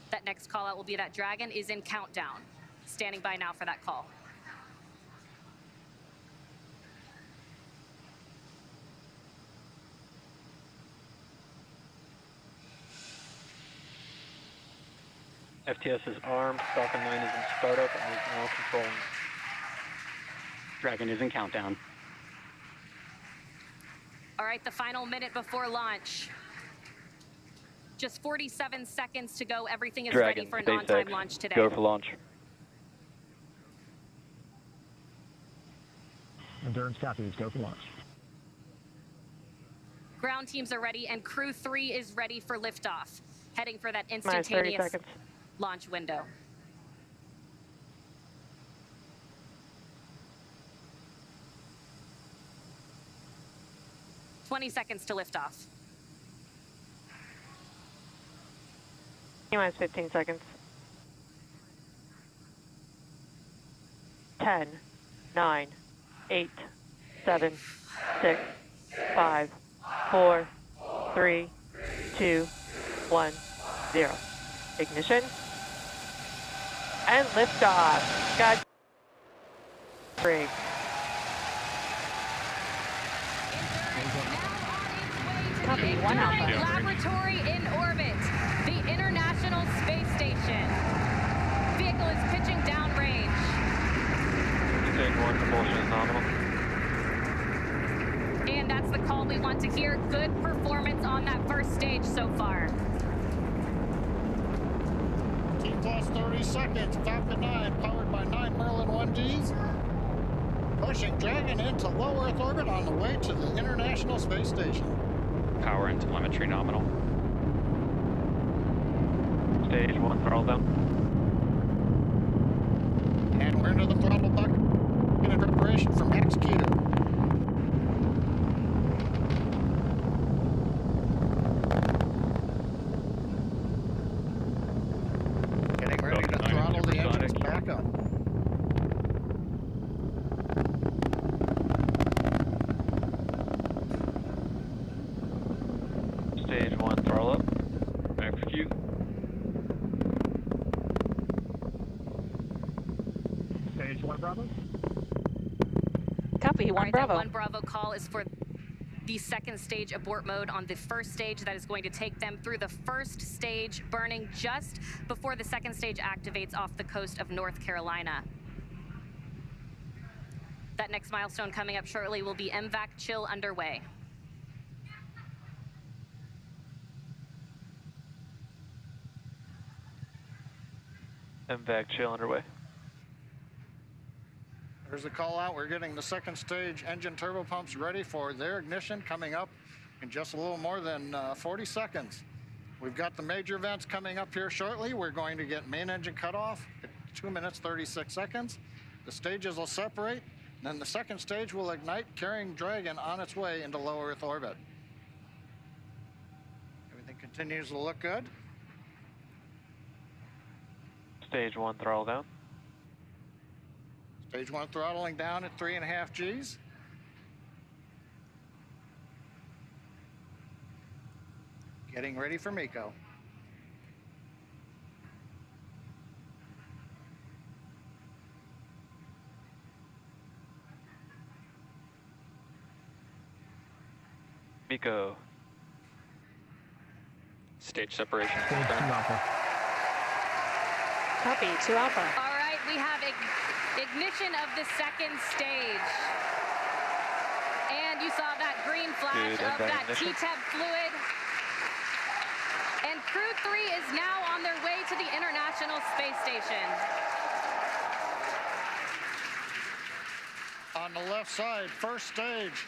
That next call out will be that Dragon is in countdown. Standing by now for that call. FTS is armed, Falcon 9 is in startup, and is now controlling. Dragon is in countdown. All right, the final minute before launch. Just 47 seconds to go. Everything is Dragon, ready for an SpaceX, on-time launch today. Go for launch. Endurance copies, go for launch. Ground teams are ready, and Crew-3 is ready for liftoff, heading for that instantaneous launch window. 20 seconds to liftoff. T-minus 15 seconds. 10, 9, 8, 7, 6, 5, 4, 3, 2, 1, 0. Ignition. And liftoff. God. Free. Copy, 1 Alpha. Laboratory in orbit, the International Space Station. Vehicle is pitching downrange. Stage 1, propulsion is nominal. And that's the call we want to hear. Good performance on that first stage so far. T plus 30 seconds, Falcon 9 powered by 9 Merlin 1Gs. Pushing Dragon into low Earth orbit on the way to the International Space Station. Power and telemetry nominal. Stage 1 throttle down. And we're into the throttle bucket in preparation for max Q. Getting ready to throttle the engines back up. Stage 1 throttle up. Execute. Stage 1 Bravo. Copy, 1 Bravo. That 1 Bravo call is for the second stage abort mode on the first stage. That is going to take them through the first stage, burning just before the second stage activates off the coast of North Carolina. That next milestone coming up shortly will be MVAC chill underway. MVAC chill underway. There's the call out. We're getting the second stage engine turbo pumps ready for their ignition coming up in just a little more than 40 seconds. We've got the major events coming up here shortly. We're going to get main engine cutoff at 2 minutes, 36 seconds. The stages will separate. Then the second stage will ignite, carrying Dragon on its way into low Earth orbit. Everything continues to look good. Stage 1 throttle down. Stage 1 throttling down at 3.5 Gs. Getting ready for MECO. MECO. Stage separation. Stage 2 Alpha. Copy, 2 Alpha. All right, we have ignition of the second stage. And you saw that green flash of that T-TEP fluid. And Crew-3 is now on their way to the International Space Station. On the left side, first stage,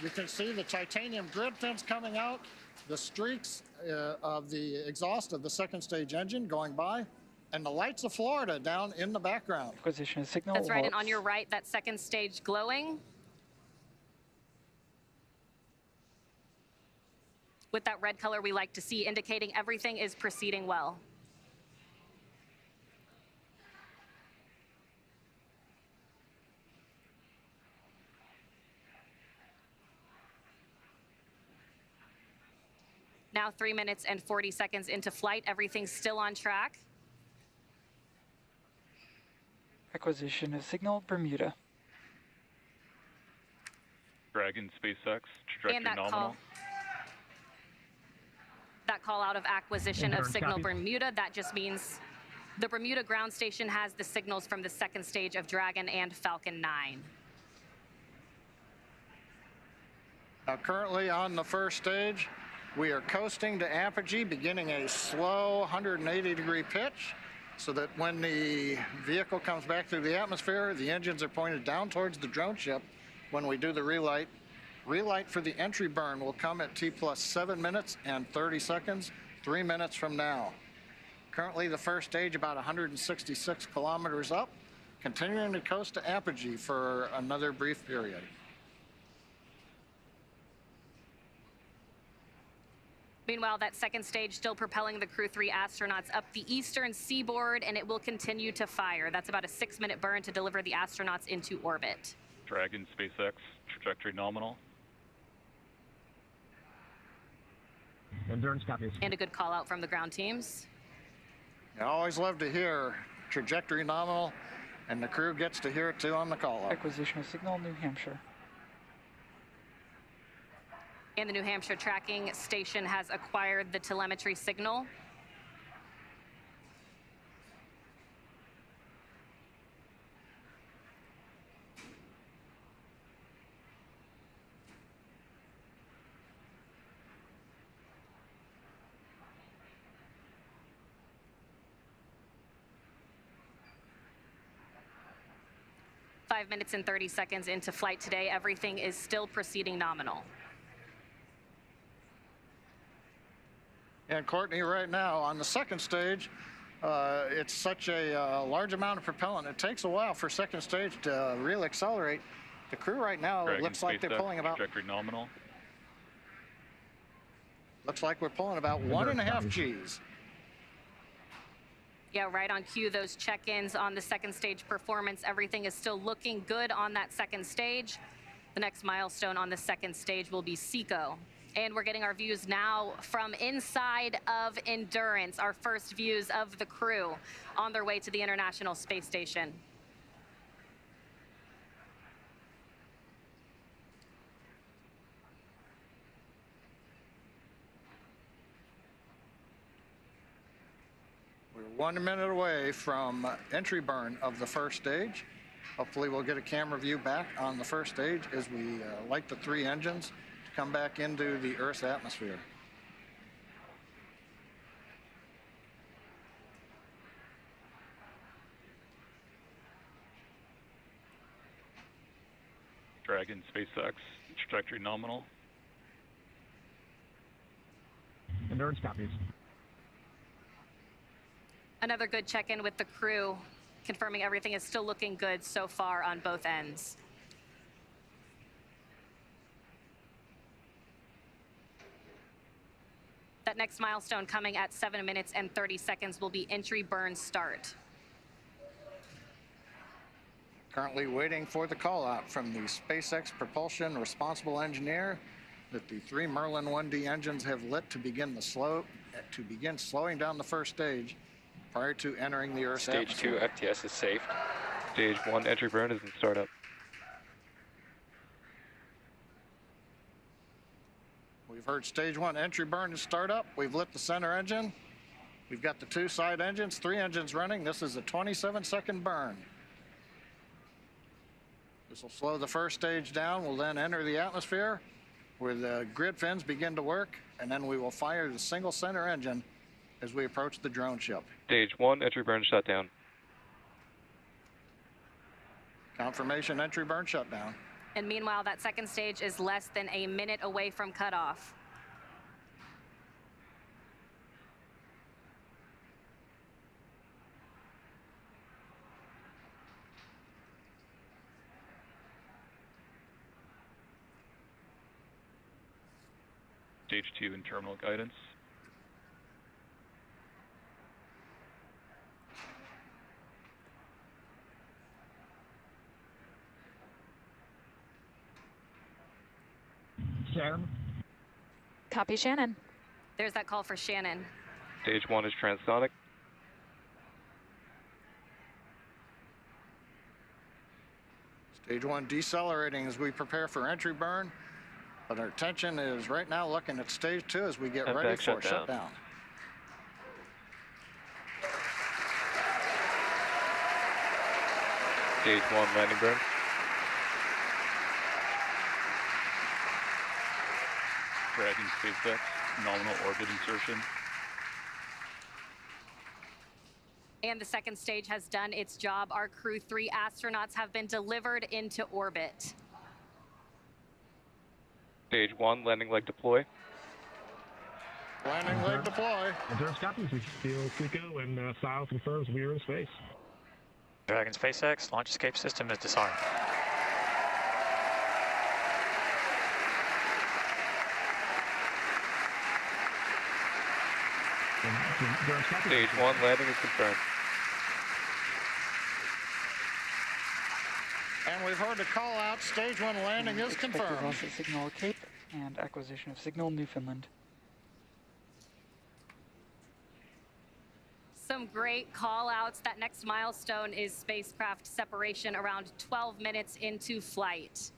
you can see the titanium grid fins coming out, the streaks of the exhaust of the second stage engine going by, and the lights of Florida down in the background. Acquisition signal. That's right, and on your right, that second stage glowing. With that red color we like to see, indicating everything is proceeding well. Now 3 minutes and 40 seconds into flight, everything's still on track. Acquisition of signal, Bermuda. Dragon, SpaceX, trajectory nominal. That call out of acquisition of signal copy. Bermuda, that just means the Bermuda ground station has the signals from the second stage of Dragon and Falcon 9. Now currently on the first stage, we are coasting to apogee, beginning a slow 180-degree pitch, so that when the vehicle comes back through the atmosphere, the engines are pointed down towards the drone ship when we do the relight. Relight for the entry burn will come at T plus 7 minutes and 30 seconds, 3 minutes from now. Currently, the first stage about 166 kilometers up, continuing to coast to apogee for another brief period. Meanwhile, that second stage still propelling the Crew-3 astronauts up the eastern seaboard, and it will continue to fire. That's about a 6-minute burn to deliver the astronauts into orbit. Dragon, SpaceX, trajectory nominal. Endurance copies. And a good call out from the ground teams. I always love to hear trajectory nominal, and the crew gets to hear it too on the call out. Acquisition of signal, New Hampshire. And the New Hampshire tracking station has acquired the telemetry signal. Five minutes and 30 seconds into flight today, everything is still proceeding nominal. And Courtney, right now on the second stage, it's such a large amount of propellant. It takes a while for second stage to really accelerate. The crew right now, it looks like they're pulling about. Trajectory nominal. Looks like we're pulling about 1.5 Gs. Yeah, right on cue, those check-ins on the second stage performance. Everything is still looking good on that second stage. The next milestone on the second stage will be SECO. And we're getting our views now from inside of Endurance, our first views of the crew on their way to the International Space Station. We're 1 minute away from entry burn of the first stage. Hopefully we'll get a camera view back on the first stage as we light the 3 engines to come back into the Earth's atmosphere. Dragon, SpaceX, trajectory nominal. Endurance copies. Another good check-in with the crew, confirming everything is still looking good so far on both ends. That next milestone coming at 7 minutes and 30 seconds will be entry burn start. Currently waiting for the call out from the SpaceX propulsion responsible engineer that the 3 Merlin 1D engines have lit to begin slowing down the first stage prior to entering the Earth's atmosphere. Stage 2 FTS is safe. Stage 1 entry burn is in startup. We've heard stage 1 entry burn is startup. We've lit the center engine. We've got the 2 side engines, 3 engines running. This is a 27-second burn. This will slow the first stage down. We'll then enter the atmosphere where the grid fins begin to work, and then we will fire the single center engine as we approach the drone ship. Stage 1 entry burn shutdown. Confirmation entry burn shutdown. And meanwhile, that second stage is less than a minute away from cutoff. Stage 2 in terminal guidance. Shannon. Copy, Shannon. There's that call for Shannon. Stage 1 is transonic. Stage 1 decelerating as we prepare for entry burn, but our attention is right now looking at stage 2 as we get ready for shutdown. Stage 1 landing burn. Dragon, SpaceX, nominal orbit insertion. And the second stage has done its job. Our Crew-3 astronauts have been delivered into orbit. Stage 1, landing leg deploy. Landing leg deploy. Endurance copies. We feel SECO and SILE confirms we are in space. Dragon, SpaceX, launch escape system is disarmed. Stage 1 landing is confirmed. And we've heard the call out. Stage 1 landing is confirmed. Loss of signal Cape and acquisition of signal Newfoundland. Some great call outs. That next milestone is spacecraft separation around 12 minutes into flight.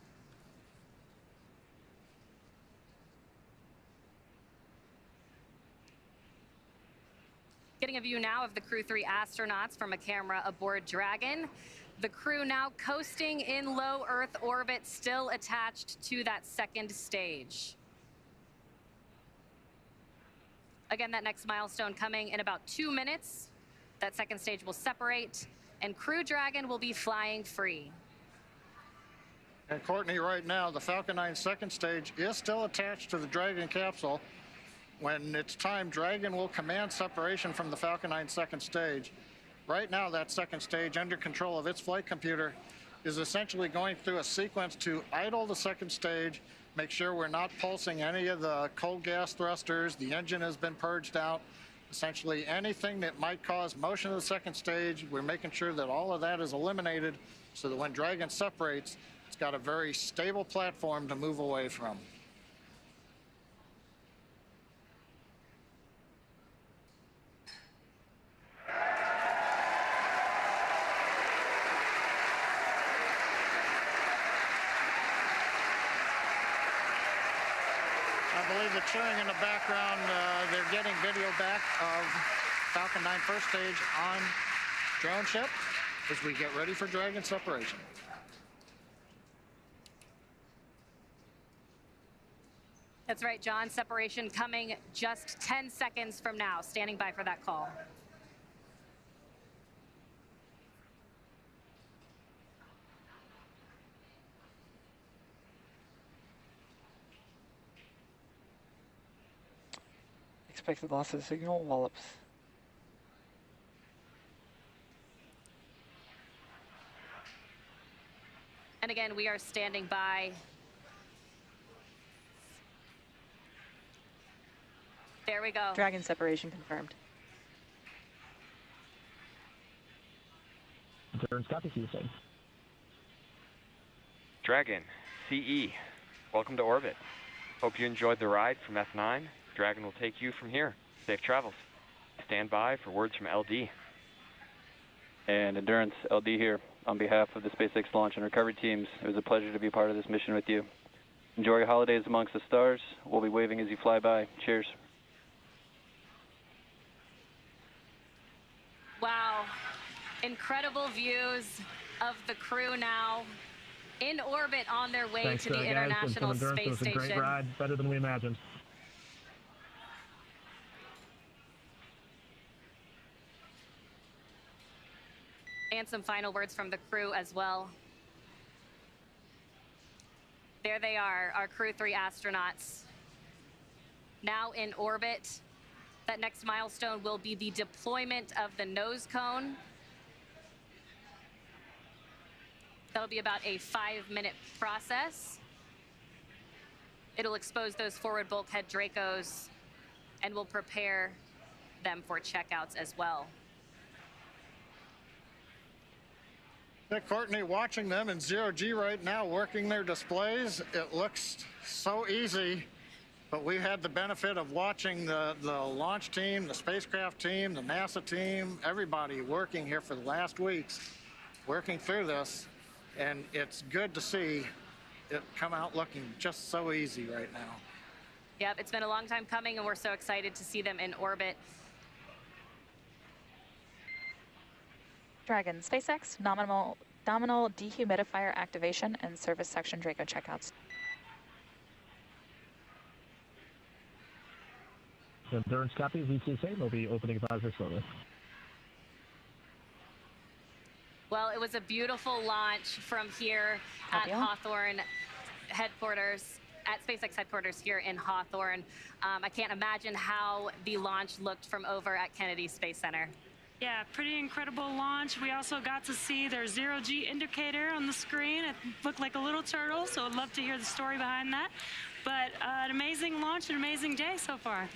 Getting a view now of the Crew-3 astronauts from a camera aboard Dragon. The crew now coasting in low Earth orbit, still attached to that second stage. Again, that next milestone coming in about 2 minutes. That second stage will separate, and Crew Dragon will be flying free. And Courtney, right now, the Falcon 9 second stage is still attached to the Dragon capsule. When it's time, Dragon will command separation from the Falcon 9 second stage. Right now, that second stage, under control of its flight computer, is essentially going through a sequence to idle the second stage, make sure we're not pulsing any of the cold gas thrusters, the engine has been purged out. Essentially, anything that might cause motion of the second stage, we're making sure that all of that is eliminated so that when Dragon separates, it's got a very stable platform to move away from. I believe the cheering in the background, they're getting video back of Falcon 9 first stage on drone ship as we get ready for Dragon separation. That's right, John. Separation coming just 10 seconds from now. Standing by for that call. Expected loss of signal, Wallops. And again, we are standing by. There we go. Dragon separation confirmed. Endurance copy, CSA. Dragon, CE, welcome to orbit. Hope you enjoyed the ride from F9. Dragon will take you from here. Safe travels. Stand by for words from LD. And Endurance, LD here. On behalf of the SpaceX launch and recovery teams, it was a pleasure to be part of this mission with you. Enjoy your holidays amongst the stars. We'll be waving as you fly by. Cheers. Wow. Incredible views of the crew now in orbit on their way to the International Space Station. It was a great ride, better than we imagined. And some final words from the crew as well. There they are, our Crew-3 astronauts. Now in orbit. That next milestone will be the deployment of the nose cone. That'll be about a 5-minute process. It'll expose those forward bulkhead Dracos and will prepare them for checkouts as well. Yeah, Courtney, watching them in zero-G right now, working their displays, it looks so easy, but we had the benefit of watching the launch team, the spacecraft team, the NASA team, everybody working here for the last weeks, working through this, and it's good to see it come out looking just so easy right now. Yep, it's been a long time coming, and we're so excited to see them in orbit. Dragon, SpaceX, nominal dehumidifier activation and service section Draco checkouts. Endurance copy, VCSA will be opening advisor shortly. Well, it was a beautiful launch from here at Hawthorne headquarters, at SpaceX headquarters here in Hawthorne. I can't imagine how the launch looked from over at Kennedy Space Center. Yeah, pretty incredible launch. We also got to see their zero-G indicator on the screen. It looked like a little turtle, so I'd love to hear the story behind that. But an amazing launch, an amazing day so far.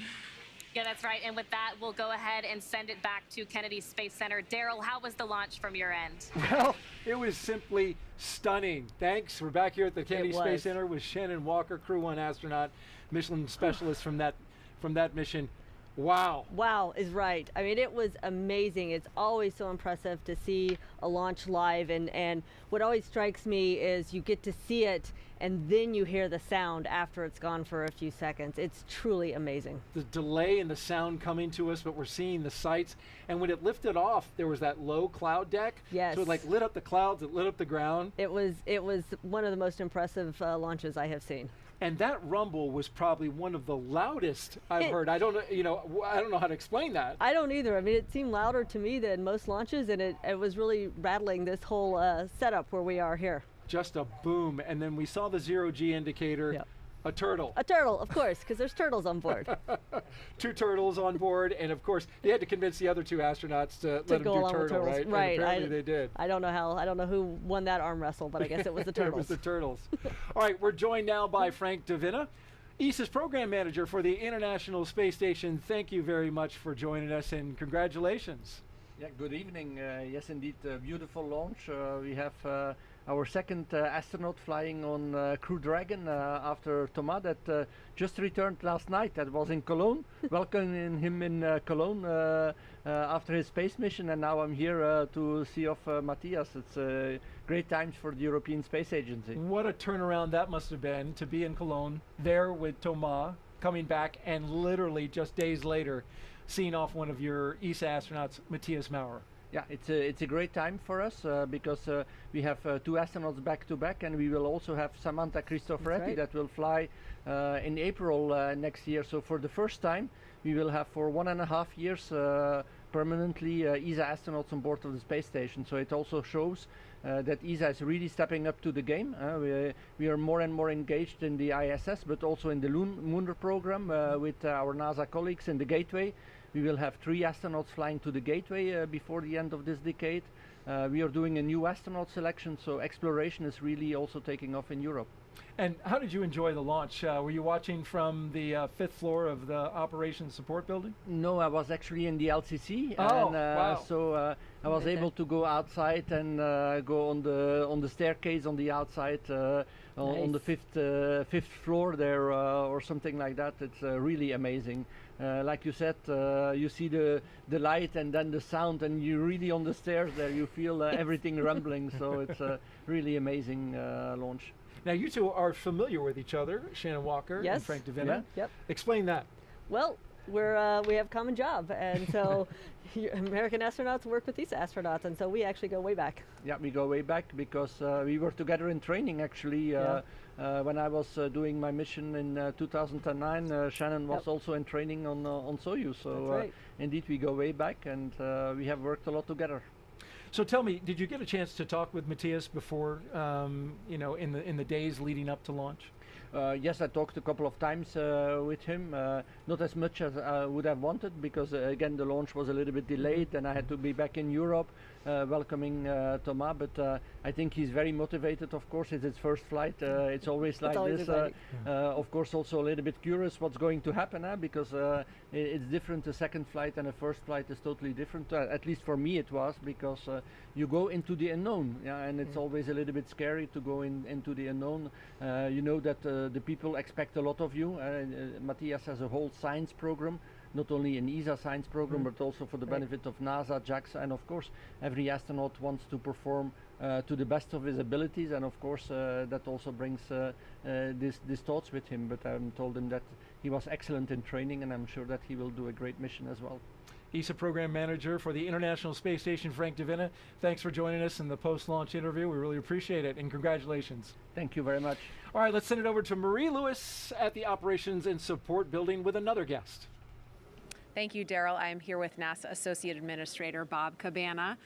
Yeah, that's right. And with that, we'll go ahead and send it back to Kennedy Space Center. Daryl, how was the launch from your end? Well, it was simply stunning. Thanks. We're back here at the Kennedy Space Center with Shannon Walker, Crew-1 astronaut, Michelin specialist from that mission. Wow. Wow is right. I mean, it was amazing. It's always so impressive to see a launch live, and what always strikes me is you get to see it and then you hear the sound after it's gone for a few seconds. It's truly amazing. The delay in the sound coming to us, but we're seeing the sights. And when it lifted off, there was that low cloud deck. Yes. So it like lit up the clouds, it lit up the ground. It was one of the most impressive launches I have seen. And that rumble was probably one of the loudest I've heard. I don't know how to explain that. I don't either. I mean, it seemed louder to me than most launches, and it was really rattling this whole setup where we are here. Just a boom, and then we saw the 0G indicator. Yep. A turtle. A turtle, of course, because there's turtles on board. 2 turtles on board, and of course they had to convince the other 2 astronauts to let them do turtle, right? Right. And apparently they did. I don't know who won that arm wrestle, but I guess it was the turtles. It was the turtles. All right, we're joined now by Frank Davina, ESA's program manager for the International Space Station. Thank you very much for joining us, and congratulations. Yeah, good evening. Yes, indeed, beautiful launch. We have our second astronaut flying on Crew Dragon after Thomas that just returned last night. That was in Cologne, welcoming him in Cologne after his space mission, and now I'm here to see off Matthias. It's great times for the European Space Agency. What a turnaround that must have been to be in Cologne, there with Thomas, coming back, and literally just days later, seeing off one of your ESA astronauts, Mаттhias Maurerom. Yeah, it's a great time for us because we have 2 astronauts back to back, and we will also have Samantha Cristoforetti that will fly in April next year. So for the first time, we will have for 1.5 years permanently ESA astronauts on board of the space station. So it also shows that ESA is really stepping up to the game. We are more and more engaged in the ISS, but also in the lunar program with our NASA colleagues in the Gateway. We will have 3 astronauts flying to the Gateway before the end of this decade. We are doing a new astronaut selection, so exploration is really also taking off in Europe. And how did you enjoy the launch? Were you watching from the 5th floor of the Operations Support Building? No, I was actually in the LCC. Oh, and, wow. So I was able to go outside and go on the staircase on the outside on the 5th floor there or something like that. It's really amazing. Like you said, you see the light and then the sound, and you're really on the stairs there. You feel everything rumbling. So it's a really amazing launch. Now, you 2 are familiar with each other, Shannon Walker and Frank Davina. Yeah. Yep. Explain that. Well, we have a common job, and so American astronauts work with these astronauts, and so we actually go way back. Yeah, we go way back because we were together in training actually. When I was doing my mission in 2009, Shannon was also in training on Soyuz. So indeed, we go way back, and we have worked a lot together. So tell me, did you get a chance to talk with Matthias before, in the days leading up to launch? Yes, I talked a couple of times with him, not as much as I would have wanted because again the launch was a little bit delayed and I had to be back in Europe welcoming Thomas, but I think he's very motivated. Of course, it's his first flight. It's always like this. Of course, also a little bit curious what's going to happen because it's different. A second flight and a first flight is totally different. At least for me it was, because you go into the unknown, and it's always a little bit scary to go into the unknown. You know that the people expect a lot of you. Matthias has a whole science program, not only an ESA science program, but also for the benefit of NASA, JAXA, and of course every astronaut wants to perform to the best of his abilities, and of course that also brings these thoughts with him. But I told him that he was excellent in training, and I'm sure that he will do a great mission as well. ESA Program Manager for the International Space Station, Frank Davina. Thanks for joining us in the post-launch interview. We really appreciate it, and congratulations. Thank you very much. All right, let's send it over to Marie Lewis at the Operations and Support Building with another guest. Thank you, Daryl. I am here with NASA Associate Administrator Bob Cabana.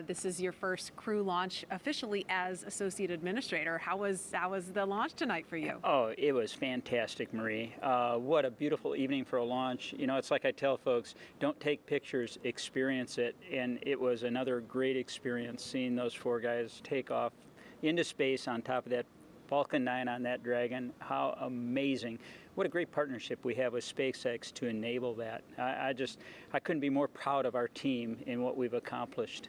This is your first crew launch officially as Associate Administrator. How was the launch tonight for you? Oh, it was fantastic, Marie. What a beautiful evening for a launch. You know, it's like I tell folks, don't take pictures, experience it. And it was another great experience seeing those 4 guys take off into space on top of that Falcon 9 on that Dragon. How amazing. What a great partnership we have with SpaceX to enable that. I couldn't be more proud of our team in what we've accomplished.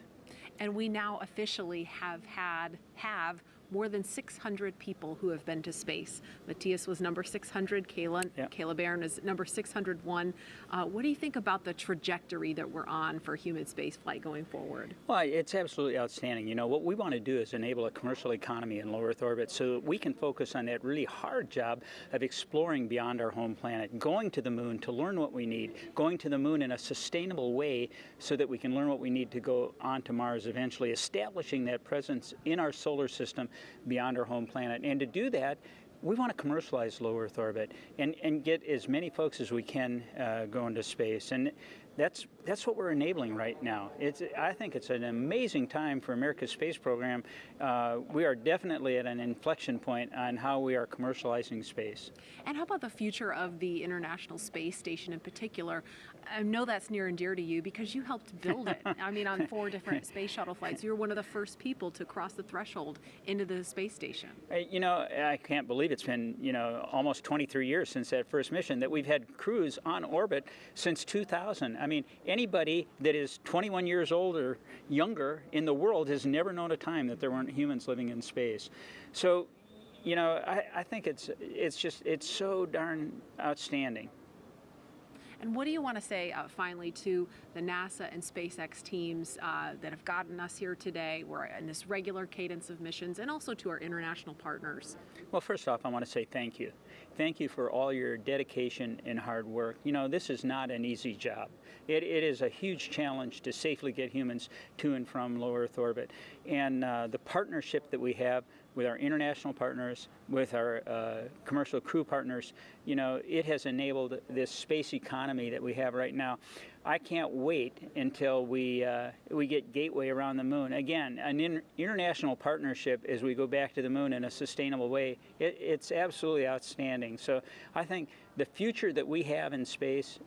And we now officially have more than 600 people who have been to space. Matthias was number 600, Kayla Barron is number 601. What do you think about the trajectory that we're on for human space flight going forward? Well, it's absolutely outstanding. You know, what we want to do is enable a commercial economy in low Earth orbit so that we can focus on that really hard job of exploring beyond our home planet, going to the moon to learn what we need, going to the moon in a sustainable way so that we can learn what we need to go on to Mars eventually, establishing that presence in our solar system beyond our home planet. And to do that, we want to commercialize low Earth orbit and get as many folks as we can go into space. And that's what we're enabling right now. I think it's an amazing time for America's space program. We are definitely at an inflection point on how we are commercializing space. And how about the future of the International Space Station in particular? I know that's near and dear to you because you helped build it. I mean, on 4 different space shuttle flights. You were one of the first people to cross the threshold into the space station. You know, I can't believe it's been, you know, almost 23 years since that first mission, that we've had crews on orbit since 2000. I mean, anybody that is 21 years old or younger in the world has never known a time that there weren't humans living in space. So, you know, I think it's so darn outstanding. And what do you want to say finally to the NASA and SpaceX teams that have gotten us here today? We're in this regular cadence of missions, and also to our international partners. Well, first off, I want to say thank you. Thank you for all your dedication and hard work. You know, this is not an easy job. It is a huge challenge to safely get humans to and from low Earth orbit. And the partnership that we have with our international partners, with our commercial crew partners, you know, it has enabled this space economy that we have right now. I can't wait until we get Gateway around the moon. Again, an international partnership as we go back to the moon in a sustainable way, it's absolutely outstanding. So I think the future that we have in space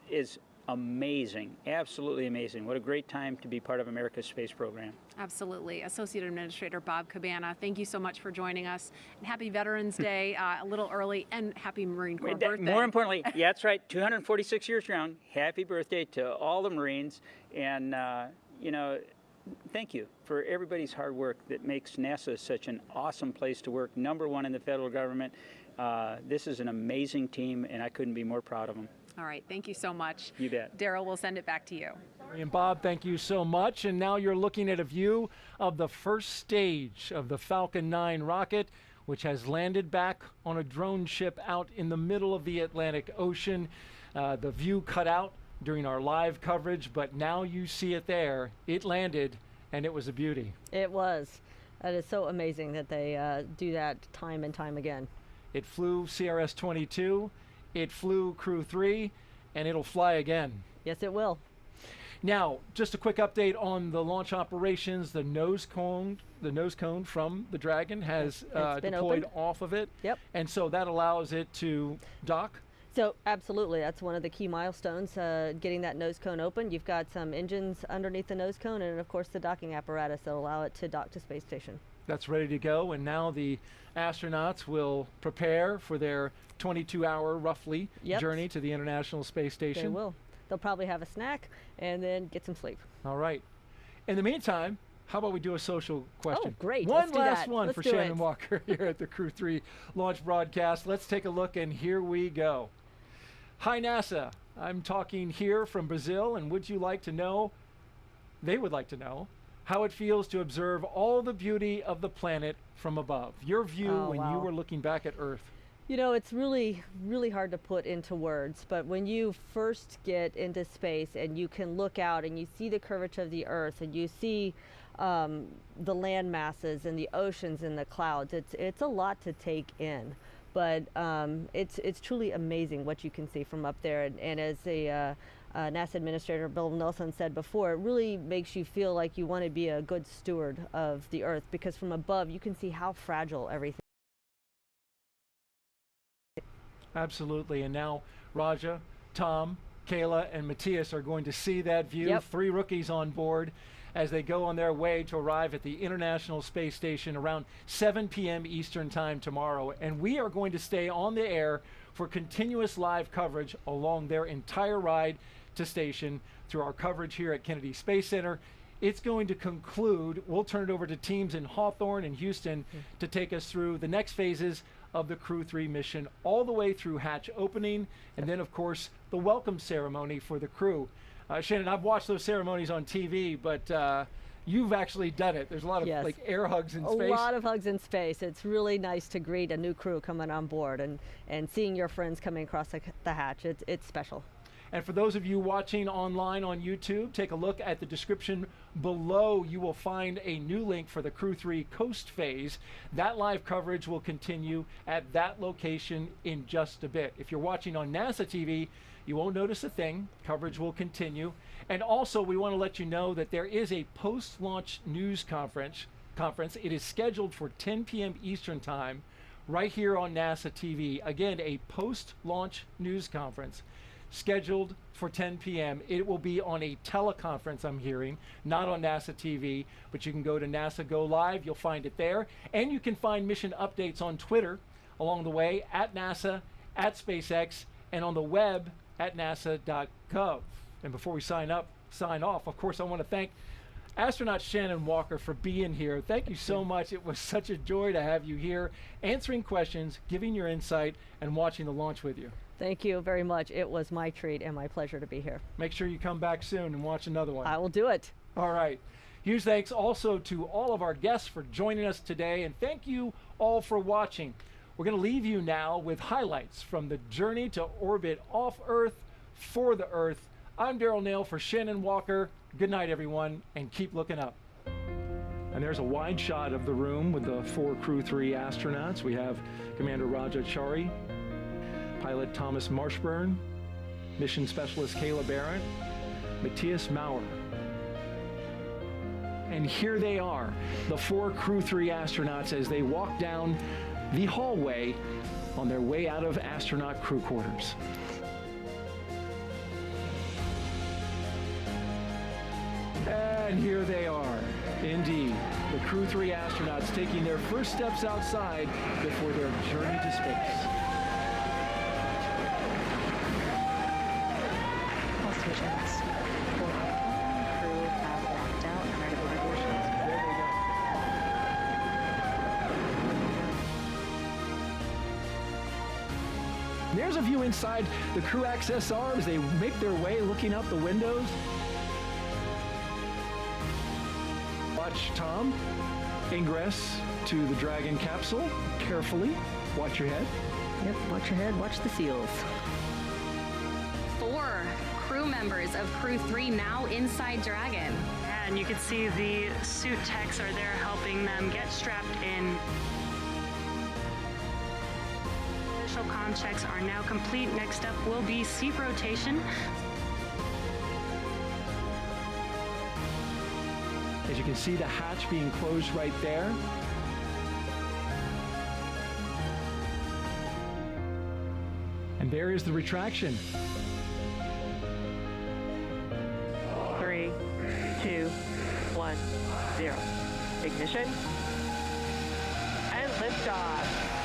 is amazing, absolutely amazing. What a great time to be part of America's space program. Absolutely. Associate Administrator Bob Cabana, thank you so much for joining us. And happy Veterans Day, a little early, and happy Marine Corps birthday. More importantly, yeah, that's right, 246 years young. Happy birthday to all the Marines. And, you know, thank you for everybody's hard work that makes NASA such an awesome place to work, #1 in the federal government. This is an amazing team, and I couldn't be more proud of them. All right, thank you so much. You bet. Daryl, we'll send it back to you. And Bob, thank you so much. And now you're looking at a view of the first stage of the Falcon 9 rocket, which has landed back on a drone ship out in the middle of the Atlantic Ocean. The view cut out during our live coverage, but now you see it there. It landed, and it was a beauty. It was. That is so amazing that they do that time and time again. It flew CRS-22. It flew Crew-3, and it'll fly again. Yes, it will. Now, just a quick update on the launch operations. The nose cone from the Dragon has deployed off of it. Yep. And so that allows it to dock. So absolutely, that's one of the key milestones, getting that nose cone open. You've got some engines underneath the nose cone, and of course the docking apparatus that allow it to dock to space station. That's ready to go, and now the astronauts will prepare for their 22-hour, roughly, journey to the International Space Station. They will. They'll probably have a snack and then get some sleep. All right. In the meantime, how about we do a social question? Oh, great. One Let's do last that. one Let's for do Shannon it. Walker here at the Crew-3 launch broadcast. Let's take a look, and here we go. Hi, NASA. I'm talking here from Brazil, and would you like to know, they would like to know, how it feels to observe all the beauty of the planet from above. Your view when you were looking back at Earth. You know, it's really, really hard to put into words, but when you first get into space and you can look out and you see the curvature of the Earth and you see the land masses and the oceans and the clouds, it's a lot to take in. But it's truly amazing what you can see from up there. And as a NASA Administrator Bill Nelson said before, it really makes you feel like you want to be a good steward of the Earth, because from above you can see how fragile everything is. Absolutely. And now, Raja, Tom, Kayla and Matthias are going to see that view. Yep. 3 rookies on board as they go on their way to arrive at the International Space Station around 7 p.m. Eastern Time tomorrow. And we are going to stay on the air for continuous live coverage along their entire ride to station through our coverage here at Kennedy Space Center. It's going to conclude. We'll turn it over to teams in Hawthorne and Houston to take us through the next phases of the Crew-3 mission, all the way through hatch opening, and then, of course, the welcome ceremony for the crew. Shannon, I've watched those ceremonies on TV, but you've actually done it. There's a lot of like air hugs in space. A lot of hugs in space. It's really nice to greet a new crew coming on board and seeing your friends coming across the hatch. It's special. And for those of you watching online on YouTube, take a look at the description below. You will find a new link for the Crew-3 Coast Phase. That live coverage will continue at that location in just a bit. If you're watching on NASA TV, you won't notice a thing. Coverage will continue. And also, we want to let you know that there is a post-launch news conference. It is scheduled for 10 p.m. Eastern Time right here on NASA TV. Again, a post-launch news conference scheduled for 10 p.m. It will be on a teleconference, I'm hearing, not on NASA TV, but you can go to NASA Go Live. You'll find it there. And you can find mission updates on Twitter along the way, at NASA, at SpaceX, and on the web at nasa.gov. And before we sign off, of course, I want to thank astronaut Shannon Walker for being here. Thank you so much. It was such a joy to have you here, answering questions, giving your insight, and watching the launch with you. Thank you very much. It was my treat and my pleasure to be here. Make sure you come back soon and watch another one. I will do it. All right. Huge thanks also to all of our guests for joining us today, and thank you all for watching. We're going to leave you now with highlights from the journey to orbit off Earth for the Earth. I'm Daryl Nail for Shannon Walker. Good night, everyone, and keep looking up. And there's a wide shot of the room with the 4 Crew-3 astronauts. We have Commander Raджа Чарі, pilot Tomas Marshburn, mission specialist Kayla Barrón, Mаттіасом Maurerом. And here they are, the 4 Crew-3 astronauts as they walk down the hallway on their way out of astronaut crew quarters. And here they are, indeed, the Crew-3 astronauts taking their first steps outside before their journey to space. All stations. Crew have locked out and ready for missions. There's a view inside the crew access arm as they make their way looking out the windows. Watch Tom ingress to the Dragon capsule carefully. Watch your head. Yep, watch your head, watch the seals. 4 crew members of Crew-3 now inside Dragon. And you can see the suit techs are there helping them get strapped in. Initial comm checks are now complete. Next up will be seat rotation. As you can see, the hatch being closed right there. And there is the retraction. 3, 2, 1, 0. Ignition and liftoff.